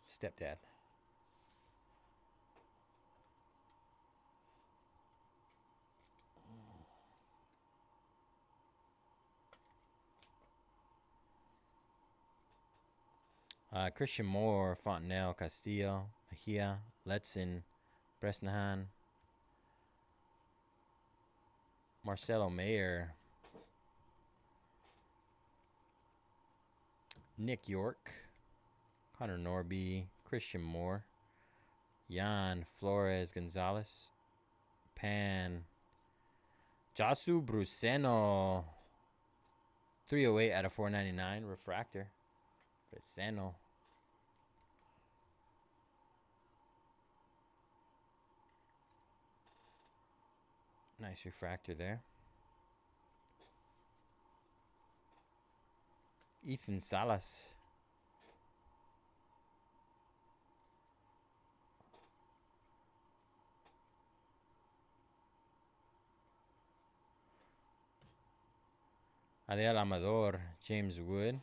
Stepdad. Christian Moore, Fontenelle, Castillo, Mejia, Letson, Bresnahan, Marcelo Mayer, Nick York, Connor Norby, Christian Moore, Jan Flores Gonzalez, Pan, Jasu Bruseno, 308 out of 499, refractor. Bruseno. Nice refractor there. Ethan Salas. Adel Amador, James Wood,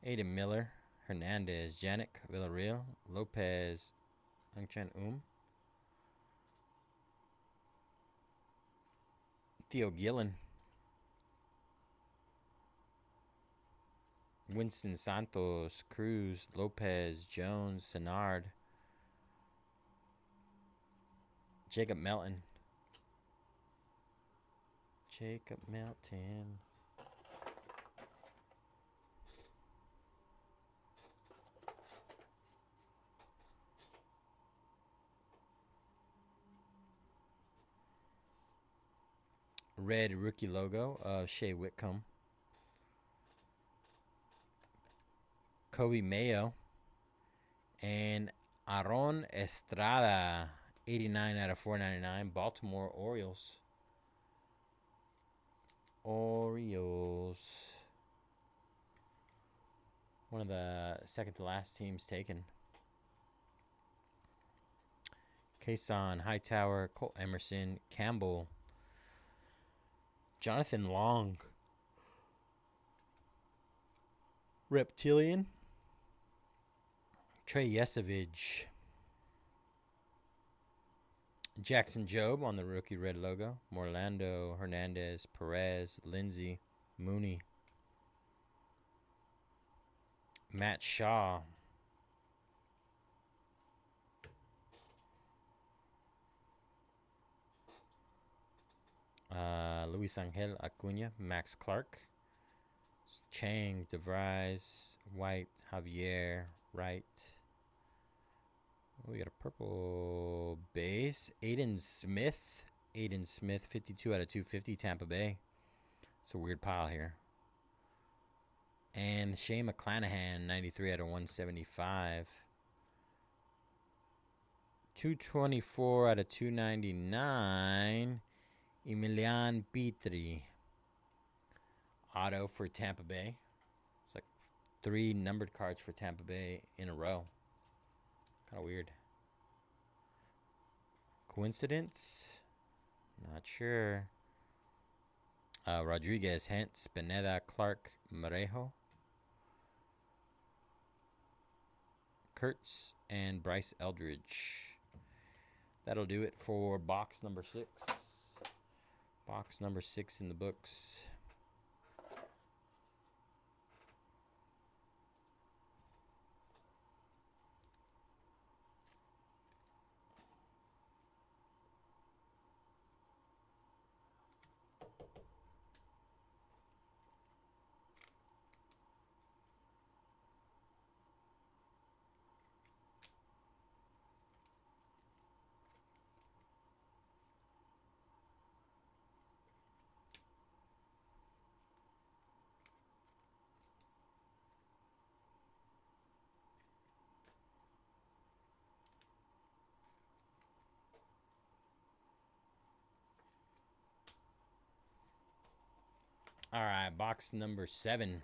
Aiden Miller, Hernandez, Janik, Villarreal, Lopez, Angchan Theo Gillen, Winston Santos, Cruz, Lopez, Jones, Senard, Jacob Melton. Jacob Melton. Red rookie logo of Shea Whitcomb. Kobe Mayo. And Aaron Estrada. 89 out of 499. Baltimore Orioles. Orioles. One of the second to last teams taken. Kason, Hightower, Colt Emerson, Campbell, Jonathan Long, Reptilian, Trey Yesevich, Jackson Jobe on the rookie red logo, Morlando, Hernandez, Perez, Lindsey, Mooney, Matt Shaw, Luis Angel Acuna, Max Clark, Chang, DeVries, White, Javier, Wright. We got a purple base. Aiden Smith. Aiden Smith, 52 out of 250, Tampa Bay. It's a weird pile here. And Shane McClanahan, 93 out of 175. 224 out of 299. Emilian Petri. Auto for Tampa Bay. It's like 3 numbered cards for Tampa Bay in a row. Kind of weird. Coincidence? Not sure. Rodriguez, Hentz, Pineda, Clark, Marejo, Kurtz, and Bryce Eldridge. That'll do it for box number 6. Box number 6 in the books. All right, box number 7.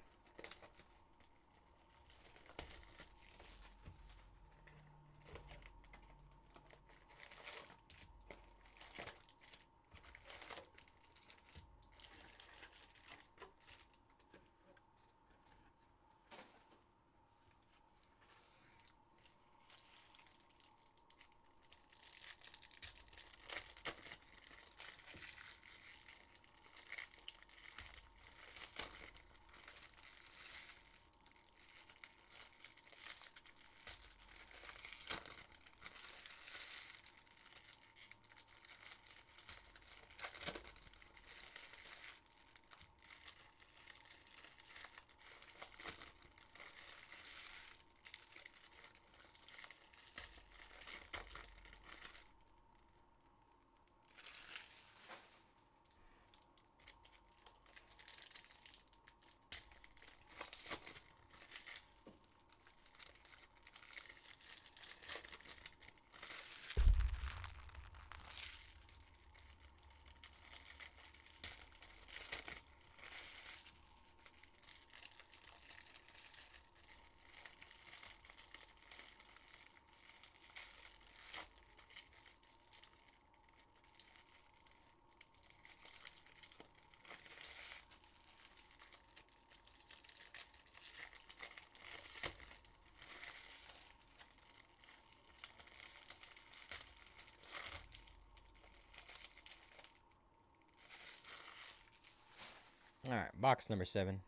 All right, box number 7.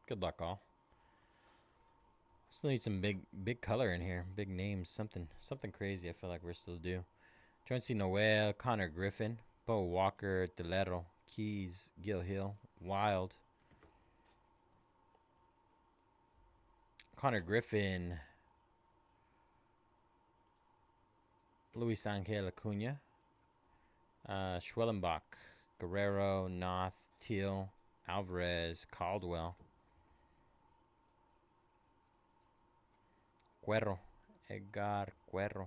Good luck, all. Still need some big color in here, big names, something crazy. I feel like we're still due. Jonesy Noel, Connor Griffin, Bo Walker, Delero, Keys, Gil Hill, Wild. Connor Griffin, Luis Angel Acuna, Schwellenbach, Guerrero, Noth, Teal, Alvarez, Caldwell, Cuerro, Edgar Cuerro.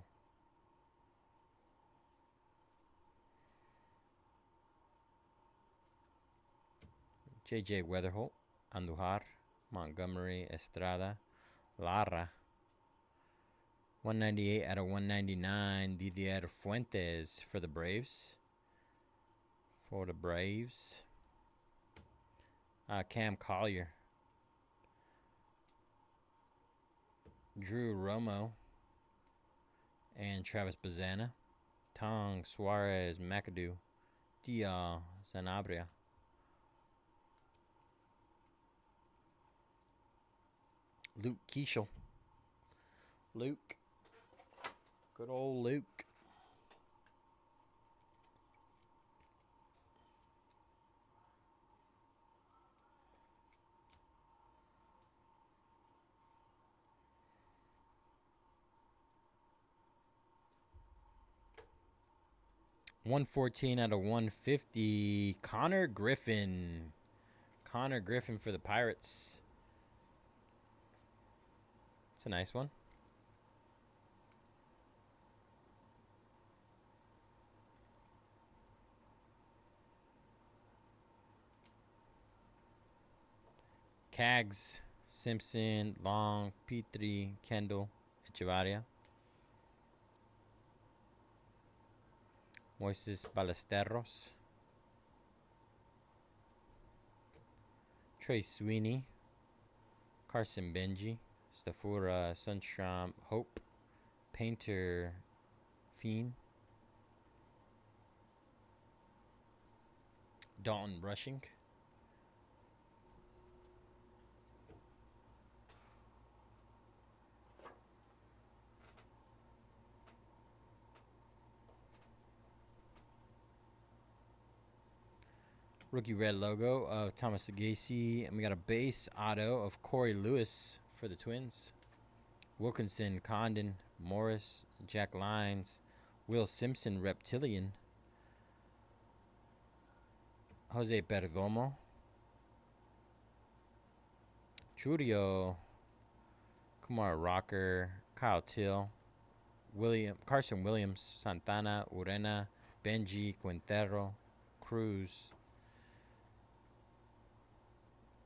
JJ Weatherholt, Andujar, Montgomery, Estrada, Lara. 198 out of 199, Didier Fuentes for the Braves. Cam Collier. Drew Romo. And Travis Bazana. Tong, Suarez, McAdoo. Dial, Sanabria. Luke Keishel. Luke. Good old Luke. $114 out of 150. Connor Griffin. Connor Griffin for the Pirates. It's a nice one. Cags, Simpson, Long, Petrie, Kendall, Echevarria. Moises Ballesteros. Trey Sweeney. Carson Benji. Stafura, Sunstrom, Hope. Painter, Fiend. Dalton Rushing. Rookie red logo of Thomas Agassi. And we got a base auto of Corey Lewis for the Twins. Wilkinson, Condon, Morris, Jack Lyons, Will Simpson, Reptilian. Jose Perdomo. Churio. Kumar Rocker. Kyle Till. Carson Williams, Santana, Urena, Benji, Quintero, Cruz.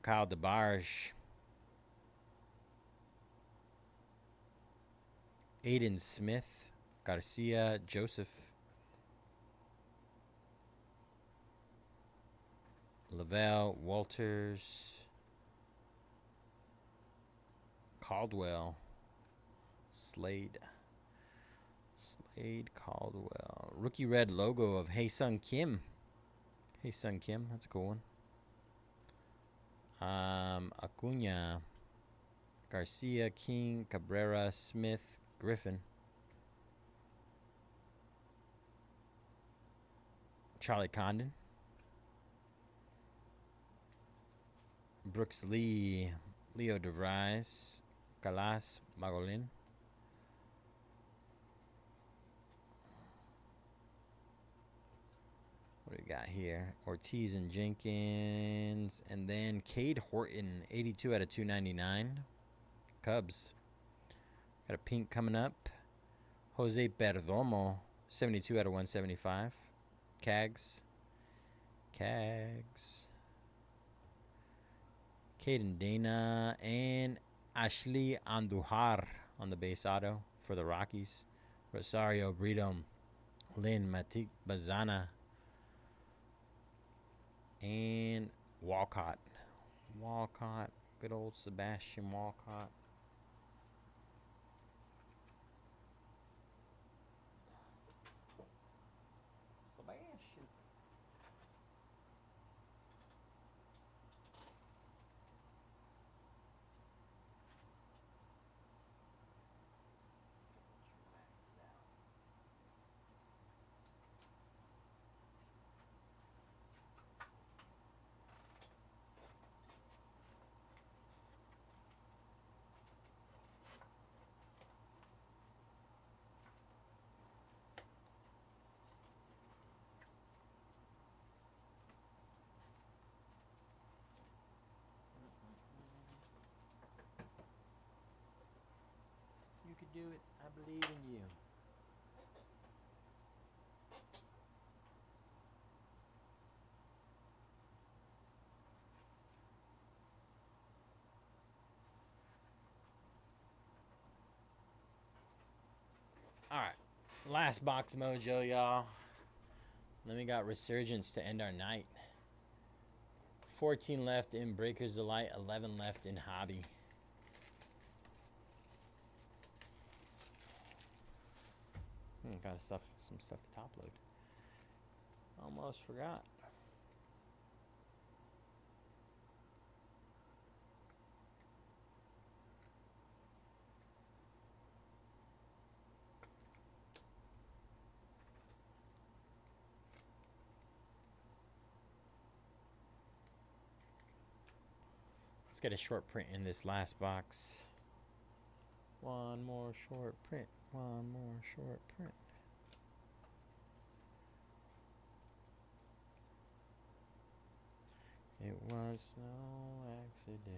Kyle DeBarge. Aiden Smith. Garcia Joseph. Lavelle Walters. Caldwell. Slade Caldwell. Rookie red logo of Hae-Sung Kim. Hae-Sung Kim, that's a cool one. Acuna. Garcia, King, Cabrera, Smith, Griffin. Charlie Condon. Brooks Lee. Leo DeVries. Calas Magolin. What do we got here? Ortiz and Jenkins. And then Cade Horton, 82 out of 299. Cubs. Got a pink coming up. Jose Perdomo, 72 out of 175. Cags. Caden Dana and Ashley Andujar on the base auto for the Rockies. Rosario Brito, Lynn Matik Bazana, and Walcott. Good old Sebastian Walcott. You could do it. I believe in you. All right. Last box mojo, y'all. Then we got Resurgence to end our night. 14 left in Breakers Delight, 11 left in Hobby. Got some stuff to top load. Almost forgot. Let's get a short print in this last box. One more short print. One more short print. It was no accident.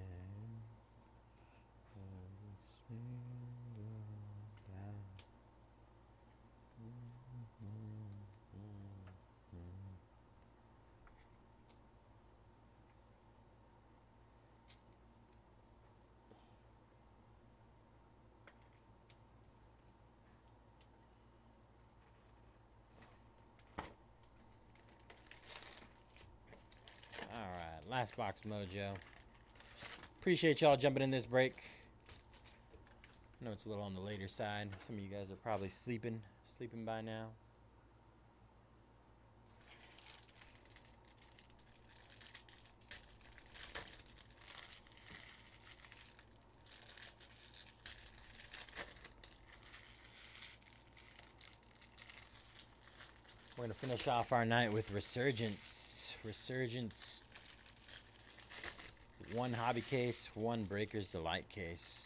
Alright, last box mojo. Appreciate y'all jumping in this break. I know it's a little on the later side. Some of you guys are probably sleeping by now. We're going to finish off our night with Resurgence. Resurgence. One hobby case, one Breakers Delight case.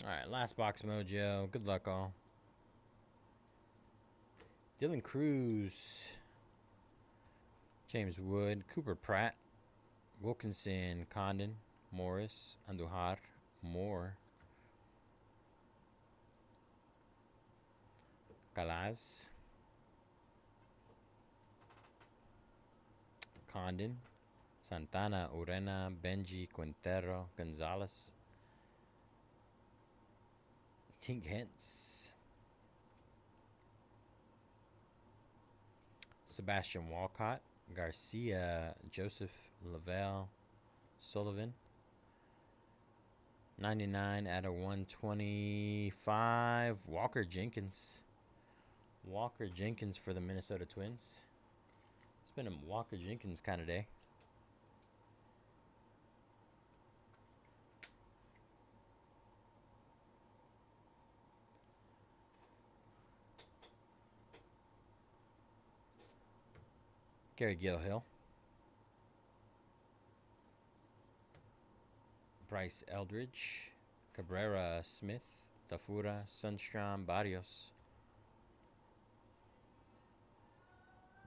All right, last box mojo. Good luck, all. Dylan Cruz, James Wood, Cooper Pratt, Wilkinson, Condon, Morris, Andujar, Moore, Galaz, Condon, Santana, Urena, Benji, Quintero, Gonzalez, Tink Hintz, Sebastian Walcott, Garcia, Joseph Lavelle, Sullivan, 99 out of 125, Walker Jenkins. Walker Jenkins for the Minnesota Twins. It's been a Walker Jenkins kind of day. Gary Gilhill. Bryce Eldridge. Cabrera Smith. Tafura, Sundstrom, Barrios.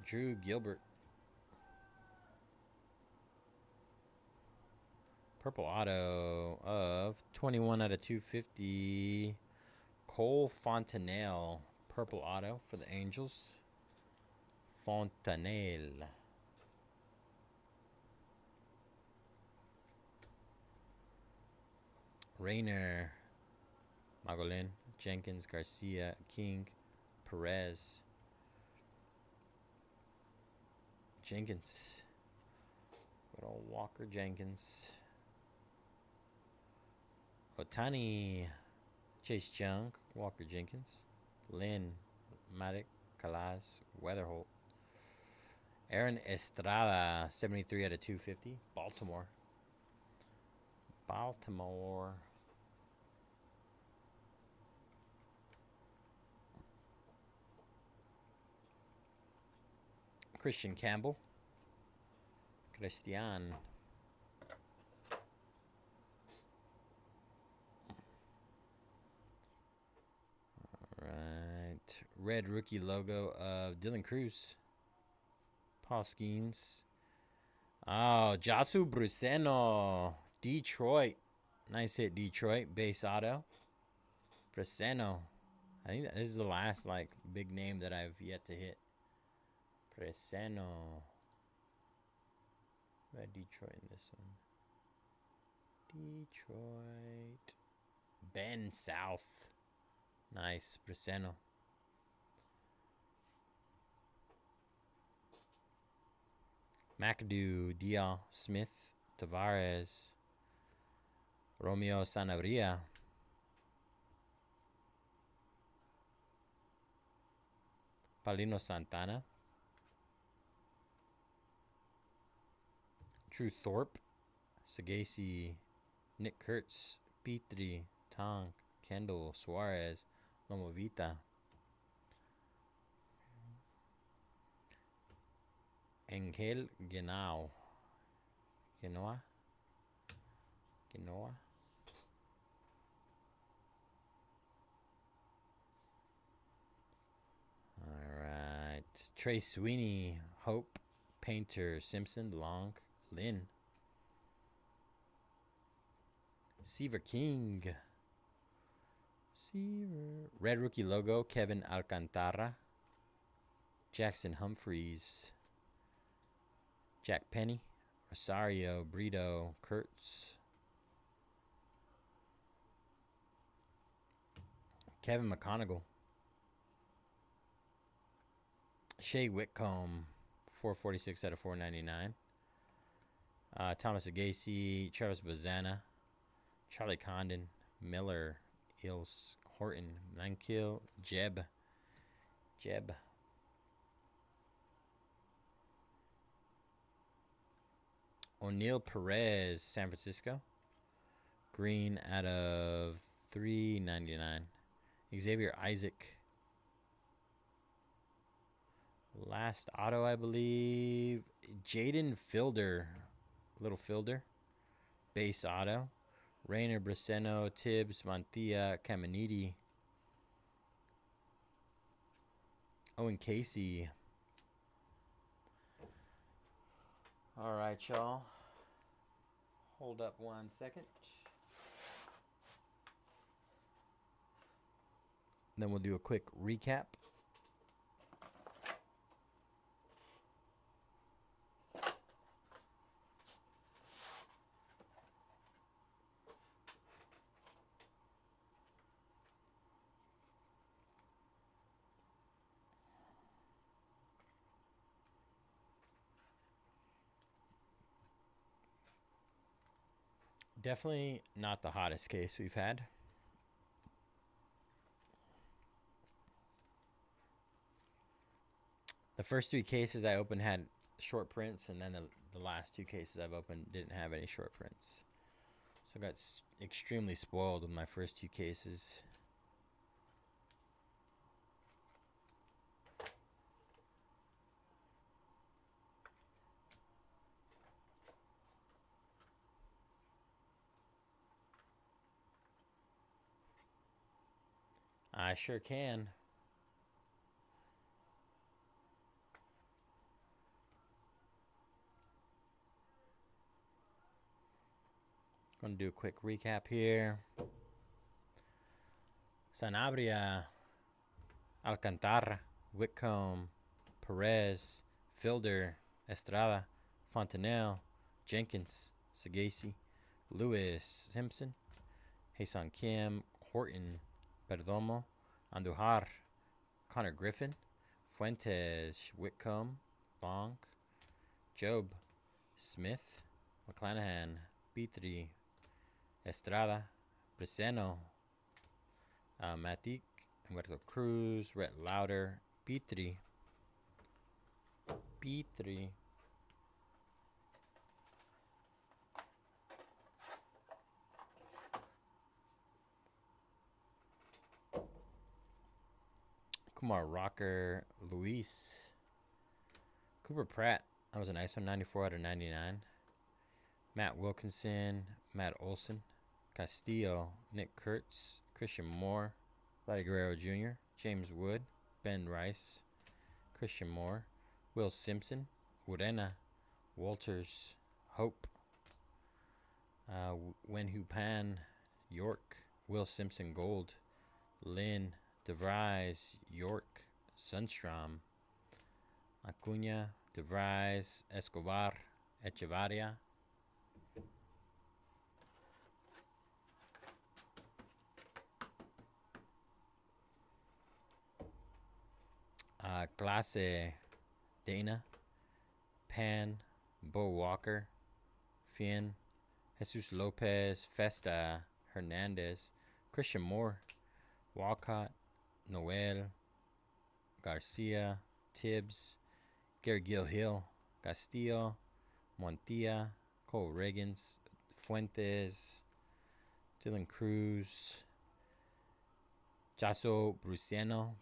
Drew Gilbert. Purple auto of 21 out of 250. Cole Fontanelle. Purple auto for the Angels. Fontanelle. Rayner. Magolin. Jenkins. Garcia. King. Perez. Jenkins. Good old Walker Jenkins. Otani. Chase Young. Walker Jenkins. Lynn. Maddox. Calaz. Weatherholt. Aaron Estrada. 73 out of 250. Baltimore. Baltimore. Christian Campbell. Christian. All right. Red rookie logo of Dylan Cruz. Paul Skeens. Oh, Jasu Bruseno. Detroit. Nice hit, Detroit. Base auto. Bruseno. I think this is the last like big name that I've yet to hit. Bruseno. Red Detroit in this one. Detroit. Ben South. Nice. Bruseno. McAdoo, Dial, Smith, Tavares, Romeo Sanabria, Paulino Santana, Drew Thorpe, Sagasi, Nick Kurtz, Petri, Tong, Kendall, Suarez, Lomovita, Angel Genoa. Genoa. All right. Trey Sweeney, Hope, Painter, Simpson, Long, Lynn. Seaver King. Seaver. Red rookie logo, Kevin Alcantara. Jackson Humphreys. Jack Penny, Rosario, Brito, Kurtz, Kevin McConaughey, Shea Whitcomb, 446 out of 499. Thomas Agassi, Travis Bazana, Charlie Condon, Miller, Ilse, Horton, Mankill, Jeb. O'Neal Perez, San Francisco. Green out of 399. Xavier Isaac. Last auto, I believe. Jaden Fielder. Little Fielder. Base auto. Rayner, Briseno, Tibbs, Montilla, Caminiti, Owen Casey. All right, y'all. Hold up 1 second. Then we'll do a quick recap. Definitely not the hottest case we've had. The first 3 cases I opened had short prints, and then the last 2 cases I've opened didn't have any short prints. So I got extremely spoiled with my first 2 cases. I sure can. Going to do a quick recap here. Sanabria, Alcantara, Whitcomb, Perez, Fielder, Estrada, Fontanelle, Jenkins, Sagasi, Lewis, Simpson, Haesan Kim, Horton, Perdomo, Andujar, Connor Griffin, Fuentes, Whitcomb, Long, Job, Smith, McClanahan, Petri, Estrada, Briseno, Matic, Humberto Cruz, Rhett Lauder, Petri, Kumar Rocker, Luis, Cooper Pratt. That was a nice one, 94 out of 99. Matt Wilkinson, Matt Olson, Castillo, Nick Kurtz, Christian Moore, Vladdy Guerrero Jr., James Wood, Ben Rice, Christian Moore, Will Simpson, Urena, Walters, Hope, Wenhu Pan, York, Will Simpson Gold, Lynn, DeVries, York, Sundstrom, Acuna, DeVries, Escobar, Echevarria, Clase, Dana, Pan, Bo Walker, Fien, Jesus Lopez, Festa, Hernandez, Christian Moore, Walcott, Noel, Garcia, Tibbs, Gary Gill-Hill, Castillo, Montilla, Cole Riggins, Fuentes, Dylan Cruz, Jaso Prisciano,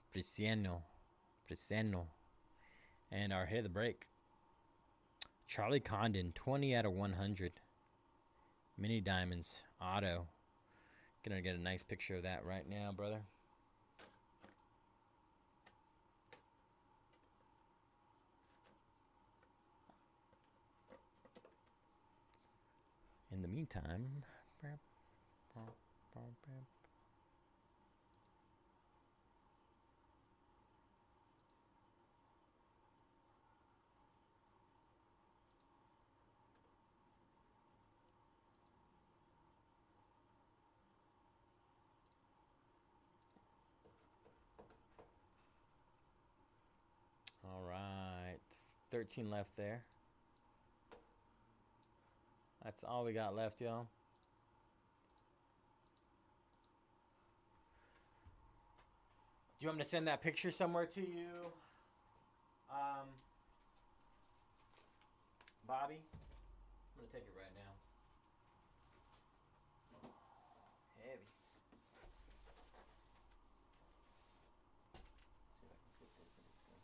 and our hit of the break, Charlie Condon, 20 out of 100. Mini Diamonds, auto. Gonna get a nice picture of that right now, brother. In the meantime, all right, 13 left there. That's all we got left, y'all. Do you want me to send that picture somewhere to you, Bobby? I'm gonna take it right now. Heavy. See if I can fit this in this thing.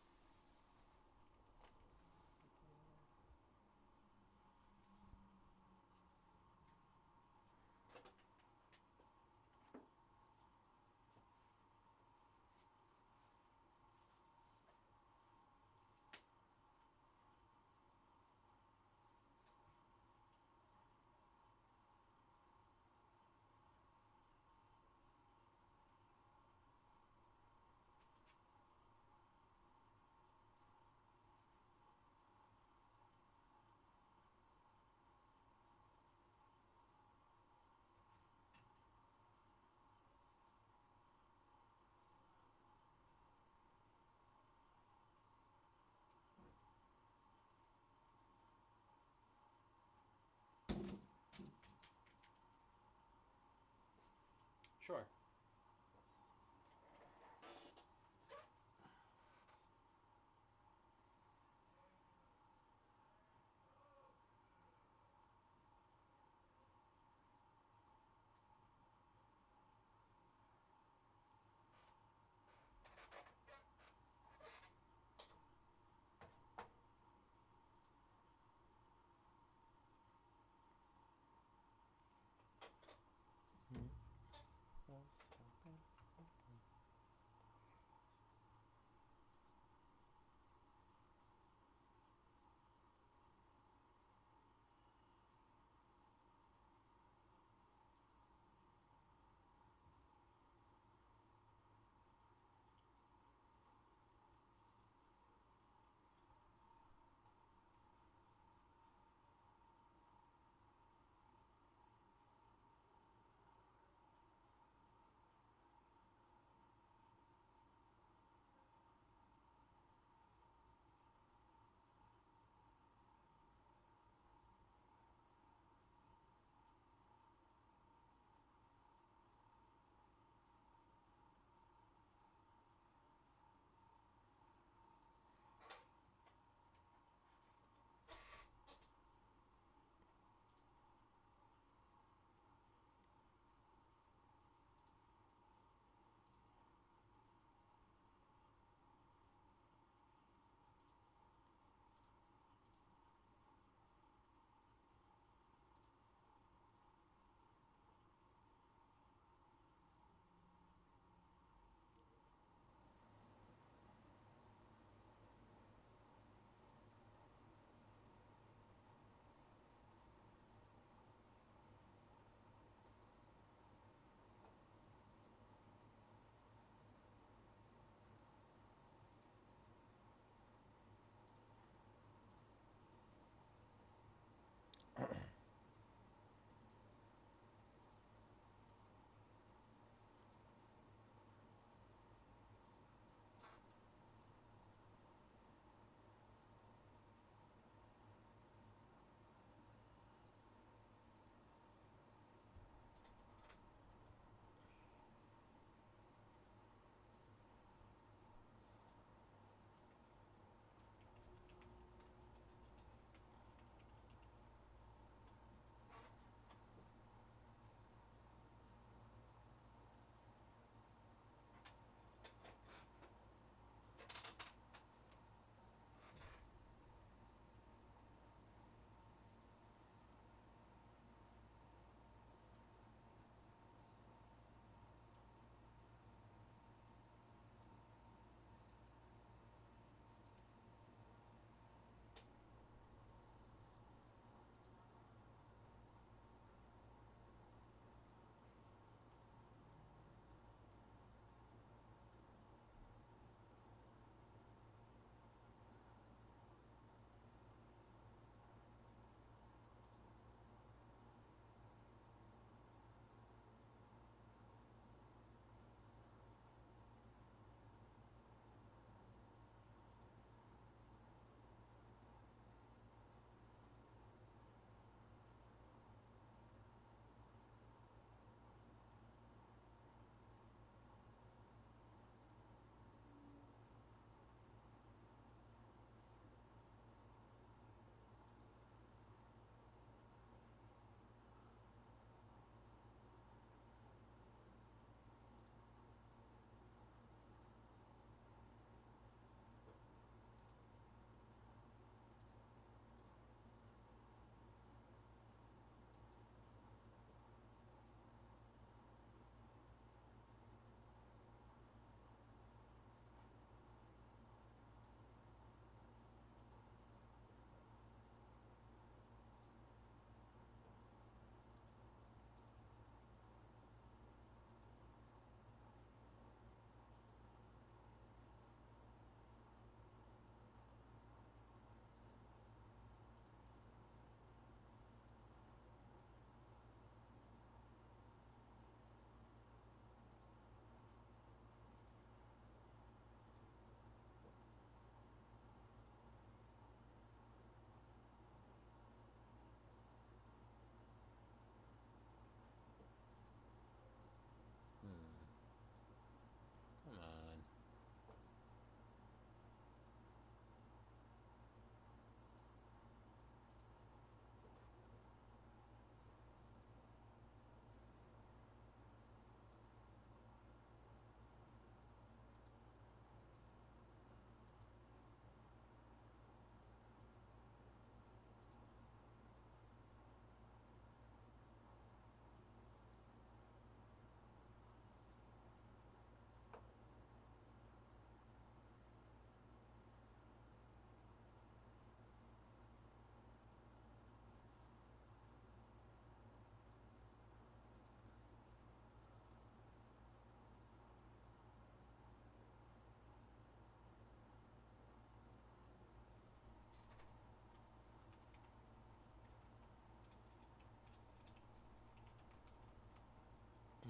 Sure.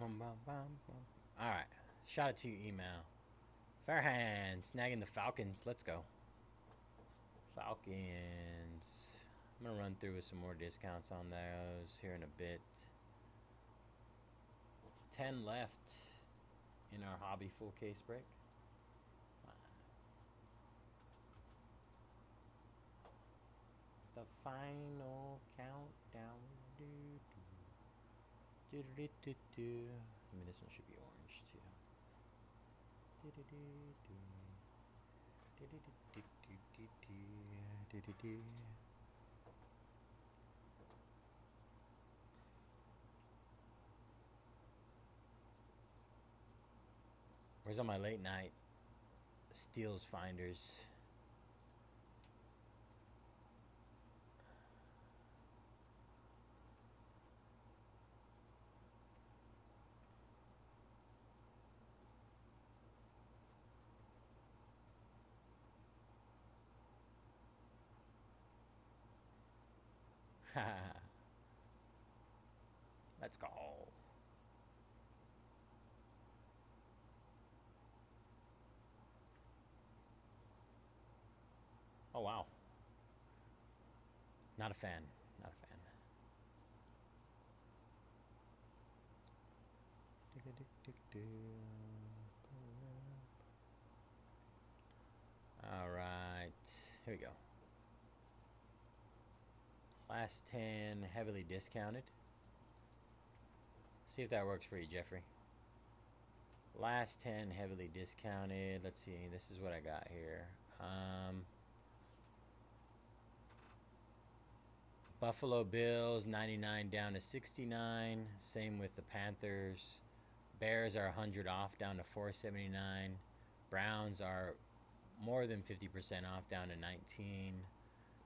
All right. Shot it to you, email. Fairhand, snagging the Falcons. Let's go. Falcons. I'm going to run through with some more discounts on those here in a bit. 10 left in our hobby full case break. The final countdown. I mean, this one should be orange too. Where's all my late night steals finders? Let's go. Oh, wow. Not a fan. Not a fan. All right. Here we go. Last 10 heavily discounted. See if that works for you, Jeffrey. Last 10 heavily discounted. Let's see. This is what I got here. Buffalo Bills 99 down to 69. Same with the Panthers. Bears are 100 off down to 479. Browns are more than 50% off down to 19.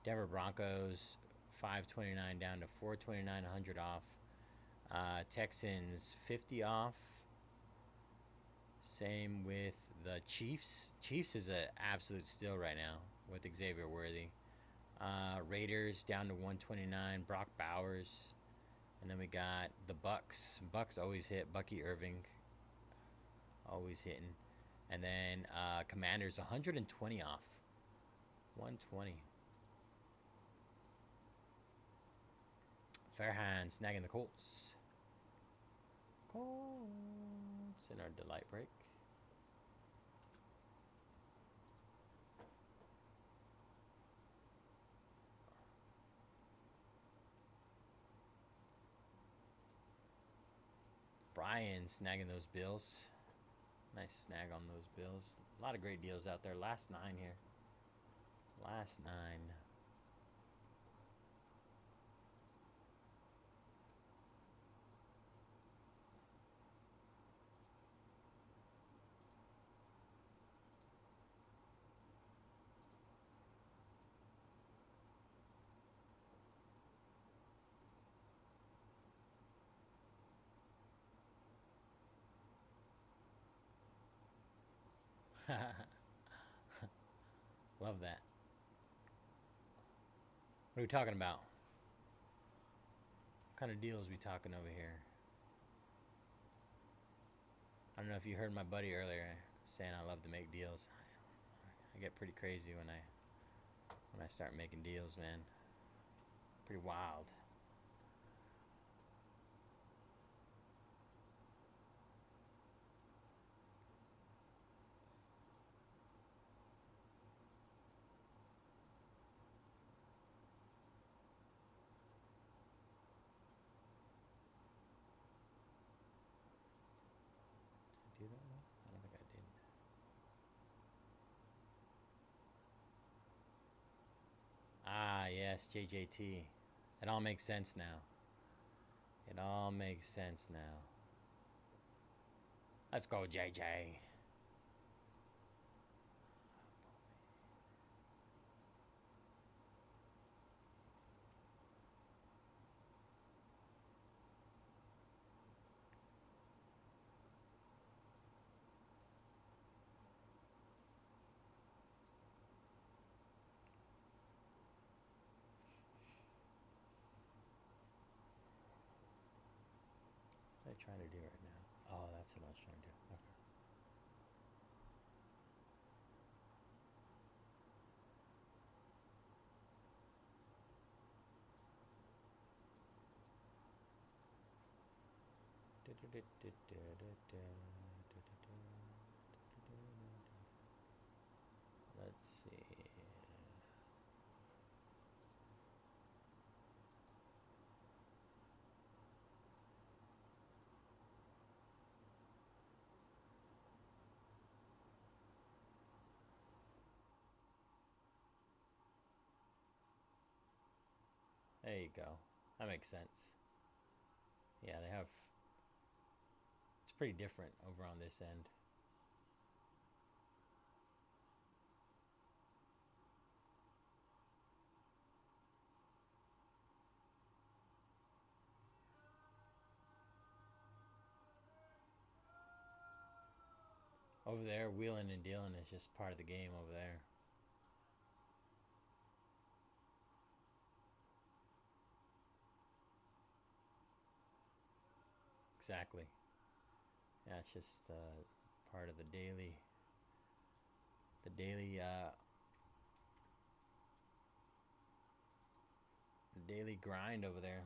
Denver Broncos 529 down to 429, 100 off. Texans 50 off. Same with the Chiefs. Chiefs is an absolute steal right now with Xavier Worthy. Raiders down to 129. Brock Bowers. And then we got the Bucks. Bucks always hit. Bucky Irving. Always hitting. And then Commanders 120 off. 120. Fairhand snagging the Colts. Colts in our delight break. Brian snagging those Bills. Nice snag on those Bills. A lot of great deals out there. Last 9 here. Last 9. Love that. What are we talking about? What kind of deals we talking over here? I don't know if you heard my buddy earlier saying I love to make deals. I get pretty crazy when I start making deals, man. Pretty wild. Do that one? I don't think I did. Ah, yes, JJT. It all makes sense now. It all makes sense now. Let's go, JJ. What am I trying to do right now? Oh, that's what I was trying to do. Okay. Let's see. There you go. That makes sense. Yeah, they have. It's pretty different over on this end. Over there, wheeling and dealing is just part of the game over there. Exactly. Yeah, it's just part of the daily grind over there.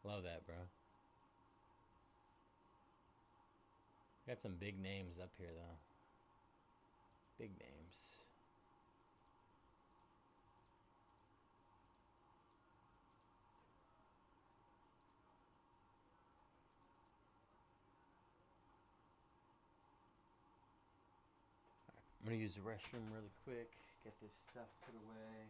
Love that, bro. Got some big names up here, though. Big names. I'm gonna use the restroom really quick. Get this stuff put away.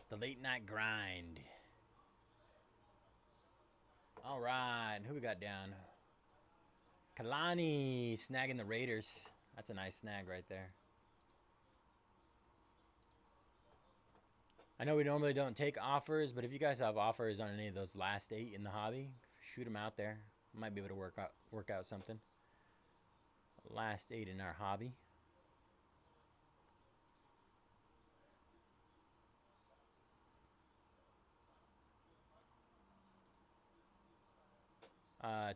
The late night grind. All right, who we got down? Kalani snagging the Raiders. That's a nice snag right there. I know we normally don't take offers, but if you guys have offers on any of those last 8 in the hobby, shoot them out there. Might be able to work out something. Last 8 in our hobby.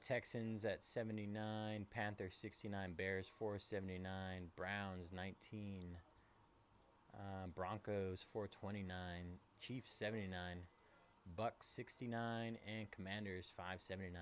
Texans at 79, Panthers 69, Bears 479, Browns 19, Broncos 429, Chiefs 79, Bucks 69, and Commanders 579.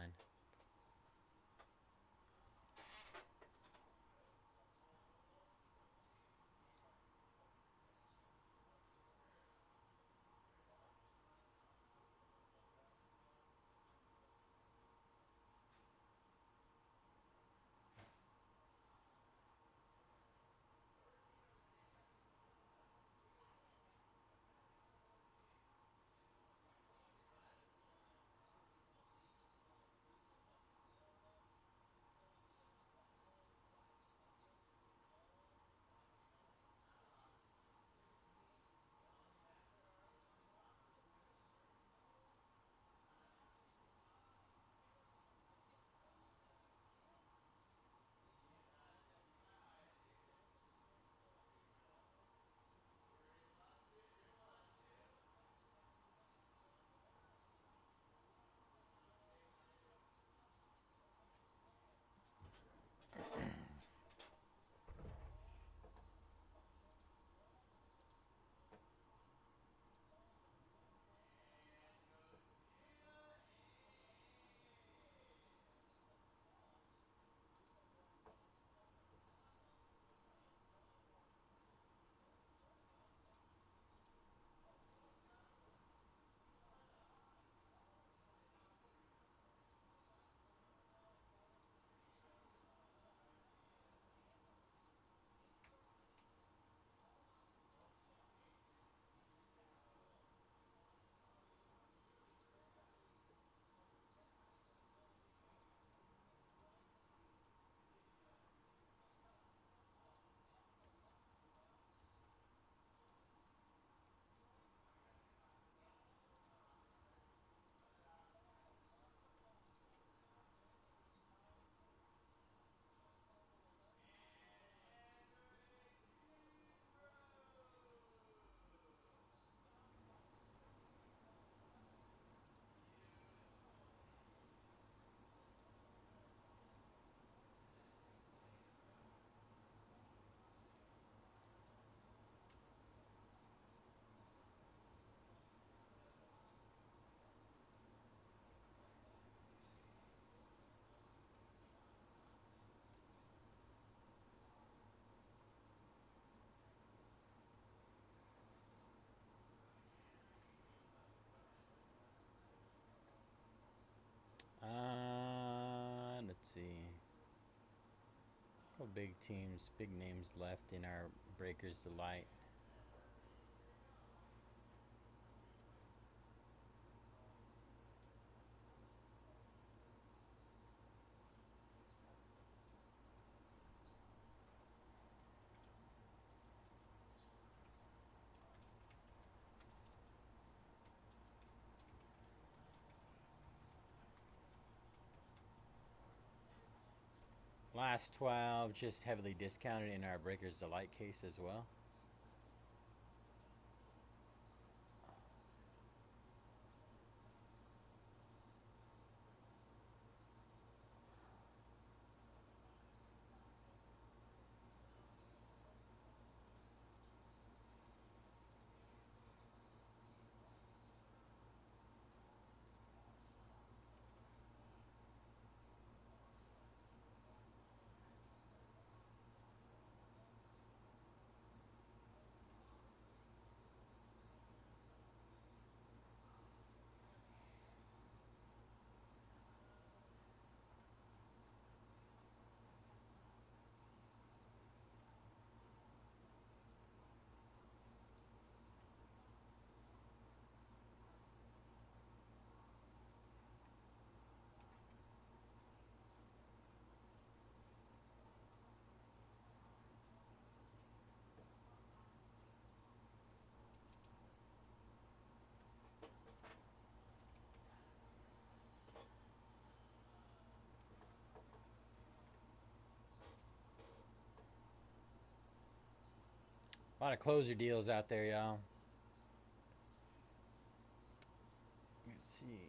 Let's see. Couple big teams, big names left in our Breakers Delight. Last 12 just heavily discounted in our Breakers Delight case as well. A lot of closer deals out there, y'all. Let's see.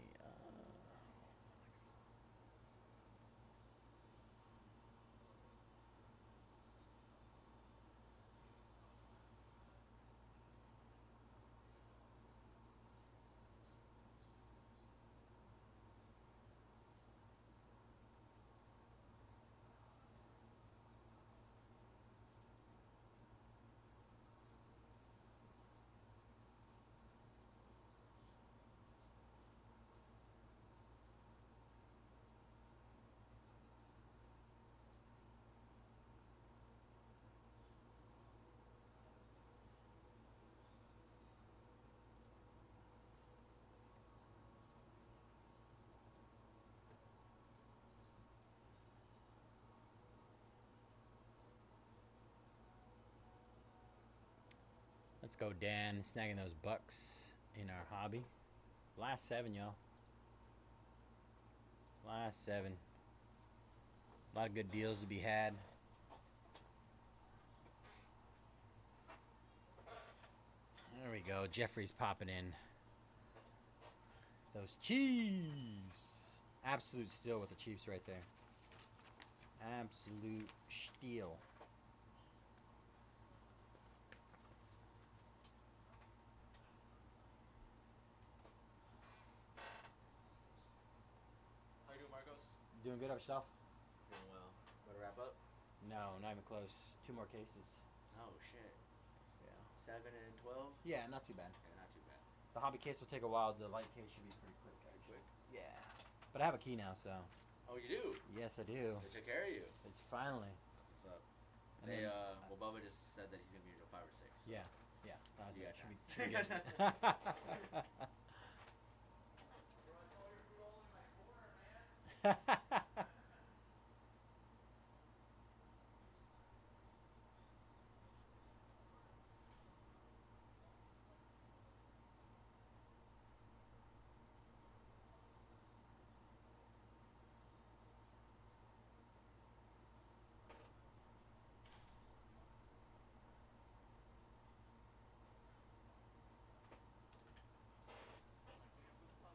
Let's go, Dan. Snagging those bucks in our hobby. Last 7, y'all. Last 7. A lot of good deals to be had. There we go. Jeffrey's popping in. Those Chiefs. Absolute steal with the Chiefs right there. Absolute steal. How you doing, Marcos? Doing good up yourself? Doing well. Want to wrap up? No, not even close. 2 more cases. Oh shit. Yeah. 7 and 12. Yeah, not too bad. Yeah, not too bad. The hobby case will take a while. The light case should be pretty quick, actually. Quick. Yeah. But I have a key now, so. Oh, you do? Yes, I do. They took care of you. It's finally. What's up? And They then, well, Bubba just said that he's gonna be here till 5 or 6. So. Yeah, yeah. You got Should be, time. should be good.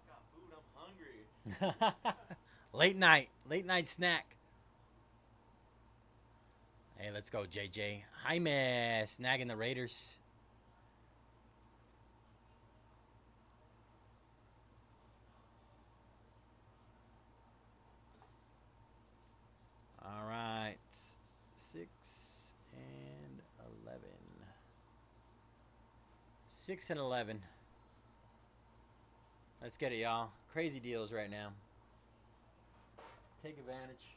Got food. I'm hungry. Late night snack. Hey, let's go, JJ. Jaime snagging the Raiders. All right. 6 and 11. 6 and 11. Let's get it, y'all. Crazy deals right now. Take advantage.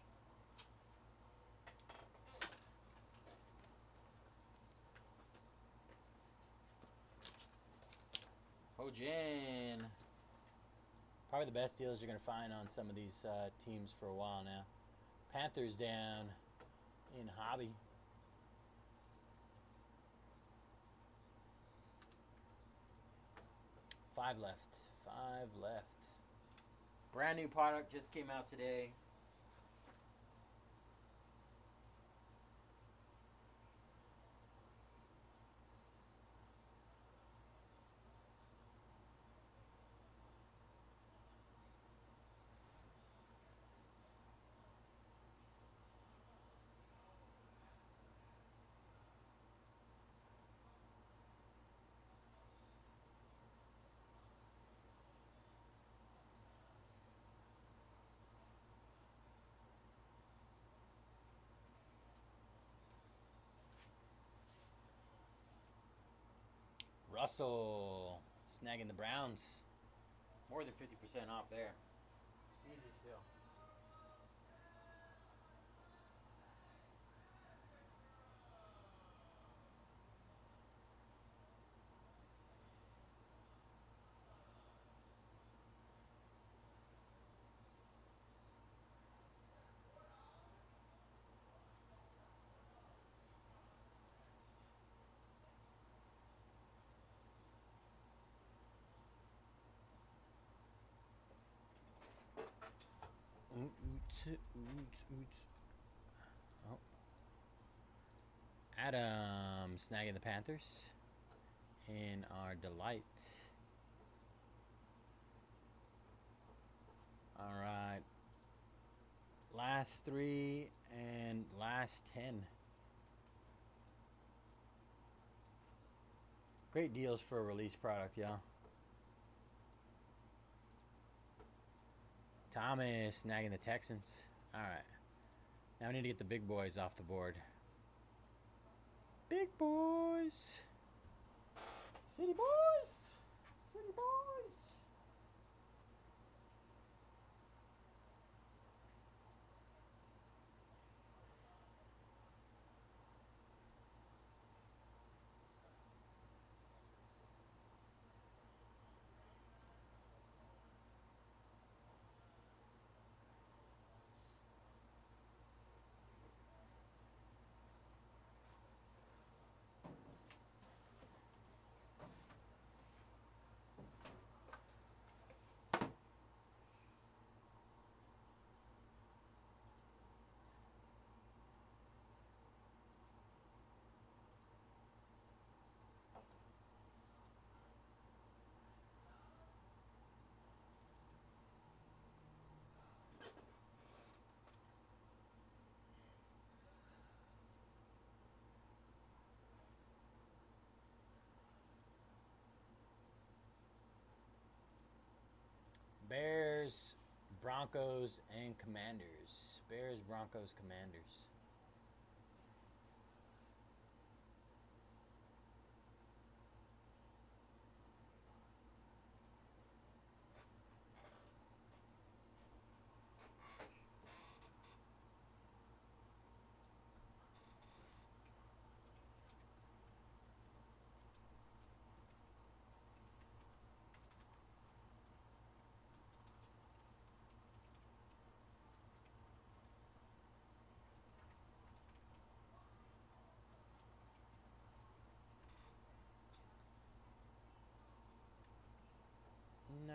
Hojan. Probably the best deals you're going to find on some of these teams for a while now. Panthers down in hobby. Five left. Brand new product just came out today. Russell snagging the Browns. More than 50% off there. Easy still. Oh. Adam snagging the Panthers in our delight. All right. Last 3 and last 10. Great deals for a release product, y'all. Thomas snagging the Texans. All right. Now we need to get the big boys off the board. Big boys. City boys. City boys. Bears, Broncos, and Commanders. Bears, Broncos, Commanders. No.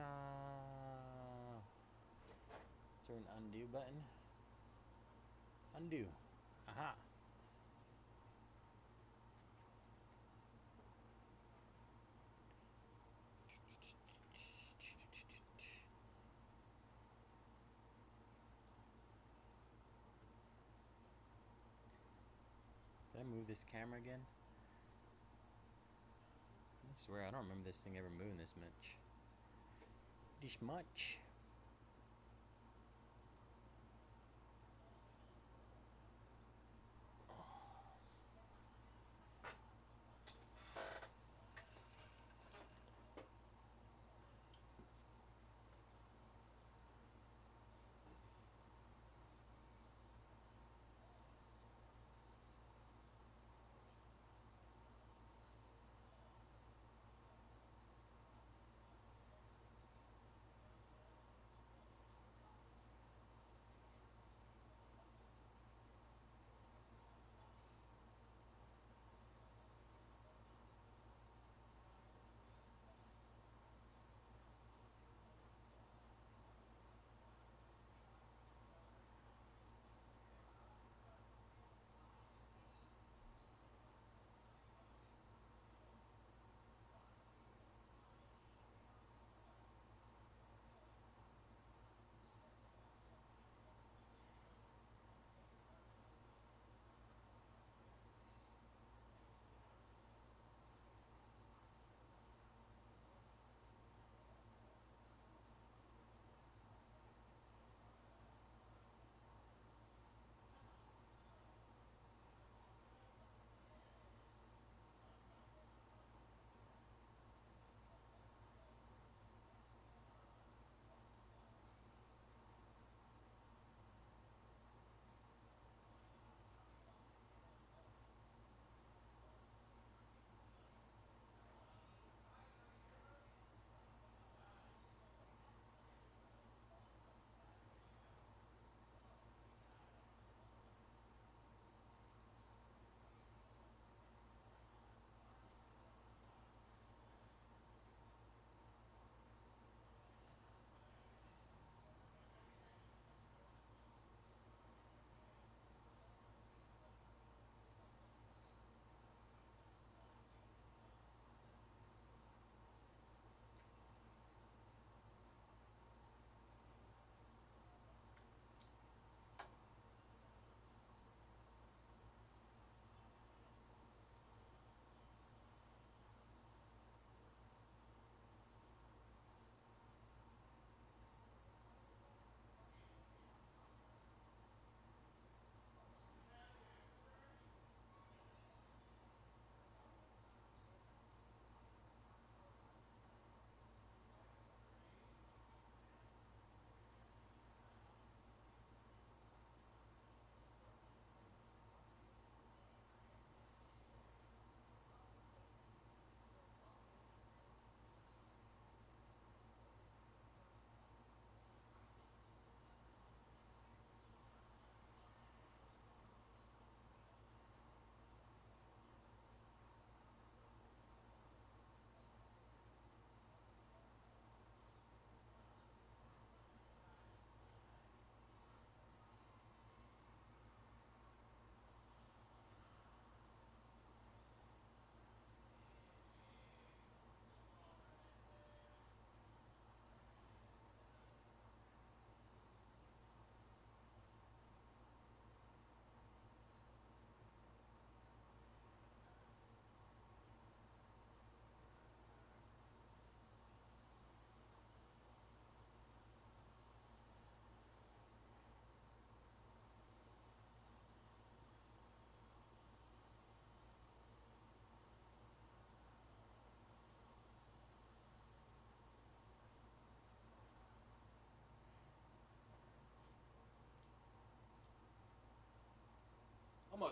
Is there an undo button? Undo. Aha. Did I move this camera again? I swear I don't remember this thing ever moving this much. This much.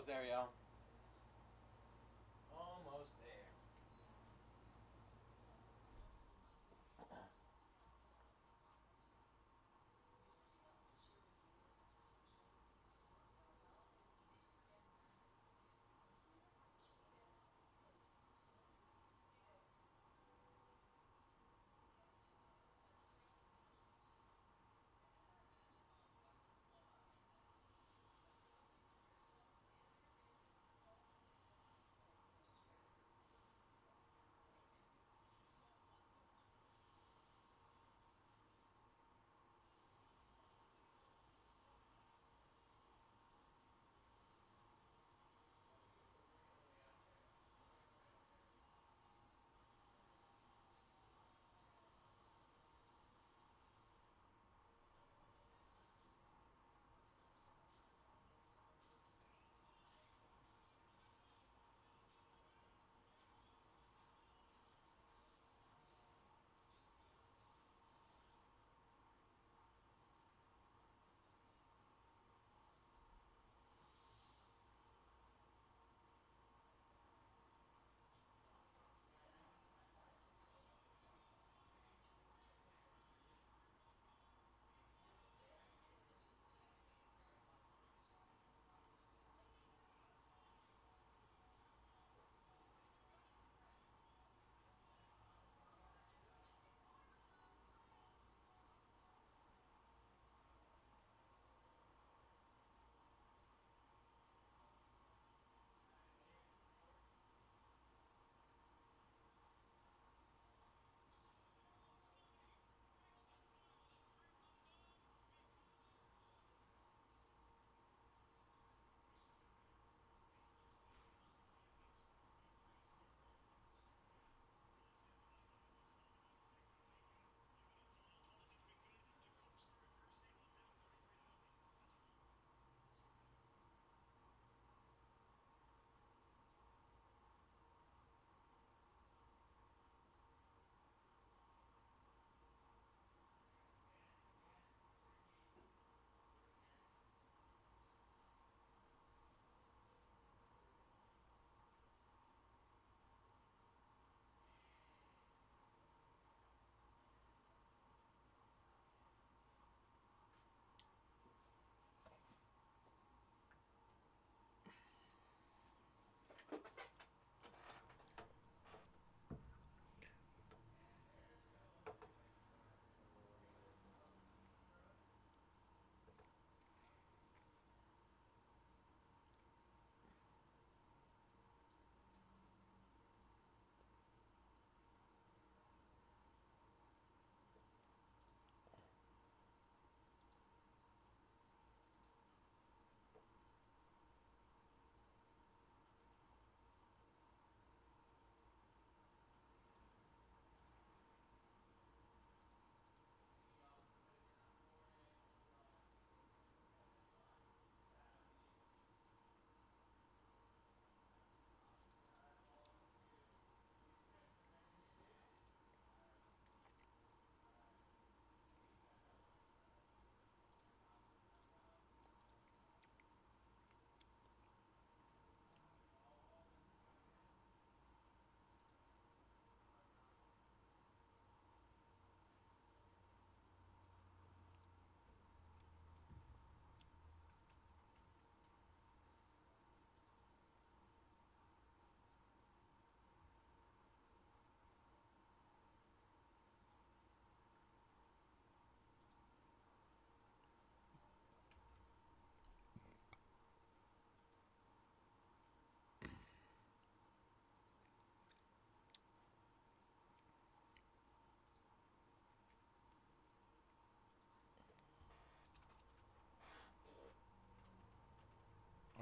Almost there, y'all. Almost there.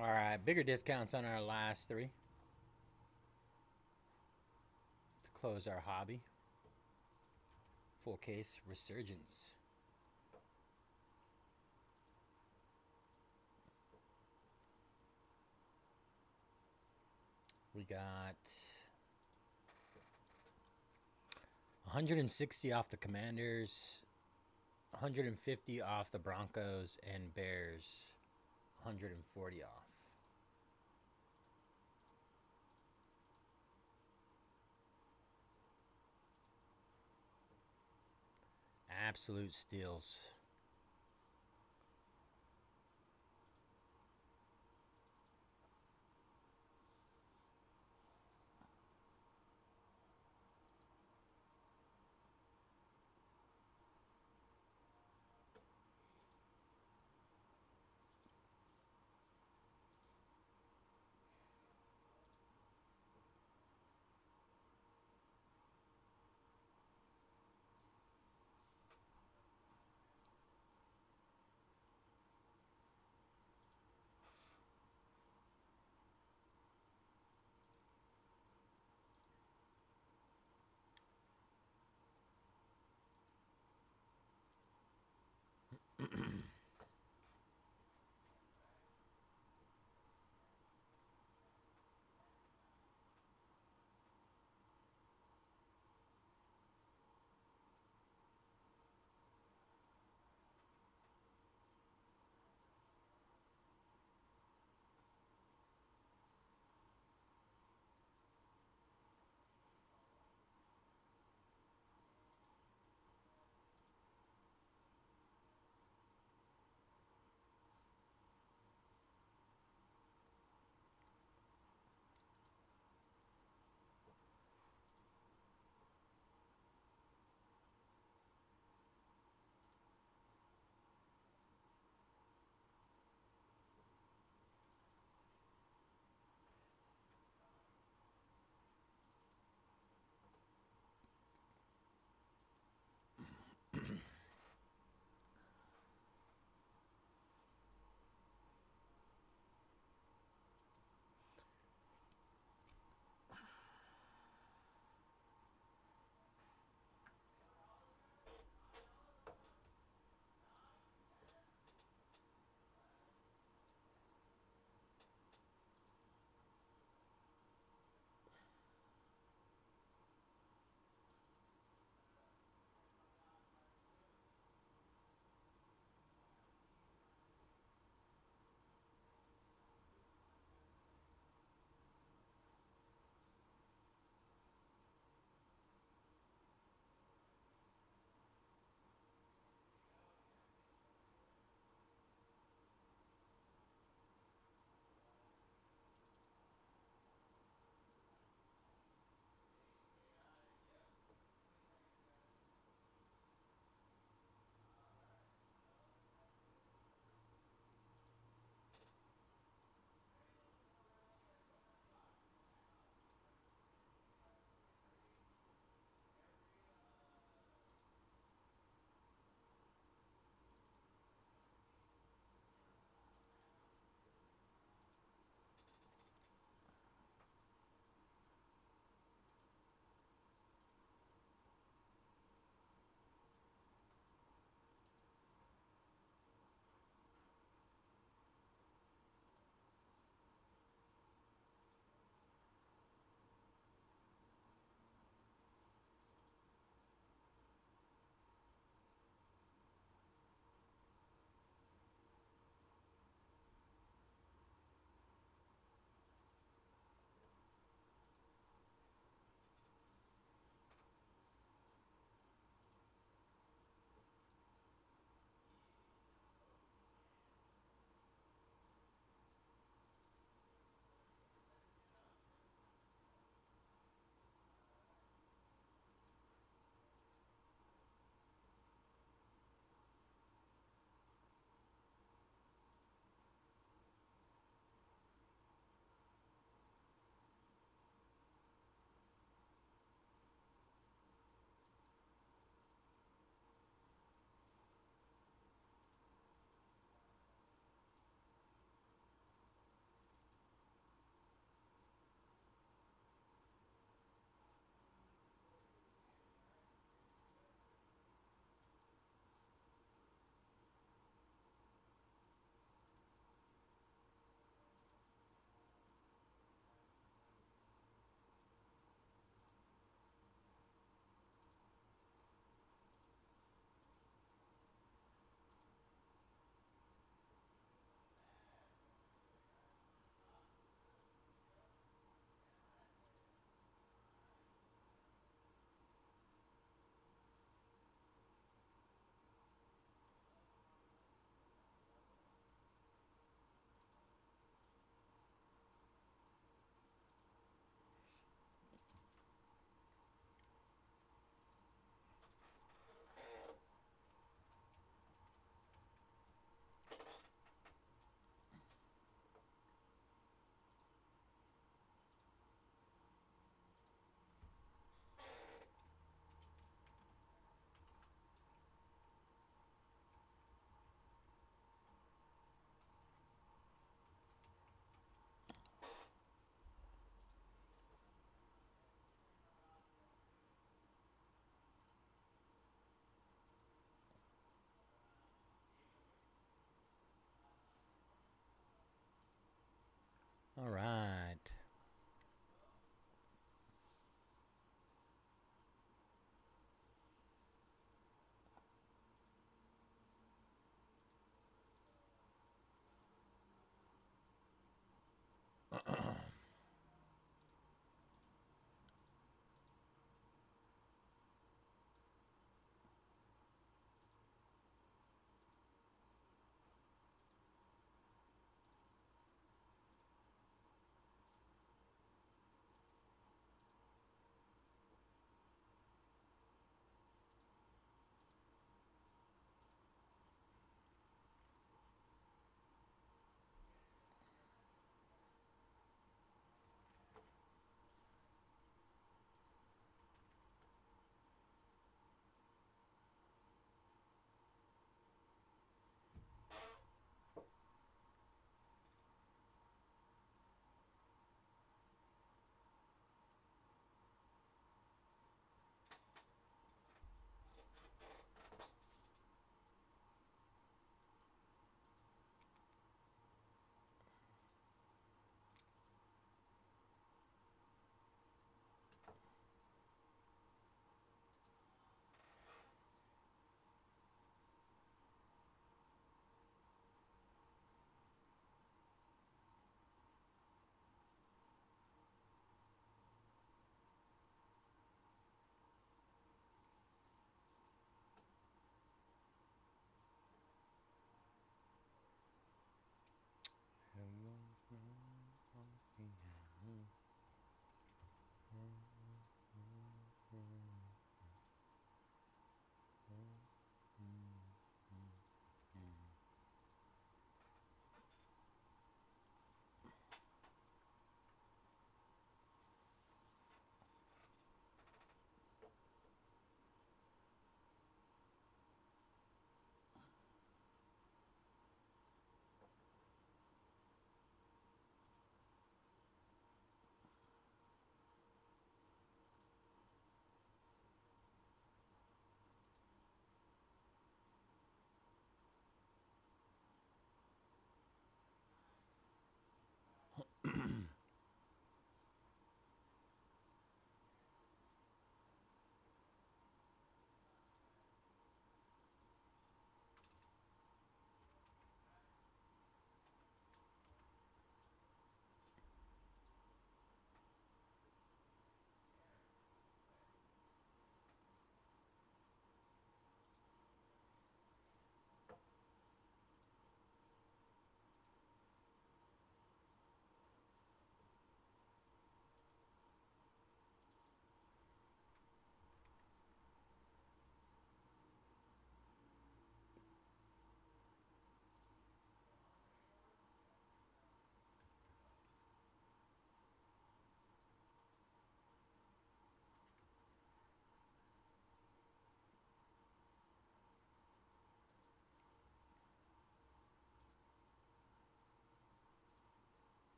All right, bigger discounts on our last three to close our hobby. Full case Resurgence. We got 160 off the Commanders, 150 off the Broncos, and Bears 140 off. absolute steals.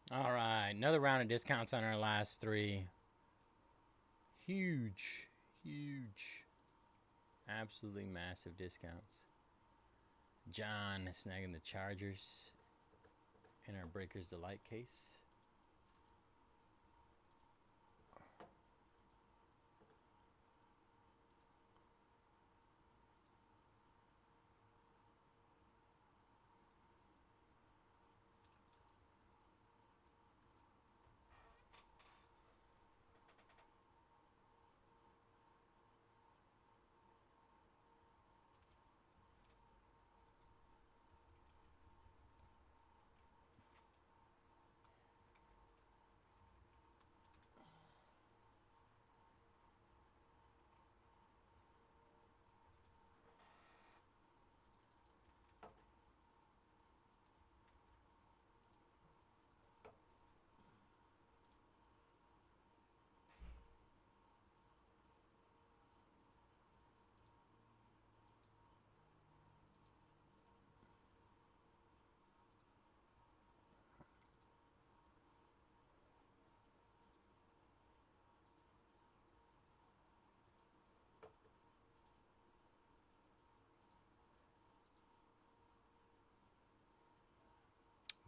All right, another round of discounts on our last three. Huge, huge, absolutely massive discounts. John snagging the Chargers in our Breakers Delight case.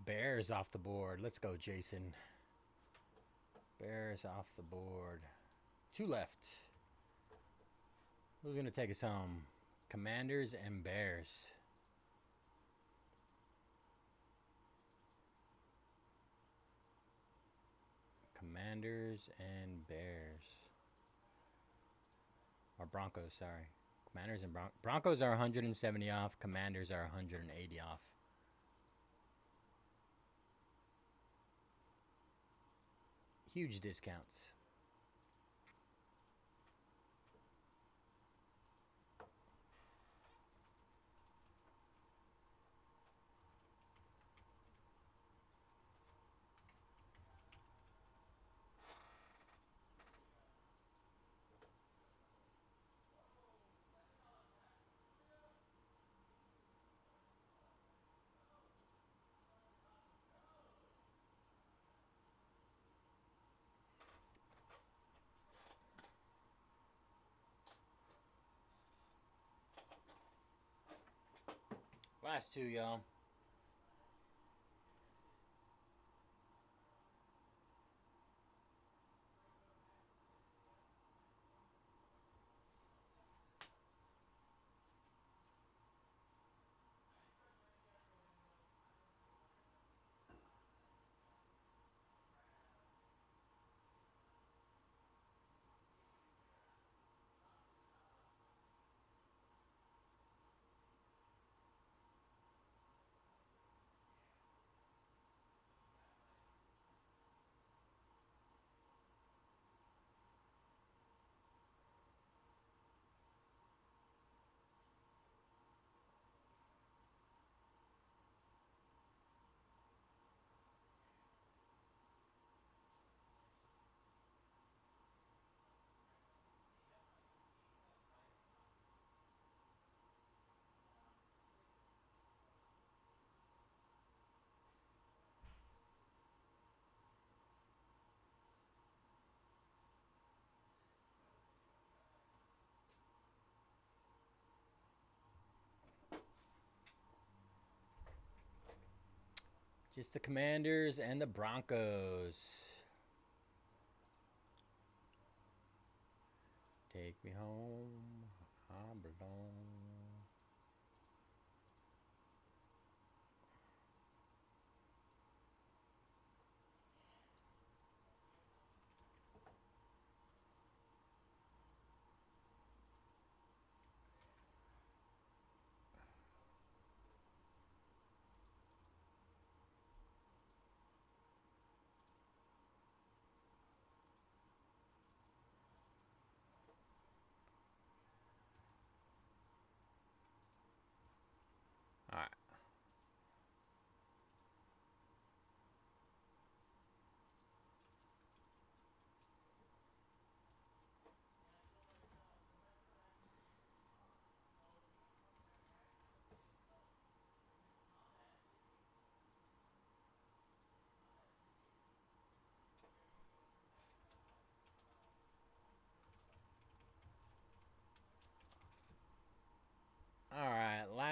Bears off the board. Let's go, Jason. Bears off the board. 2 left. Who's going to take us home? Commanders and Bears. Commanders and Bears. Or Broncos, sorry. Commanders and Broncos are 170 off. Commanders are 180 off. Huge discounts. Last 2, y'all. Just the Commanders and the Broncos. Take me home, I belong.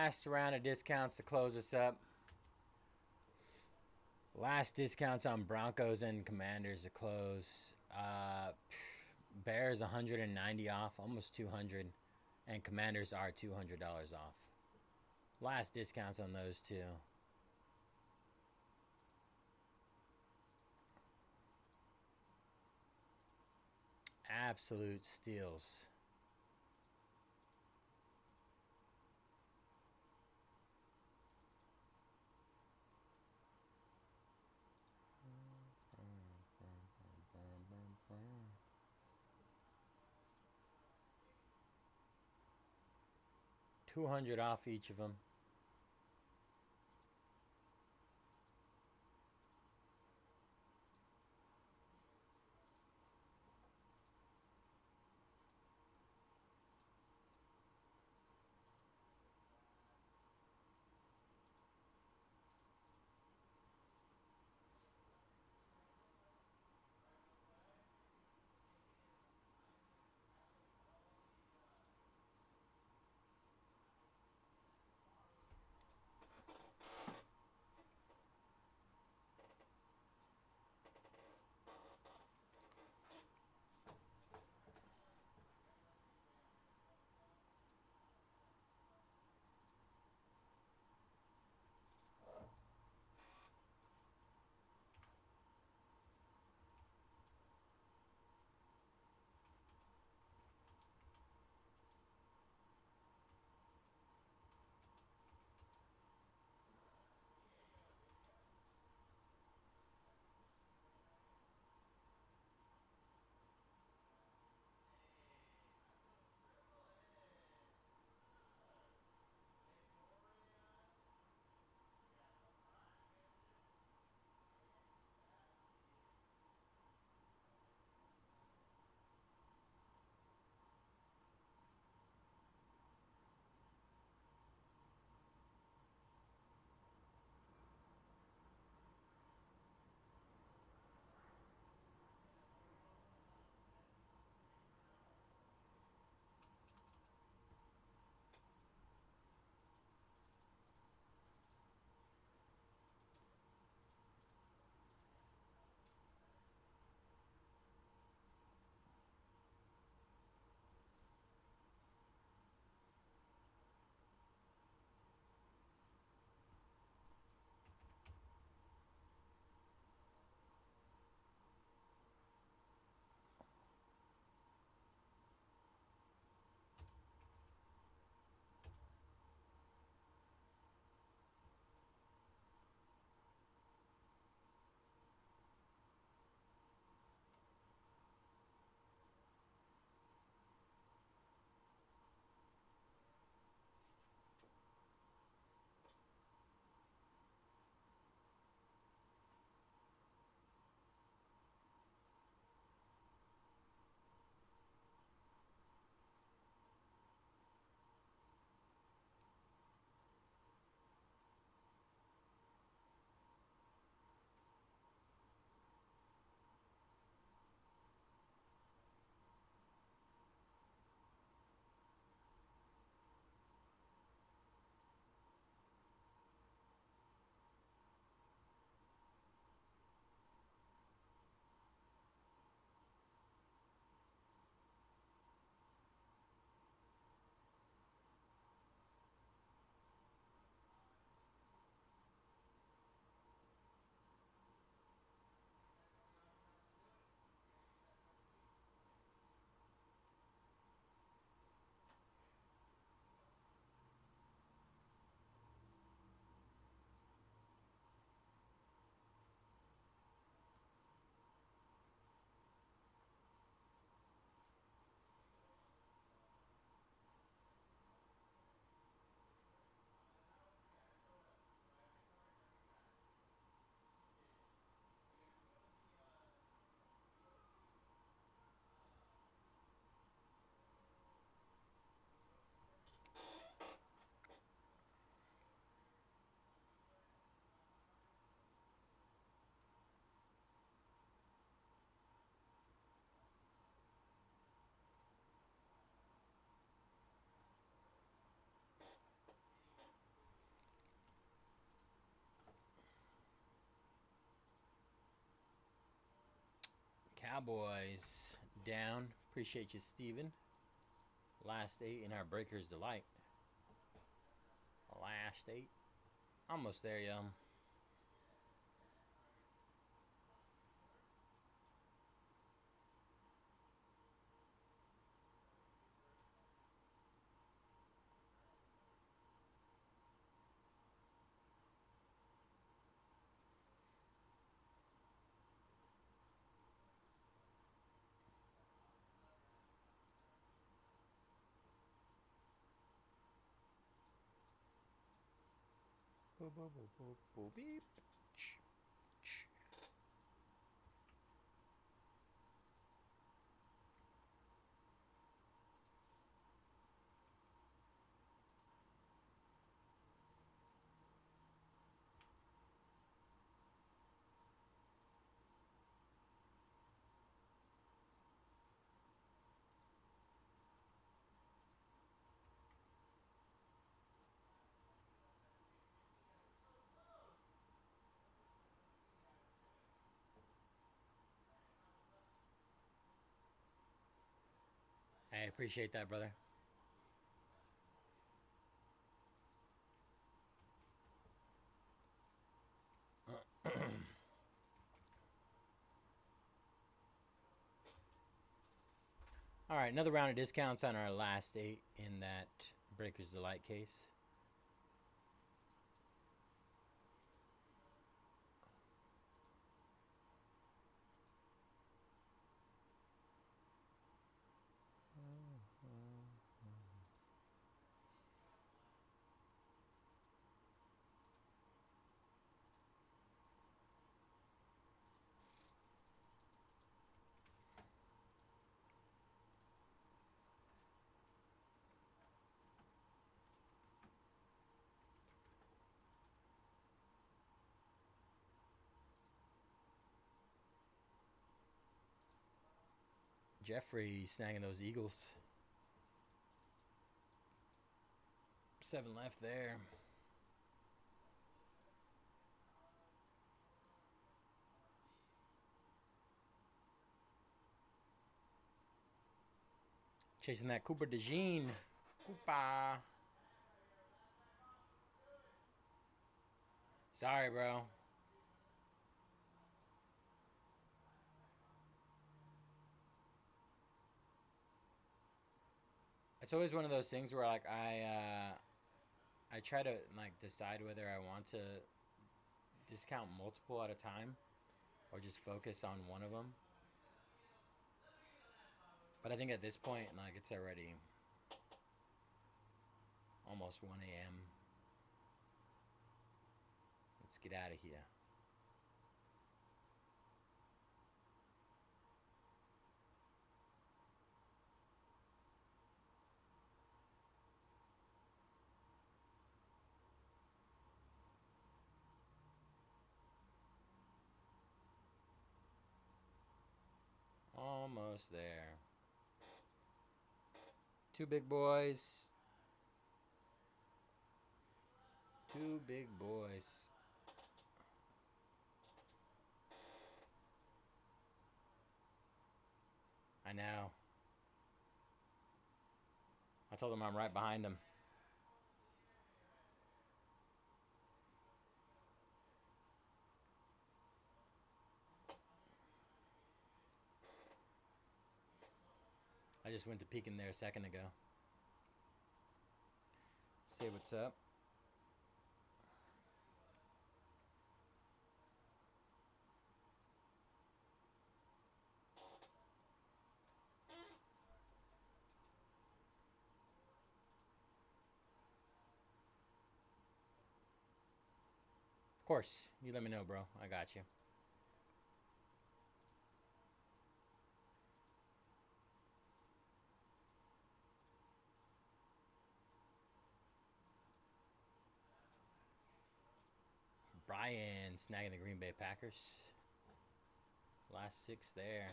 last round of discounts to close us up. Last discounts on Broncos and Commanders to close. Bears 190 off, almost 200, and Commanders are $200 off. Last discounts on those two. Absolute steals. $200 off each of them. Cowboys down. Appreciate you, Steven. Last 8 in our Breaker's Delight. Last 8. Almost there, yo. Boop, boop, boop, boop, boop, beep. Hey, appreciate that, brother. All right, another round of discounts on our last 8 in that Breaker's Delight case. Jeffrey snagging those Eagles. 7 left there. Chasing that Cooper DeJean. Koopa. Sorry, bro. It's always one of those things where like I try to like decide whether I want to discount multiple at a time or just focus on one of them. But I think at this point, like, it's already almost 1 a.m. Let's get out of here. Almost there. 2 big boys. 2 big boys. I know. I told him I'm right behind him. I just went to peek in there a second ago. Say what's up. Of course, you let me know, bro. I got you. Brian snagging the Green Bay Packers. Last 6 there.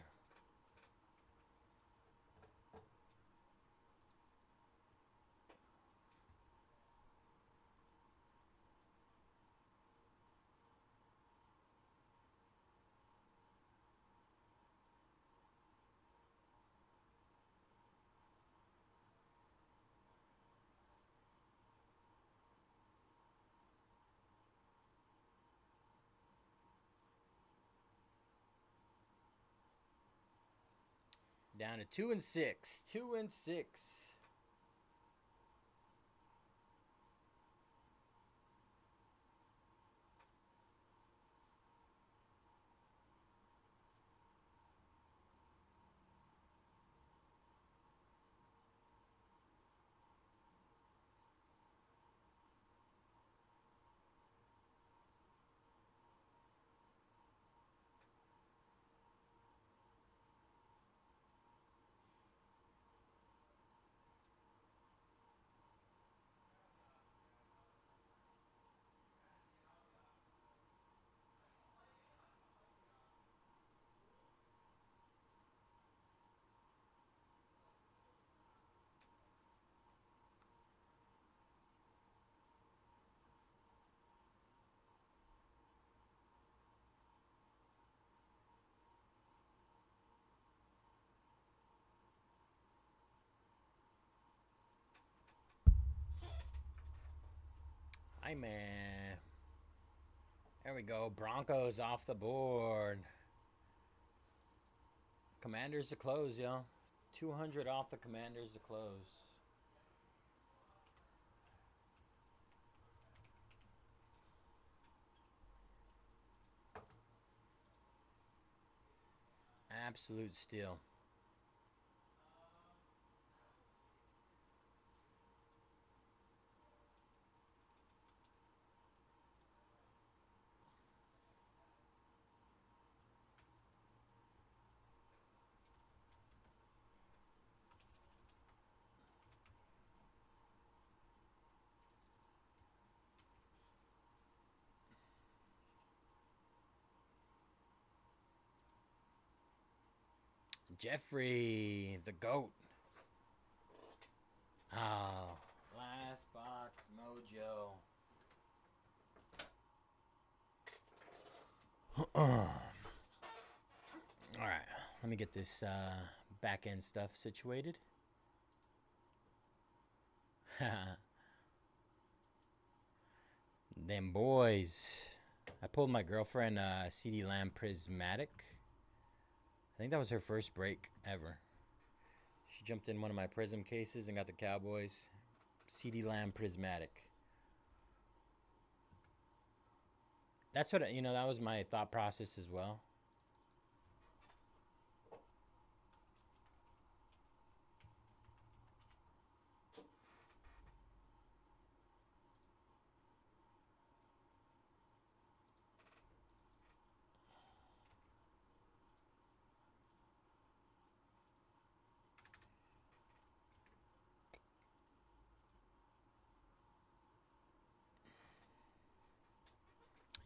Down to 2 and 6. 2 and 6. Hi, man. There we go. Broncos off the board. Commanders to close, yo. 200 off the Commanders to close. Absolute steal. Jeffrey, the GOAT. Oh, last box mojo. All right, let me get this back end stuff situated. Them boys. I pulled my girlfriend CD Lamb Prismatic. I think that was her first break ever. She jumped in one of my Prism cases and got the Cowboys. CD Lamb Prismatic. That's what, you know, that was my thought process as well.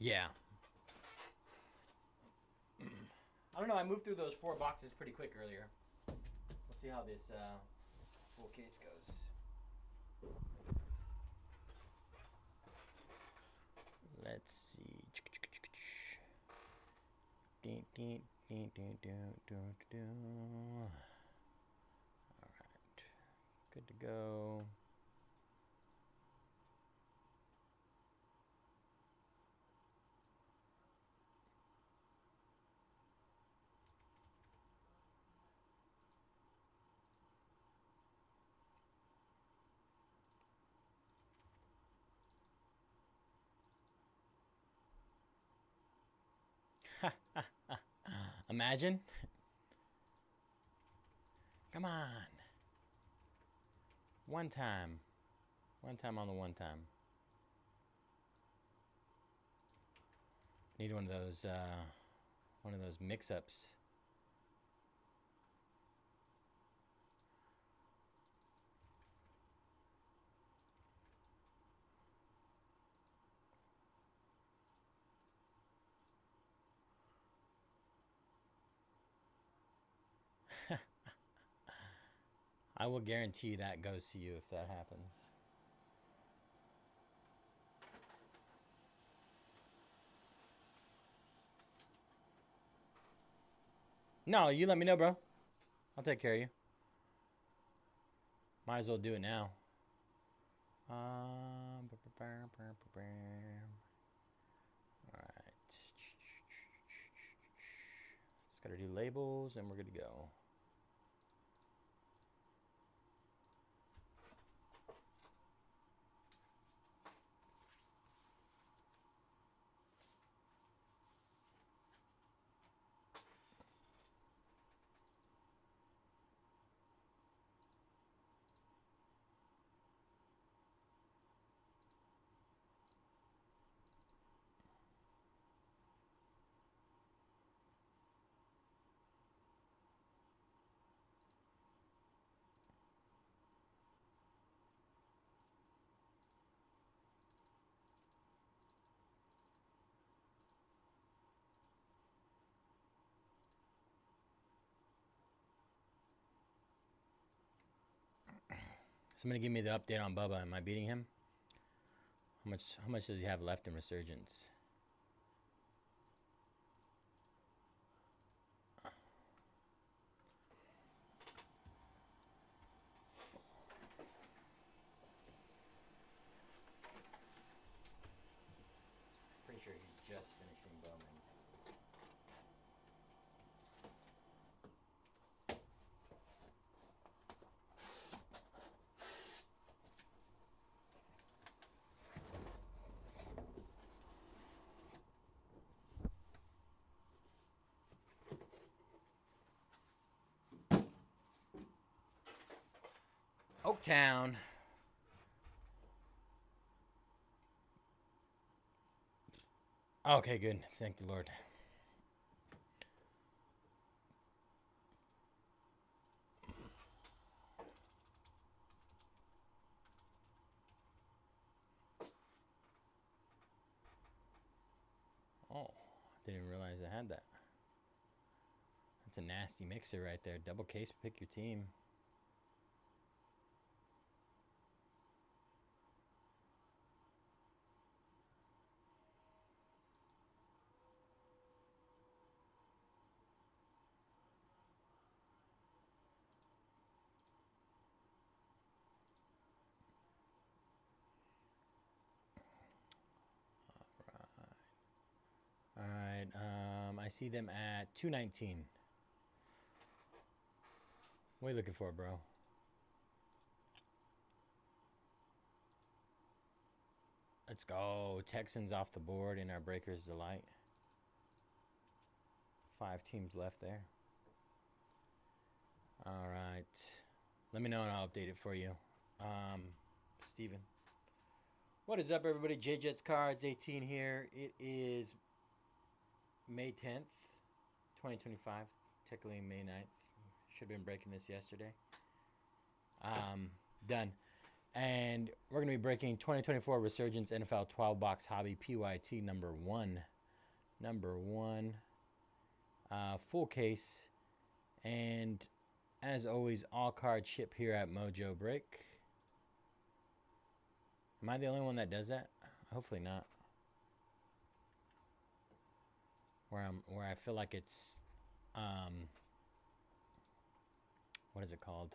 Yeah. I don't know. I moved through those 4 boxes pretty quick earlier. We'll see how this full case goes. Let's see. All right. Good to go. Imagine. Come on. One time. One time on the one time. Need one of those mix-ups. I will guarantee that goes to you if that happens. No, you let me know, bro. I'll take care of you. Might as well do it now. Alright. Just gotta do labels and we're good to go. Somebody give me the update on Bubba. Am I beating him? How much does he have left in Resurgence? Pretty sure he's just finishing Bowman. Oaktown. Okay, good. Thank the Lord. Oh, didn't even realize I had that. That's a nasty mixer right there. Double case, pick your team. All right. I see them at 219. What are you looking for, bro? Let's go. Texans off the board in our Breakers Delight. 5 teams left there. All right. Let me know and I'll update it for you. Steven. What is up, everybody? J-Jets Cards 18 here. It is May 10th, 2025. Technically May 9th. Should have been breaking this yesterday. Done. And we're going to be breaking 2024 Resurgence NFL 12-box hobby PYT number 1. Number 1. Full case. And as always, all cards ship here at Mojobreak. Am I the only one that does that? Hopefully not. Where I feel like it's what is it called?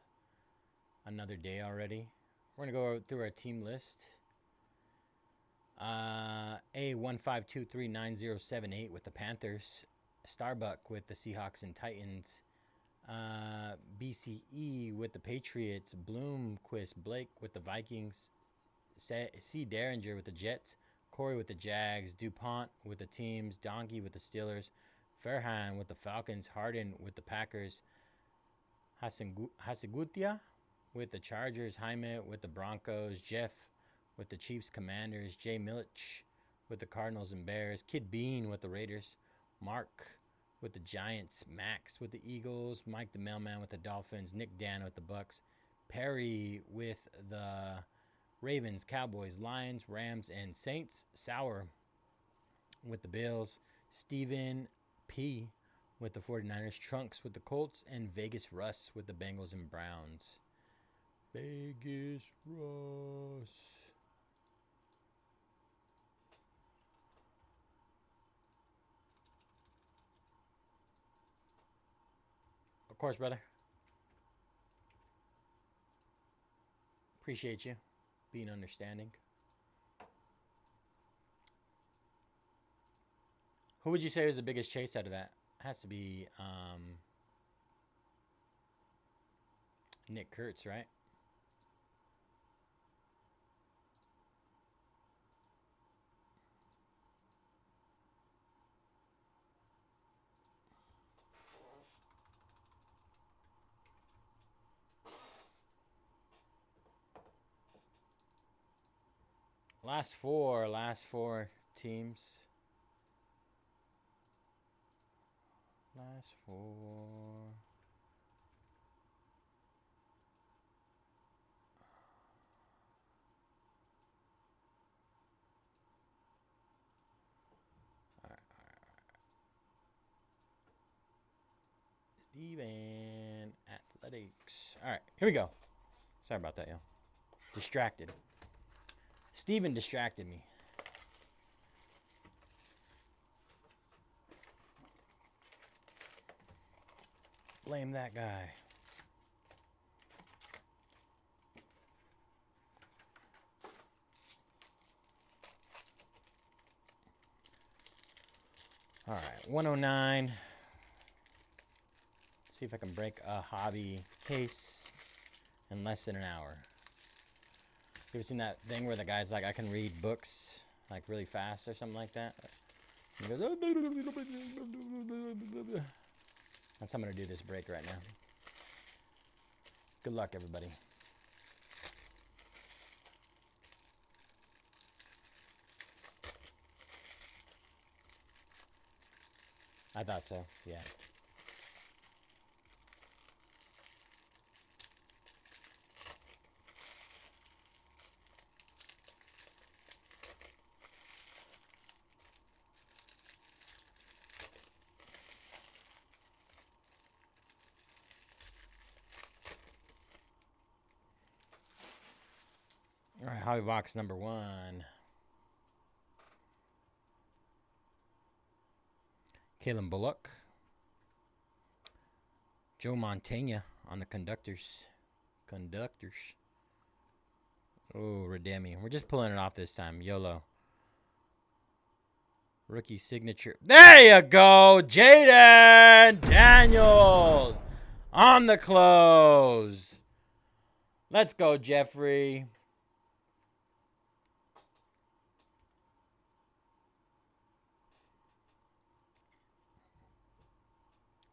Another day already. We're gonna go through our team list. A15239078 with the Panthers. Starbuck with the Seahawks and Titans. BCE with the Patriots. Bloomquist Blake with the Vikings. C. Derringer with the Jets. Corey with the Jags. DuPont with the teams. Donkey with the Steelers. Fairhan with the Falcons. Harden with the Packers. Hasigutia with the Chargers. Jaime with the Broncos. Jeff with the Chiefs Commanders. Jay Milich with the Cardinals and Bears. Kid Bean with the Raiders. Mark with the Giants. Max with the Eagles. Mike the Mailman with the Dolphins. Nick Dan with the Bucks. Perry with the Ravens, Cowboys, Lions, Rams, and Saints. Sauer with the Bills. Steven P with the 49ers. Trunks with the Colts. And Vegas Russ with the Bengals and Browns. Vegas Russ. Of course, brother. Appreciate you being understanding. Who would you say was the biggest chase out of that? Has to be Nick Kurtz, right? Last four teams. Last four. All right. Steven Athletics. All right, here we go. Sorry about that, y'all. Distracted. Steven distracted me. Blame that guy. All right, 109. Let's see if I can break a hobby case in less than an hour. You ever seen that thing where the guy's like, I can read books like really fast or something like that? And he goes, that's how I'm going to do this break right now. Good luck, everybody. I thought so, yeah. All right, hobby box number 1. Kalen Bullock. Joe Montana on the conductors. Oh, Redemi. We're just pulling it off this time. YOLO. Rookie signature. There you go. Jaden Daniels on the close. Let's go, Jeffrey.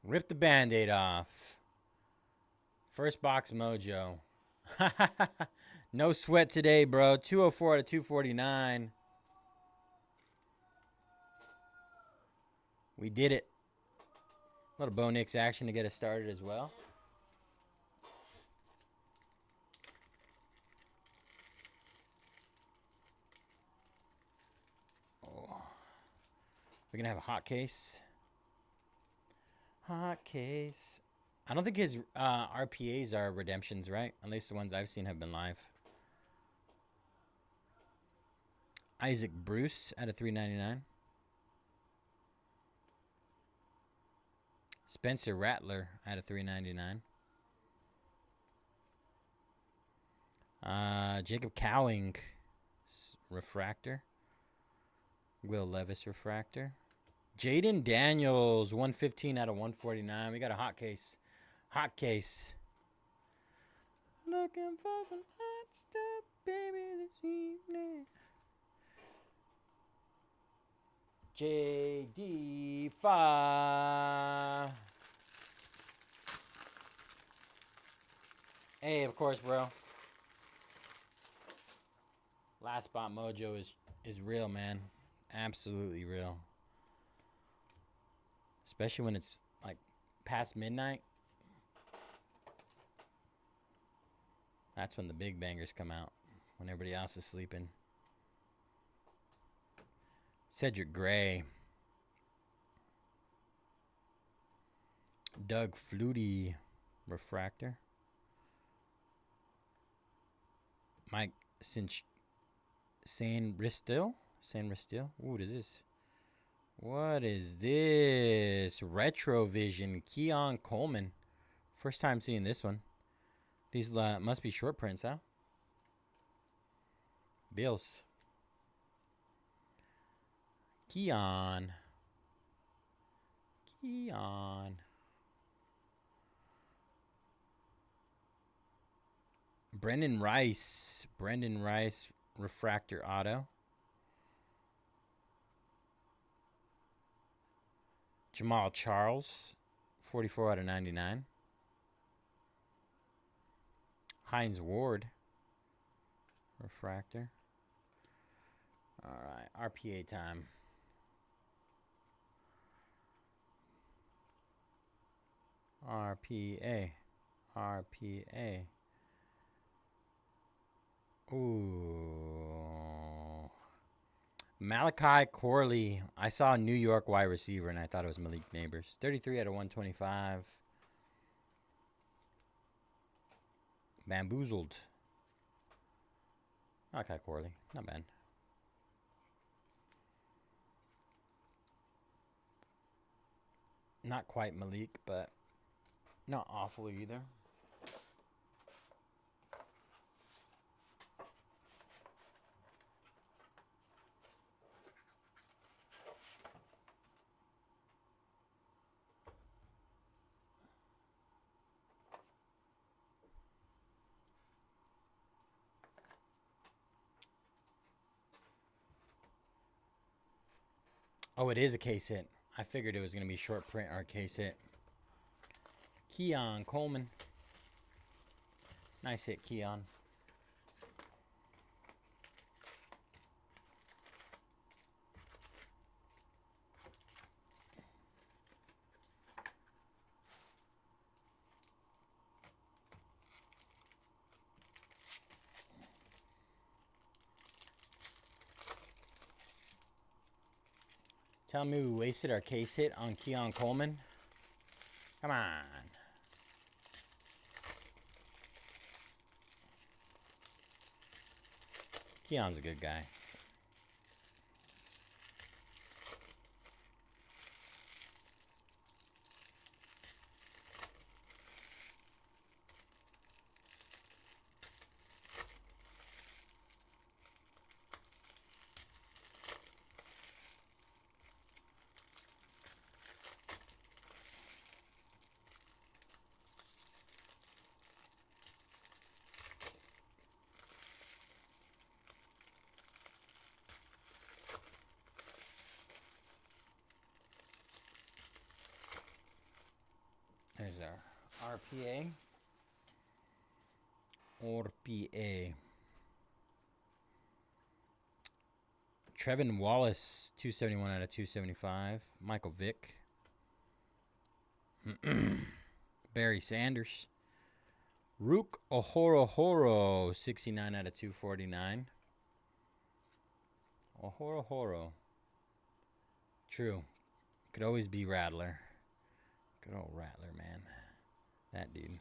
Rip the Band-Aid off. First box mojo. No sweat today, bro. 204 out of 249. We did it. A little Bo Nix action to get us started as well. Oh. We're going to have a hot case. Hot case. I don't think his RPAs are redemptions, right? At least the ones I've seen have been live. Isaac Bruce out of 399. Spencer Rattler out of 399. Jacob Cowing refractor. Will Levis refractor. Jaden Daniels, 115 out of 149. We got a hot case. Hot case. Looking for some hot stuff, baby, this evening. JD5. Hey, of course, bro. Last spot mojo is real, man. Absolutely real. Especially when it's like past midnight. That's when the big bangers come out. When everybody else is sleeping. Cedric Gray. Doug Flutie refractor. Mike San Ristil. Ooh, what is this? What is this? Retrovision. Keon Coleman. First time seeing this one. These must be short prints, huh? Bills. Keon. Brendan Rice. Refractor auto. Jamal Charles. 44 out of 99. Hines Ward. Refractor. All right, RPA time. RPA. Ooh. Malachi Corley. I saw a New York wide receiver, and I thought it was Malik Neighbors. 33 out of 125. Bamboozled. Okay, Corley. Not bad. Not quite Malik, but not awful either. Oh, it is a case hit. I figured it was going to be short print or a case hit. Keon Coleman. Nice hit, Keon. Tell me we wasted our case hit on Keon Coleman. Come on. Keon's a good guy. There's our RPA. RPA. Trevin Wallace, 271 out of 275. Michael Vick. Barry Sanders. Rook Ohorohoro, 69 out of 249. Ohorohoro. True. Could always be Rattler. Good old Rattler, man. That dude.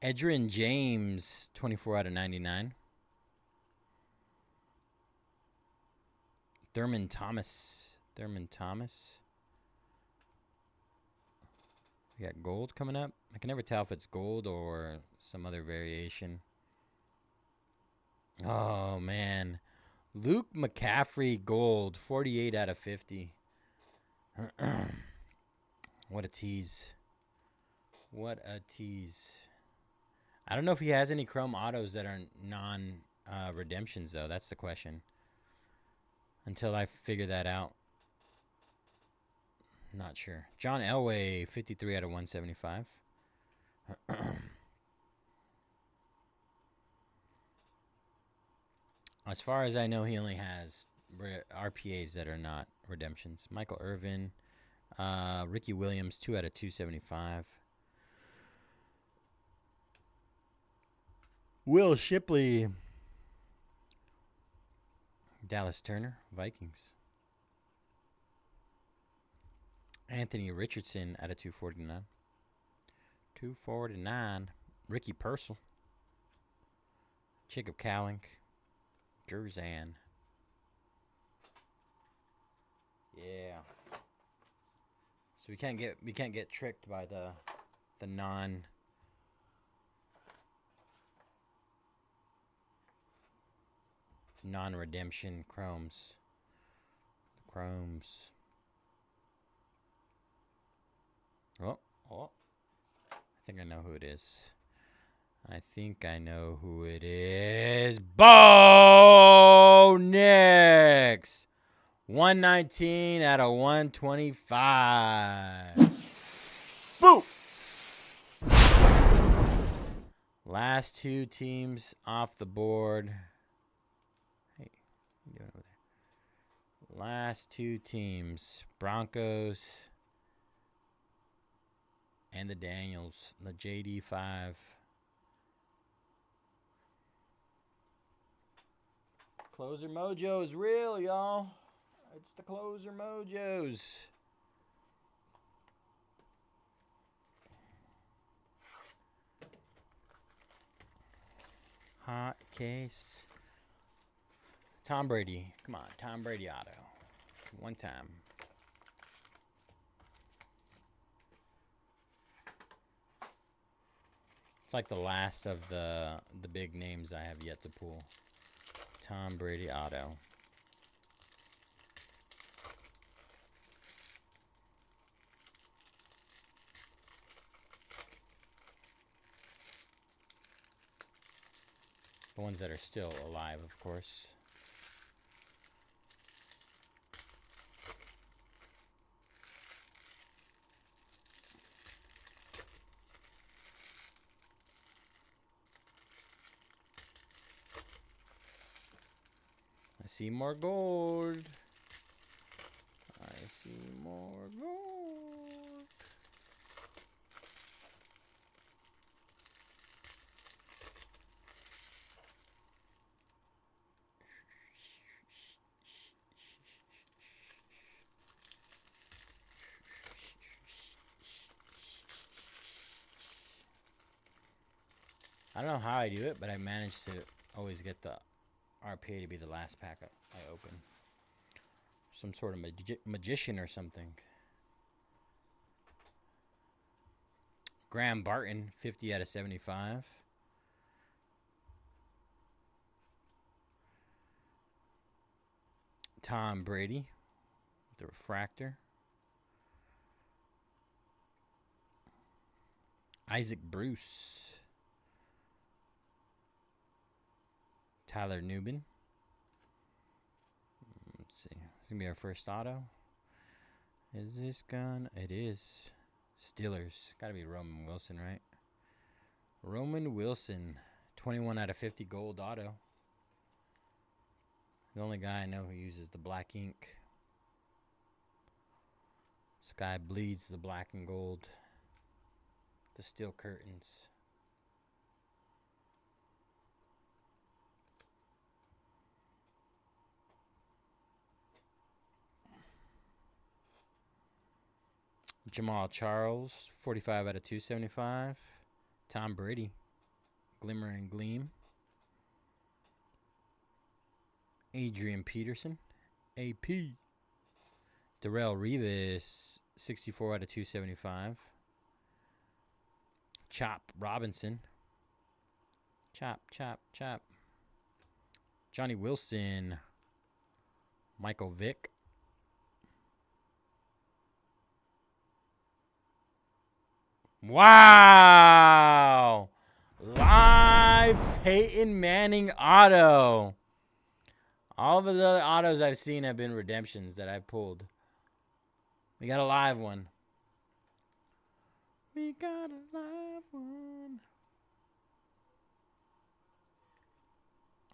Edrin James, 24 out of 99. Thurman Thomas. We got gold coming up. I can never tell if it's gold or some other variation. Oh, man. Luke McCaffrey gold, 48 out of 50. What a tease. What a tease. I don't know if he has any chrome autos that are non-redemptions, though. That's the question. Until I figure that out. Not sure. John Elway, 53 out of 175. As far as I know, he only has RPAs that are not redemptions. Michael Irvin, Ricky Williams, 2 out of 275. Will Shipley, Dallas Turner, Vikings. Anthony Richardson out of 249. 249. Ricky Purcell. Jacob Cowink. Jerzan. Yeah. So we can't get tricked by the non-redemption chromes. Chromes. Oh. I think I know who it is. Bo Nix. 119 out of 125. Boo! Last two teams off the board. Hey, what are you doing over there? Last two teams. Broncos and the Daniels. The JD5. Closer mojo is real, y'all. It's the closer mojos. Hot case. Tom Brady. Come on, Tom Brady auto. One time. It's like the last of the big names I have yet to pull. Tom Brady auto. The ones that are still alive, of course. I see more gold. I see more gold. I don't know how I do it, but I managed to always get the RPA to be the last pack I open. Some sort of magician or something. Graham Barton, 50 out of 75. Tom Brady, the refractor. Isaac Bruce. Tyler Newbin. Let's see. It's going to be our first auto. Is this gun? It is. Steelers. Got to be Roman Wilson, right? Roman Wilson. 21 out of 50 gold auto. The only guy I know who uses the black ink. This guy bleeds the black and gold. The steel curtains. Jamal Charles, 45 out of 275. Tom Brady, Glimmer and Gleam. Adrian Peterson, AP. Darrelle Revis, 64 out of 275. Chop Robinson. Chop, chop, chop. Johnny Wilson. Michael Vick. Wow! Live Peyton Manning auto. All of the other autos I've seen have been redemptions that I pulled. We got a live one. We got a live one.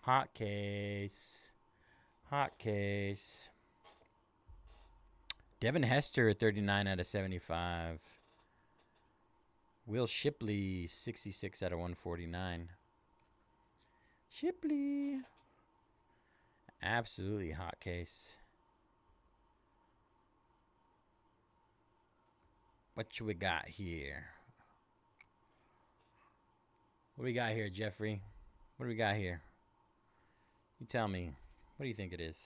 Hot case. Hot case. Devin Hester, 39 out of 75. Will Shipley, 66 out of 149. Shipley. Absolutely hot case. What we got here? What do we got here, Jeffrey? What do we got here? You tell me. What do you think it is?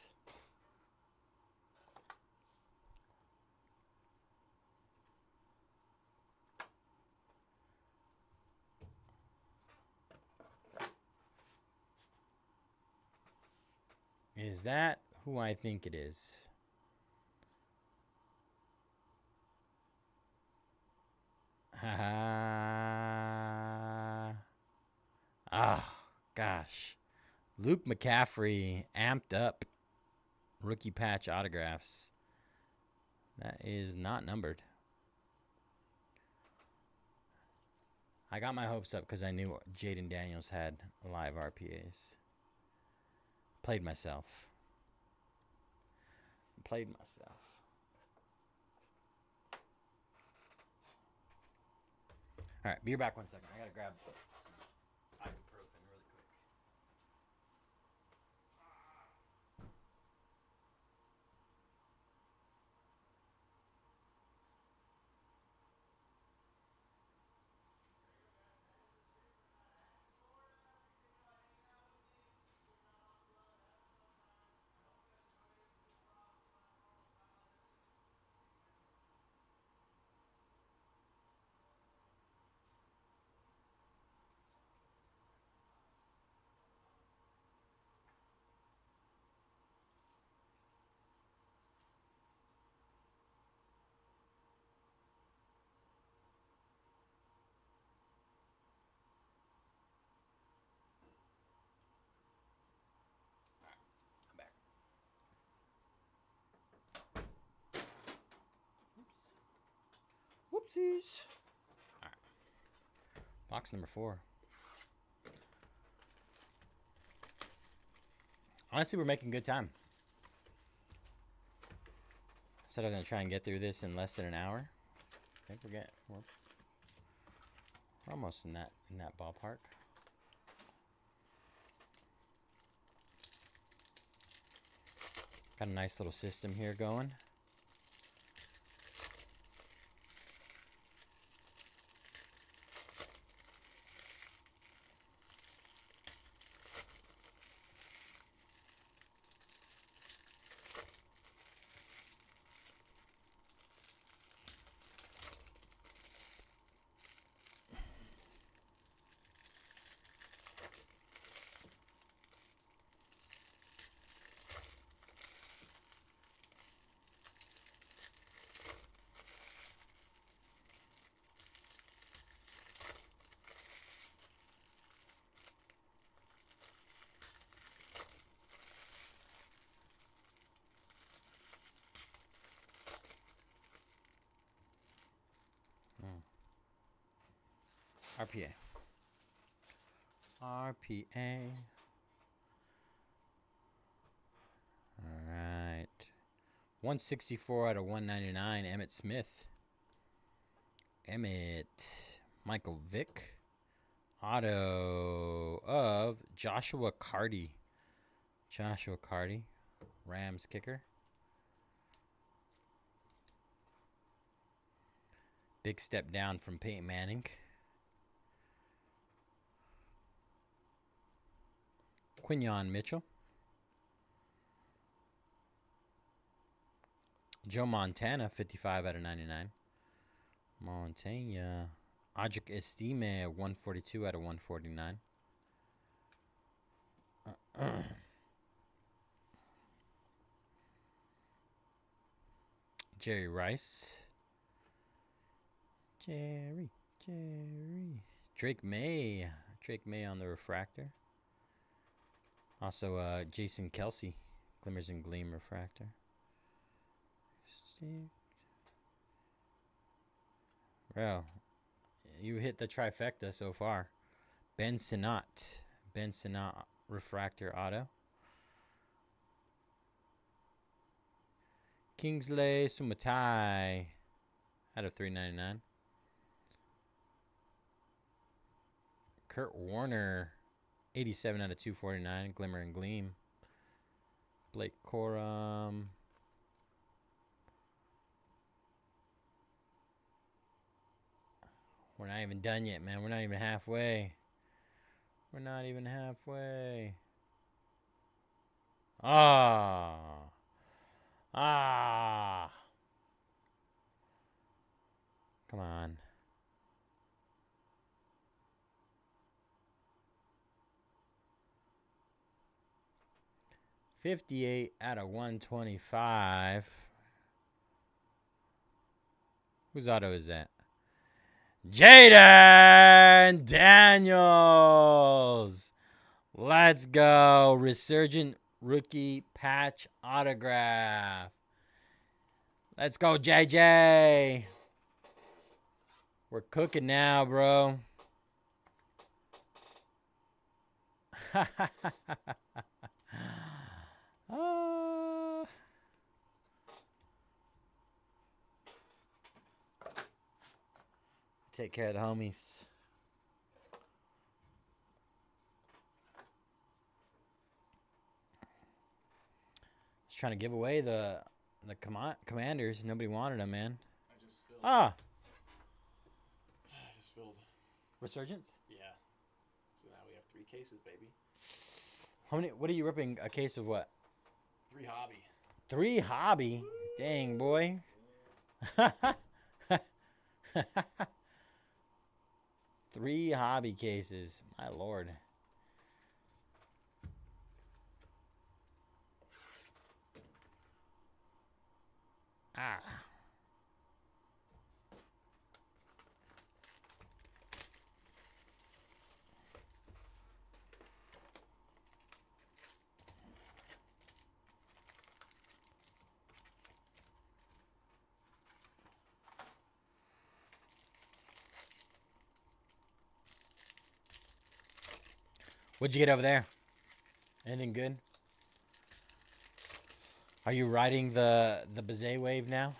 Is that who I think it is? Gosh. Luke McCaffrey, amped up. Rookie patch autographs. That is not numbered. I got my hopes up because I knew Jaden Daniels had live RPAs. Played myself. All right, be back 1 second. I gotta grab some ibuprofen really quick. Whoopsies. All right. Box number 4. Honestly, we're making good time. I said I was going to try and get through this in less than an hour. I think we're almost in that ballpark. Got a nice little system here going. RPA. RPA. All right. 164 out of 199. Emmett Smith. Michael Vick. Auto of Joshua Carty. Rams kicker. Big step down from Peyton Manning. Quinyon Mitchell. Joe Montana, 55 out of 99. Montana. Adric Estime, 142 out of 149. Jerry Rice. Drake May on the refractor. Also, Jason Kelsey, Glimmers and Gleam refractor. Well, you hit the trifecta so far. Ben Sinnott refractor auto. Kingsley Sumatai out of 399. Kurt Warner, 87 out of 249. Glimmer and Gleam. Blake Corum. We're not even done yet, man. We're not even halfway. Ah. Come on. $58 out of 125. Whose auto is that? Jaden Daniels. Let's go. Resurgent rookie patch autograph. Let's go, JJ. We're cooking now, bro. Take care of the homies. Just trying to give away the commanders. Nobody wanted them, man. I just filled. Ah, I just filled. Resurgence. Yeah. So now we have 3 cases, baby. How many? What are you ripping? A case of what? 3 hobby. 3 hobby. Dang, boy. 3 hobby cases. My lord. Ah. What'd you get over there? Anything good? Are you riding the Bayze wave now?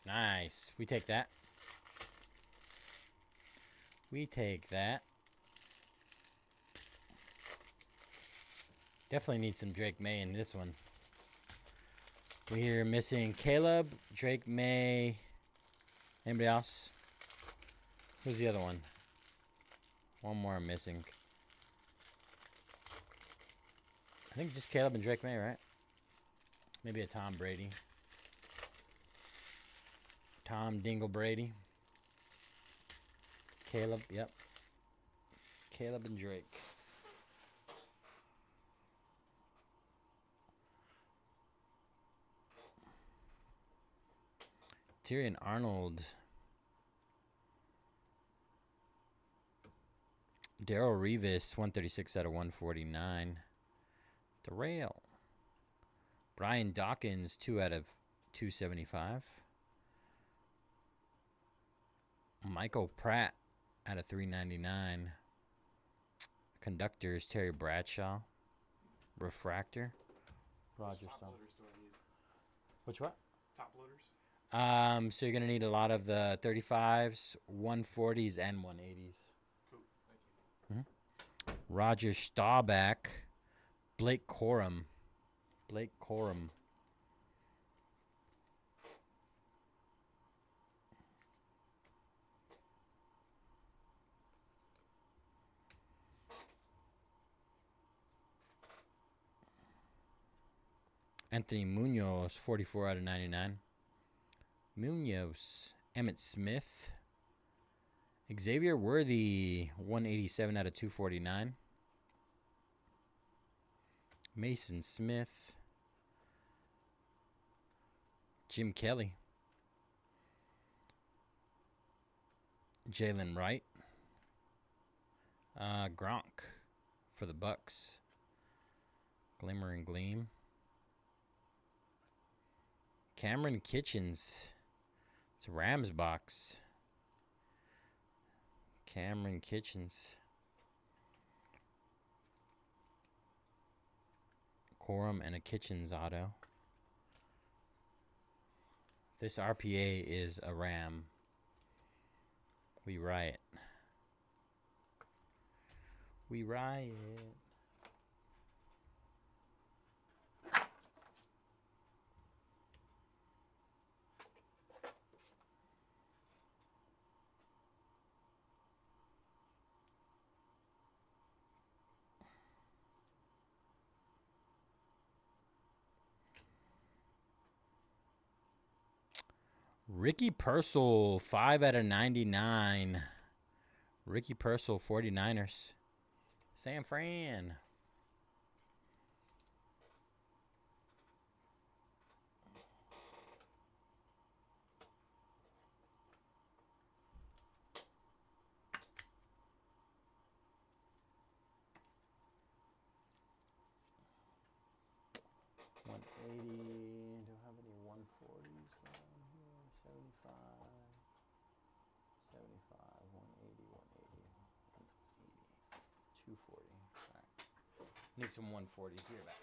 Nice. We take that. We take that. Definitely need some Drake May in this one. We're missing Caleb, Drake May. Anybody else? Who's the other one? One more I'm missing. I think just Caleb and Drake May, right? Maybe a Tom Brady. Tom Dingle Brady. Caleb, yep. Caleb and Drake. Tyrion Arnold. Daryl Revis, 136 out of 149. Darrell. Brian Dawkins, 2 out of 275. Michael Pratt out of 399. Conductors, Terry Bradshaw. Refractor. Roger Top Stone. loaders do I need? Which what? Top loaders? So you're gonna need a lot of the 35s, 140s, and 180s. Cool. Thank you. Roger Staubach. Blake Corum. Blake Corum. Anthony Munoz, 44 out of 99. Munoz. Emmett Smith. Xavier Worthy, 187 out of 249. Mason Smith. Jim Kelly. Jalen Wright. Gronk for the Bucks. Glimmer and Gleam. Cameron Kitchens. It's a Rams box. Cameron Kitchens. Corum and a Kitchens auto. This RPA is a Ram. We riot. We riot. Ricky Purcell, 5 out of 99. Ricky Purcell, 49ers. San Fran. Need some 140s. Be right back.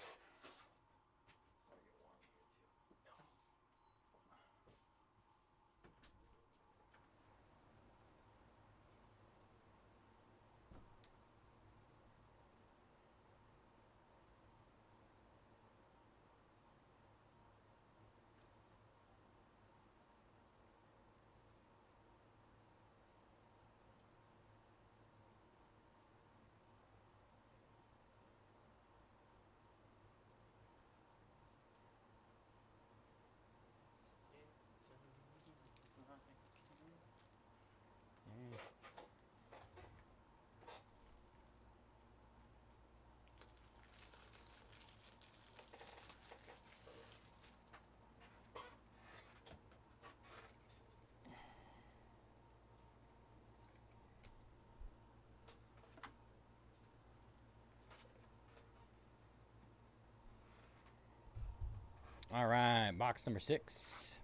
All right, box number 6.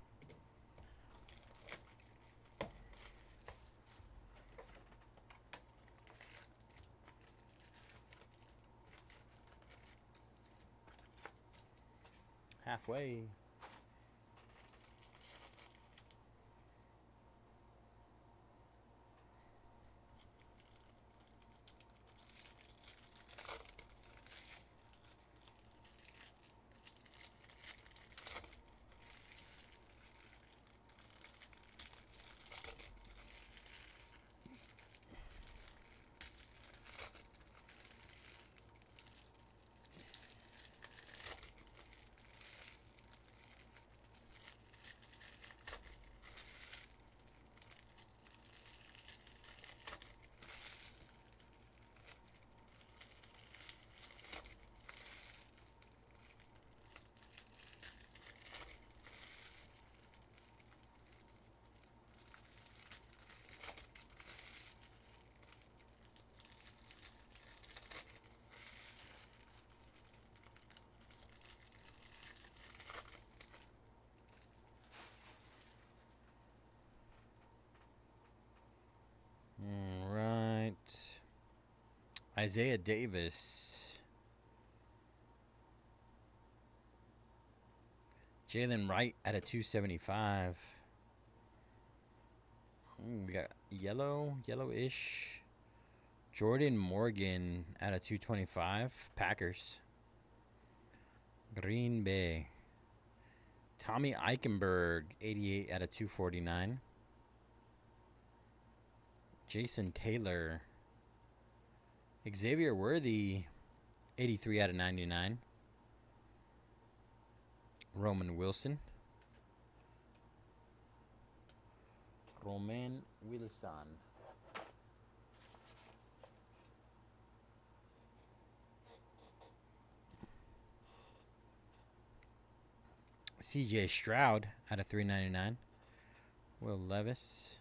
Halfway. All right. Isaiah Davis. Jalen Wright at a 275. We got yellowish. Jordan Morgan at a 225. Packers. Green Bay. Tommy Eichenberg, 88 out of 249. Jason Taylor. Xavier Worthy, 83 out of 99. Roman Wilson. CJ Stroud out of 399. Will Levis.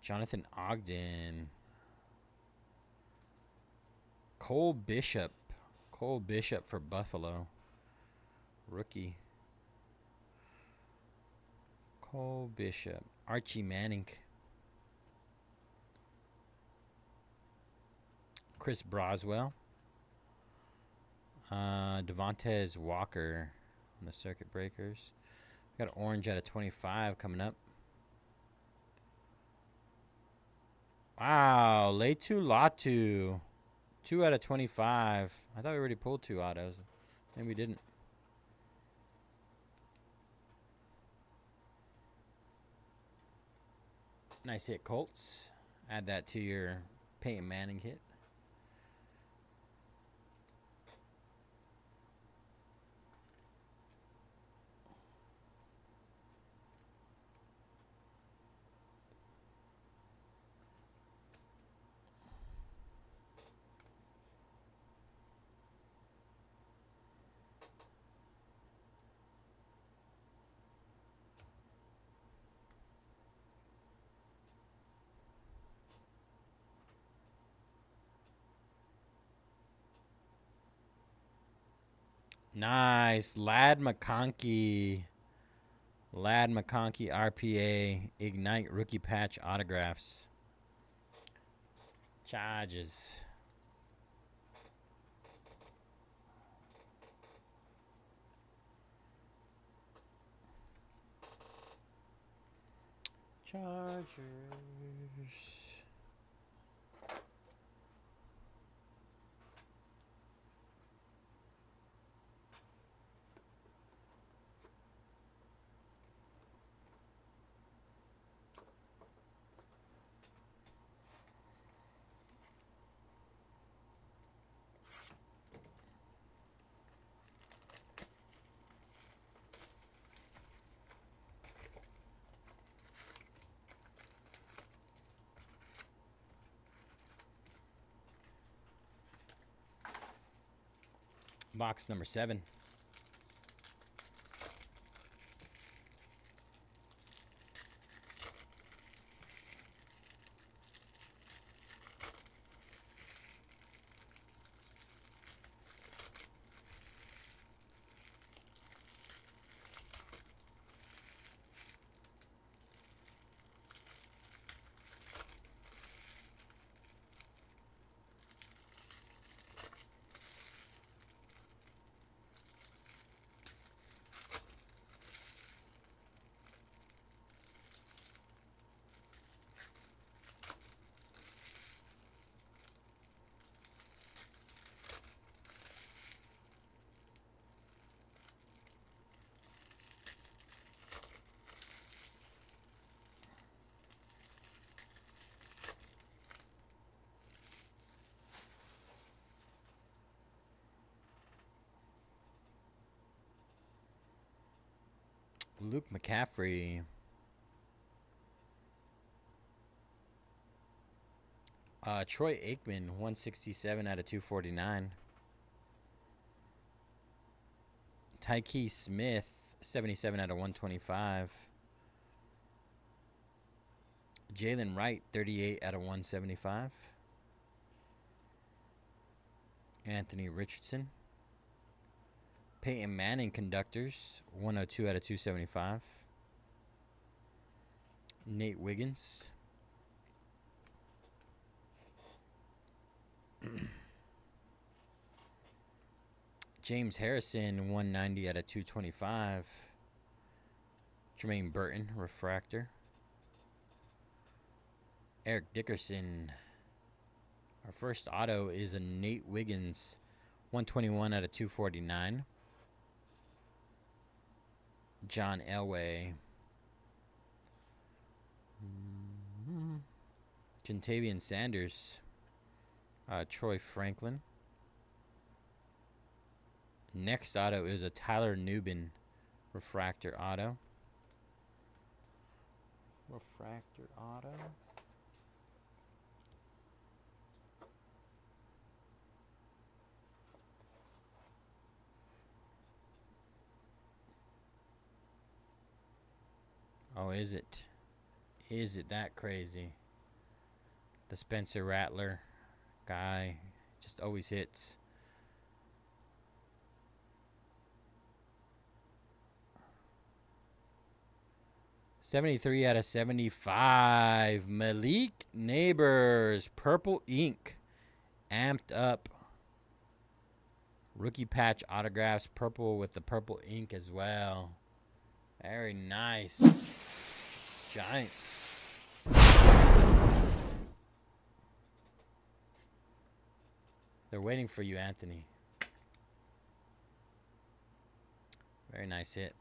Jonathan Ogden. Cole Bishop. Cole Bishop for Buffalo. Rookie. Cole Bishop. Archie Manning. Chris Broswell. Devontae Walker on the circuit breakers. Got orange out of 25 coming up. Wow, Leitu Latu. 2 out of 25. I thought we already pulled 2 autos. Maybe we didn't. Nice hit, Colts. Add that to your Peyton Manning hit. Nice. Lad McConkey. Lad McConkey RPA. Ignite rookie patch autographs. Charges. Chargers. Box number 7. Luke McCaffrey. Troy Aikman, 167 out of 249. Tyke Smith, 77 out of 125. Jalen Wright, 38 out of 175. Anthony Richardson. Peyton Manning Conductors, 102 out of 275. Nate Wiggins. James Harrison, 190 out of 225. Jermaine Burton, Refractor. Eric Dickerson. Our first auto is a Nate Wiggins, 121 out of 249. John Elway. Jentavian Sanders. Troy Franklin. Next auto is a Tyler Newbin Refractor Auto. Refractor Auto. Oh, is it? Is it that crazy? The Spencer Rattler guy just always hits. $73 out of 75. Malik Neighbors, purple ink, amped up. Rookie patch autographs, purple with the purple ink as well. Very nice. Giants. They're waiting for you, Anthony. Very nice hit.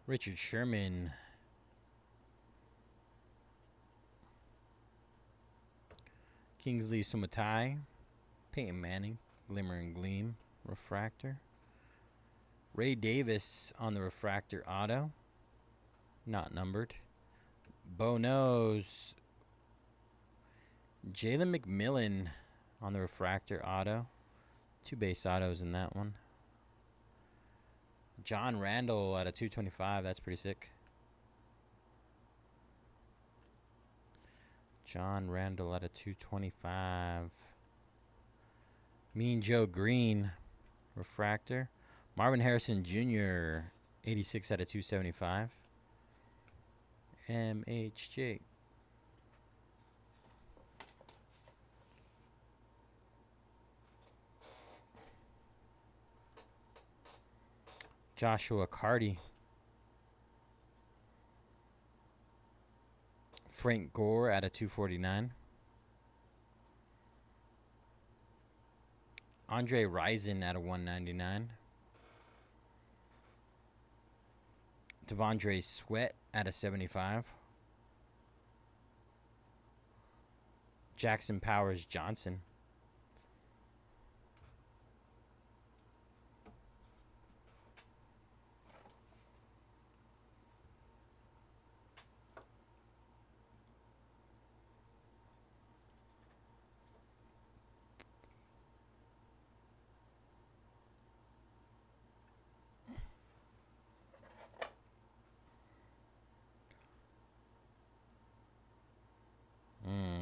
Richard Sherman. Kingsley Sumatai. Peyton Manning. Glimmer and Gleam. Refractor. Ray Davis on the Refractor Auto. Not numbered. Bo Knows. Jalen McMillan on the Refractor Auto. 2 base autos in that one. John Randall out of 225. That's pretty sick. John Randall out of 225. Mean Joe Green. Refractor. Marvin Harrison Jr. 86 out of 275. MHJ. Joshua Carty. Frank Gore out of 249. Andre Rison out of 199. Devondre Sweat out of 75. Jackson Powers Johnson.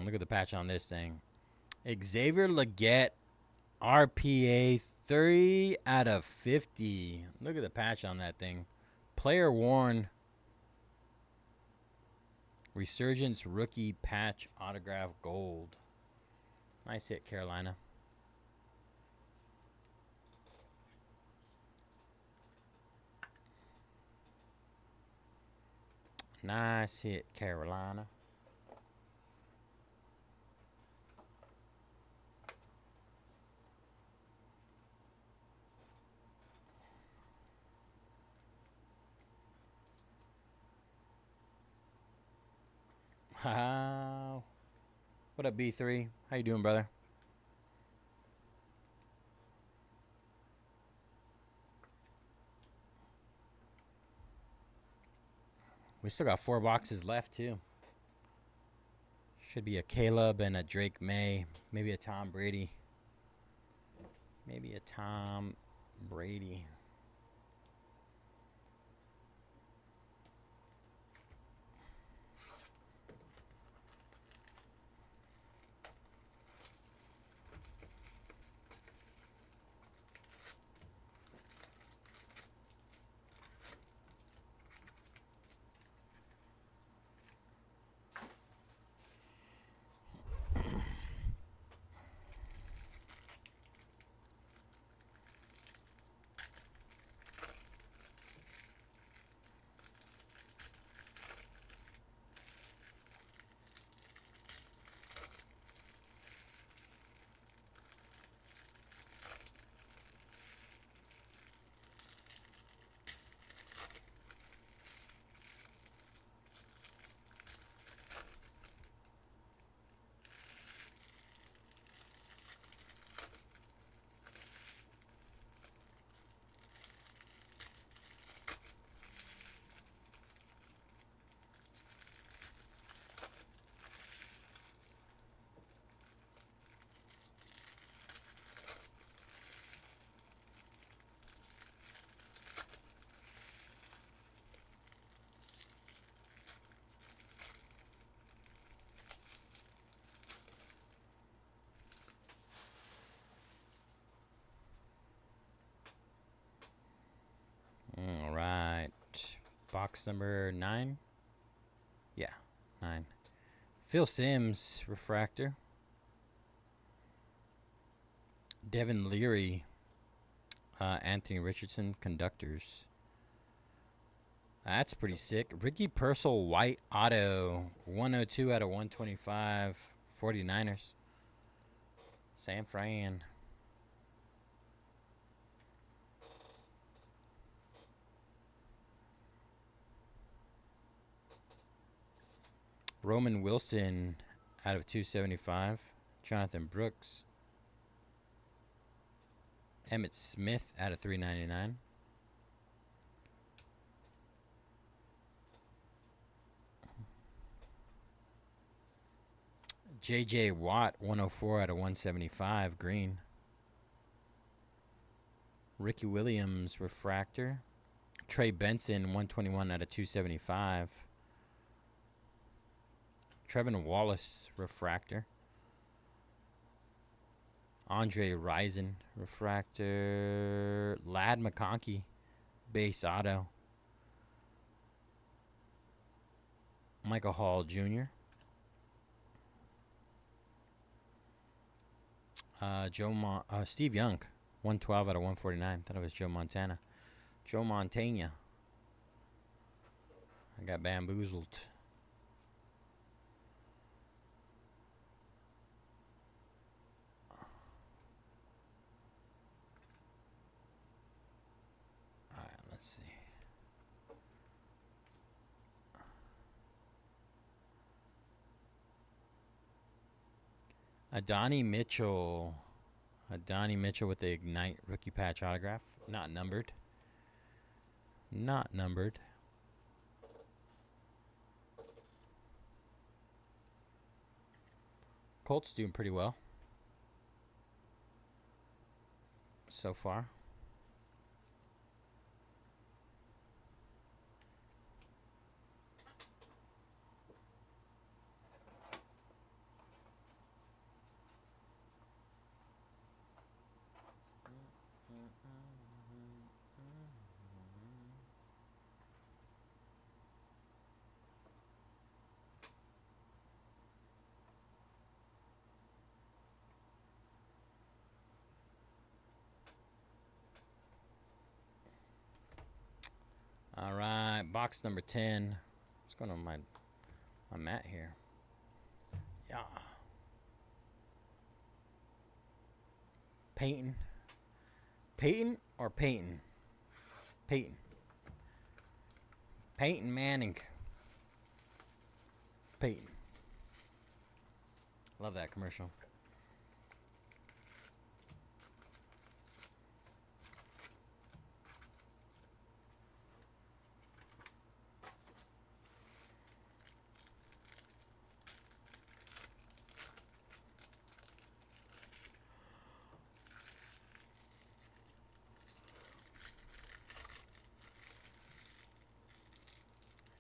Look at the patch on this thing. Xavier Legette, RPA 3 out of 50. Look at the patch on that thing. Player worn. Resurgence rookie patch autograph gold. Nice hit, Carolina. Nice hit, Carolina. Wow. What up, B3? How you doing, brother? We still got 4 boxes left, too. Should be a Caleb and a Drake May. Maybe a Tom Brady. Maybe a Tom Brady. All right. Box number 9. Yeah, 9. Phil Simms, refractor. Devin Leary, Anthony Richardson, conductors. That's pretty sick. Ricky Purcell, white auto, 102 out of 125, 49ers. San Fran. Roman Wilson out of 275. Jonathan Brooks. Emmett Smith out of 399. J.J. Watt, 104 out of 175, green. Ricky Williams, refractor. Trey Benson, 121 out of 275. Trevin Wallace, refractor. Andre Rison, refractor. Ladd McConkey, base auto. Michael Hall Jr. Steve Young, 112 out of 149. Thought it was Joe Montana. Joe Montana. I got bamboozled. All right, let's see. Adonai Mitchell. Adonai Mitchell with the Ignite rookie patch autograph. Not numbered. Not numbered. Colts doing pretty well so far. All right, box number 10. What's going on my mat here? Yeah. Peyton. Peyton or Peyton? Peyton. Peyton Manning. Peyton. Love that commercial.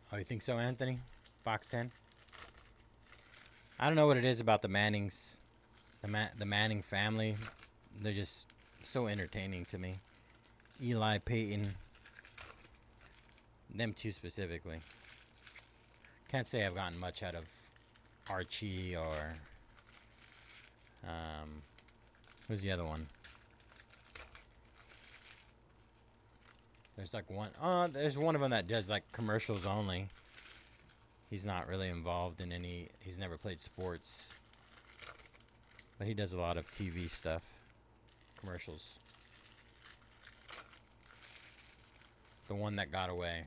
Oh, you think so, Anthony? Box 10? I don't know what it is about the Mannings, the Manning family. They're just so entertaining to me. Eli, Peyton, them two specifically. Can't say I've gotten much out of Archie or who's the other one? There's like one. There's one of them that does like commercials only. He's not really involved in any. He's never played sports, but he does a lot of TV stuff, commercials. The one that got away.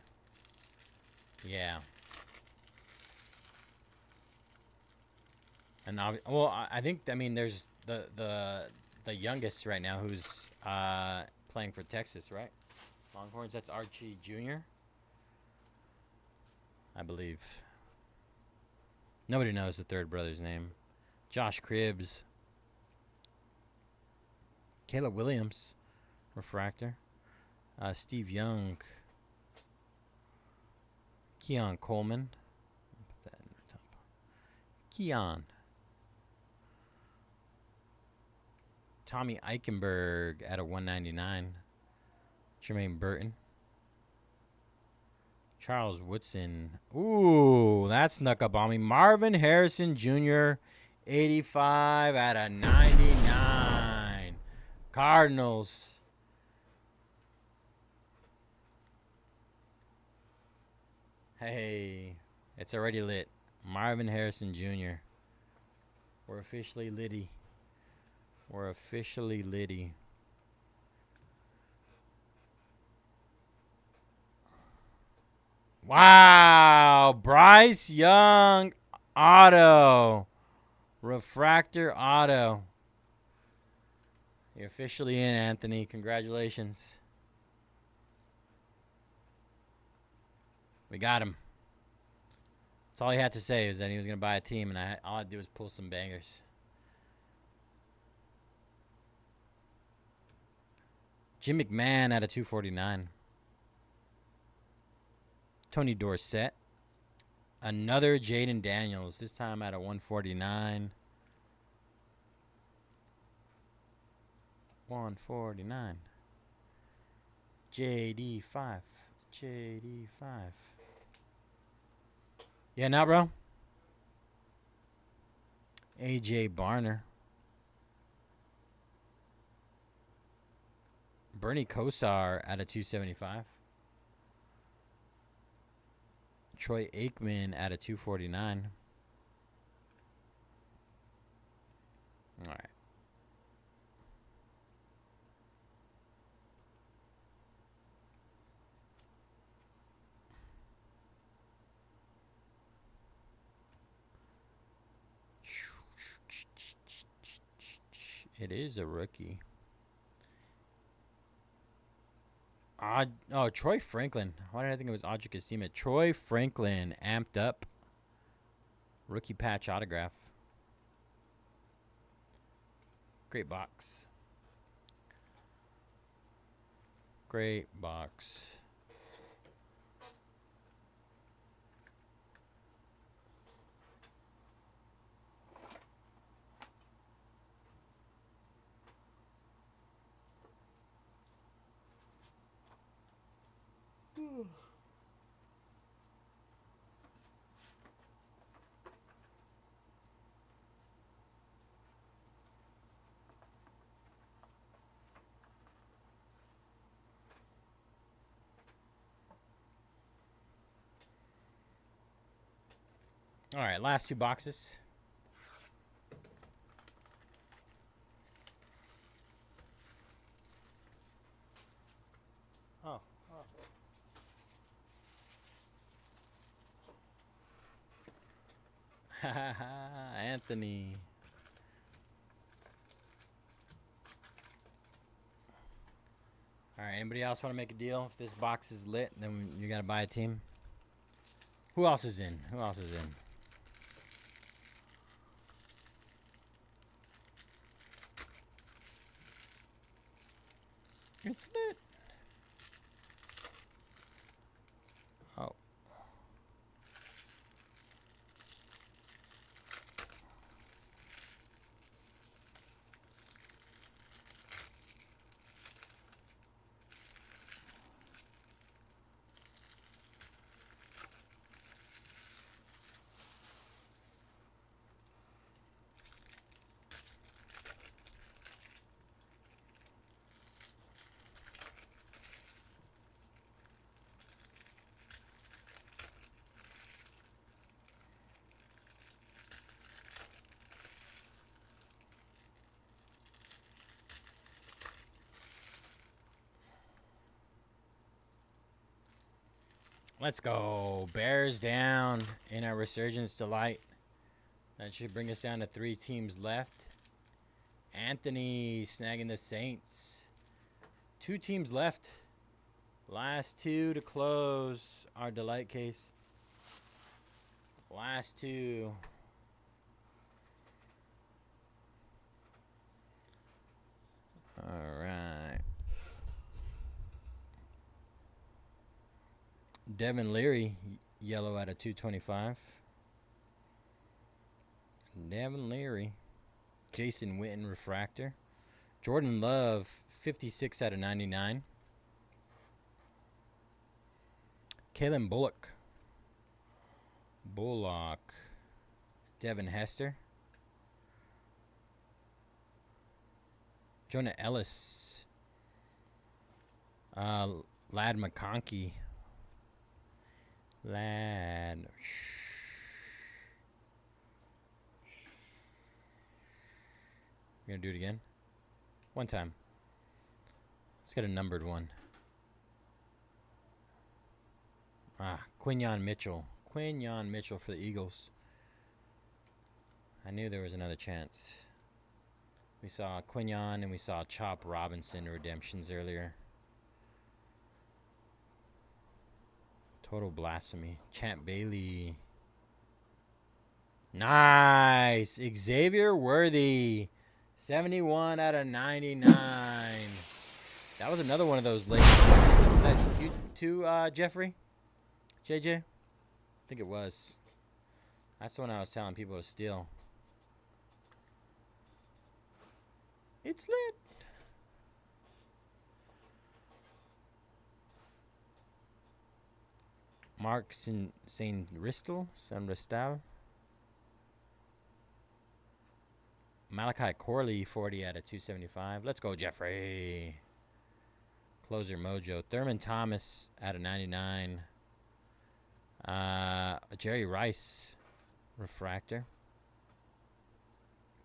Yeah. And I think there's the youngest right now who's playing for Texas, right? Longhorns. That's Archie Jr. I believe. Nobody knows the third brother's name. Josh Cribbs. Caleb Williams. Refractor. Steve Young. Keon Coleman. Put that in the top. Keon. Tommy Eichenberg at a 199. Jermaine Burton. Charles Woodson. Ooh, that snuck up on me. Marvin Harrison Jr. 85 out of 99. Cardinals. Hey, it's already lit. Marvin Harrison Jr. We're officially litty. We're officially litty. Wow, Bryce Young auto. Refractor auto. You're officially in, Anthony. Congratulations. We got him. That's all he had to say is that he was going to buy a team, and all I had to do was pull some bangers. Jim McMahon at a 249. Tony Dorsett. Another Jaden Daniels, this time at a 149. 149. JD5. JD5. Yeah, now, bro. AJ Barner. Bernie Kosar out of 275. Troy Aikman out of 249. All right. It is a rookie. Oh, Troy Franklin. Why did I think it was Audrey Casima? Troy Franklin, amped up. Rookie patch autograph. Great box. Great box. All right, last two boxes. Oh. Anthony. All right, anybody else want to make a deal? If this box is lit, then you got to buy a team. Who else is in? Who else is in? It's lit. Oh. Let's go. Bears down in our Resurgence Delight. That should bring us down to 3 teams left. Anthony snagging the Saints. 2 teams left. Last 2 to close our Delight case. Last 2. All right. Devin Leary, yellow out of 225. Devin Leary. Jason Witten, refractor. Jordan Love, 56 out of 99. Kalen Bullock. Devin Hester. Jonah Ellis. Lad McConkey. Lad. We're going to do it again. One time. Let's get a numbered one. Quinyon Mitchell. Quinyon Mitchell for the Eagles. I knew there was another chance. We saw Quinyon and we saw Chop Robinson redemptions earlier. Total blasphemy. Champ Bailey. Nice. Xavier Worthy. 71 out of 99. That was another one of those late. Was that you too, Jeffrey? JJ? I think it was. That's the one I was telling people to steal. It's lit. Mark Saint Ristal. Malachi Corley, 40 out of 275. Let's go, Jeffrey. Closer Mojo. Thurman Thomas out of 99. Jerry Rice refractor.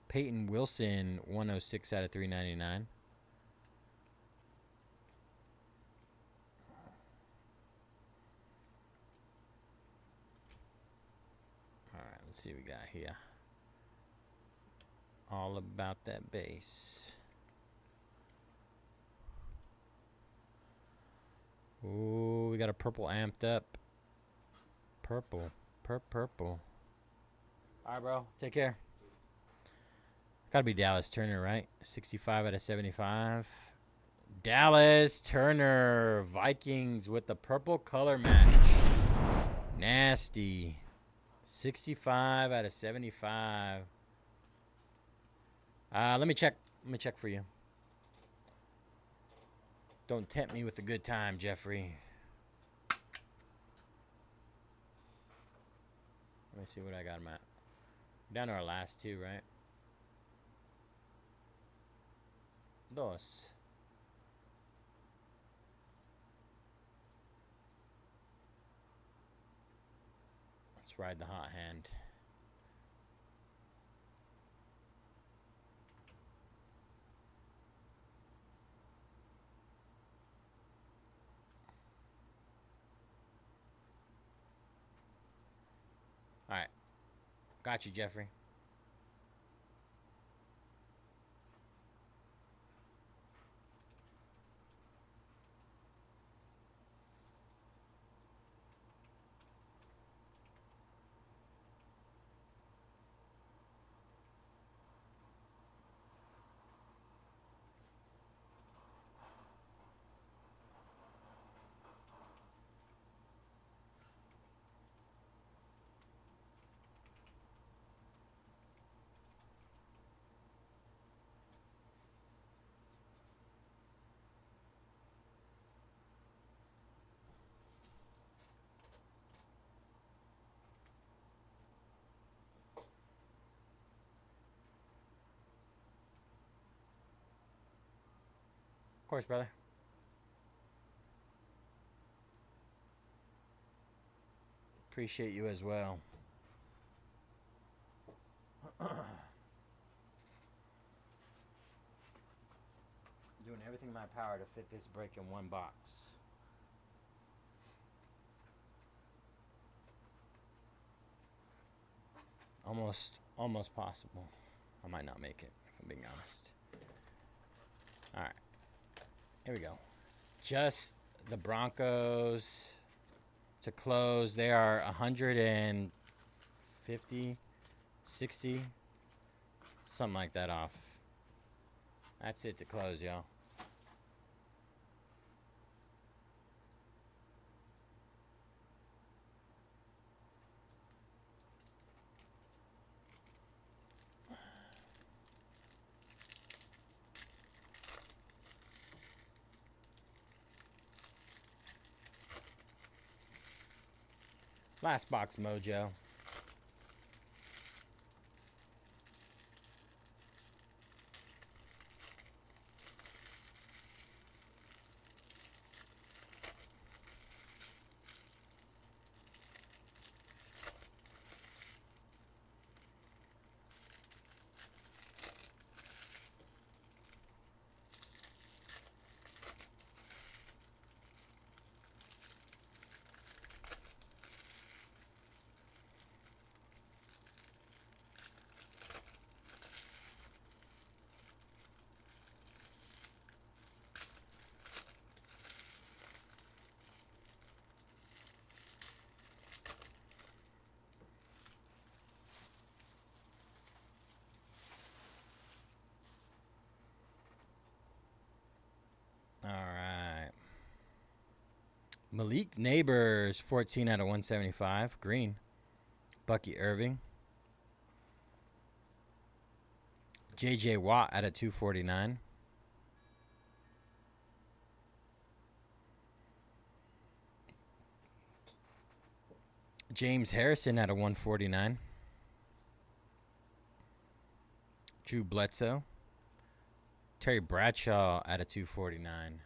Peyton Wilson 106 out of 399. All right, let's see what we got here. All about that base. Ooh, we got a purple amped up. Purple. Purple. All right, bro. Take care. Got to be Dallas Turner, right? 65 out of 75. Dallas Turner. Vikings with the purple color match. Nasty. 65 out of 75. Let me check. Let me check for you. Don't tempt me with a good time, Jeffrey. Let me see what I got him at. Down to our last two, right? Dos. Let's ride the hot hand. All right. Got you, Jeffrey. Of course, brother. Appreciate you as well. Doing everything in my power to fit this break in one box. Almost possible. I might not make it, if I'm being honest. All right. Here we go. Just the Broncos to close. They are 150, 60, something like that off. That's it to close, y'all. Last box mojo. All right. Malik Neighbors, 14 out of 175. Green. Bucky Irving. J.J. Watt out of 249. James Harrison out of 149. Drew Bledsoe. Terry Bradshaw out of 249.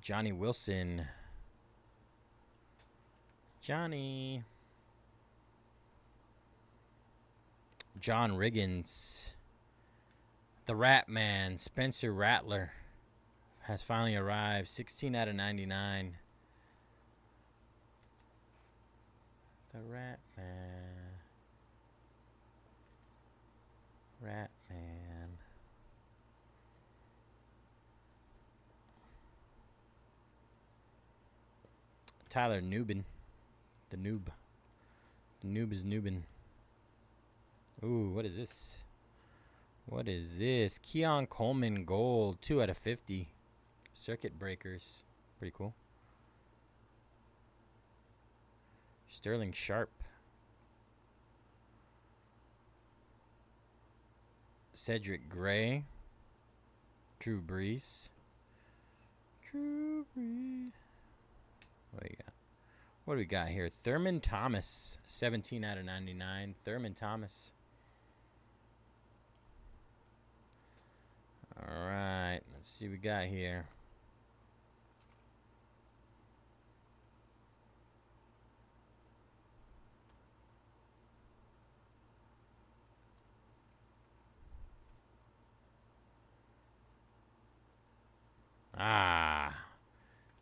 Johnny Wilson. Johnny. John Riggins. The Rat Man, Spencer Rattler, has finally arrived. 16 out of 99. The Rat Man. Rat Man. Tyler Nubin. The Noob. The Noob is Nubin. Ooh, what is this? What is this? Keon Coleman Gold. 2 out of 50. Circuit breakers. Pretty cool. Sterling Sharp. Cedric Gray. Drew Brees. Drew Brees. What do you got? What do we got here? Thurman Thomas. 17 out of 99. Thurman Thomas. All right. Let's see what we got here.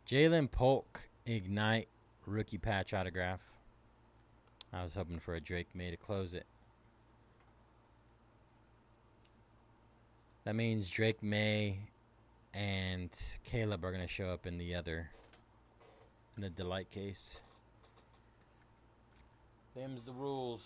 Jalen Polk Ignite rookie patch autograph. I was hoping for a Drake May to close it. That means Drake May and Caleb are going to show up in the Delight case. Them's the rules.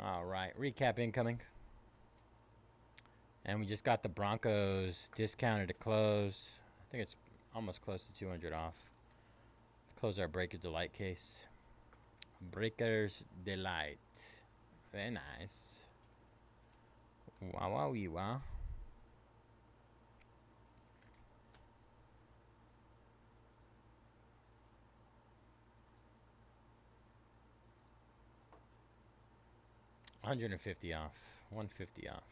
All right, recap incoming. And we just got the Broncos discounted to close. I think it's almost close to 200 off. Let's close our Breaker Delight case. Breaker's Delight. Very nice. Wow, wow, wow. $150 off. $150 off.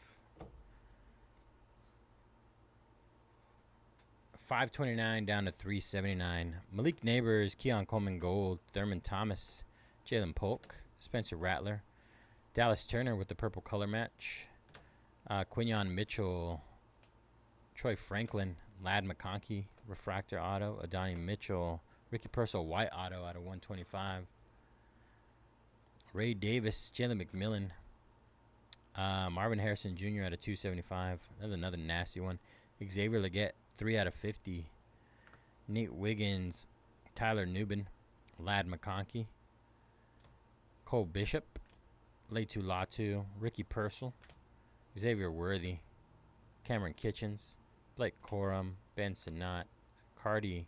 529 down to 379. Malik Neighbors, Keon Coleman Gold, Thurman Thomas, Jalen Polk, Spencer Rattler, Dallas Turner with the purple color match, Quinyon Mitchell, Troy Franklin, Ladd McConkey, Refractor Auto, Adonai Mitchell, Ricky Purcell White Auto out of 125, Ray Davis, Jalen McMillan, Marvin Harrison Jr. out of 275. That's another nasty one. Xavier Leggett, 3 out of 50. Nate Wiggins, Tyler Nubin, Ladd McConkey, Cole Bishop, Latu Latu, Ricky Purcell, Xavier Worthy, Cameron Kitchens, Blake Corum, Ben Sinnott, Cardi,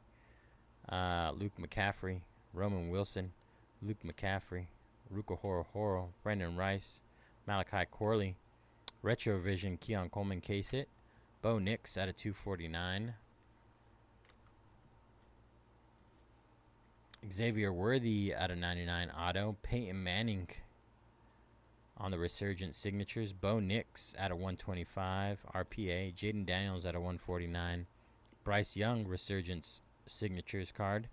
Luke McCaffrey, Roman Wilson, Luke McCaffrey, Ruka Horo, Brendan Rice, Malachi Corley, Retrovision, Keon Coleman case hit, Bo Nix out of 249, Xavier Worthy out of 99 auto, Peyton Manning on the Resurgence signatures, Bo Nix out of 125 RPA, Jaden Daniels out of 149, Bryce Young Resurgence signatures card,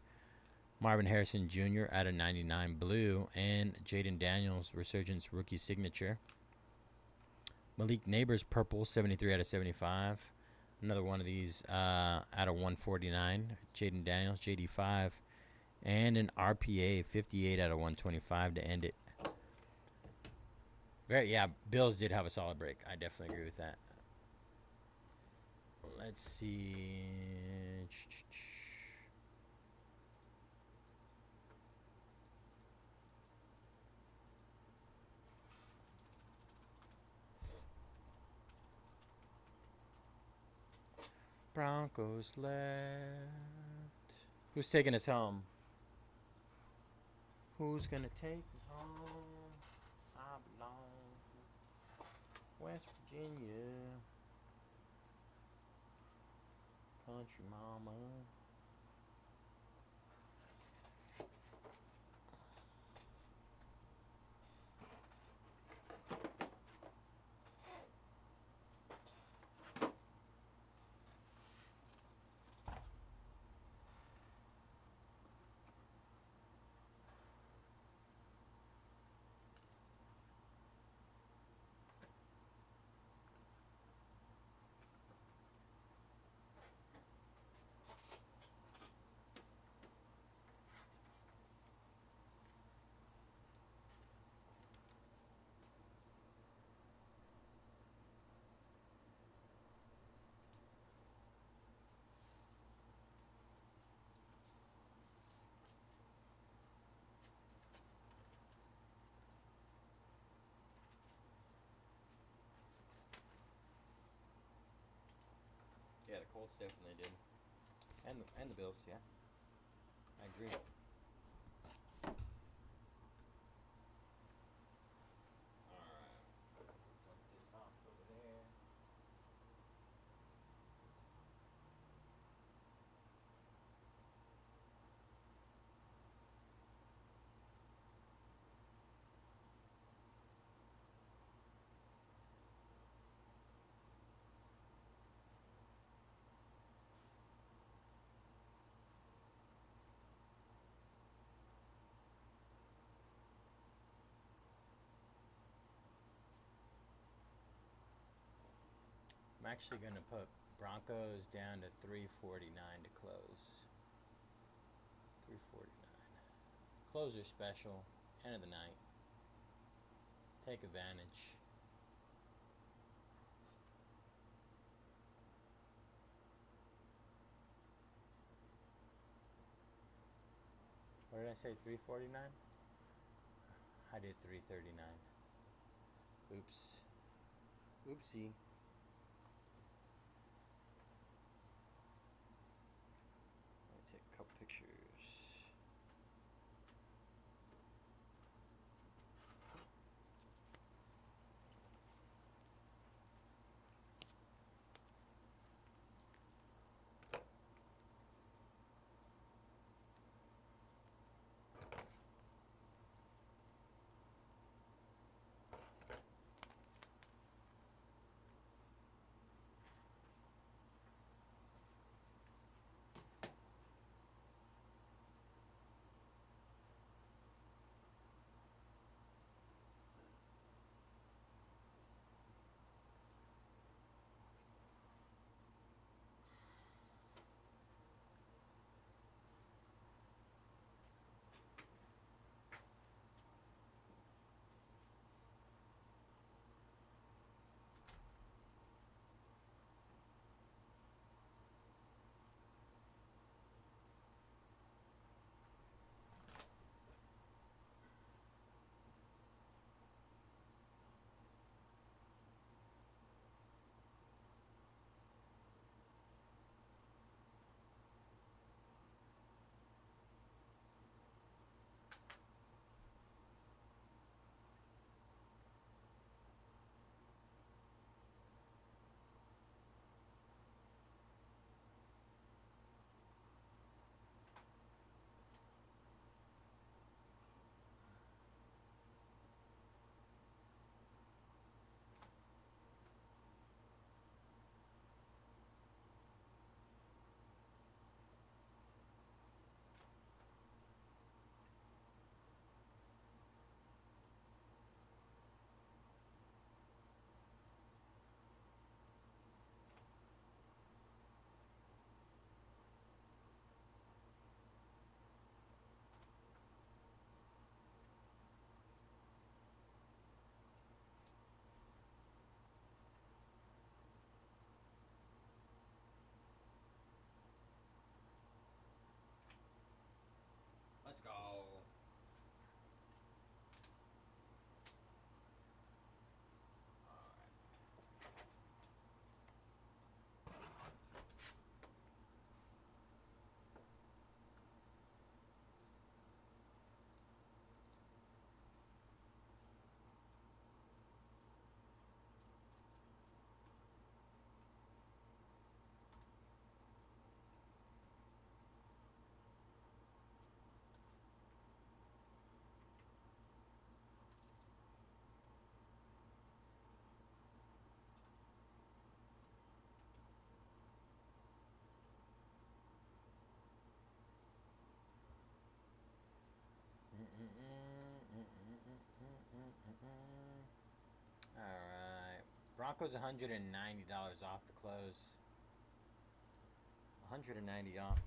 Marvin Harrison Jr. out of 99 blue, and Jaden Daniels Resurgence rookie signature. Malik Neighbors purple, 73 out of 75. Another one of these out of 149. Jaden Daniels, JD5. And an RPA, 58 out of 125 to end it. Yeah, Bills did have a solid break. I definitely agree with that. Let's see. Broncos left. Who's taking us home? Who's gonna take me home? I belong West Virginia, country mama. Yeah, the Colts definitely did, and the Bills. Yeah, I agree. All right, dump this off over there. I'm actually gonna put Broncos down to 349 to close. 349. Closer special. End of the night. Take advantage. What did I say? 349? I did 339. Oops. Oopsie. Let me take a couple pictures. Broncos $190 off the close. 190 off.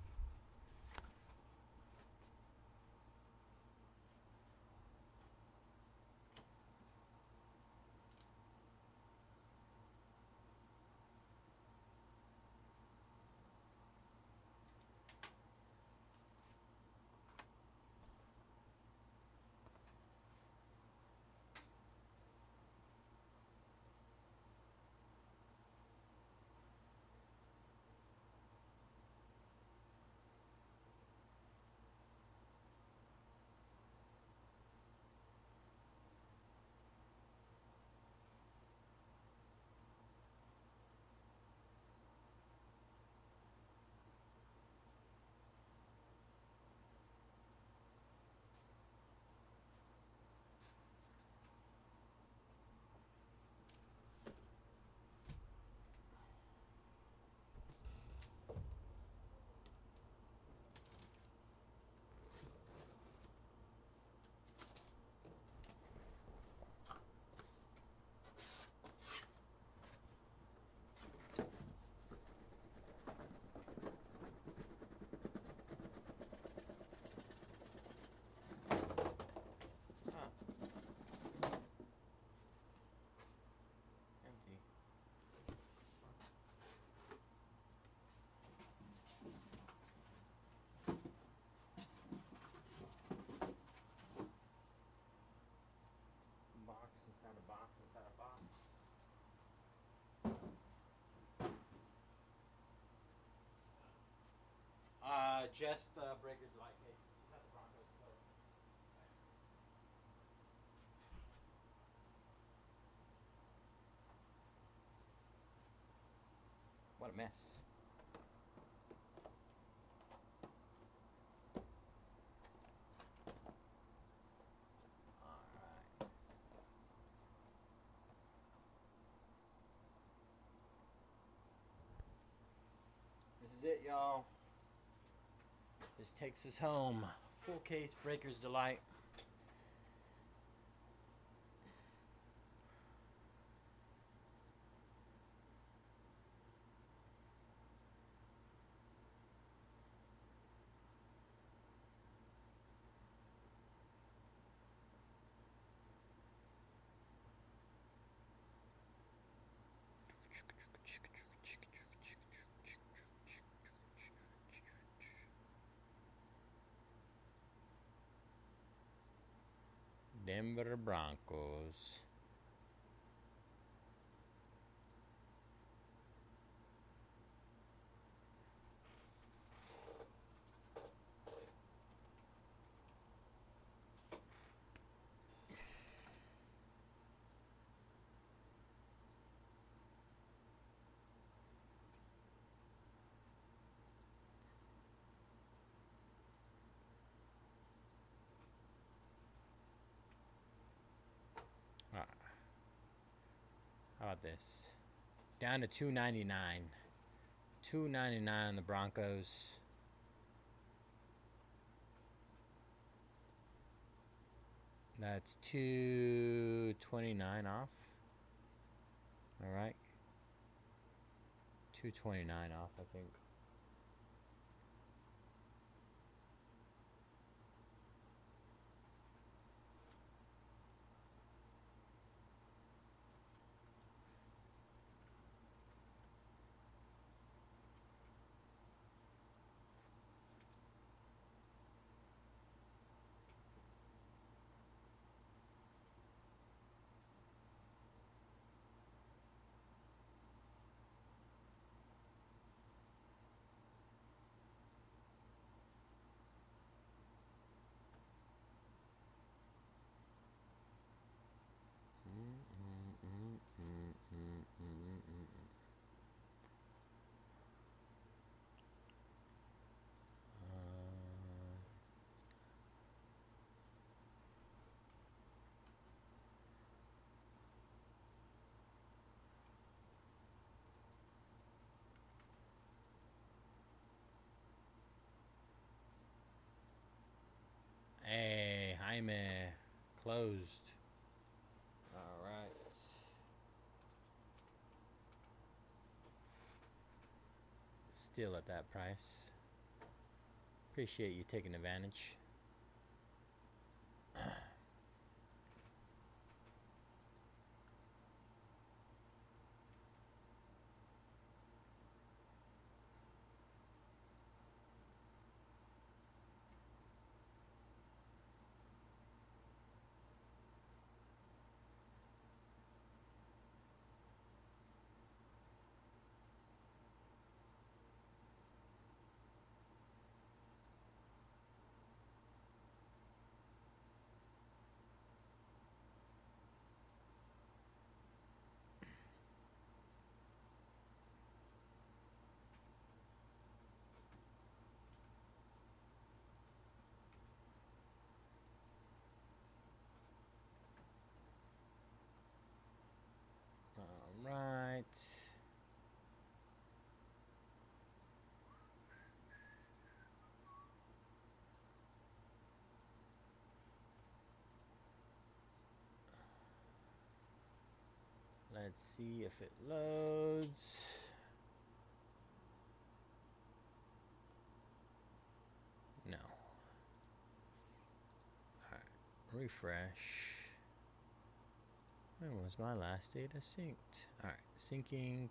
Empty. Box inside a box inside a box. Just the Breakers light case. Not the Broncos close. What a mess. Alright. This is it, y'all. This takes us home. Full case Breakers Delight. Denver Broncos. How about this? Down to $2.99. $2.99 on the Broncos. That's $2.29 off. All right. $2.29 off, I think. Hey, Jaime. Closed. All right. steal at that price. Appreciate you taking advantage. All right. Let's see if it loads. No. Alright, refresh. When was my last data synced? Alright, syncing.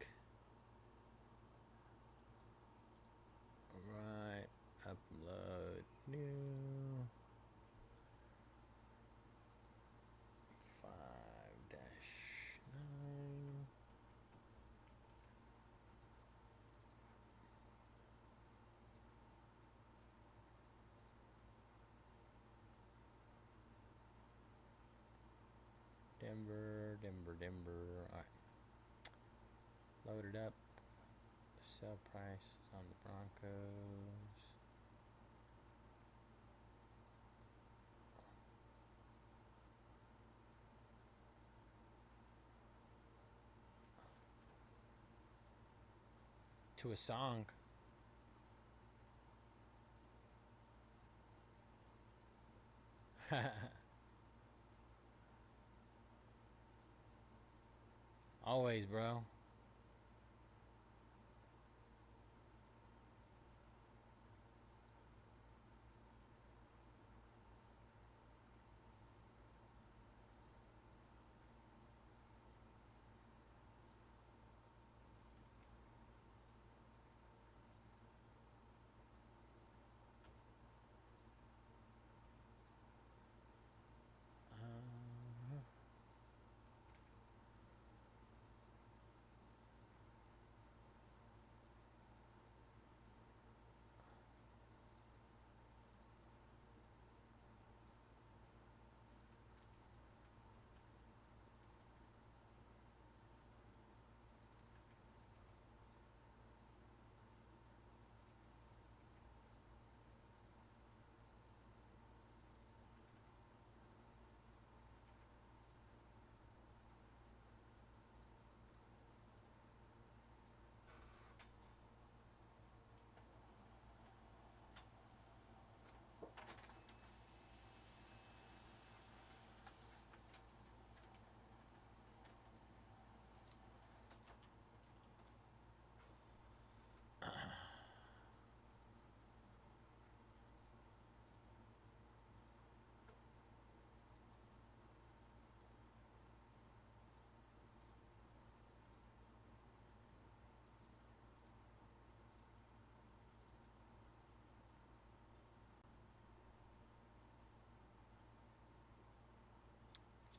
Alright, upload new. 5-9. Denver. Alright. Load it up. Sell price is on the Broncos. To a song. Always, bro.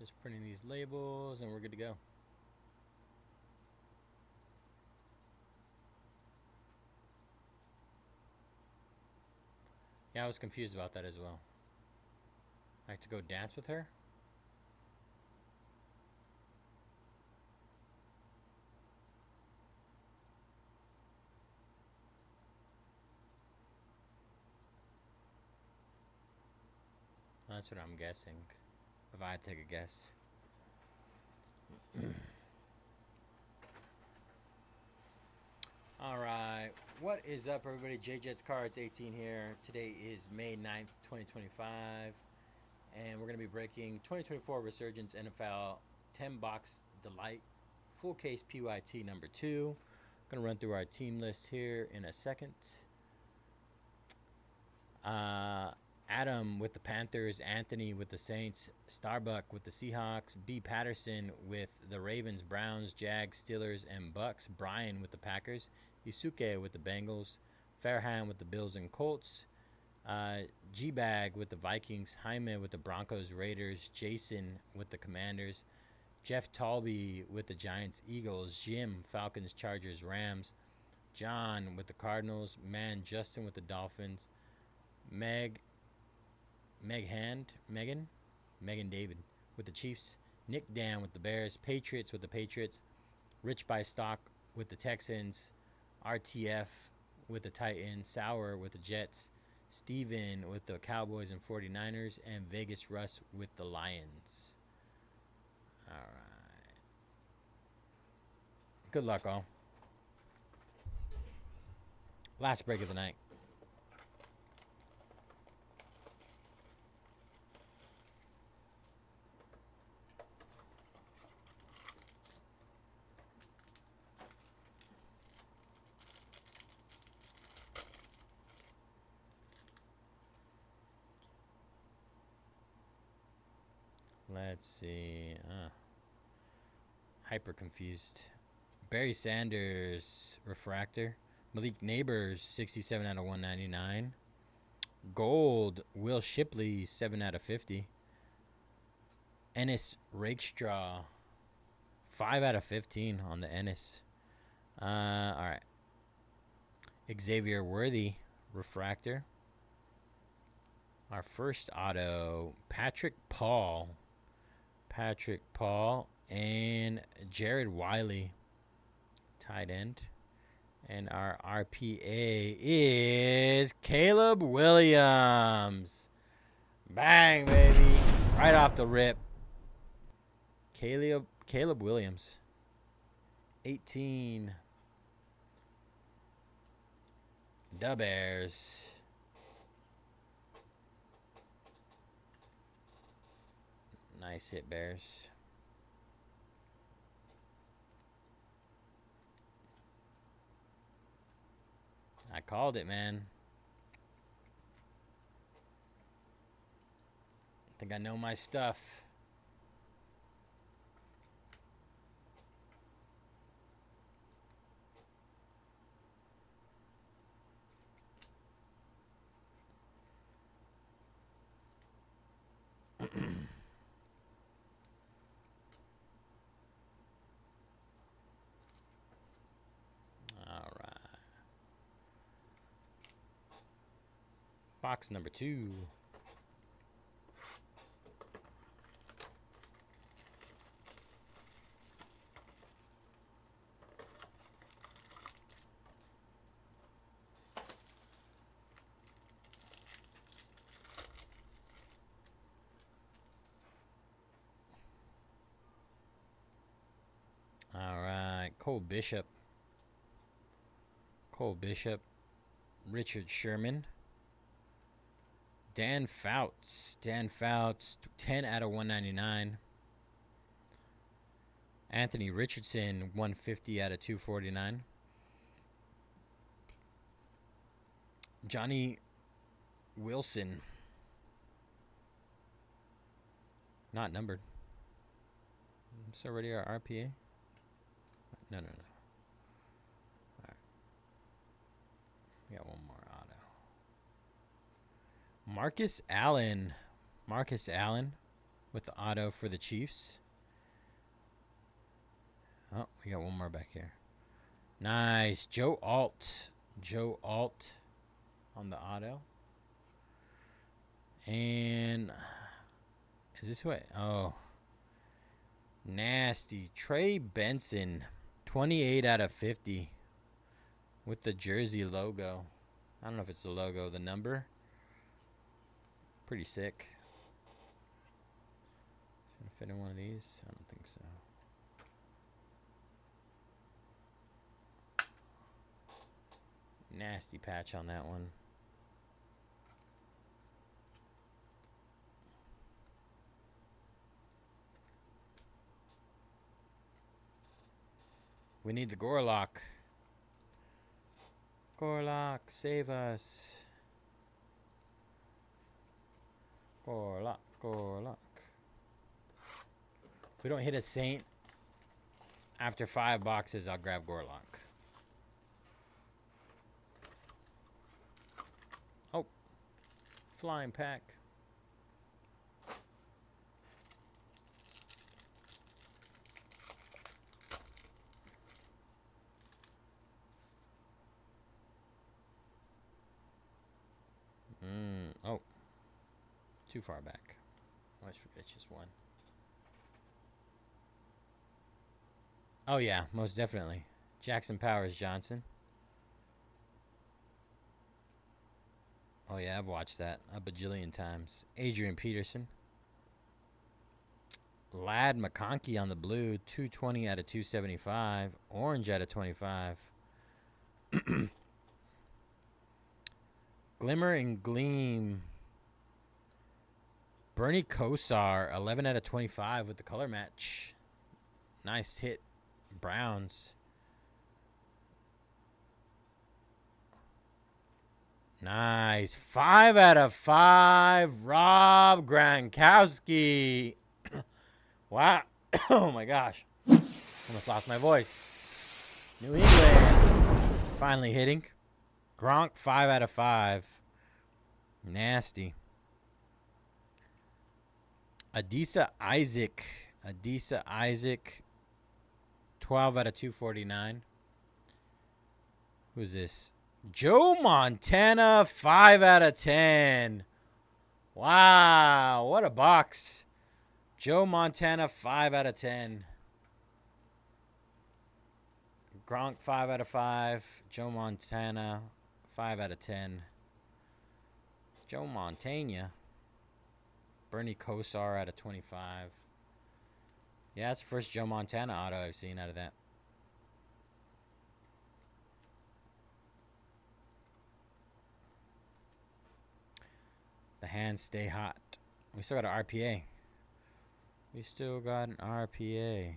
Just printing these labels and we're good to go. Yeah, I was confused about that as well. I have to go dance with her? That's what I'm guessing. If I had to take a guess. Alright, what is up everybody? JJets Cards 18 here. Today is May 9th, 2025. And we're going to be breaking 2024 Resurgence NFL 10 box Delight full case PYT number 2. Gonna run through our team list here in a second. Adam with the Panthers, Anthony with the Saints, Starbuck with the Seahawks, B. Patterson with the Ravens, Browns, Jags, Steelers, and Bucks, Brian with the Packers, Yusuke with the Bengals, Farhan with the Bills and Colts, G-Bag with the Vikings, Jaime with the Broncos, Raiders, Jason with the Commanders, Jeff Talby with the Giants, Eagles, Jim, Falcons, Chargers, Rams, John with the Cardinals, Justin with the Dolphins, Megan David with the Chiefs, Nick Dan with the Bears, Patriots with the Patriots, Rich by Stock with the Texans, RTF with the Titans, Sauer with the Jets, Steven with the Cowboys and 49ers, and Vegas Russ with the Lions. All right. Good luck, all. Last break of the night. Let's see. Hyper confused. Barry Sanders, Refractor. Malik Neighbors, 67 out of 199. Gold, Will Shipley, 7 out of 50. Ennis Rakestraw, 5 out of 15 on the Ennis. All right. Xavier Worthy, Refractor. Our first auto, Patrick Paul, and Jared Wiley, tight end. And our RPA is Caleb Williams. Bang, baby. Right off the rip. Caleb Williams. 18. Da Bears. Nice hit, Bears. I called it, man. I think I know my stuff. Box number 2. All right, Cole Bishop, Richard Sherman, Dan Fouts, 10 out of 199. Anthony Richardson, 150 out of 249. Johnny Wilson, not numbered. It's already our RPA. No. All right. We got one more auto. Marcus Allen with the auto for the Chiefs. Oh, we got one more back here. Nice. Joe Alt on the auto. And is this what? Oh. Nasty. Trey Benson, 28 out of 50 with the jersey logo. I don't know if it's the logo, the number. Pretty sick. Is it gonna fit in one of these? I don't think so. Nasty patch on that one. We need the Gorlock. Gorlock, save us. Gorlock, Gorlock. If we don't hit a Saint after 5 boxes, I'll grab Gorlock. Oh, flying pack. Oh, too far back. I always forget it's just one. Oh yeah, most definitely. Jackson Powers Johnson. Oh yeah, I've watched that a bajillion times. Adrian Peterson. Lad McConkey on the blue. 220 out of 275. Orange out of 25. Glimmer and Gleam. Bernie Kosar. 11 out of 25 with the color match. Nice hit. Browns. Nice. 5 out of 5. Rob Gronkowski. Wow. Oh my gosh. Almost lost my voice. New England. Finally hitting. Gronk 5 out of 5. Nasty. Adisa Isaac. Adisa Isaac. 12 out of 249. Who's this? Joe Montana, 5 out of 10. Wow, what a box. Joe Montana, 5 out of 10. Gronk, 5 out of 5. Joe Montana, 5 out of 10. Joe Montana. Bernie Kosar out of 25. Yeah, that's the first Joe Montana auto I've seen out of that. The hands stay hot. We still got an RPA. We still got an RPA.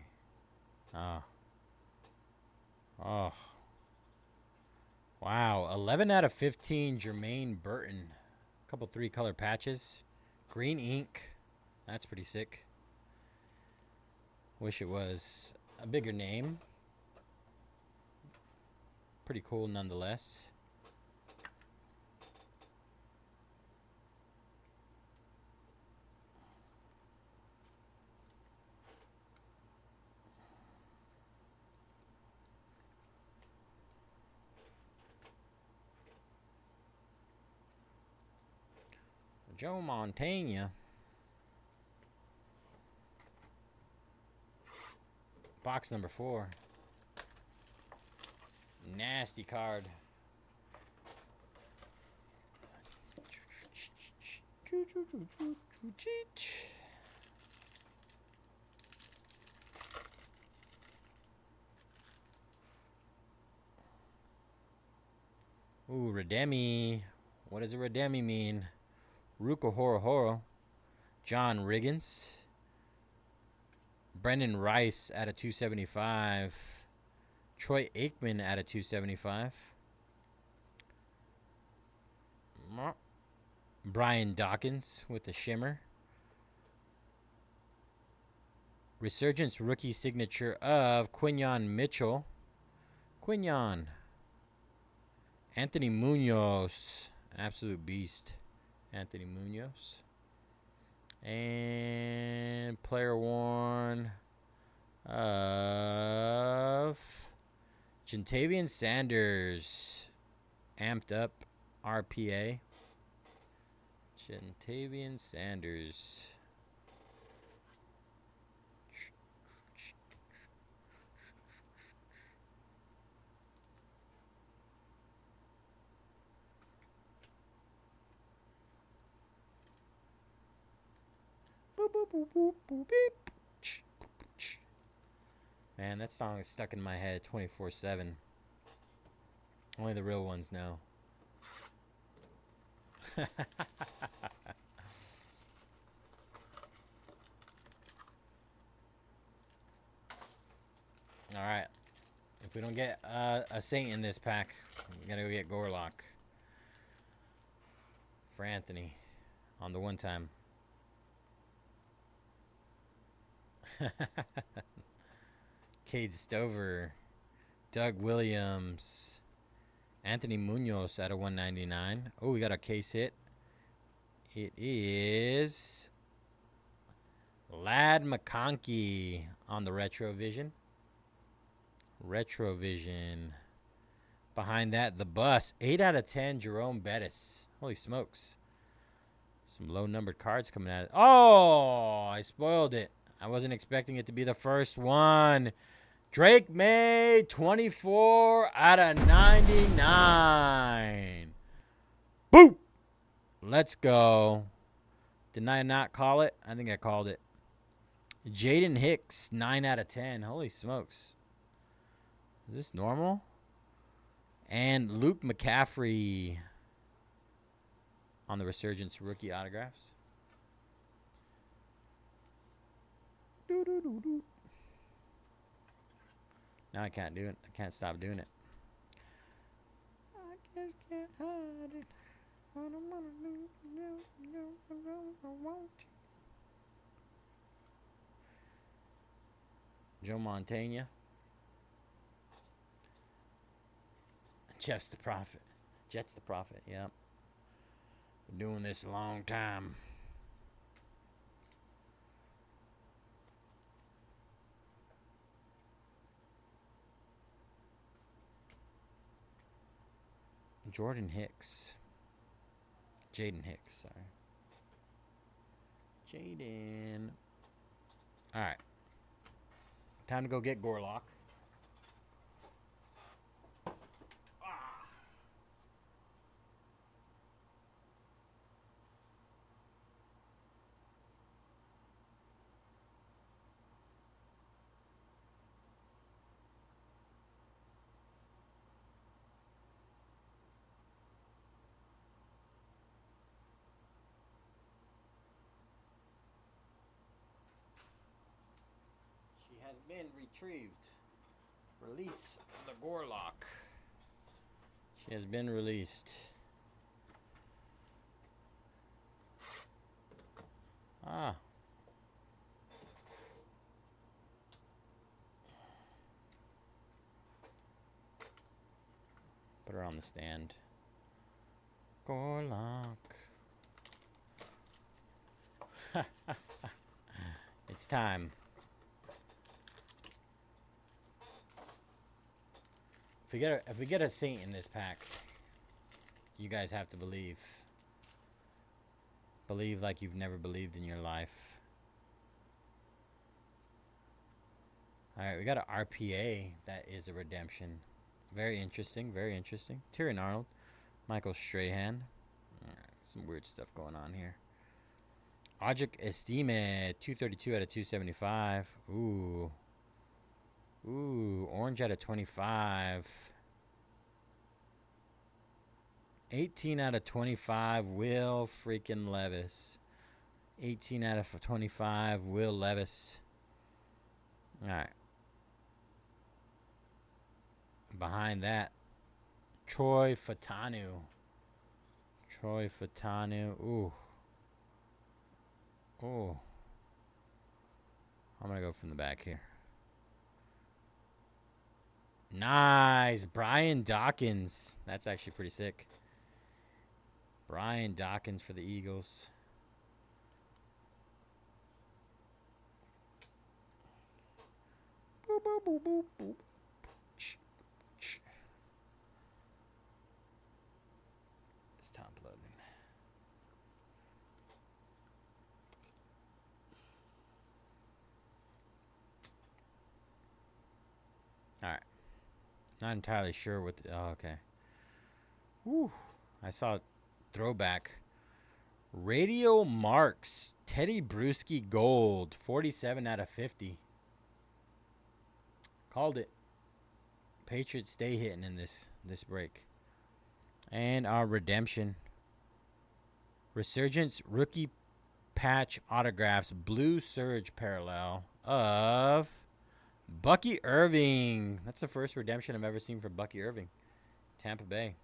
Oh. Oh. Wow. 11 out of 15, Jermaine Burton. A couple 3-color patches. Green ink. That's pretty sick. Wish it was a bigger name. Pretty cool nonetheless. Joe Montana. Box number 4. Nasty card. Ooh, Redemi. What does a Redemi mean? Ruka Horo Horo. John Riggins. Brendan Rice out of 275. Troy Aikman out of 275. Brian Dawkins with the shimmer. Resurgence rookie signature of Quinyon Mitchell. Quinyon. Anthony Munoz. Absolute beast. Anthony Munoz. And player worn of Jentavian Sanders. Amped up RPA. Jentavian Sanders. Man, that song is stuck in my head 24/7. Only the real ones know. All right. If we don't get a Saint in this pack, we gotta go get Gorlock for Anthony on the one time. Cade Stover, Doug Williams, Anthony Munoz out of 199. Oh, we got a case hit. It is Lad McConkey on the Retrovision. Retrovision. Behind that, the bus. 8 out of 10, Jerome Bettis. Holy smokes. Some low-numbered cards coming out. Oh, I spoiled it. I wasn't expecting it to be the first one. Drake May, 24 out of 99. Boop. Let's go. Did I not call it? I think I called it. Jaden Hicks, 9 out of 10. Holy smokes. Is this normal? And Luke McCaffrey on the Resurgence rookie autographs. Now I can't do it. I can't stop doing it. I just can't hide it. I don't want to lose. I want you. Joe Montana. Jeff's the prophet. Jet's the prophet, yep. Been doing this a long time. Jordan Hicks. Jaden Hicks, sorry. Jaden. Alright. Time to go get Gorlock. Has been retrieved. Release the Gorlock. She has been released. Ah. Put her on the stand. Gorlock. It's time. If we get a Saint in this pack, you guys have to believe. Believe like you've never believed in your life. Alright, we got an RPA that is a redemption. Very interesting, very interesting. Tyrion Arnold, Michael Strahan. Alright, some weird stuff going on here. Audric Estime, 232 out of 275. Ooh. Ooh, orange out of 25. 18 out of 25, Will freaking Levis. 18 out of 25, Will Levis. All right. Behind that, Troy Fatanu. Troy Fatanu. Ooh. Oh. I'm going to go from the back here. Nice. Brian Dawkins. That's actually pretty sick. Brian Dawkins for the Eagles. Boop, boop, boop, boop, boop. It's top loading. All right. Not entirely sure what the, oh, okay. Whew. I saw throwback. Radio Marks. Teddy Bruschi Gold. 47 out of 50. Called it. Patriots stay hitting in this break. And our redemption. Resurgence rookie patch autographs. Blue Surge parallel of Bucky Irving. That's the first redemption I've ever seen for Bucky Irving. Tampa Bay.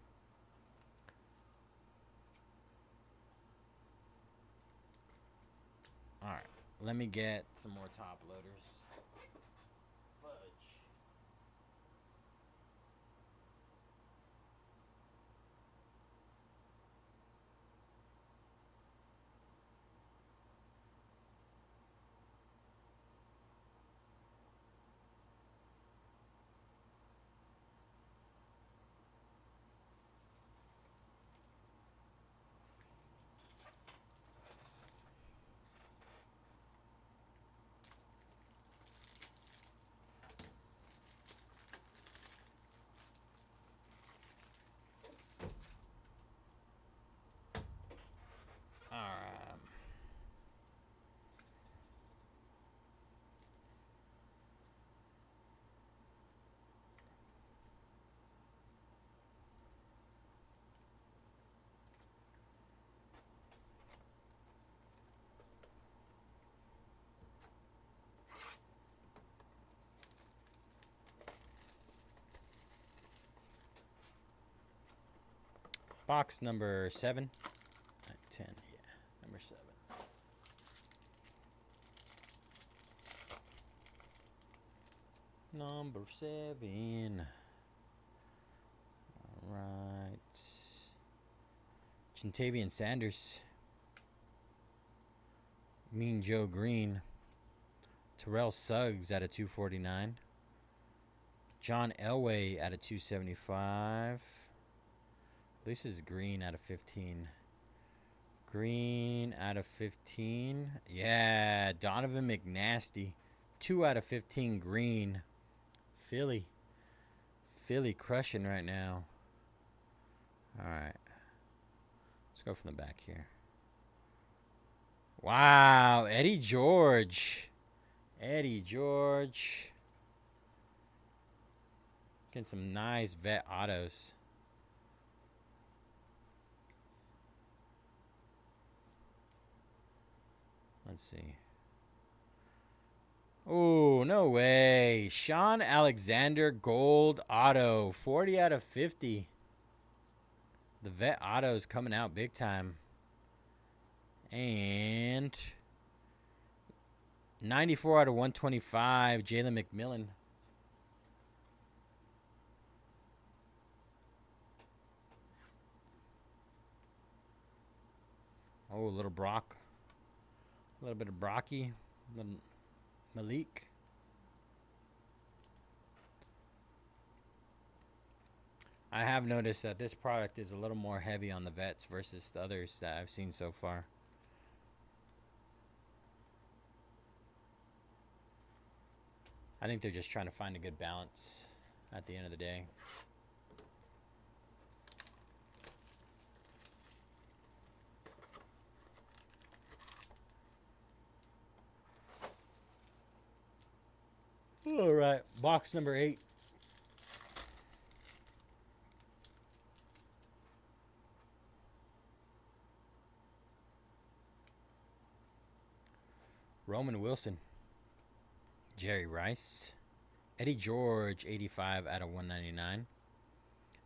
All right. Let me get some more top loaders. Fudge. All right. Box number 7. 10, yeah. Number 7. Number 7. All right. Chintavian Sanders. Mean Joe Green. Terrell Suggs at a 249. John Elway at a 275. This is Green out of 15. Green out of 15. Yeah, Donovan McNasty. 2 out of 15 Green. Philly. Philly crushing right now. All right. Let's go from the back here. Wow, Eddie George. Eddie George. Getting some nice vet autos. Let's see. Oh, no way. Sean Alexander Gold Auto. 40 out of 50. The vet auto's coming out big time. And 94 out of 125. Jalen McMillan. Oh, a little Brock. A little bit of Brocky. A little Malik. I have noticed that this product is a little more heavy on the vets versus the others that I've seen so far. I think they're just trying to find a good balance at the end of the day. All right, box number 8. Roman Wilson. Jerry Rice. Eddie George, 85 out of 199.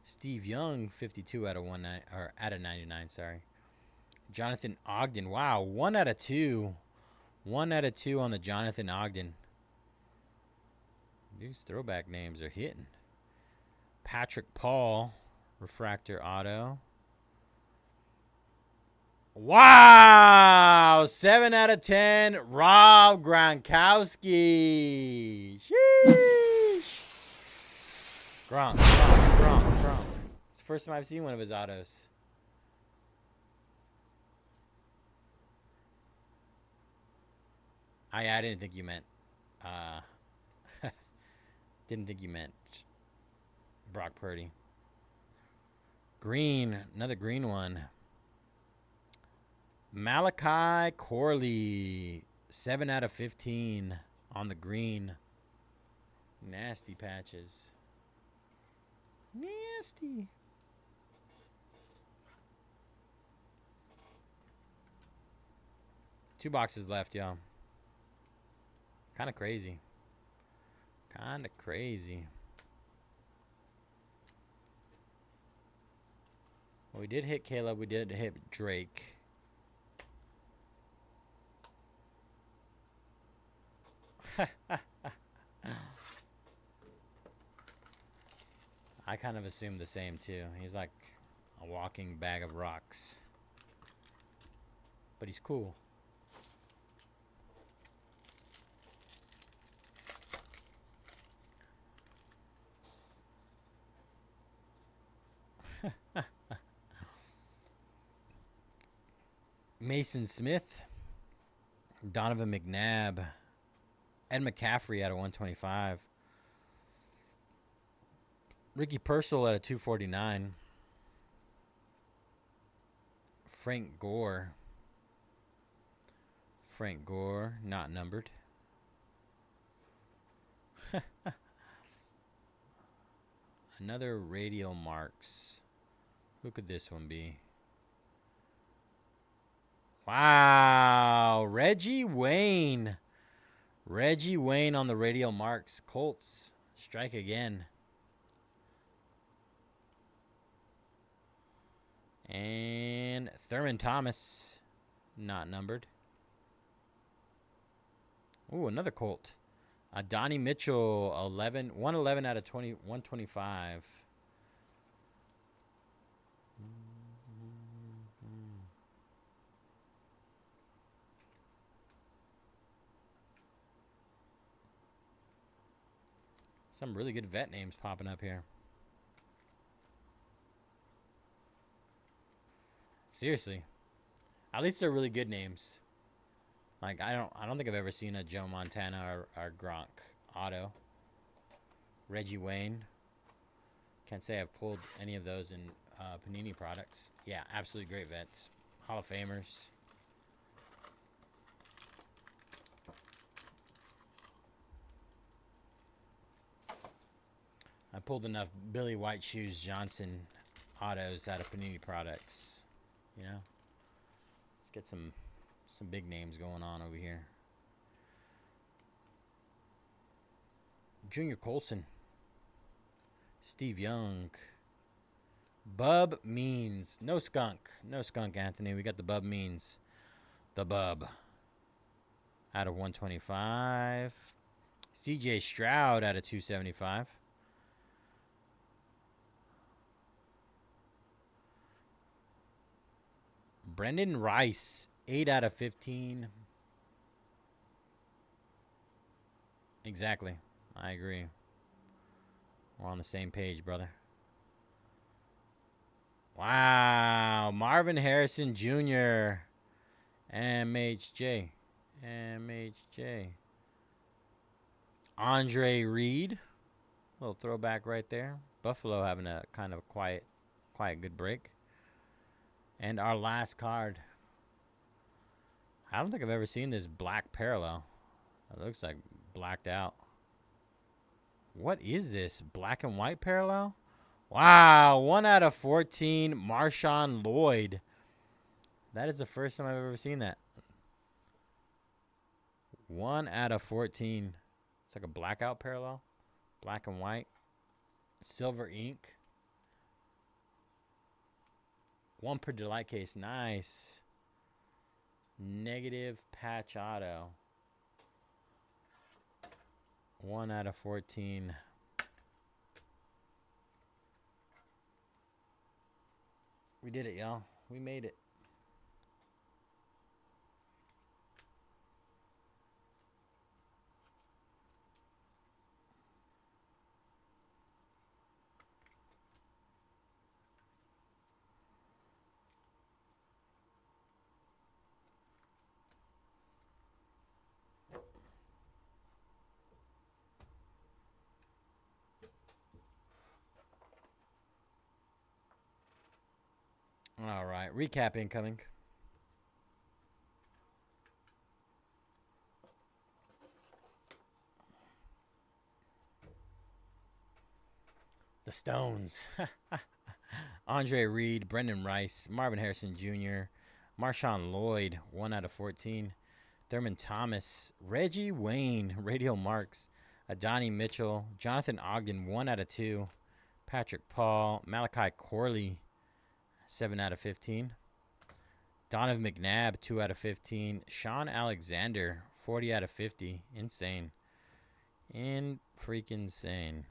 Steve Young, 52 out of 99, sorry. Jonathan Ogden. Wow, 1 out of 2. 1 out of 2 on the Jonathan Ogden. These throwback names are hitting. Patrick Paul, refractor auto. Wow! 7 out of 10, Rob Gronkowski. Sheesh. Gronk. It's the first time I've seen one of his autos. I didn't think you meant... didn't think you meant Brock Purdy. Green, another green one. Malachi Corley, 7 out of 15 on the green. Nasty patches. Nasty. Two boxes left, y'all. Kind of crazy. kind of crazy. Well, we did hit Caleb. We did hit Drake. I kind of assumed the same too. He's like a walking bag of rocks. But he's cool. Mason Smith, Donovan McNabb, Ed McCaffrey out of 125, Ricky Purcell out of 249, Frank Gore, not numbered. Another radial marks. Who could this one be? Wow, Reggie Wayne. Reggie Wayne on the radial marks. Colts strike again. And Thurman Thomas, not numbered. Ooh, another Colt. Donnie Mitchell, 111 out of 125. Some really good vet names popping up here. Seriously. At least they're really good names. Like I don't think I've ever seen a Joe Montana or Gronk auto. Reggie Wayne. Can't say I've pulled any of those in Panini products. Yeah, absolutely great vets. Hall of Famers. I pulled enough Billy White Shoes Johnson autos out of Panini products. You know? Let's get some big names going on over here. Junior Colson. Steve Young. Bub Means. No skunk. No skunk, Anthony. We got the Bub Means. The Bub. Out of 125. CJ Stroud out of 275. Brendan Rice, 8 out of 15. Exactly. I agree. We're on the same page, brother. Wow. Marvin Harrison Jr. MHJ. Andre Reed. Little throwback right there. Buffalo having a kind of quiet good break. And our last card. I don't think I've ever seen this black parallel. It looks like blacked out. What is this? Black and white parallel? Wow. 1 out of 14. Marshawn Lloyd. That is the first time I've ever seen that. 1 out of 14. It's like a blackout parallel. Black and white. Silver ink. 1 per delight case. Nice. Negative patch auto. 1 out of 14. We did it, y'all. We made it. All right, recap incoming. The Stones. Andre Reed, Brendan Rice, Marvin Harrison Jr., Marshawn Lloyd, 1 out of 14. Thurman Thomas, Reggie Wayne, Radial Marks, Adani Mitchell, Jonathan Ogden, 1 out of 2. Patrick Paul, Malachi Corley, 7 out of 15. Donovan McNabb, 2 out of 15. Sean Alexander, 40 out of 50. Insane. Freaking insane.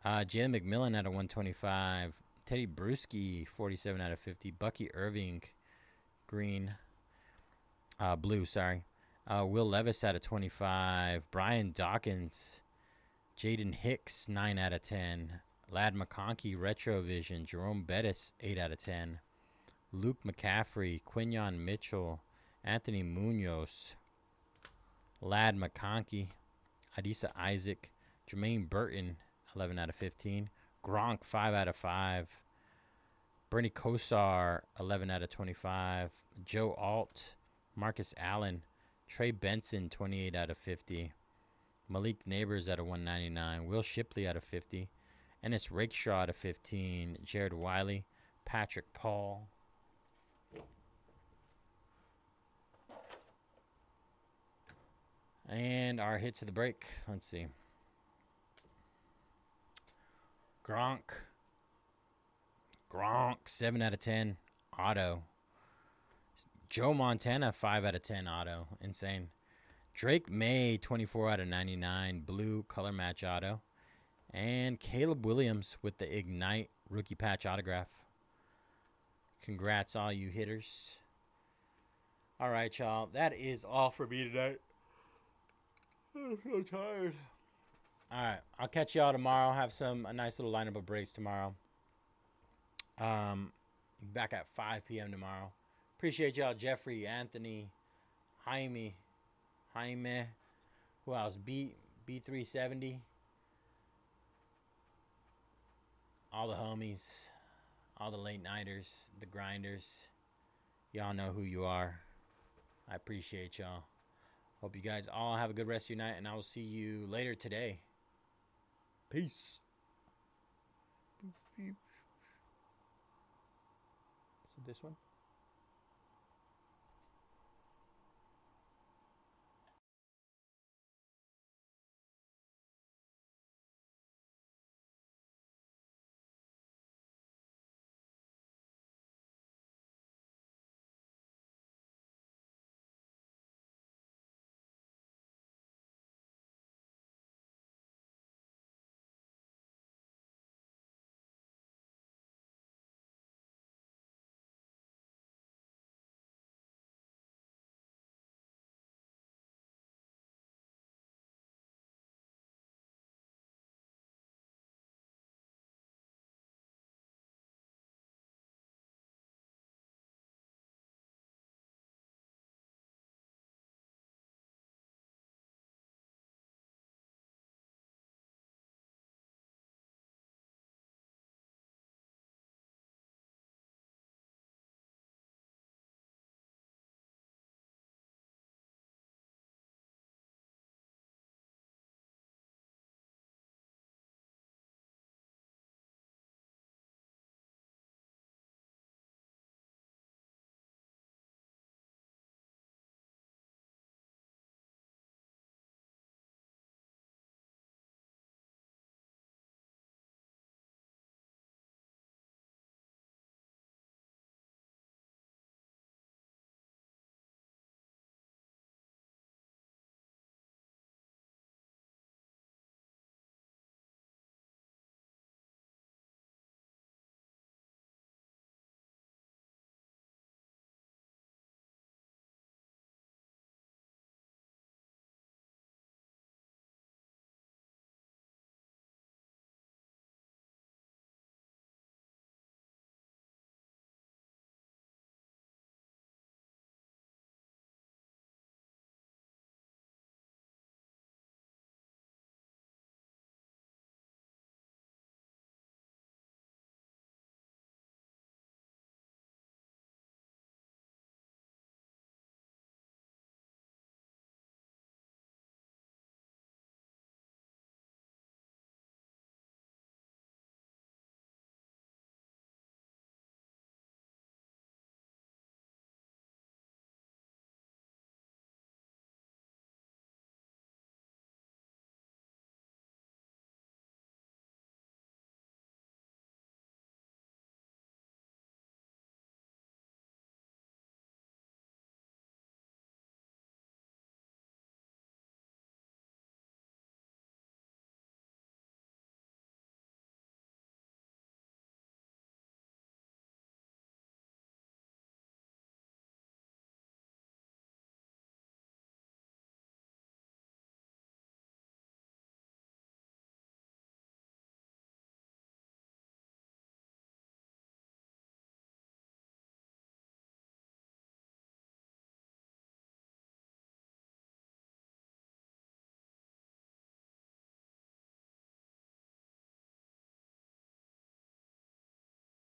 Jalen McMillan out of 125. Teddy Bruschi, 47 out of 50. Bucky Irving, green. Blue, sorry. Will Levis out of 25. Brian Dawkins. Jaden Hicks, 9 out of 10. Lad McConkey, Retrovision. Jerome Bettis, 8 out of 10. Luke McCaffrey, Quinyon Mitchell, Anthony Munoz, Lad McConkey, Adisa Isaac, Jermaine Burton, 11 out of 15. Gronk, 5 out of 5. Bernie Kosar, 11 out of 25. Joe Alt, Marcus Allen, Trey Benson, 28 out of 50. Malik Neighbors out of 199. Will Shipley out of 50. Ennis Rakeshaw out of 15. Jared Wiley, Patrick Paul. And our hits of the break. Let's see. Gronk, 7 out of 10. Auto. Joe Montana, 5 out of 10. Auto. Insane. Drake May, 24 out of 99. Blue color match auto. And Caleb Williams with the Ignite rookie patch autograph. Congrats, all you hitters. All right, y'all. That is all for me tonight. I'm so tired. All right, I'll catch y'all tomorrow. Have a nice little lineup of breaks tomorrow. Back at 5 p.m. tomorrow. Appreciate y'all, Jeffrey, Anthony, Jaime. Who else? B370. All the homies, all the late nighters, the grinders. Y'all know who you are. I appreciate y'all. Hope you guys all have a good rest of your night, and I will see you later today. Peace. So this one?